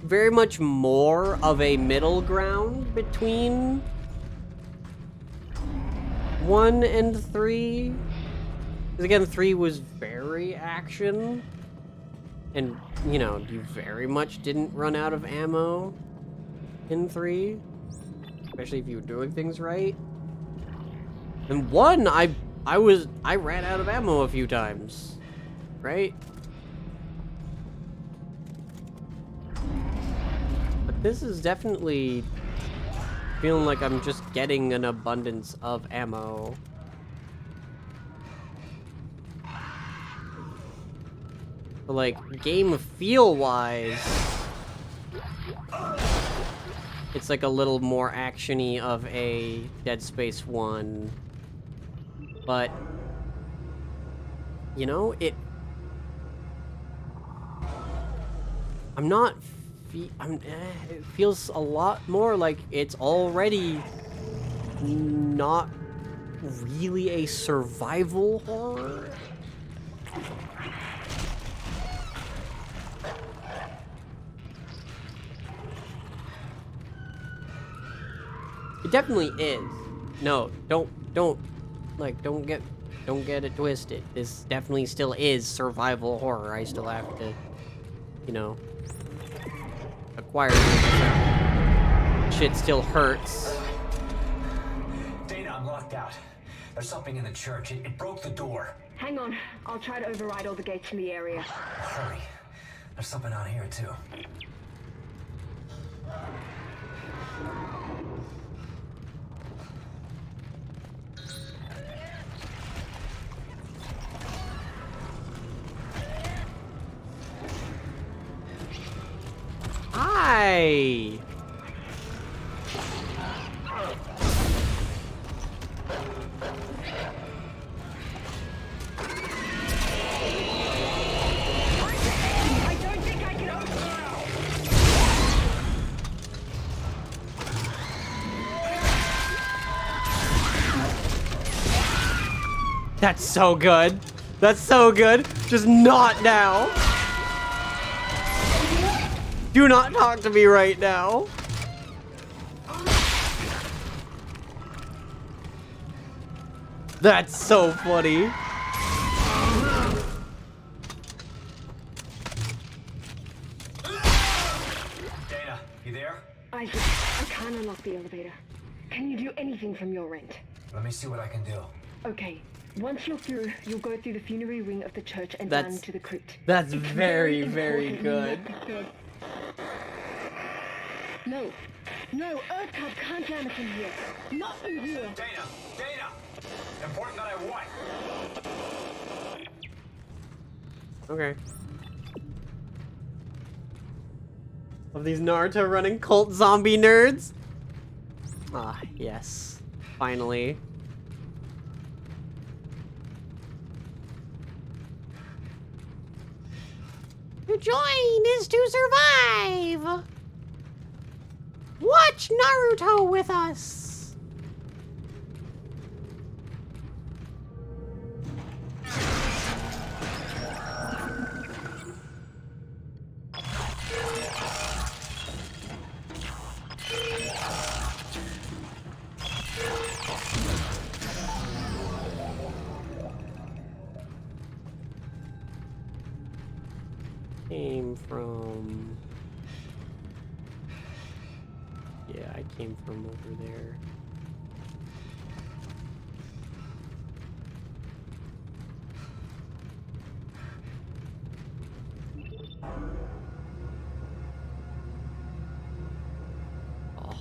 very much more of a middle ground between 1 and 3. Because again, 3 was very action. And, you know, you very much didn't run out of ammo in 3. Especially if you were doing things right. And 1, I ran out of ammo a few times. Right? But this is definitely feeling like I'm just getting an abundance of ammo. But like, game feel-wise, it's like a little more action-y of a Dead Space 1. But, you know, it feels a lot more like it's already not really a survival horror. definitely is. No, don't get it twisted. This definitely still is survival horror. I still have to, you know, acquire shit still hurts. Dana, I'm locked out. There's something in the church. It broke the door. Hang on. I'll try to override all the gates in the area. Hurry. There's something on here, too. Hi. That's so good. That's so good. Just not now. Do not talk to me right now. That's so funny. Dana, you there? I can't unlock the elevator. Can you do anything from your end? Let me see what I can do. Okay. Once you're through, you'll go through the funerary wing of the church and That's- down to the crypt. That's It's very, very important good. you No, Earth Cub can't jam us in here. Not in here. Dana! Important that I what? Okay. Of these Naruto running cult zombie nerds. Ah, yes. Finally. To join is to survive. Watch Naruto with us. Came from... Yeah, I came from over there. Oh.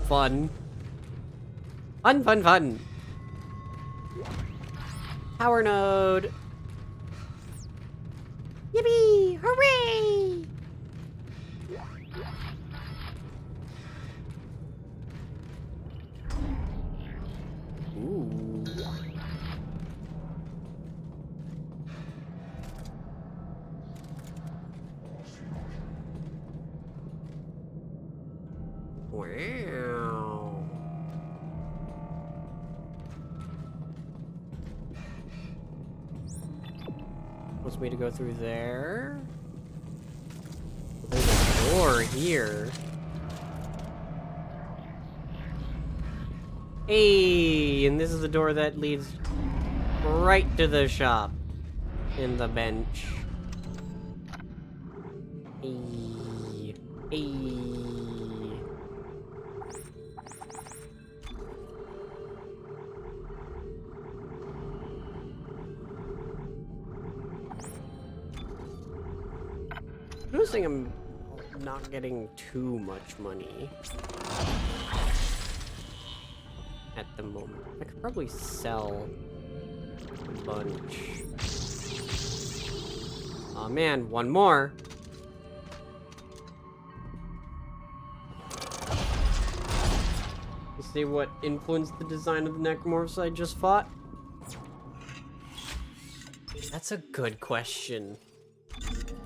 Fun. Fun. Power node. Yippee! Hooray! Ooh. Wow. Wants me to go through there? There's a door here. Hey, and this is the door that leads right to the shop in the bench. Hey. I'm noticing I'm not getting too much money at the moment. I could probably sell a bunch. Oh man, one more. Let's see what influenced the design of the necromorphs I just fought. That's a good question.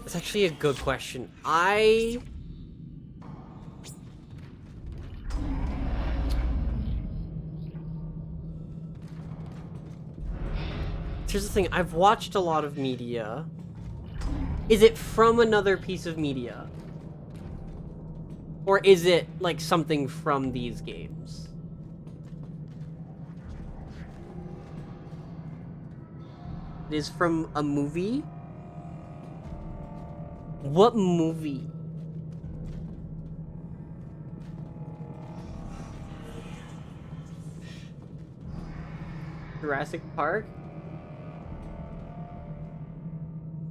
That's actually a good question. Here's the thing, I've watched a lot of media. Is it from another piece of media? Or is it, like, something from these games? It is from a movie? What movie? Jurassic Park?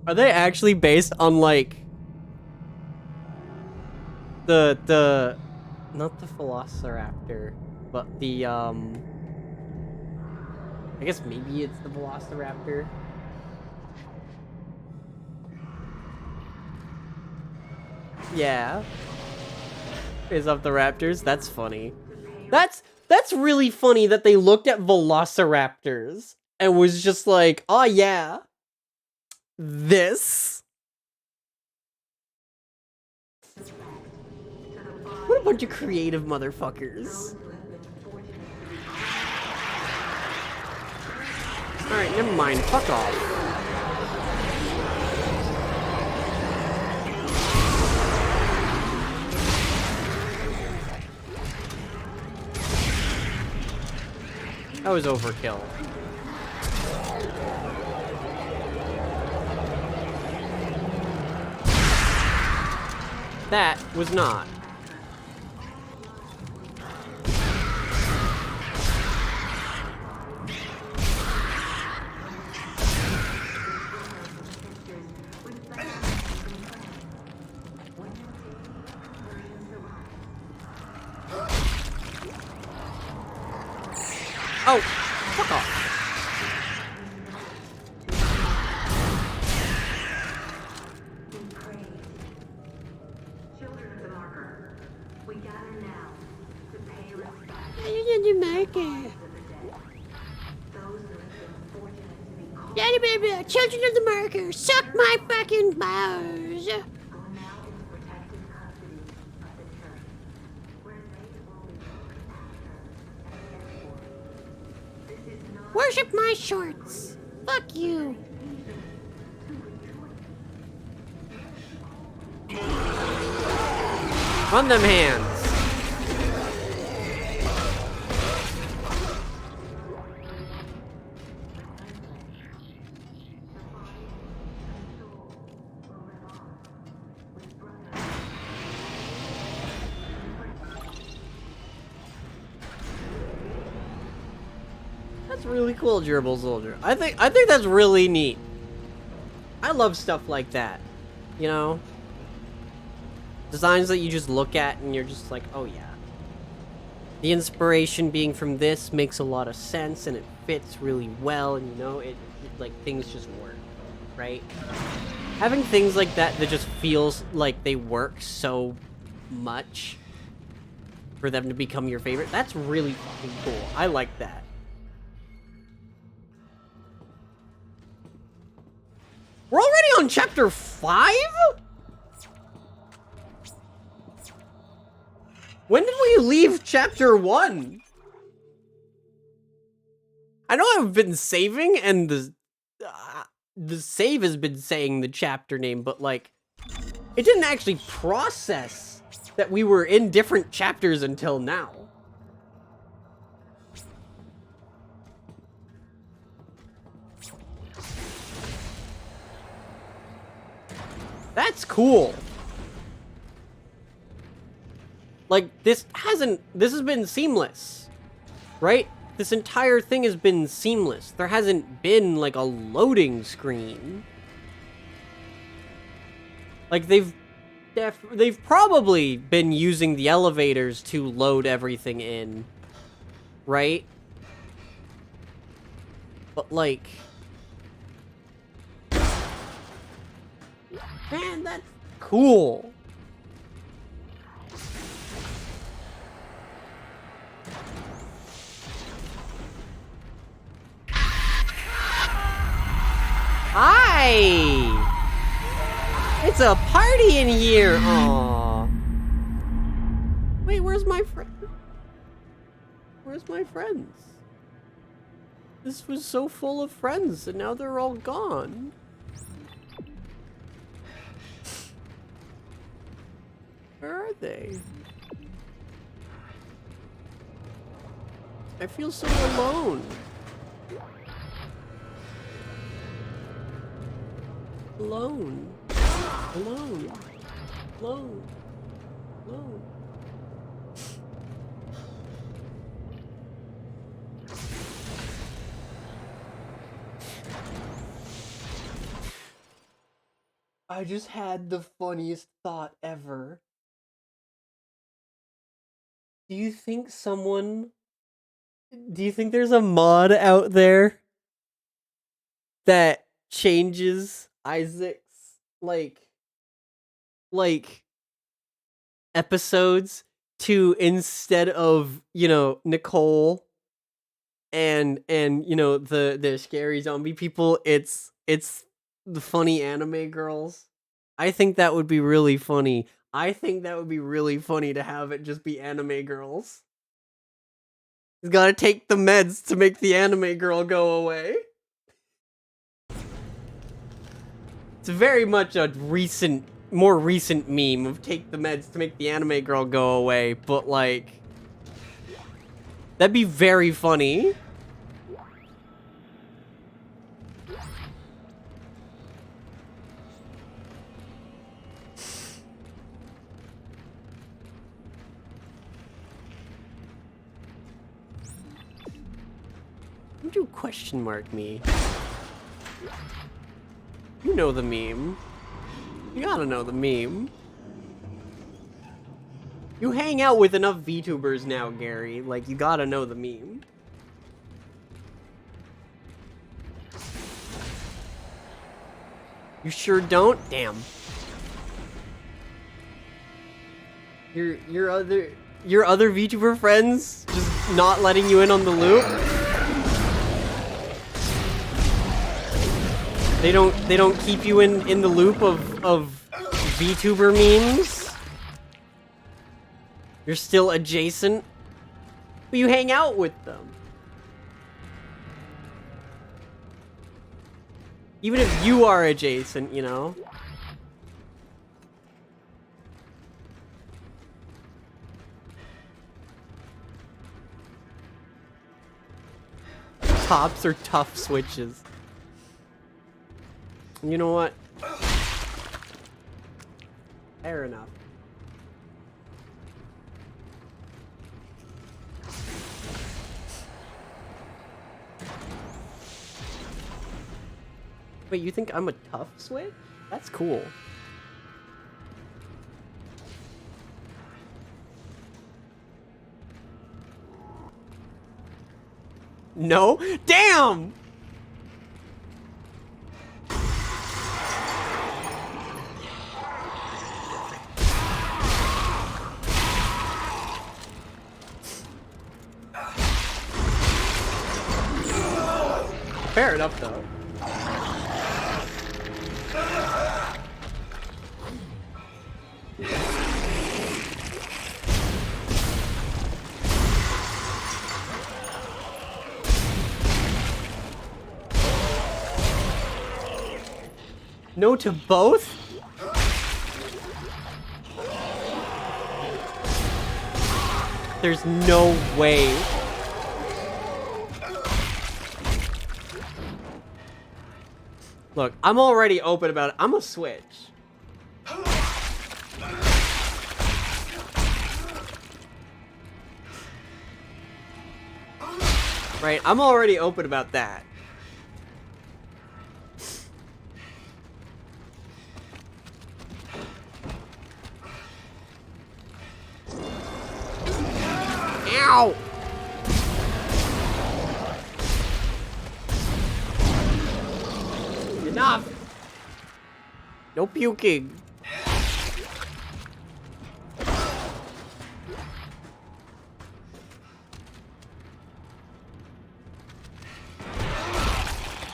Are they actually based on, like, the not the Velociraptor, but the I guess maybe it's the Velociraptor. Yeah. Is of the Raptors. That's funny. That's really funny that they looked at Velociraptors and was just like, oh yeah. This. What a bunch of creative motherfuckers. Alright, never mind. Fuck off. That was overkill. That was not. Oh, fuck off. Children of the marker, we gather now to pay respect. The marker. Daddy baby, children of the marker, suck my fucking balls. Worship my shorts. Fuck you. Run them hands. That's really cool, Gerbil Soldier. I think that's really neat. I love stuff like that. You know? Designs that you just look at and you're just like, oh yeah. The inspiration being from this makes a lot of sense and it fits really well, and you know, it like things just work, right? Having things like that just feels like they work so much for them to become your favorite, that's really fucking cool. I like that. We're already on chapter 5? When did we leave chapter 1? I know I've been saving and the save has been saying the chapter name, but like, it didn't actually process that we were in different chapters until now. That's cool. Like, this has been seamless, right? This entire thing has been seamless. There hasn't been, like, a loading screen. Like, they've probably been using the elevators to load everything in, right? But, like... Man, that's cool. Hi! It's a party in here! Aww. Wait, where's my friend? Where's my friends? This was so full of friends, and now they're all gone. Where are they? I feel so alone. Alone. Alone. Alone. Alone. I just had the funniest thought ever. Do you think there's a mod out there that changes Isaac's like episodes to, instead of, you know, Nicole and you know, the scary zombie people, it's the funny anime girls? I think that would be really funny. I think that would be really funny to have it just be anime girls. He's gotta take the meds to make the anime girl go away. It's very much a more recent meme of take the meds to make the anime girl go away, but like, that'd be very funny. Don't you question mark me? You know the meme. You gotta know the meme. You hang out with enough VTubers now, Gary. Like, you gotta know the meme. You sure don't? Damn. Your other VTuber friends just not letting you in on the loop? They don't keep you in the loop of VTuber memes? You're still adjacent? But you hang out with them. Even if you are adjacent, you know? Tops are tough switches. You know what? Fair enough. Wait, you think I'm a tough switch? That's cool. No? Damn! Fair enough, though. No to both? There's no way. Look, I'm already open about it. I'm a switch. Right, I'm already open about that. Ow! Enough! No puking.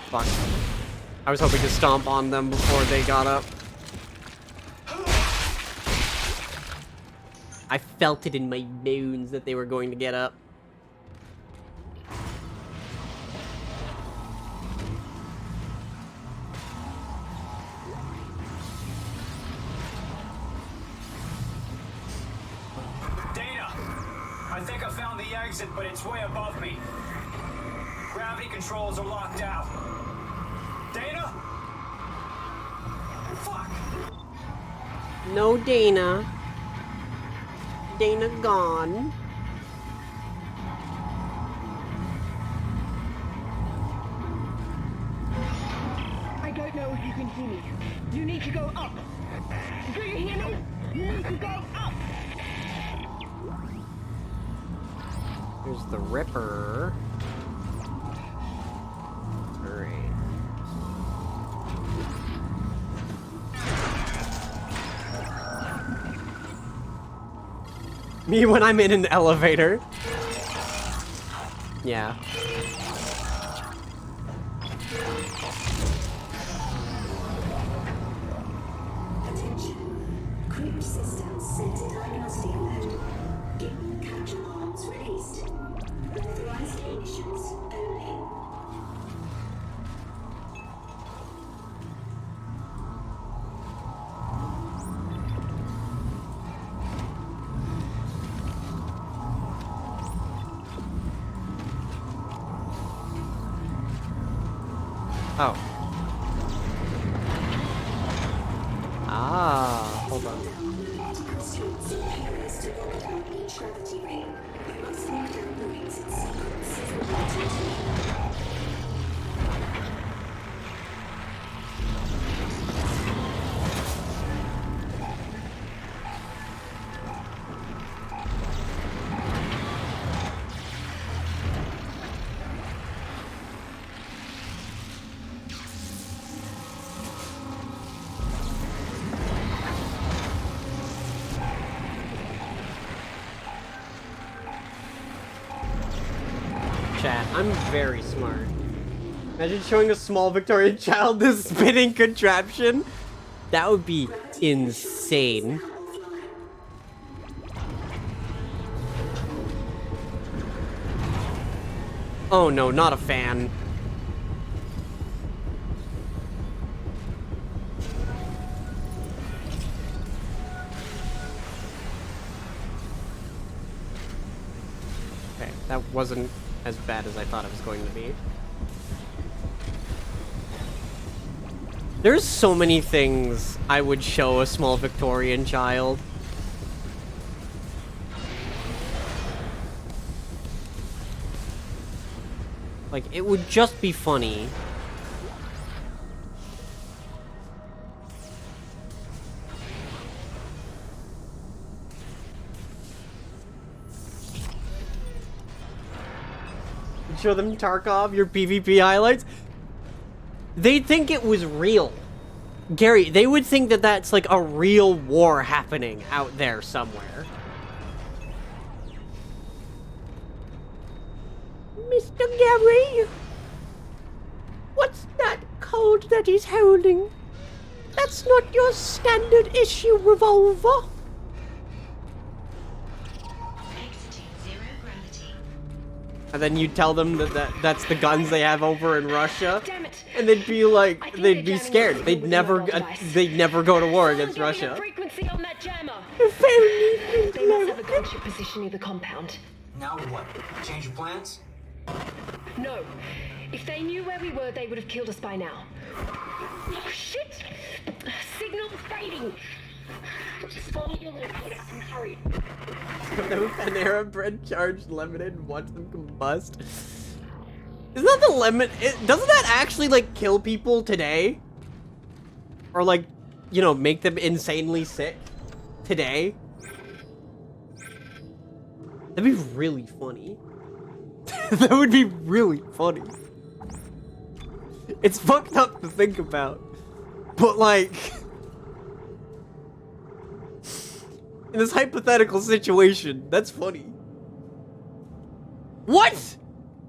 Fuck. I was hoping to stomp on them before they got up. I felt it in my bones that they were going to get up. Dana, I think I found the exit, but it's way above me. Gravity controls are locked out. Dana? Fuck! No Dana. Dana gone. I don't know if you can hear me. You need to go up. Do you hear me? You need to go up. Here's the Ripper. Alright. Me when I'm in an elevator. Yeah. Attention. Creep systems set to diagnostic mode. Game capture arms released. Authorized emissions only. Oh. Ah, hold on. Chat, I'm very smart. Imagine showing a small Victorian child this spinning contraption. That would be insane. Oh no, not a fan. Okay, that wasn't as bad as I thought it was going to be. There's so many things I would show a small Victorian child. Like, it would just be funny. Show them Tarkov, your PvP highlights. They'd think it was real. Gary, they would think that that's like a real war happening out there somewhere. Mr. Gary? What's that code that he's holding? That's not your standard issue revolver. And then you tell them that's the guns they have over in Russia, and they'd be like, they'd be scared. They'd never go to war against Russia. Frequency on that jammer. They must have a gunship position near the compound. Now what? Change your plans? No. If they knew where we were, they would have killed us by now. Oh, shit! Signal fading. Just follow your location and hurry. The Panera Bread charged lemonade and watch them combust. Isn't that the lemon? Doesn't that actually like kill people today? Or like, you know, make them insanely sick today? That'd be really funny. That would be really funny. It's fucked up to think about. But like, in this hypothetical situation, that's funny. What?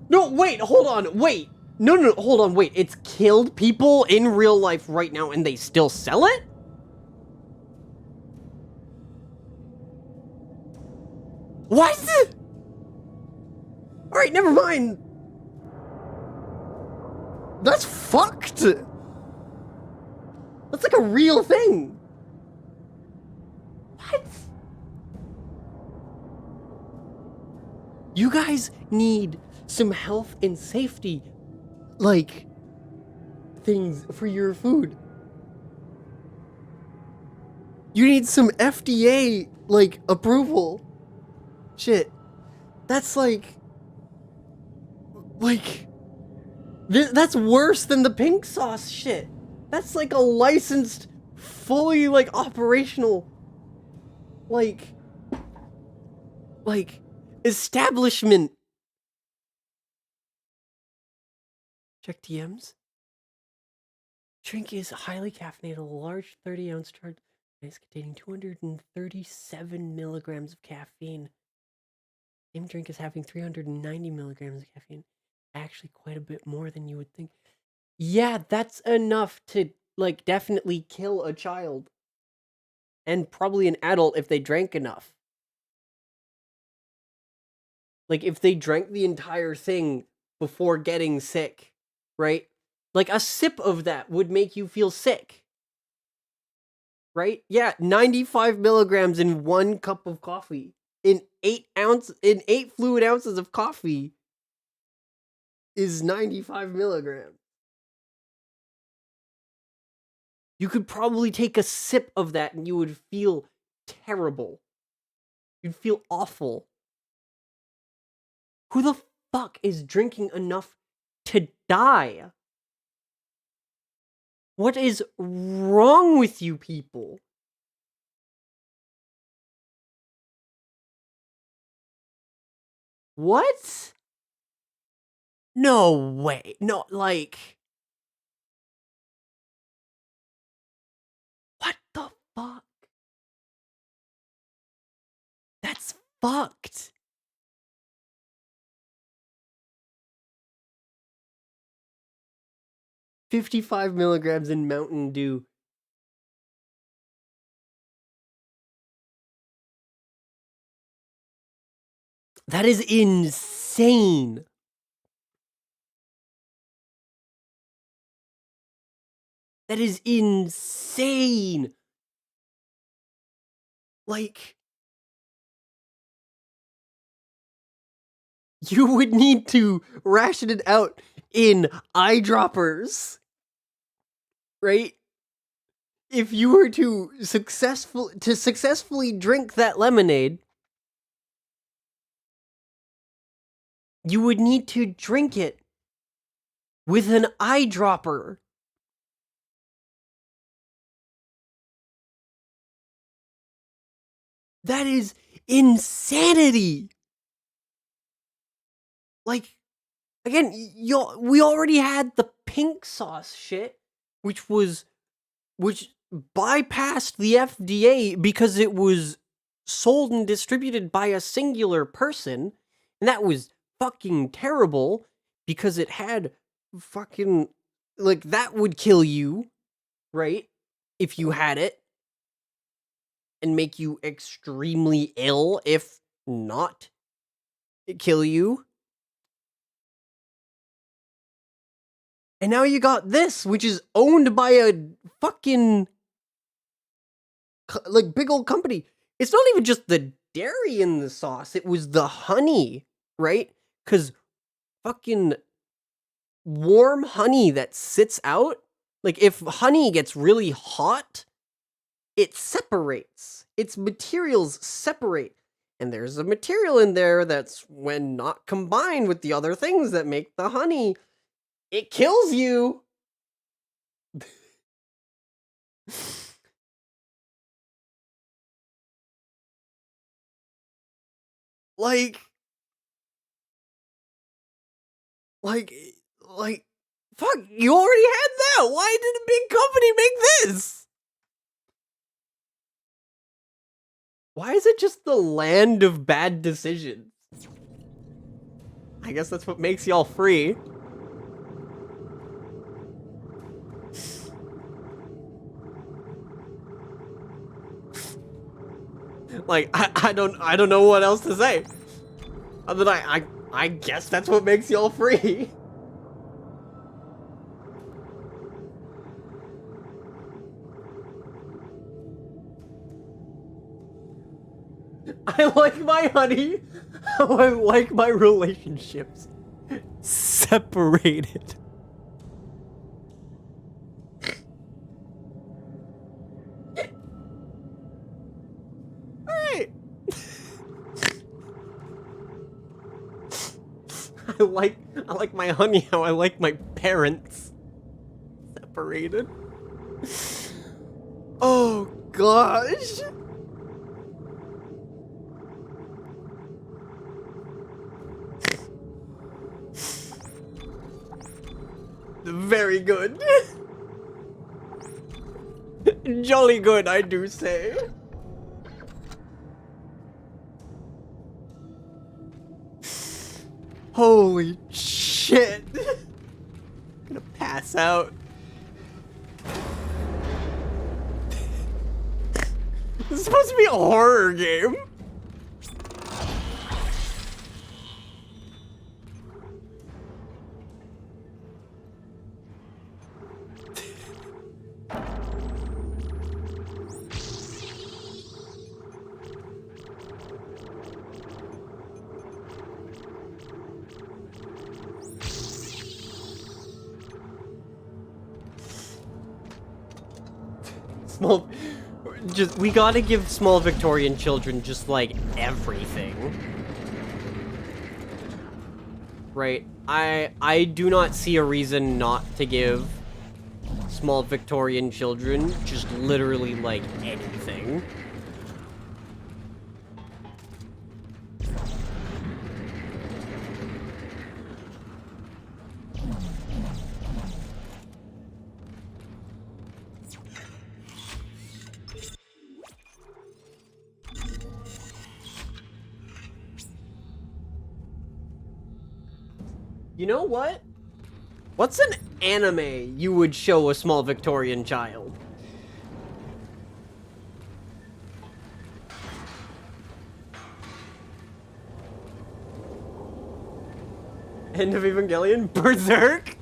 No, wait, hold on, wait. No, hold on, wait. It's killed people in real life right now and they still sell it? What? Alright, never mind. That's fucked. That's like a real thing. What? You guys need some health and safety, like, things for your food. You need some FDA, like, approval. Shit. That's that's worse than the pink sauce shit. That's like a licensed, fully, like, operational, like, establishment. Check DMs. Drink is highly caffeinated, a large 30-ounce charge is containing 237 milligrams of caffeine. Same drink is having 390 milligrams of caffeine. Actually, quite a bit more than you would think. Yeah, that's enough to, like, definitely kill a child. And probably an adult if they drank enough. Like, if they drank the entire thing before getting sick, right? Like, a sip of that would make you feel sick. Right? Yeah, 95 milligrams in 1 cup of coffee. In 8 fluid ounces of coffee is 95 milligrams. You could probably take a sip of that and you would feel terrible. You'd feel awful. Who the fuck is drinking enough to die? What is wrong with you people? What? No way. No, like... What the fuck? That's fucked. $55 milligrams in Mountain Dew. That is insane. That is insane. Like, you would need to ration it out in eyedroppers, right? If you were to successfully drink that lemonade, you would need to drink it with an eyedropper. That is insanity. Like, again, we already had the pink sauce shit, which bypassed the FDA because it was sold and distributed by a singular person, and that was fucking terrible because it had fucking, like, that would kill you, right? If you had it. And make you extremely ill, if not kill you. And now you got this, which is owned by a fucking, like, big old company. It's not even just the dairy in the sauce, it was the honey, right? Because fucking warm honey that sits out, like, if honey gets really hot, it separates. Its materials separate. And there's a material in there that's, when not combined with the other things that make the honey, it kills you. Like, fuck, you already had that. Why did a big company make this? Why is it just the land of bad decisions? I guess that's what makes y'all free. Like, I don't know what else to say. Other than I guess that's what makes y'all free. I like my honey. I like my relationships separated. Alright. I like my honey how I like my parents separated. Oh gosh. Very good. Jolly good, I do say. Holy shit. I'm gonna pass out. This is supposed to be a horror game. We gotta give small Victorian children just like everything. Right? I do not see a reason not to give small Victorian children just literally like anything. You know what? What's an anime you would show a small Victorian child? End of Evangelion? Berserk?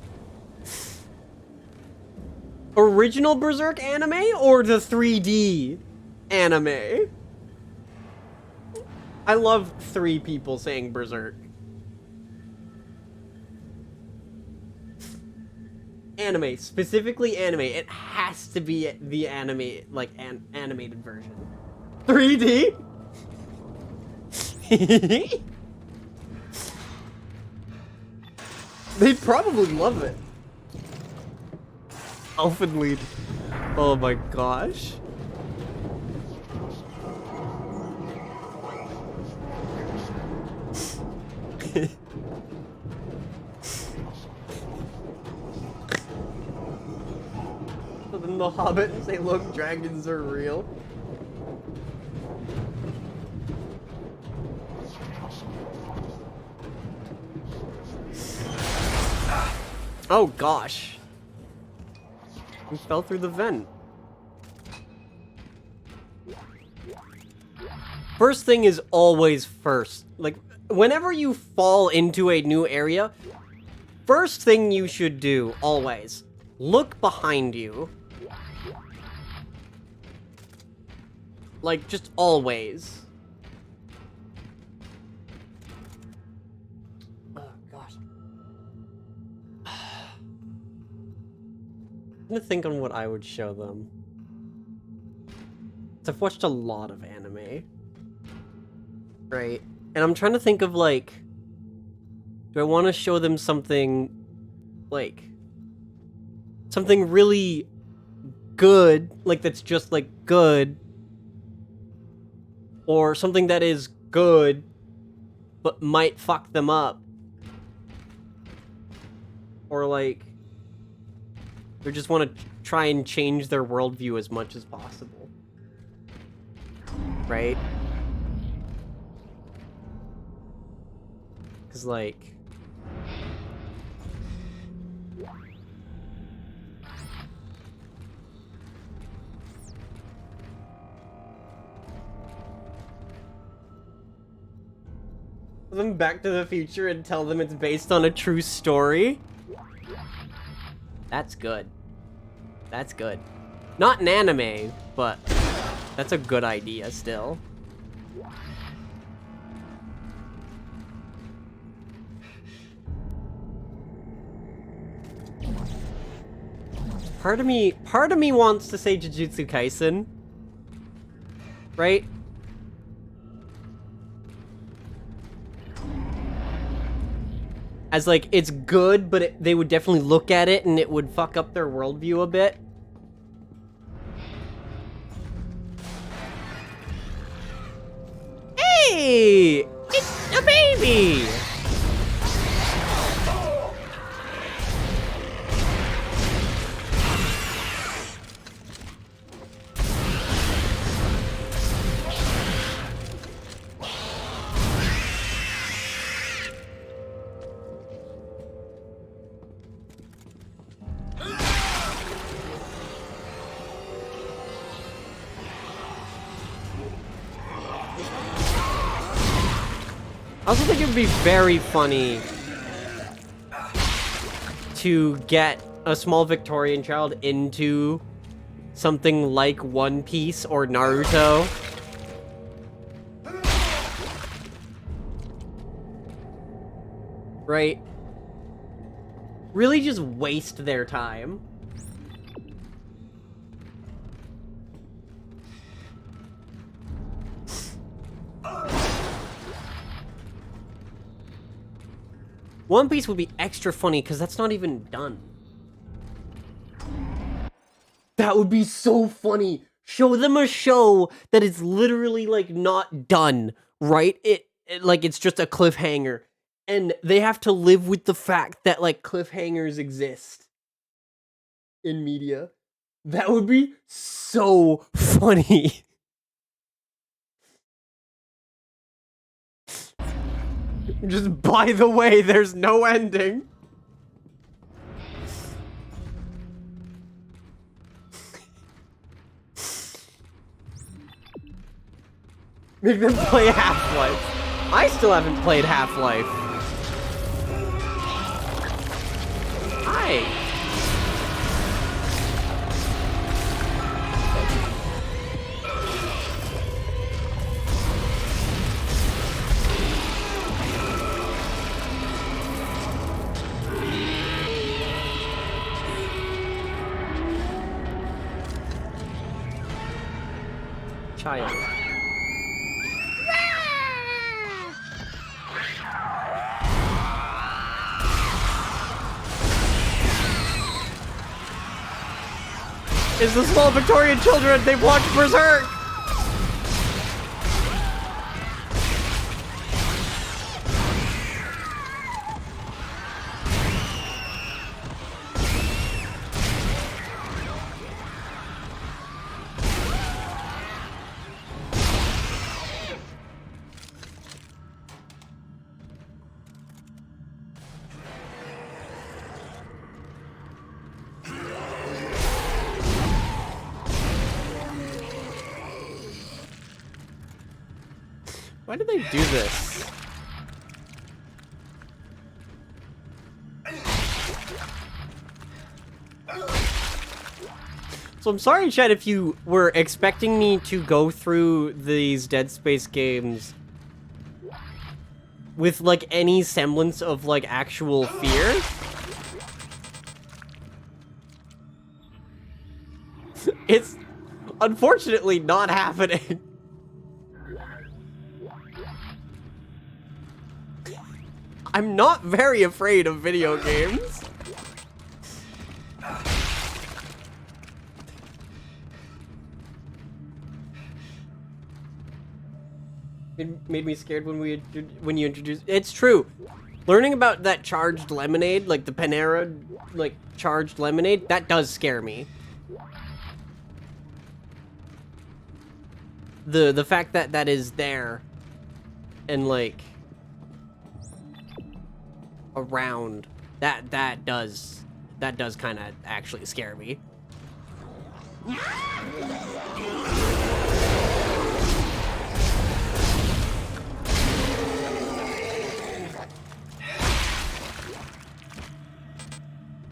Original Berserk anime or the 3D anime? I love 3 people saying Berserk. Anime, specifically anime. It has to be the anime, like animated version. 3D? They'd probably love it. Elfenlied. Oh my gosh. So then the Hobbit and say, look, dragons are real. Oh gosh. We fell through the vent. First thing is always first. Like, whenever you fall into a new area, first thing you should do, always, look behind you. Like, just always. Oh, gosh. I'm gonna think on what I would show them. 'Cause I've watched a lot of anime. Right? And I'm trying to think of, like, do I want to show them something, like, something really good, like, that's just, like, good, or something that is good, but might fuck them up, or, like, they just want to try and change their worldview as much as possible, right? Because, like, them Back to the Future and tell them it's based on a true story. That's good. That's good. Not an anime, but that's a good idea still. Part of me wants to say Jujutsu Kaisen. Right? As, like, it's good, but they would definitely look at it and it would fuck up their worldview a bit. Hey! It's a baby! I also think it would be very funny to get a small Victorian child into something like One Piece or Naruto. Right? Really just waste their time. One Piece would be extra funny because that's not even done. That would be so funny. Show them a show that is literally like not done, right? It like it's just a cliffhanger. And they have to live with the fact that like cliffhangers exist in media. That would be so funny. Just by the way, there's no ending. Make them play Half-Life. I still haven't played Half-Life. Hi. Child. It's the small Victorian children. They've watched Berserk. Why do they do this? So I'm sorry, chat, if you were expecting me to go through these Dead Space games with, like, any semblance of, like, actual fear. It's unfortunately not happening. I'm not very afraid of video games. It made me scared when you introduced. It's true. Learning about that charged lemonade, like the Panera, like charged lemonade, that does scare me. The fact that that is there, and like around that does kind of actually scare me.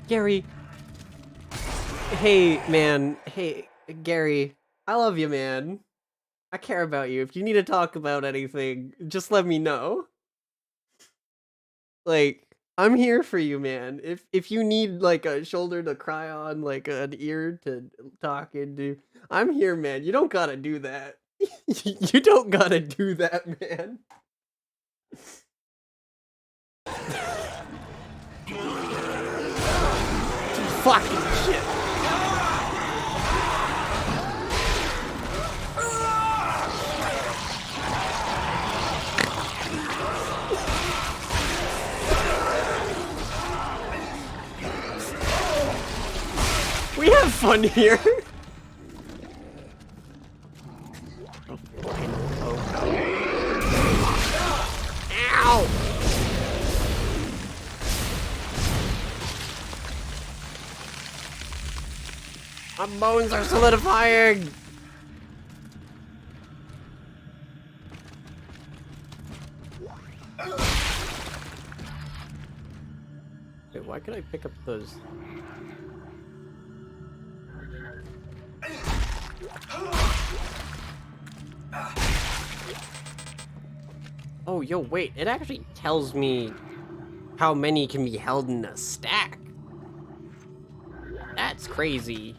Gary. Hey, man. Hey, Gary. I love you, man. I care about you. If you need to talk about anything, just let me know. Like, I'm here for you, man. If you need like a shoulder to cry on, like an ear to talk into, I'm here, man. You don't gotta do that. You don't gotta do that, man. Fucking shit. We have fun here. Ow! My bones are solidifying. Wait, why could I pick up those? Oh, yo, wait. It actually tells me how many can be held in a stack. That's crazy.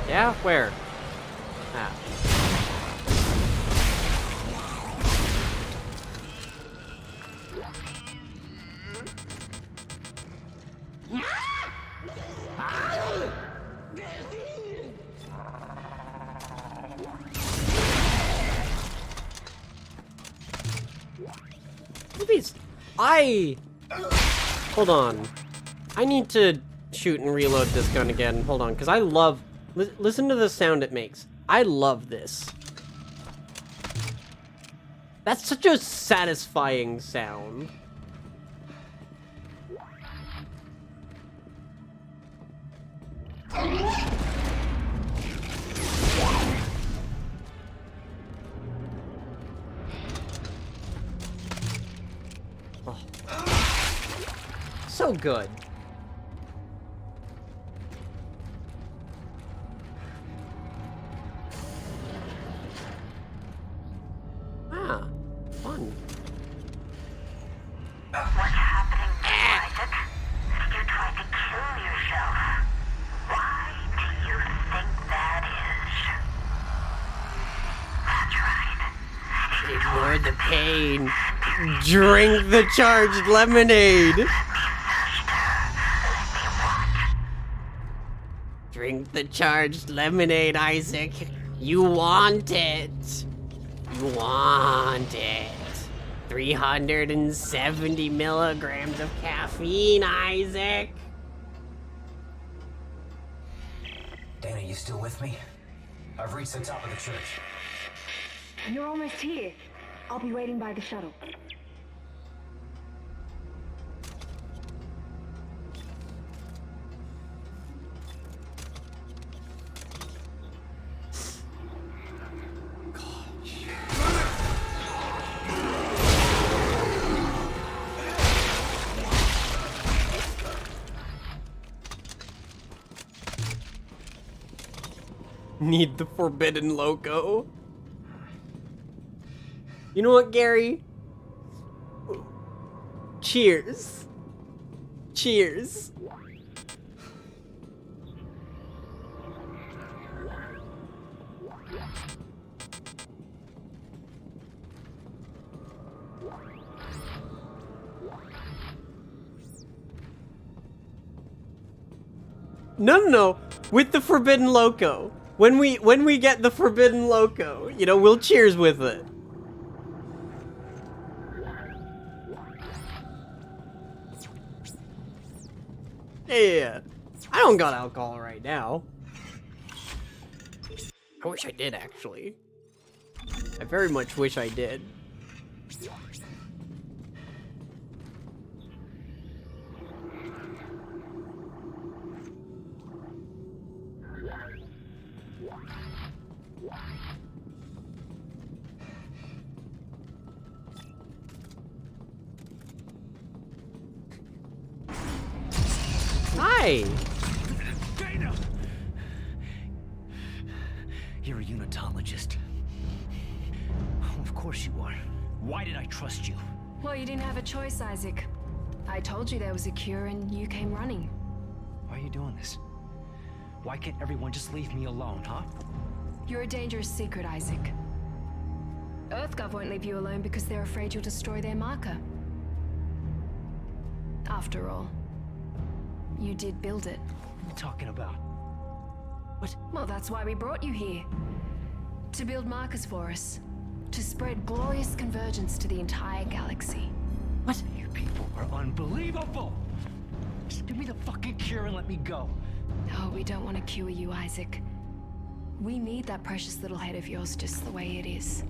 Yeah, where? Ah. Hold on. I need to shoot and reload this gun again. Hold on, because I love... Listen to the sound it makes. I love this. That's such a satisfying sound. Oh. So good. Ah, fun. What's happening to you, Isaac? You tried to kill yourself. Why do you think that is? That's right. Ignore the pain. Drink the charged lemonade. Drink the charged lemonade, Isaac. You want it. You want it. 370 milligrams of caffeine, Isaac. Dana, you still with me? I've reached the top of the church. You're almost here. I'll be waiting by the shuttle. Need the forbidden loco. You know what, Gary? Cheers. Cheers. No. With the forbidden loco. When we get the forbidden loco, you know, we'll cheers with it. Yeah. I don't got alcohol right now. I wish I did, actually. I very much wish I did. Hi! You're a unitologist. Of course you are. Why did I trust you? Well, you didn't have a choice, Isaac. I told you there was a cure and you came running. Why are you doing this? Why can't everyone just leave me alone, huh? You're a dangerous secret, Isaac. EarthGov won't leave you alone because they're afraid you'll destroy their marker. After all, you did build it. What are you talking about? What? Well, that's why we brought you here. To build markers for us. To spread glorious convergence to the entire galaxy. What? You people are unbelievable! Just give me the fucking cure and let me go. Oh, we don't want to cure you, Isaac. We need that precious little head of yours just the way it is.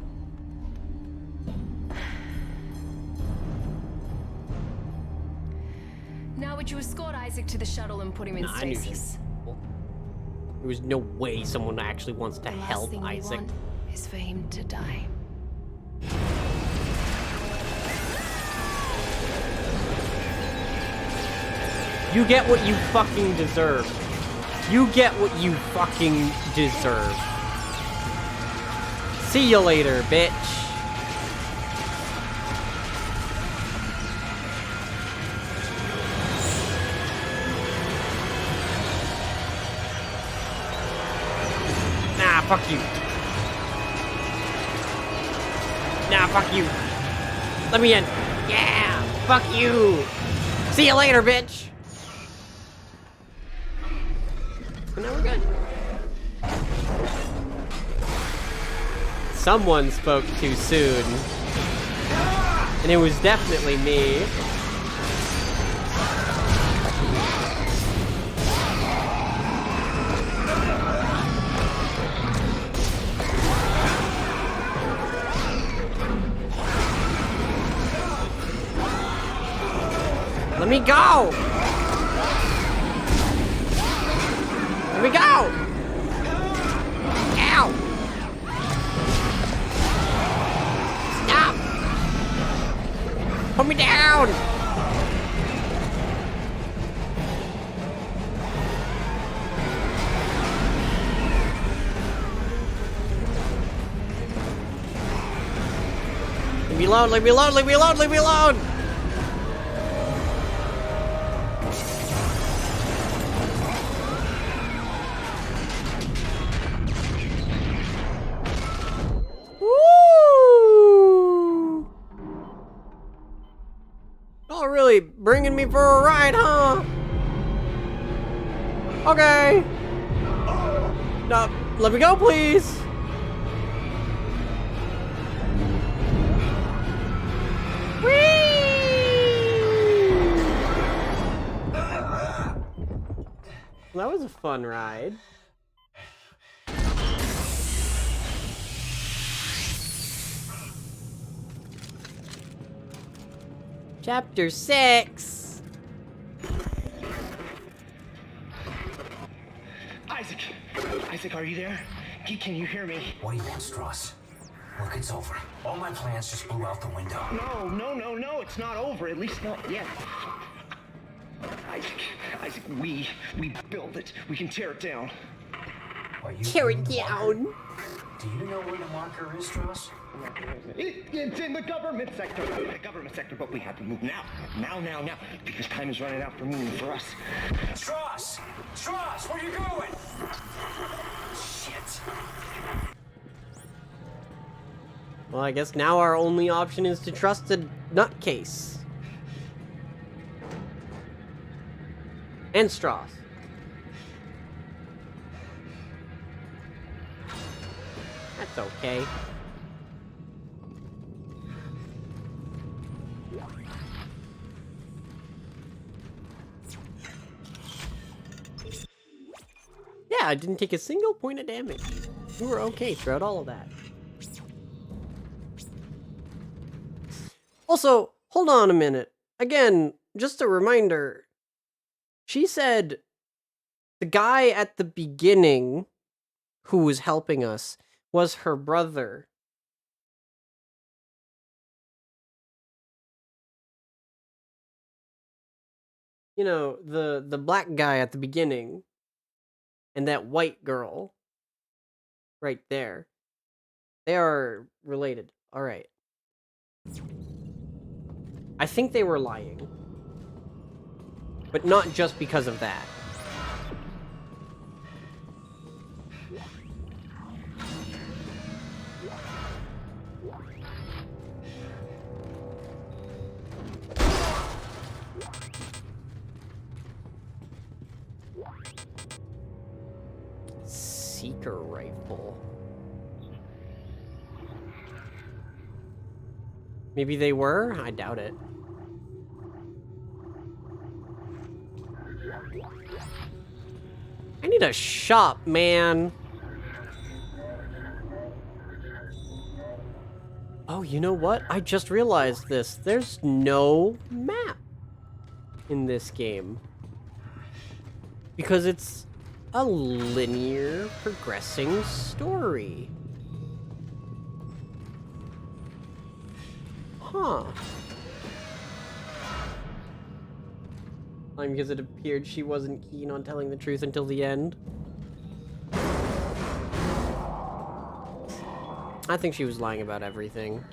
Now would you escort Isaac to the shuttle and put him in stasis? There was no way someone actually wants to help Isaac. The last thing we want is for him to die. You get what you fucking deserve. You get what you fucking deserve. See you later, bitch. Nah, fuck you. Nah, fuck you. Let me in. Yeah, fuck you. See you later, bitch. And now we're good. Someone spoke too soon. And it was definitely me. Let me go! Let me go! Ow! Stop! Put me down! Leave me alone, leave me alone, leave me alone, leave me alone! Oh, really? Bringing me for a ride, huh? Okay. No, let me go, please. That was a fun ride. Chapter 6. Isaac, are you there? Can you hear me? What do you want, Stross? Look, it's over. All my plans just blew out the window. No, it's not over. At least not yet. Isaac, we build it. We can tear it down. Tear it down. Do you know where the marker is, Stross? It's in the government sector. But we have to move now. Now. Because time is running out for me and for us. Stross! Stross, where are you going? Shit. Well, I guess now our only option is to trust the nutcase. And Stross. That's okay. Yeah, I didn't take a single point of damage. We were okay throughout all of that. Also, hold on a minute. Again, just a reminder. She said the guy at the beginning who was helping us was her brother. You know, the black guy at the beginning and that white girl. right there. They are related. All right. I think they were lying. But not just because of that. Seeker rifle. Maybe they were? I doubt it. I need a shop, man. Oh, you know what? I just realized this. There's no map in this game. Because it's a linear, progressing story. Huh. Because it appeared she wasn't keen on telling the truth until the end. I think she was lying about everything.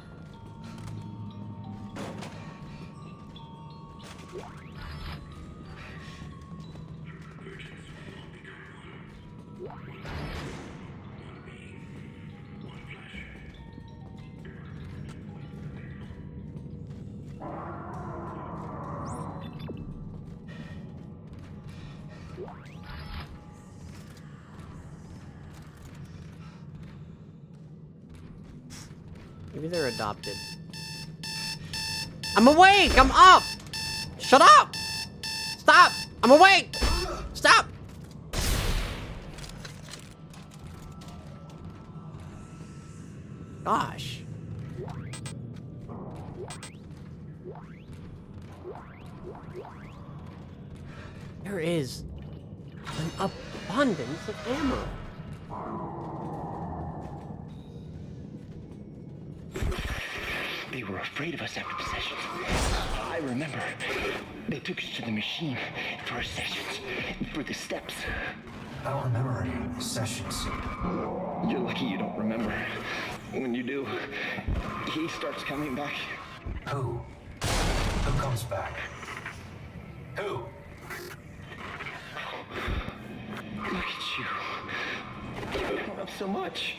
Maybe they're adopted. I'm awake! I'm up! Shut up! Stop! I'm awake! Stop! Gosh. There is an abundance of ammo. They were afraid of us after possessions. I remember. They took us to the machine for our sessions, for the steps. I don't remember any sessions. You're lucky you don't remember. When you do, he starts coming back. Who? Who comes back? Who? Look at you. You don't have so much.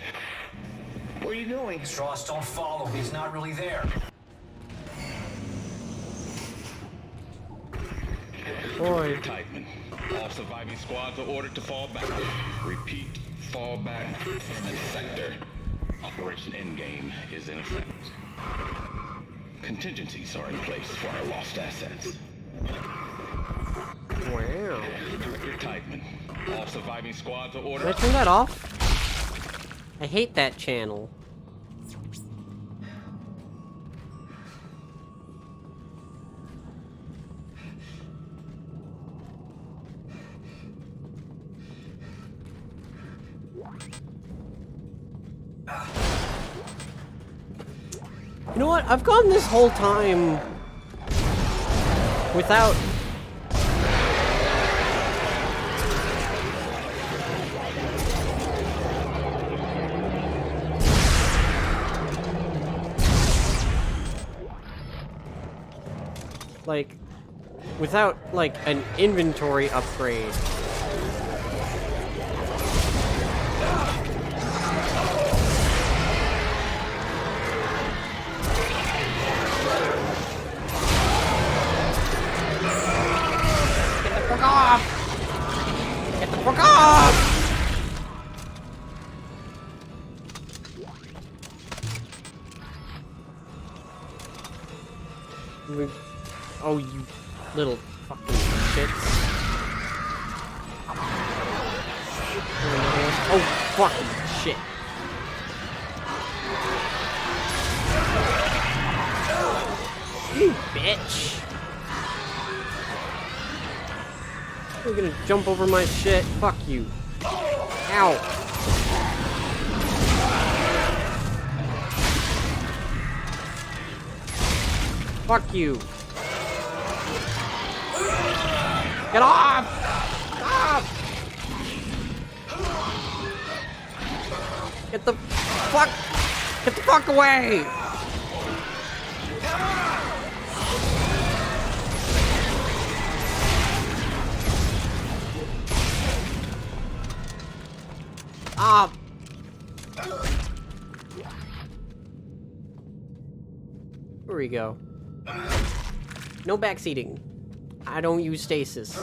Where are you going? Strauss, don't follow. He's not really there. Boy. Titan. All surviving squads are ordered to fall back. Repeat, fall back from the sector. Operation Endgame is in effect. Contingencies are in place for our lost assets. Wow. Director Titan. All surviving squads are ordered. Did I turn that off? I hate that channel. You know what? I've gone this whole time without... like, without, like, an inventory upgrade. Get the fuck off! Get the fuck off! Oh, you little fucking shits. Oh, fucking shit. You bitch. You're gonna jump over my shit. Fuck you. Ow. Fuck you. Get off! Stop! Get the fuck away! Ah! Here we go. No backseating. I don't use stasis.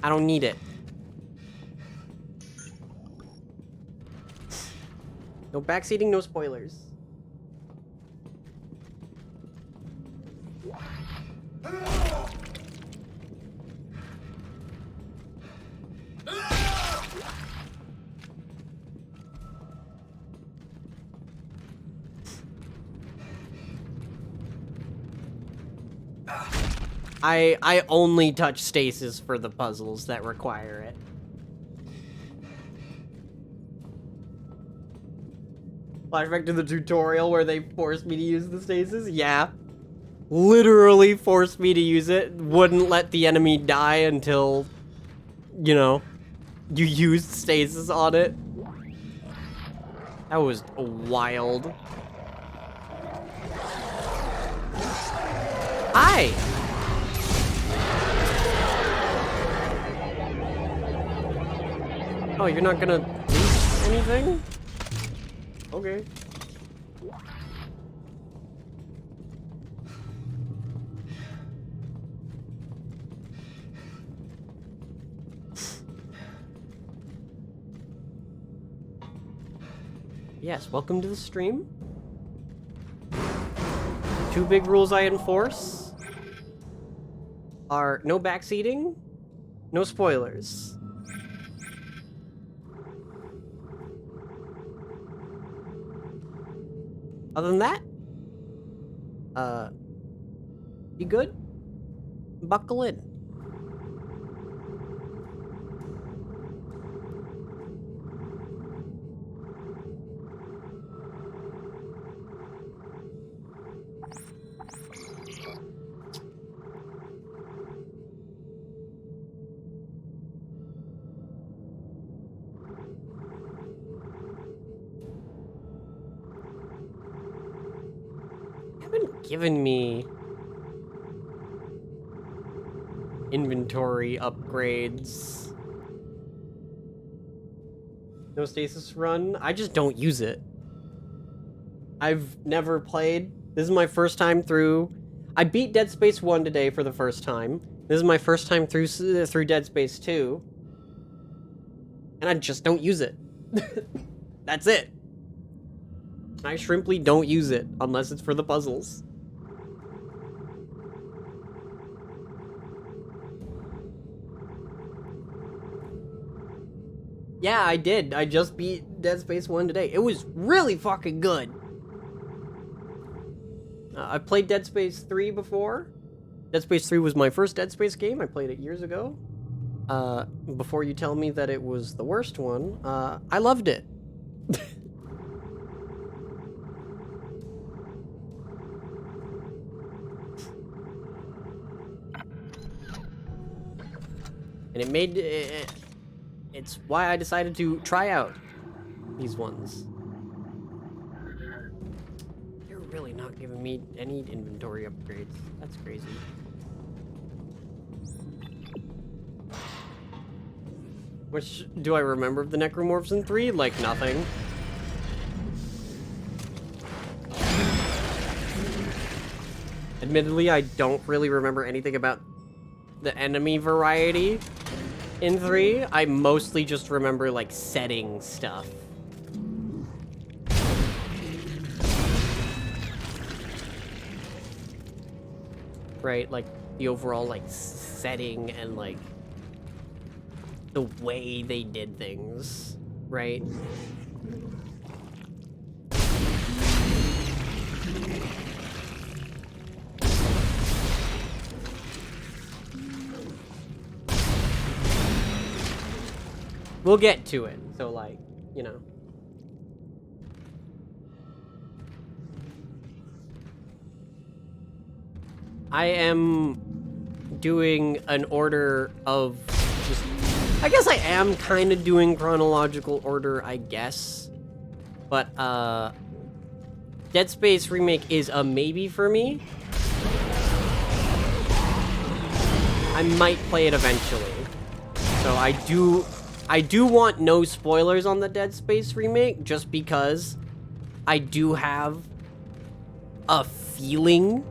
I don't need it. No backseating, no spoilers. I only touch stasis for the puzzles that require it. Flashback to the tutorial where they forced me to use the stasis? Yeah. Literally forced me to use it. Wouldn't let the enemy die until, you know, you used stasis on it. That was wild. Hi! Oh, you're not gonna do anything? Okay. Yes, welcome to the stream. 2 big rules I enforce are no backseating, no spoilers. Other than that, you good? Buckle in. Given me inventory upgrades. No stasis run. I just don't use it. I've never played. This is my first time through. I beat Dead Space 1 today for the first time. This is my first time through Dead Space 2. And I just don't use it. That's it. I simply don't use it unless it's for the puzzles. Yeah, I did. I just beat Dead Space 1 today. It was really fucking good. I played Dead Space 3 before. Dead Space 3 was my first Dead Space game. I played it years ago. Before you tell me that it was the worst one, I loved it. And it made it's why I decided to try out these ones. You're really not giving me any inventory upgrades. That's crazy. Which do I remember of the Necromorphs in 3? Like nothing. Admittedly, I don't really remember anything about the enemy variety in 3. I mostly just remember like setting stuff. Right, like the overall like setting and like the way they did things, right? We'll get to it, so like, you know. I am doing an order of just... I guess I am kind of doing chronological order, I guess. But, Dead Space Remake is a maybe for me. I might play it eventually. So I do want no spoilers on the Dead Space Remake, just because I do have a feeling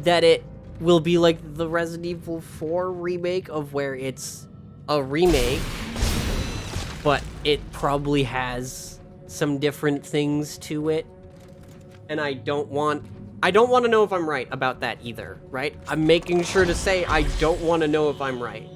that it will be like the Resident Evil 4 remake, of where it's a remake, but it probably has some different things to it, and I don't want to know if I'm right about that either, right? I'm making sure to say I don't want to know if I'm right.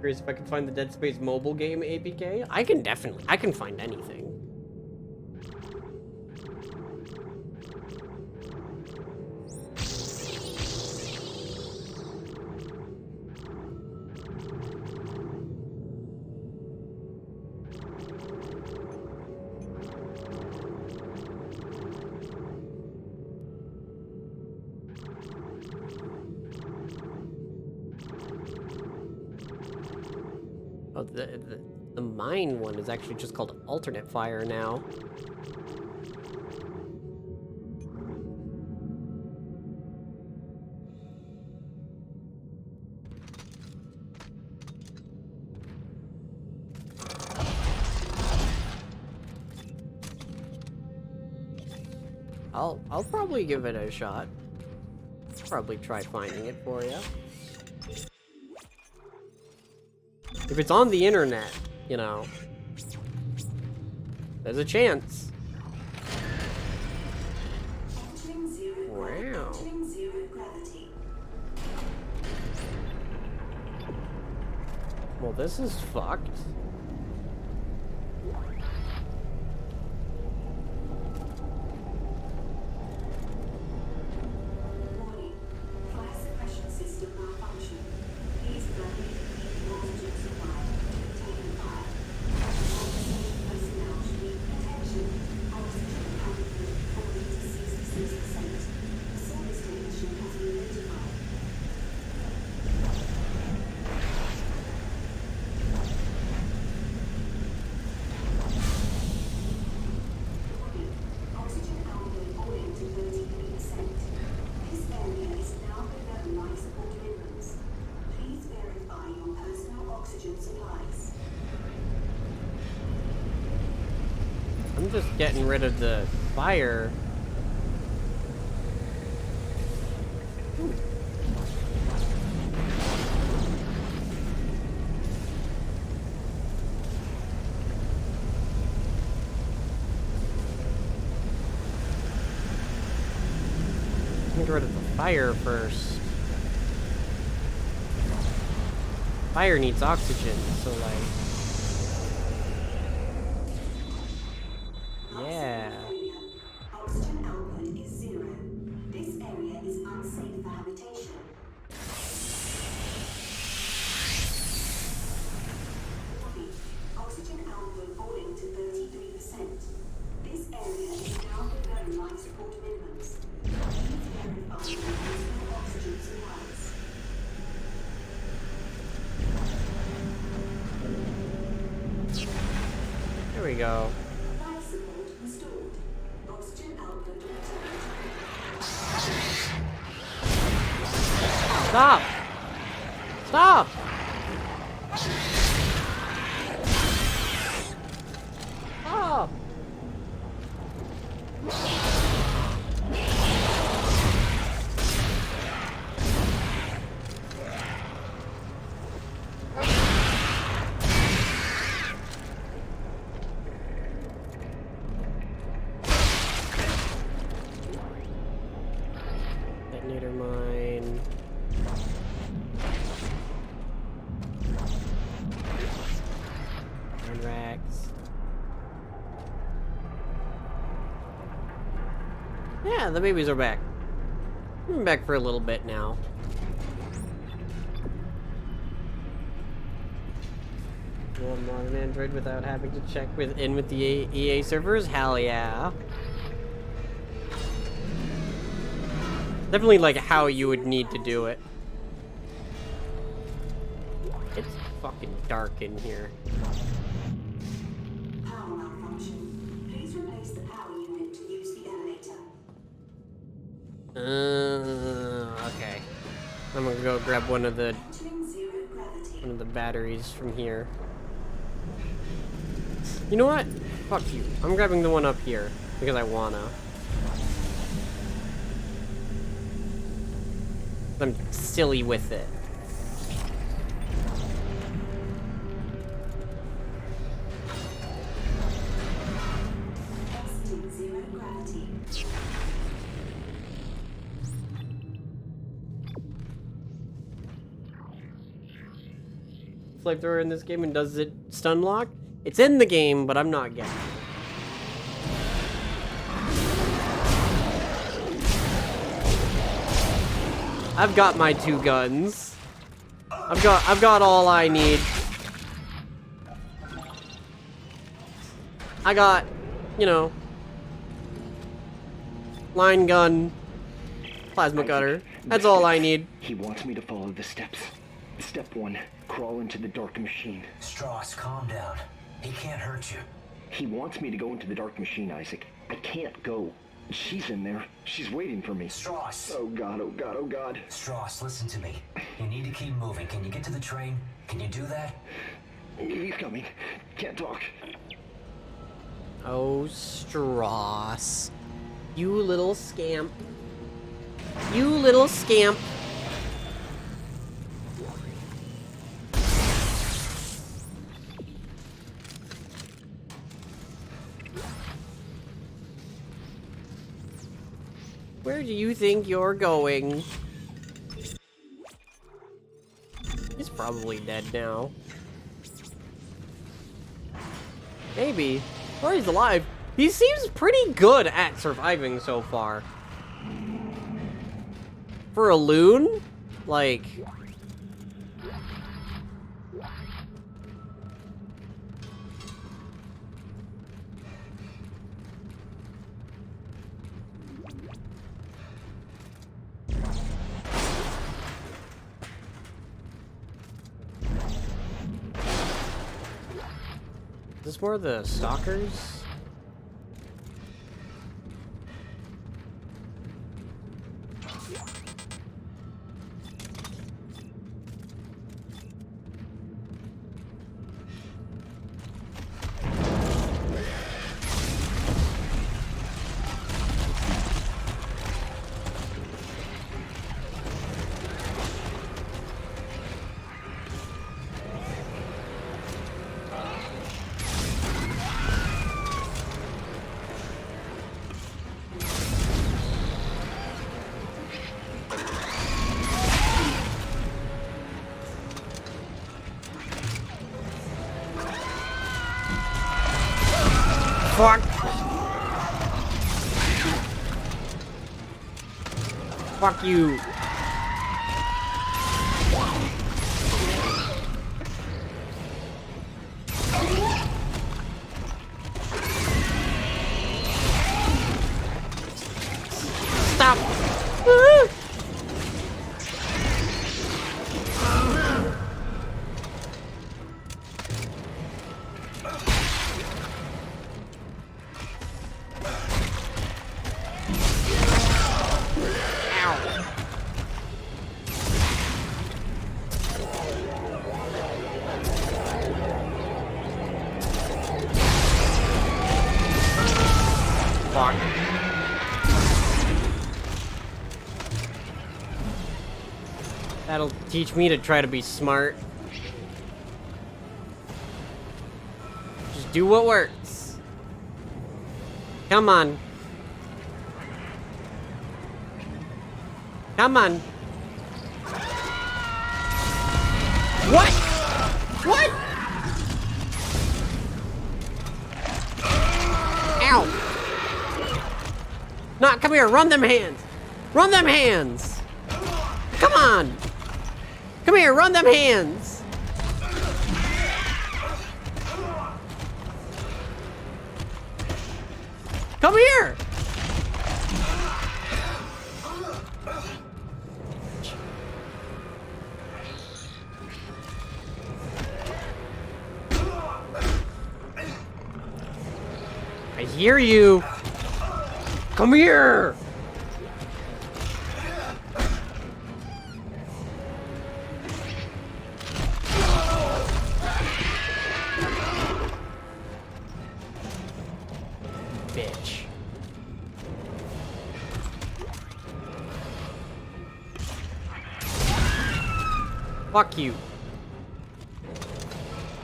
If I can find the Dead Space mobile game APK, I can find anything. Oh, the mine one is actually just called Alternate Fire now. I'll probably give it a shot. Probably try finding it for you. If it's on the internet, you know, there's a chance. Wow. Well, this is fucked. I'm just getting rid of the fire. Get rid of the fire first. Fire needs oxygen, so like... Yeah. Oxygen output is 0. This area is unsafe for habitation. Oxygen output falling to 33%. This area is now below life support minimums. Please verify your personal oxygen supplies. There we go. Stop! Stop! Stop! Detonator mine. Racks. Yeah, the babies are back. I'm back for a little bit now. One modern Android without having to check with the EA servers? Hell yeah. Definitely like how you would need to do it. It's fucking dark in here. Power malfunction. Please replace the power unit to use the elevator. Okay. I'm gonna go grab one of the batteries from here. You know what? Fuck you. I'm grabbing the one up here because I wanna. I'm silly with it. Exiting zero gravity. Flamethrower in this game, and does it stun lock? It's in the game, but I'm not getting it. I've got my 2 guns. I've got all I need. I got, you know, line gun, plasma cutter. That's all I need. He wants me to follow the steps. Step 1, crawl into the dark machine. Stross, calm down. He can't hurt you. He wants me to go into the dark machine, Isaac. I can't go. She's in there. She's waiting for me. Stross! Oh god, oh god, oh god. Stross, listen to me. You need to keep moving. Can you get to the train? Can you do that? He's coming. Can't talk. Oh, Stross. You little scamp. You little scamp. Where do you think you're going? He's probably dead now. Maybe. Or he's alive. He seems pretty good at surviving so far. For a loon? Like... Is this more of the stalkers? Fuck! Fuck you! Stop! Fuck. That'll teach me to try to be smart. Just do what works. Come on. Come on. What? What? Ow. Nah, come here. Run them hands. Run them hands. Come on. Come here. Run them hands. Come here! I hear you! Come here! Bitch. Fuck you.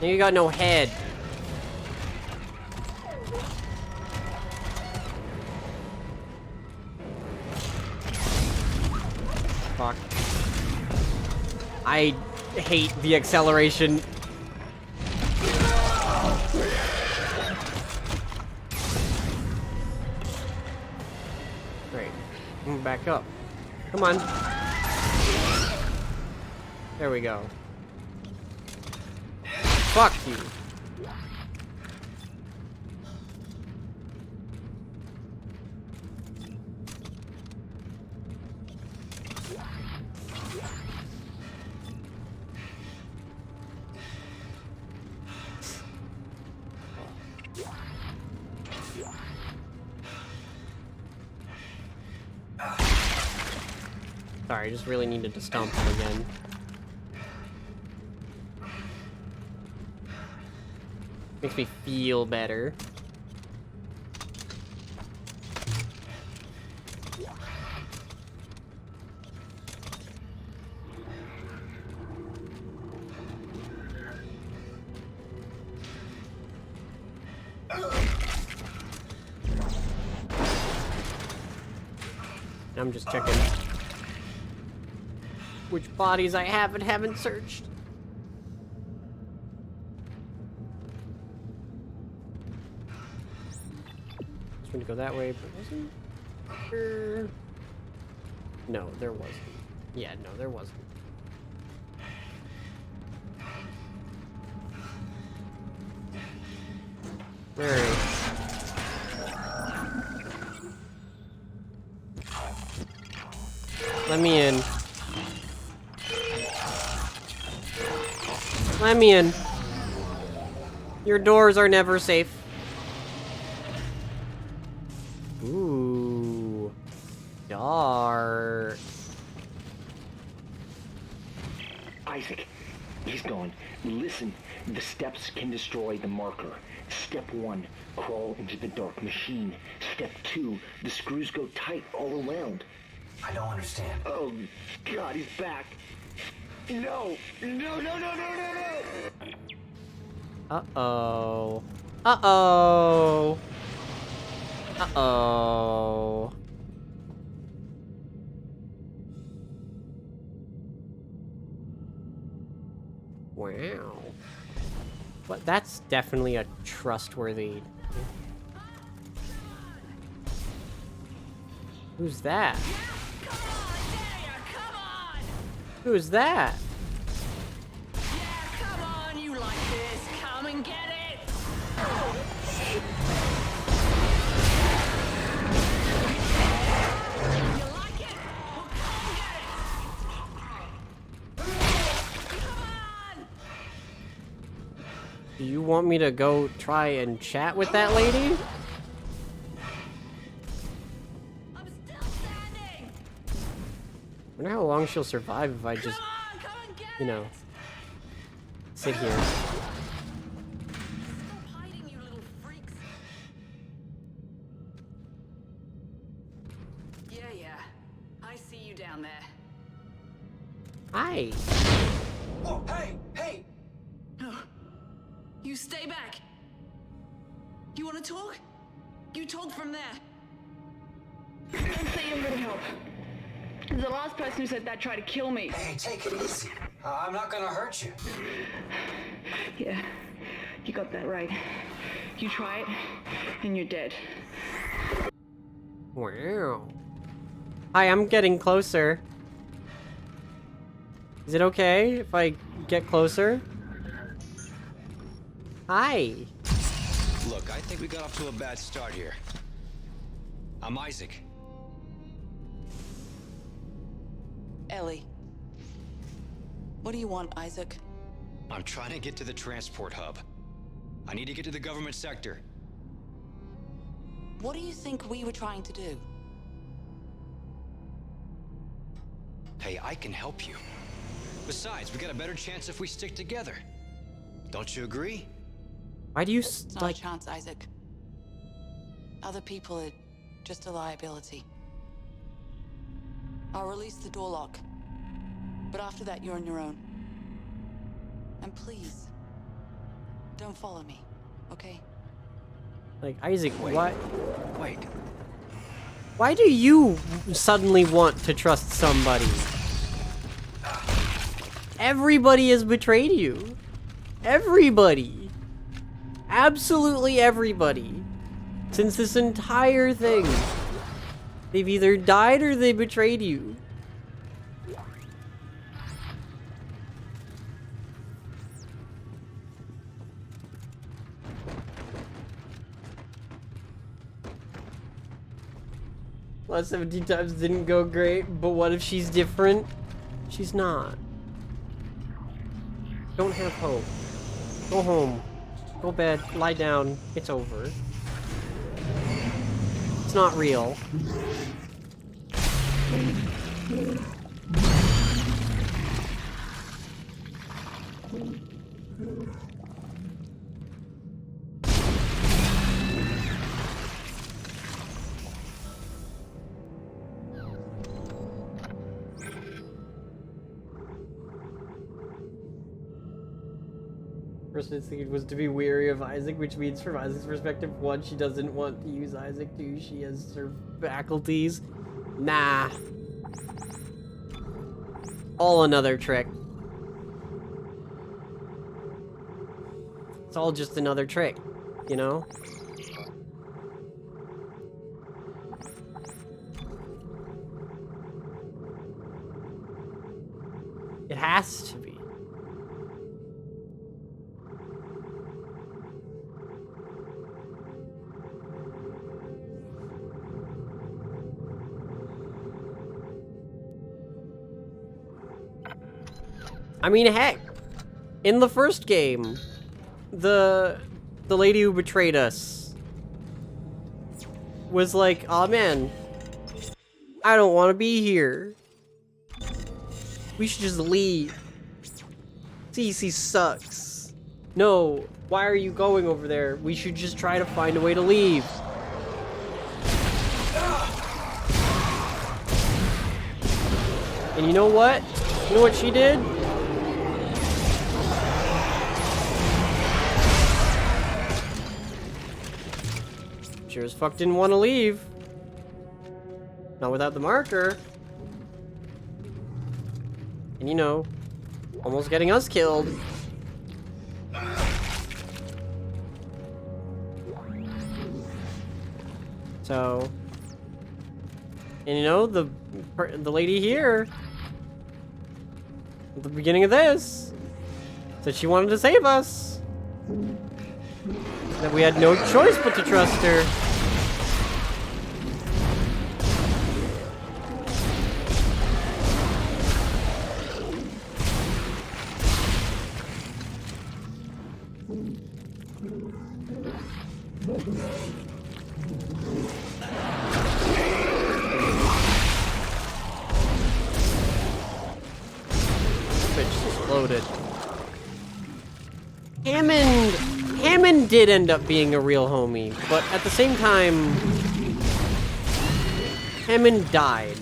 Now you got no head. Fuck. I hate the acceleration. Great. Move back up. Come on. There we go. Fuck you. Sorry, I just really needed to stomp him again. Makes me feel better. I'm just checking which bodies I have and haven't searched. Just want to go that way, but wasn't there? No, there wasn't. Yeah, no, there wasn't. Alright. Let me in. Let me in. Your doors are never safe. Ooh. Dark. Isaac, he's gone. Listen, the steps can destroy the marker. Step 1, crawl into the dark machine. Step 2, the screws go tight all around. I don't understand. Oh, God, he's back. No! No, no, no, no, no, no! Uh-oh. Uh-oh. Uh-oh. Wow. But that's definitely a trustworthy... Who's that? Who's that? Come on, you like this. Come and get it. You like it? Well, come and get it. Come on. Do you want me to go try and chat with that lady? I wonder how long she'll survive if I just, you know, sit here. Hiding, you little freaks. Yeah. I see you down there. Hi. Oh, hey! No. You stay back. You want to talk? You talk from there. Don't say you're gonna help. The last person who said that tried to kill me. Hey, take it easy. I'm not gonna hurt you. Yeah, you got that right. You try it, and you're dead. Wow. Hi, I'm getting closer. Is it okay if I get closer? Hi. Look, I think we got off to a bad start here. I'm Isaac. Ellie. What do you want, Isaac? I'm trying to get to the transport hub. I need to get to the government sector. What do you think we were trying to do? Hey, I can help you. Besides, we got a better chance if we stick together. Don't you agree? Why do you It's not a chance, Isaac. Other people are just a liability. I'll release the door lock. But after that, you're on your own. And please, don't follow me, okay? Like, Isaac, why? Wait. Why do you suddenly want to trust somebody? Everybody has betrayed you. Everybody. Absolutely everybody. Since this entire thing. They've either died or they betrayed you. Last 17 times didn't go great, but what if she's different? She's not. Don't have hope. Go home. Go bed. Lie down. It's over. It's not real. First instinct was to be weary of Isaac, which means from Isaac's perspective, 1, she doesn't want to use Isaac, 2, she has her faculties. Nah. All another trick. It's all just another trick, you know? It has to be. I mean, heck, in the first game, the lady who betrayed us was like, "Aw, man, I don't want to be here. We should just leave. CC sucks. No, why are you going over there? We should just try to find a way to leave." And you know what? You know what she did? Sure as fuck didn't want to leave. Not without the marker. And you know, almost getting us killed. So, and you know, the lady here at the beginning of this said she wanted to save us. That we had no choice but to trust her. Bitch exploded. Hammond did end up being a real homie, but at the same time, Hammond died.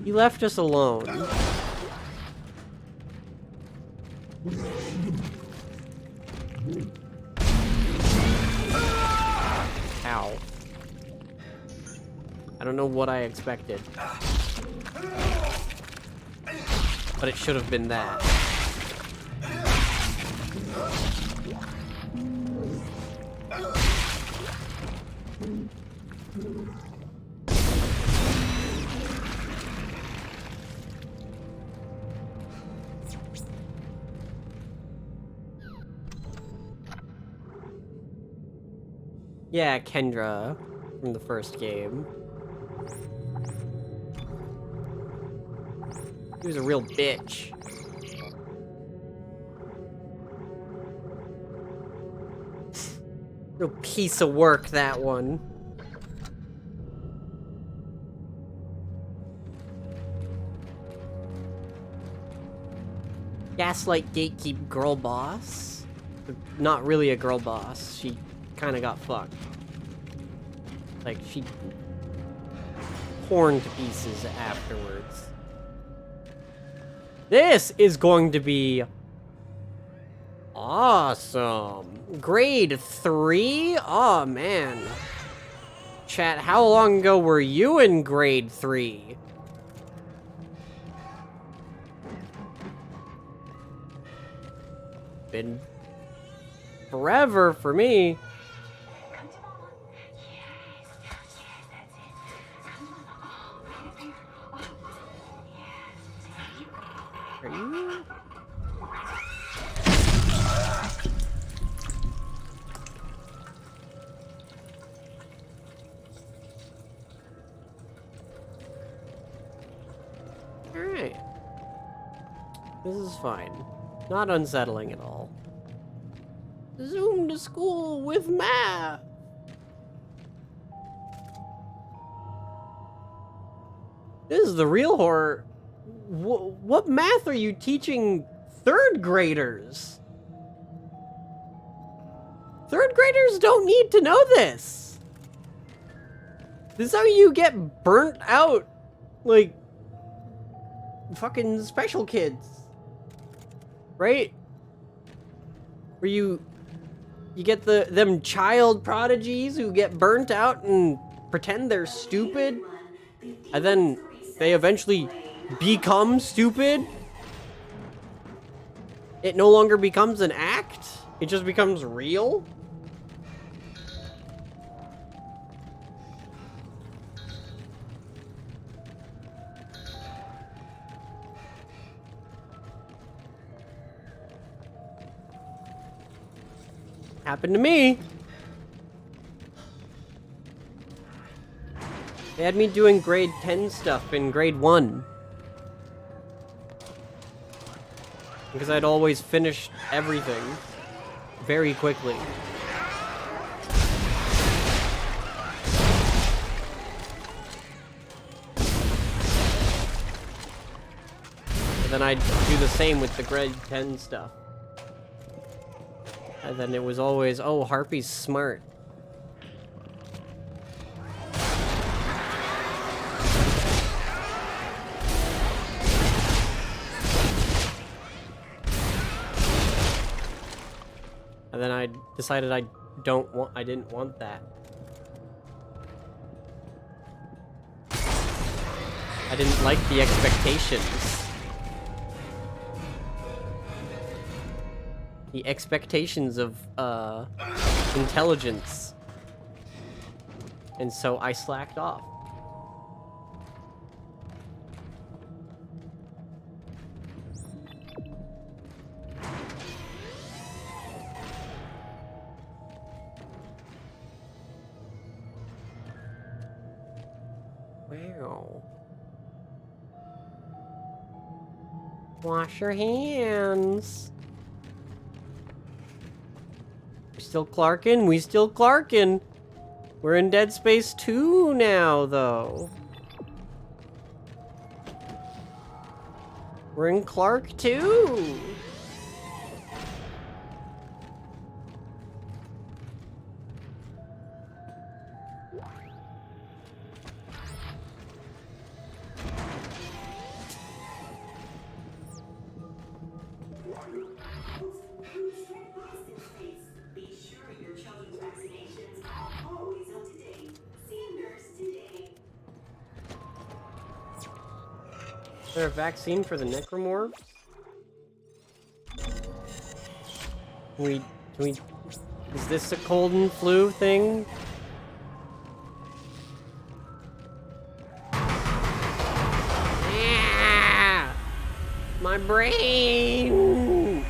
He left us alone. Ow. I don't know what I expected. But it should have been that. Yeah, Kendra from the first game. He was a real bitch. Real piece of work, that one. Gaslight gatekeep girl boss. Not really a girl boss. She kind of got fucked. Like, she torn to pieces afterwards. This is going to be awesome. Grade 3? Oh, man. Chat, how long ago were you in grade 3? Been forever for me. Are you? Alright. This is fine. Not unsettling at all. Zoom to school with math. This is the real horror. What math are you teaching third graders? Third graders don't need to know this. This is how you get burnt out like fucking special kids. Right? Where you get them child prodigies who get burnt out and pretend they're stupid, and then they eventually become stupid. It no longer becomes an act, it just becomes real. Happened to me. They had me doing grade 10 stuff in grade 1. Because I'd always finished everything very quickly. And then I'd do the same with the grade 10 stuff. And then it was always, oh, Harpy's smart. And then I decided I didn't want that. I didn't like the expectations. The expectations of intelligence. And so I slacked off. Wow. Wash your hands. We still Clarkin'? We still Clarkin'. We're in Dead Space 2 now, though. We're in Clark 2. Is there a vaccine for the necromorphs? Can we, is this a cold and flu thing? Ah, my brain!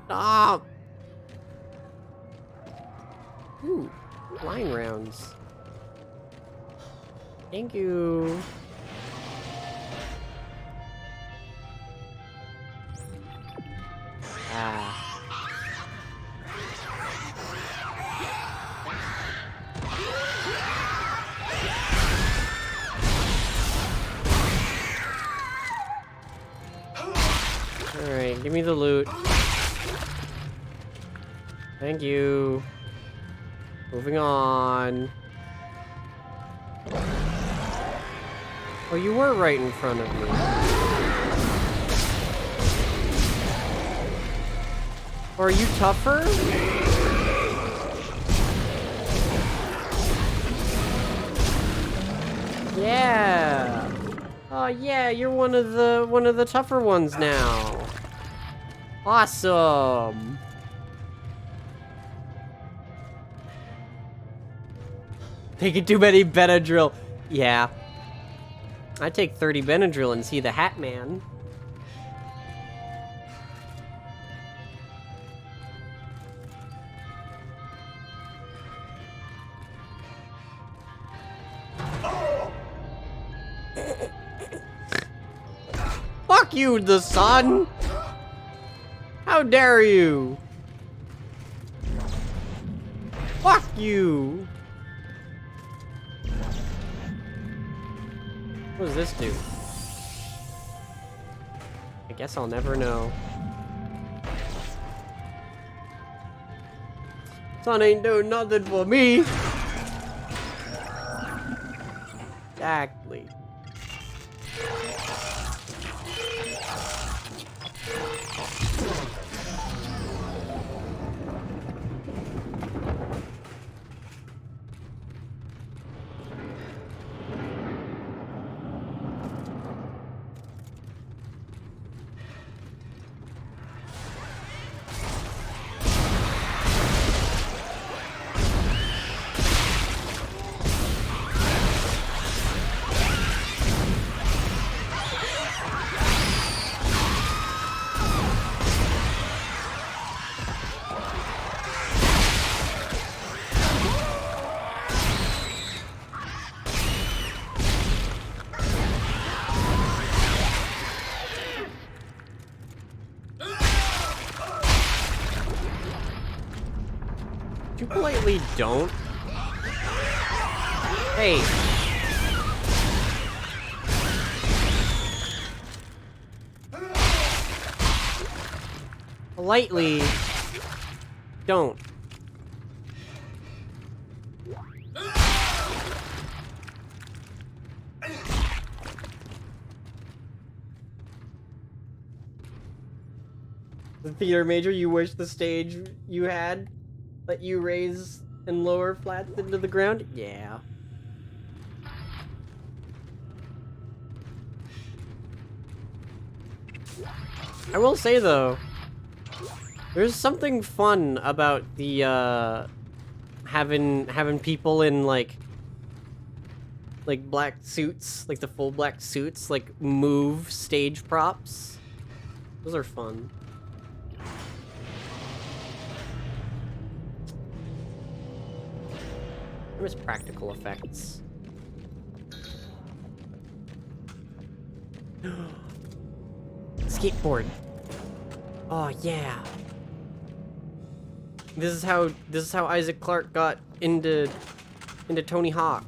Stop! line rounds. Thank you. Ah. Alright, give me the loot. Thank you. Moving on. Oh, you were right in front of me. Or are you tougher? Yeah. Oh yeah, you're one of the tougher ones now. Awesome. Taking too many Benadryl. Yeah. I take 30 Benadryl and see the Hat Man. Fuck you, the sun! How dare you! Fuck you! What does this do? I guess I'll never know. Sun ain't doing nothing for me! Exactly. You politely don't. Hey. Politely don't. The theater major, you wish the stage you had let you raise and lower flats into the ground? Yeah. I will say though, there's something fun about the having people in like black suits, like the full black suits, like move stage props. Those are fun. I miss practical effects. Skateboard. Oh yeah. This is how Isaac Clarke got into Tony Hawk.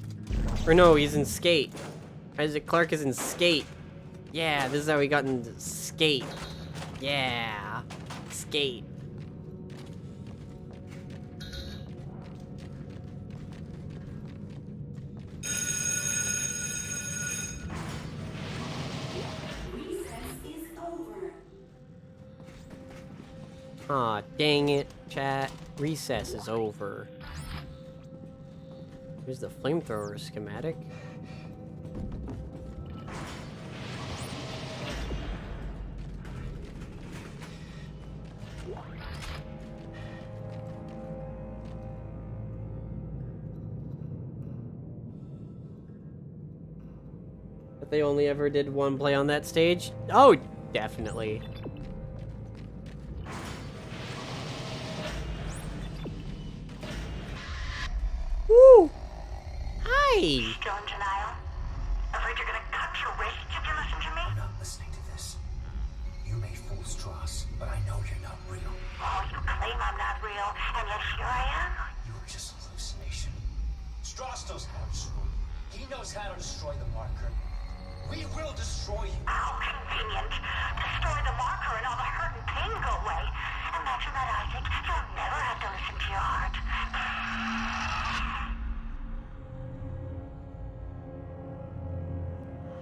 Or no, he's in Skate. Isaac Clarke is in Skate. Yeah, this is how he got into Skate. Yeah. Skate. Aw, dang it, chat. Recess is over. Here's the flamethrower schematic. But they only ever did one play on that stage? Oh, definitely. Hey! Still in denial? Afraid you're gonna cut your wrists if you listen to me? I'm not listening to this. You may fool Strauss, but I know you're not real. Oh, you claim I'm not real, and yet here I am? You were just a hallucination. Strauss knows how to destroy. He knows how to destroy the marker. We will destroy you. How convenient. Destroy the marker and all the hurt and pain go away. Imagine that, Isaac. You'll never have to listen to your heart.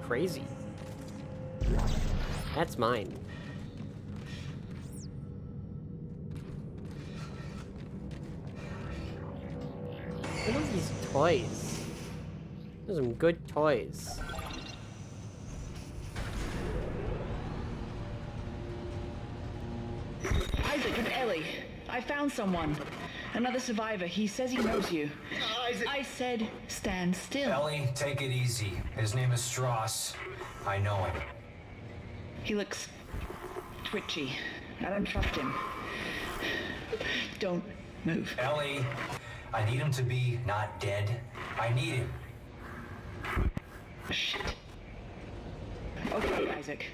Crazy. That's mine. Look at these toys. Those are some good toys. Isaac and Ellie, I found someone. Another survivor. He says he knows you. Isaac. I said, stand still. Ellie, take it easy. His name is Strauss. I know him. He looks twitchy. I don't trust him. Don't move. Ellie, I need him to be not dead. I need him. Shit. Okay, Isaac.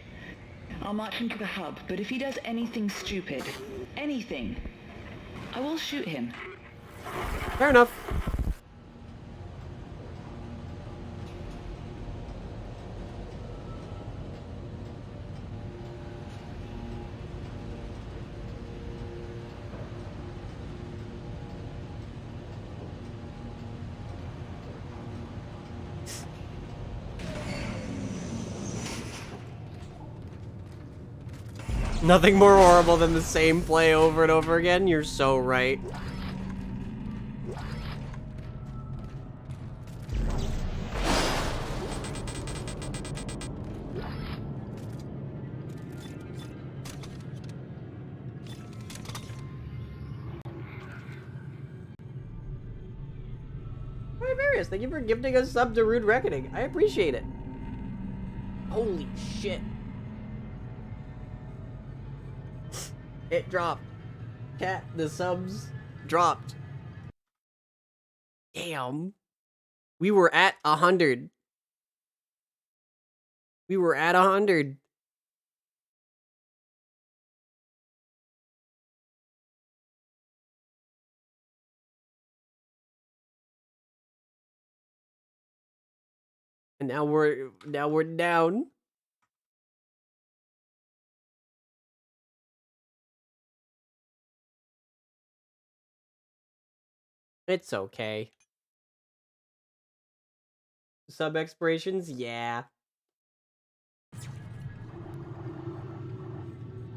I'll march him to the hub, but if he does anything stupid, anything, I will shoot him. Fair enough. Nothing more horrible than the same play over and over again. You're so right. Various, thank you for gifting us sub to Rude Reckoning. I appreciate it. Holy shit. It dropped. Cat, the subs dropped. Damn. We were at 100. We were at 100. And now we're down. It's okay. Sub expirations? Yeah.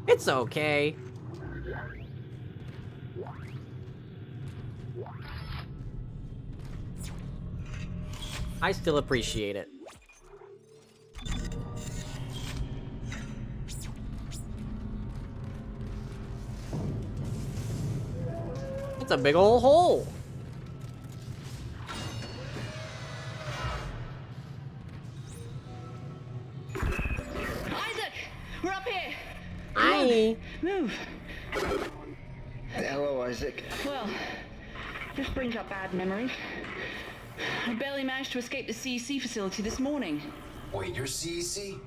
It's okay. I still appreciate it. It's a big ol' hole. Isaac! We're up here! Hi! Move! Hello, Isaac. Well, this brings up bad memories. I barely managed to escape the CEC facility this morning. Wait, you're CEC?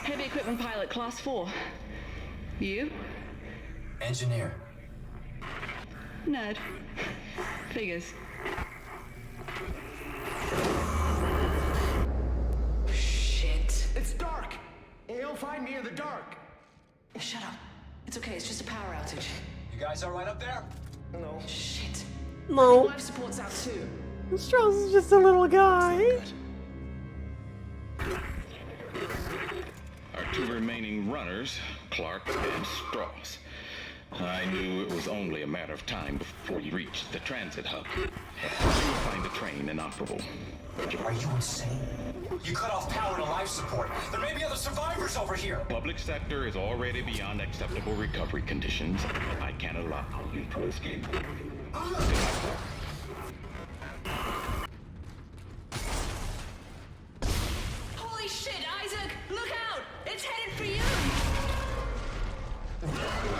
Heavy equipment pilot, class 4. You? Engineer. Nerd. Figures. Shit. It's dark. You'll find me in the dark. Shut up. It's okay, it's just a power outage. You guys all right up there? No. Shit. No. Life support's out too. Strauss is just a little guy. Our two remaining runners, Clark and Strauss. I knew it was only a matter of time before you reached the transit hub. You will find the train inoperable. Are you insane? You cut off power to life support. There may be other survivors over here. Public sector is already beyond acceptable recovery conditions. I can't allow you to escape. Holy shit, Isaac! Look out! It's headed for you! Hey!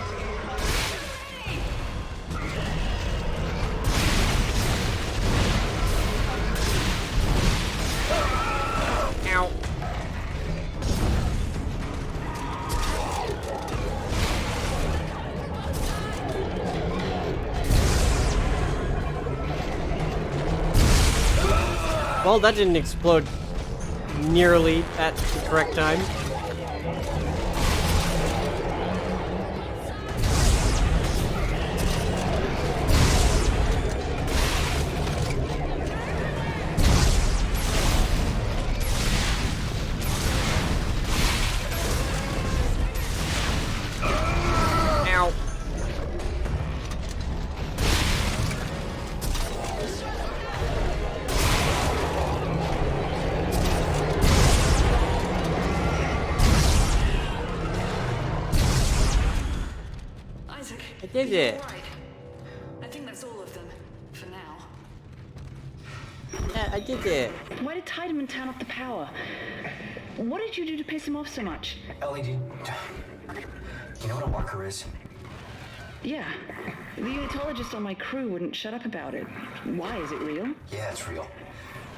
Well, that didn't explode nearly at the correct time. Ow. Isaac, I did it. right. I think that's all of them, for now. Yeah, I did it. Why did Tiedemann turn off the power? What did you do to piss him off so much? Ellie, do you know what a marker is? Yeah. The unitologist on my crew wouldn't shut up about it. Why? Is it real? Yeah, it's real.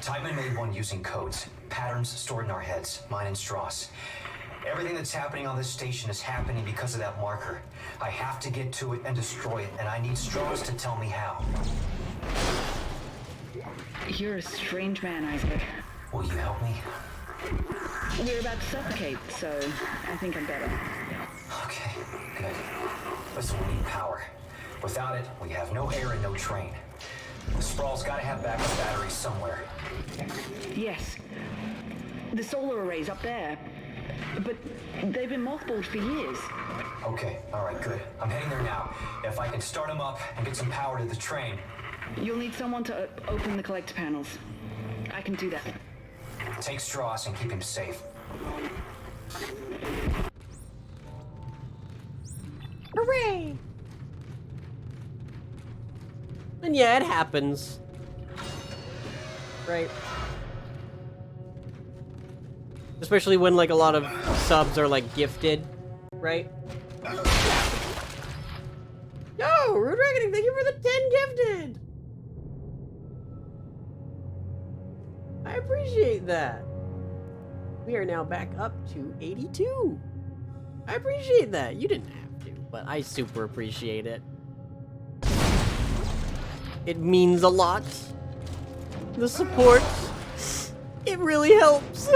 Tiedemann made one using codes, patterns stored in our heads, mine and Strauss. Everything that's happening on this station is happening because of that marker. I have to get to it and destroy it, and I need Strauss to tell me how. You're a strange man, Isaac. Will you help me? We're about to suffocate, so I think I'm better. Okay, good. Listen, we need power. Without it, we have no air and no train. The Sprawl's gotta have backup batteries somewhere. Yes. The solar array's up there. But they've been mothballed for years. Okay, alright, good. I'm heading there now. If I can start them up and get some power to the train. You'll need someone to open the collector panels. I can do that. Take Strauss and keep him safe. Hooray! And yeah, it happens. Right. Especially when, like, a lot of subs are, like, gifted, right? Yo, Rude Reckoning, thank you for the 10 gifted! I appreciate that. We are now back up to 82. I appreciate that. You didn't have to, but I super appreciate it. It means a lot. The support, it really helps.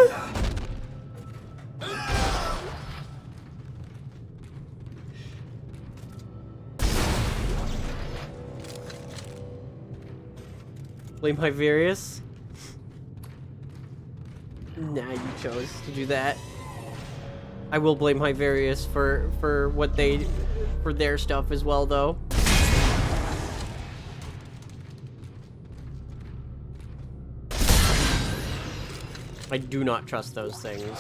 Blame Hyverius? Nah, you chose to do that. I will blame Hyverius for what they, for their stuff as well, though. I do not trust those things.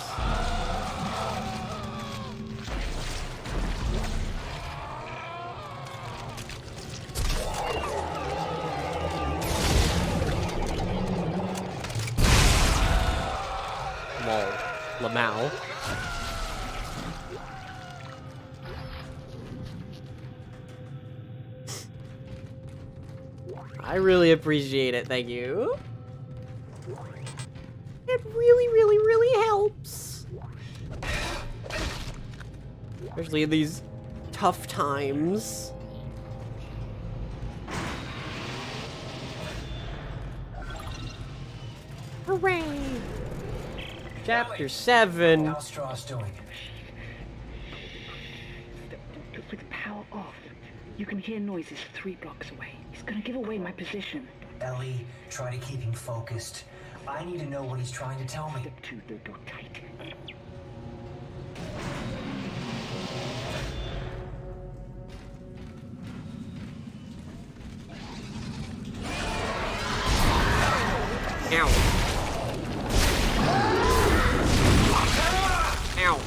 Lamau. I really appreciate it, thank you. It really helps. Especially in these tough times. Hooray! Chapter 7. How's Strauss doing? With the power off, you can hear noises 3 blocks away. He's gonna give away my position. Ellie, try to keep him focused. I need to know what he's trying to tell me. Step 2, the door tight. Ow. Ow.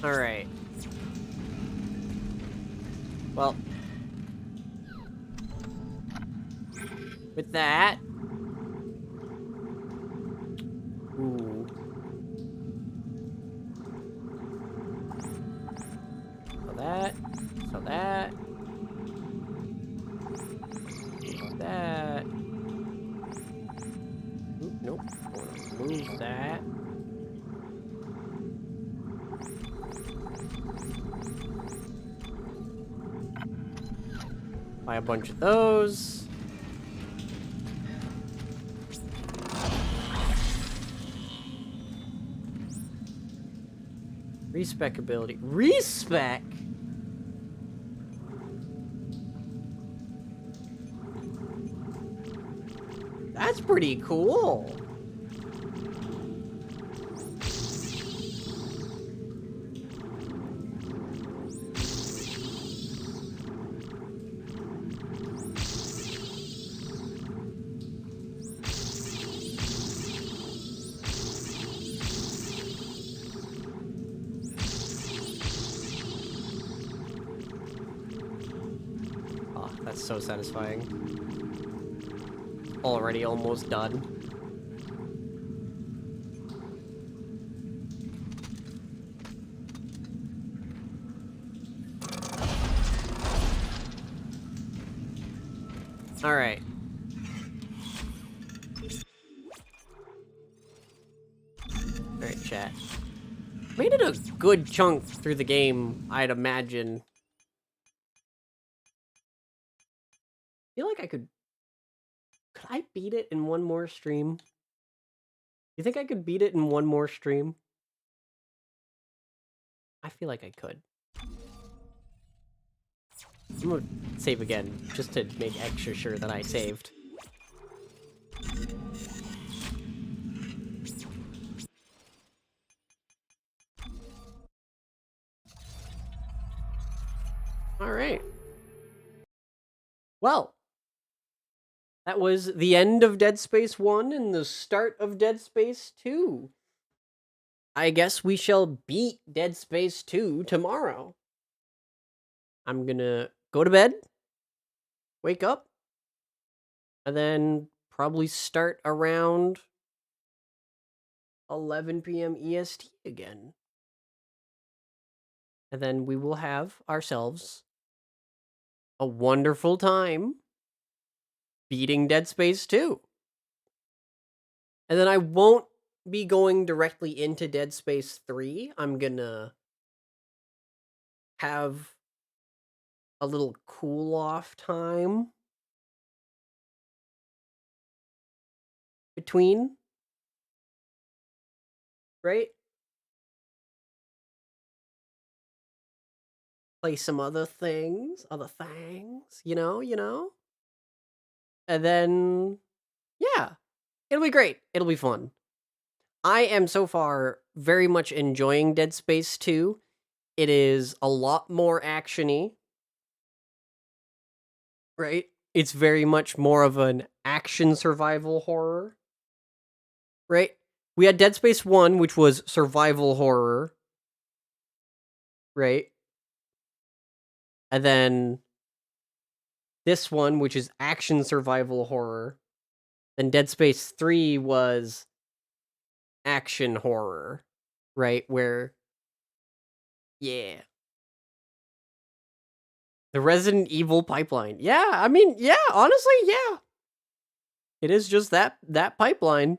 All right. Well, with that, ooh. So that. That. Oop, nope. I want to move that. Buy a bunch of those. Respec ability. Respec? That's pretty cool. Oh, that's so satisfying. Already almost done. All right. All right, chat. Made it a good chunk through the game, I'd imagine. Feel like I could I beat it in one more stream? You think I could beat it in one more stream? I feel like I could. I'm gonna save again, just to make extra sure that I saved. Alright. Well, that was the end of Dead Space 1 and the start of Dead Space 2. I guess we shall beat Dead Space 2 tomorrow. I'm gonna go to bed, wake up, and then probably start around 11 p.m. EST again. And then we will have ourselves a wonderful time beating Dead Space 2. And then I won't be going directly into Dead Space 3. I'm gonna have a little cool off time between, right? Play some other things, you know? And then, yeah, it'll be great. It'll be fun. I am so far very much enjoying Dead Space 2. It is a lot more action-y, right? It's very much more of an action survival horror, right? We had Dead Space 1, which was survival horror, right? And then this one, which is action survival horror. Then Dead Space 3 was action horror, right? Where, yeah. The Resident Evil pipeline. Yeah, I mean, yeah, honestly, yeah. It is just that pipeline.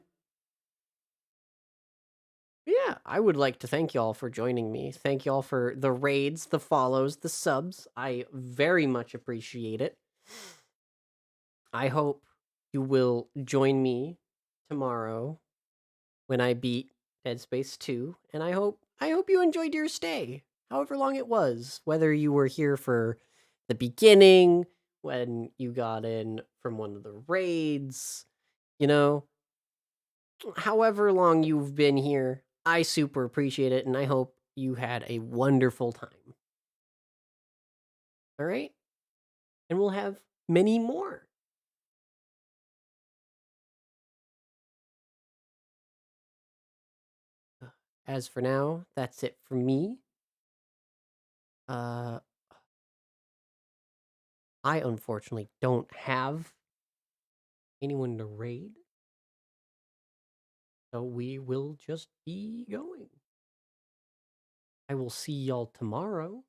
Yeah, I would like to thank y'all for joining me. Thank y'all for the raids, the follows, the subs. I very much appreciate it. I hope you will join me tomorrow when I beat Dead Space 2, and I hope you enjoyed your stay, however long it was, whether you were here for the beginning, when you got in from one of the raids, you know, however long you've been here, I super appreciate it, and I hope you had a wonderful time. All right? And we'll have many more. As for now, that's it from me. I unfortunately don't have anyone to raid. So we will just be going. I will see y'all tomorrow.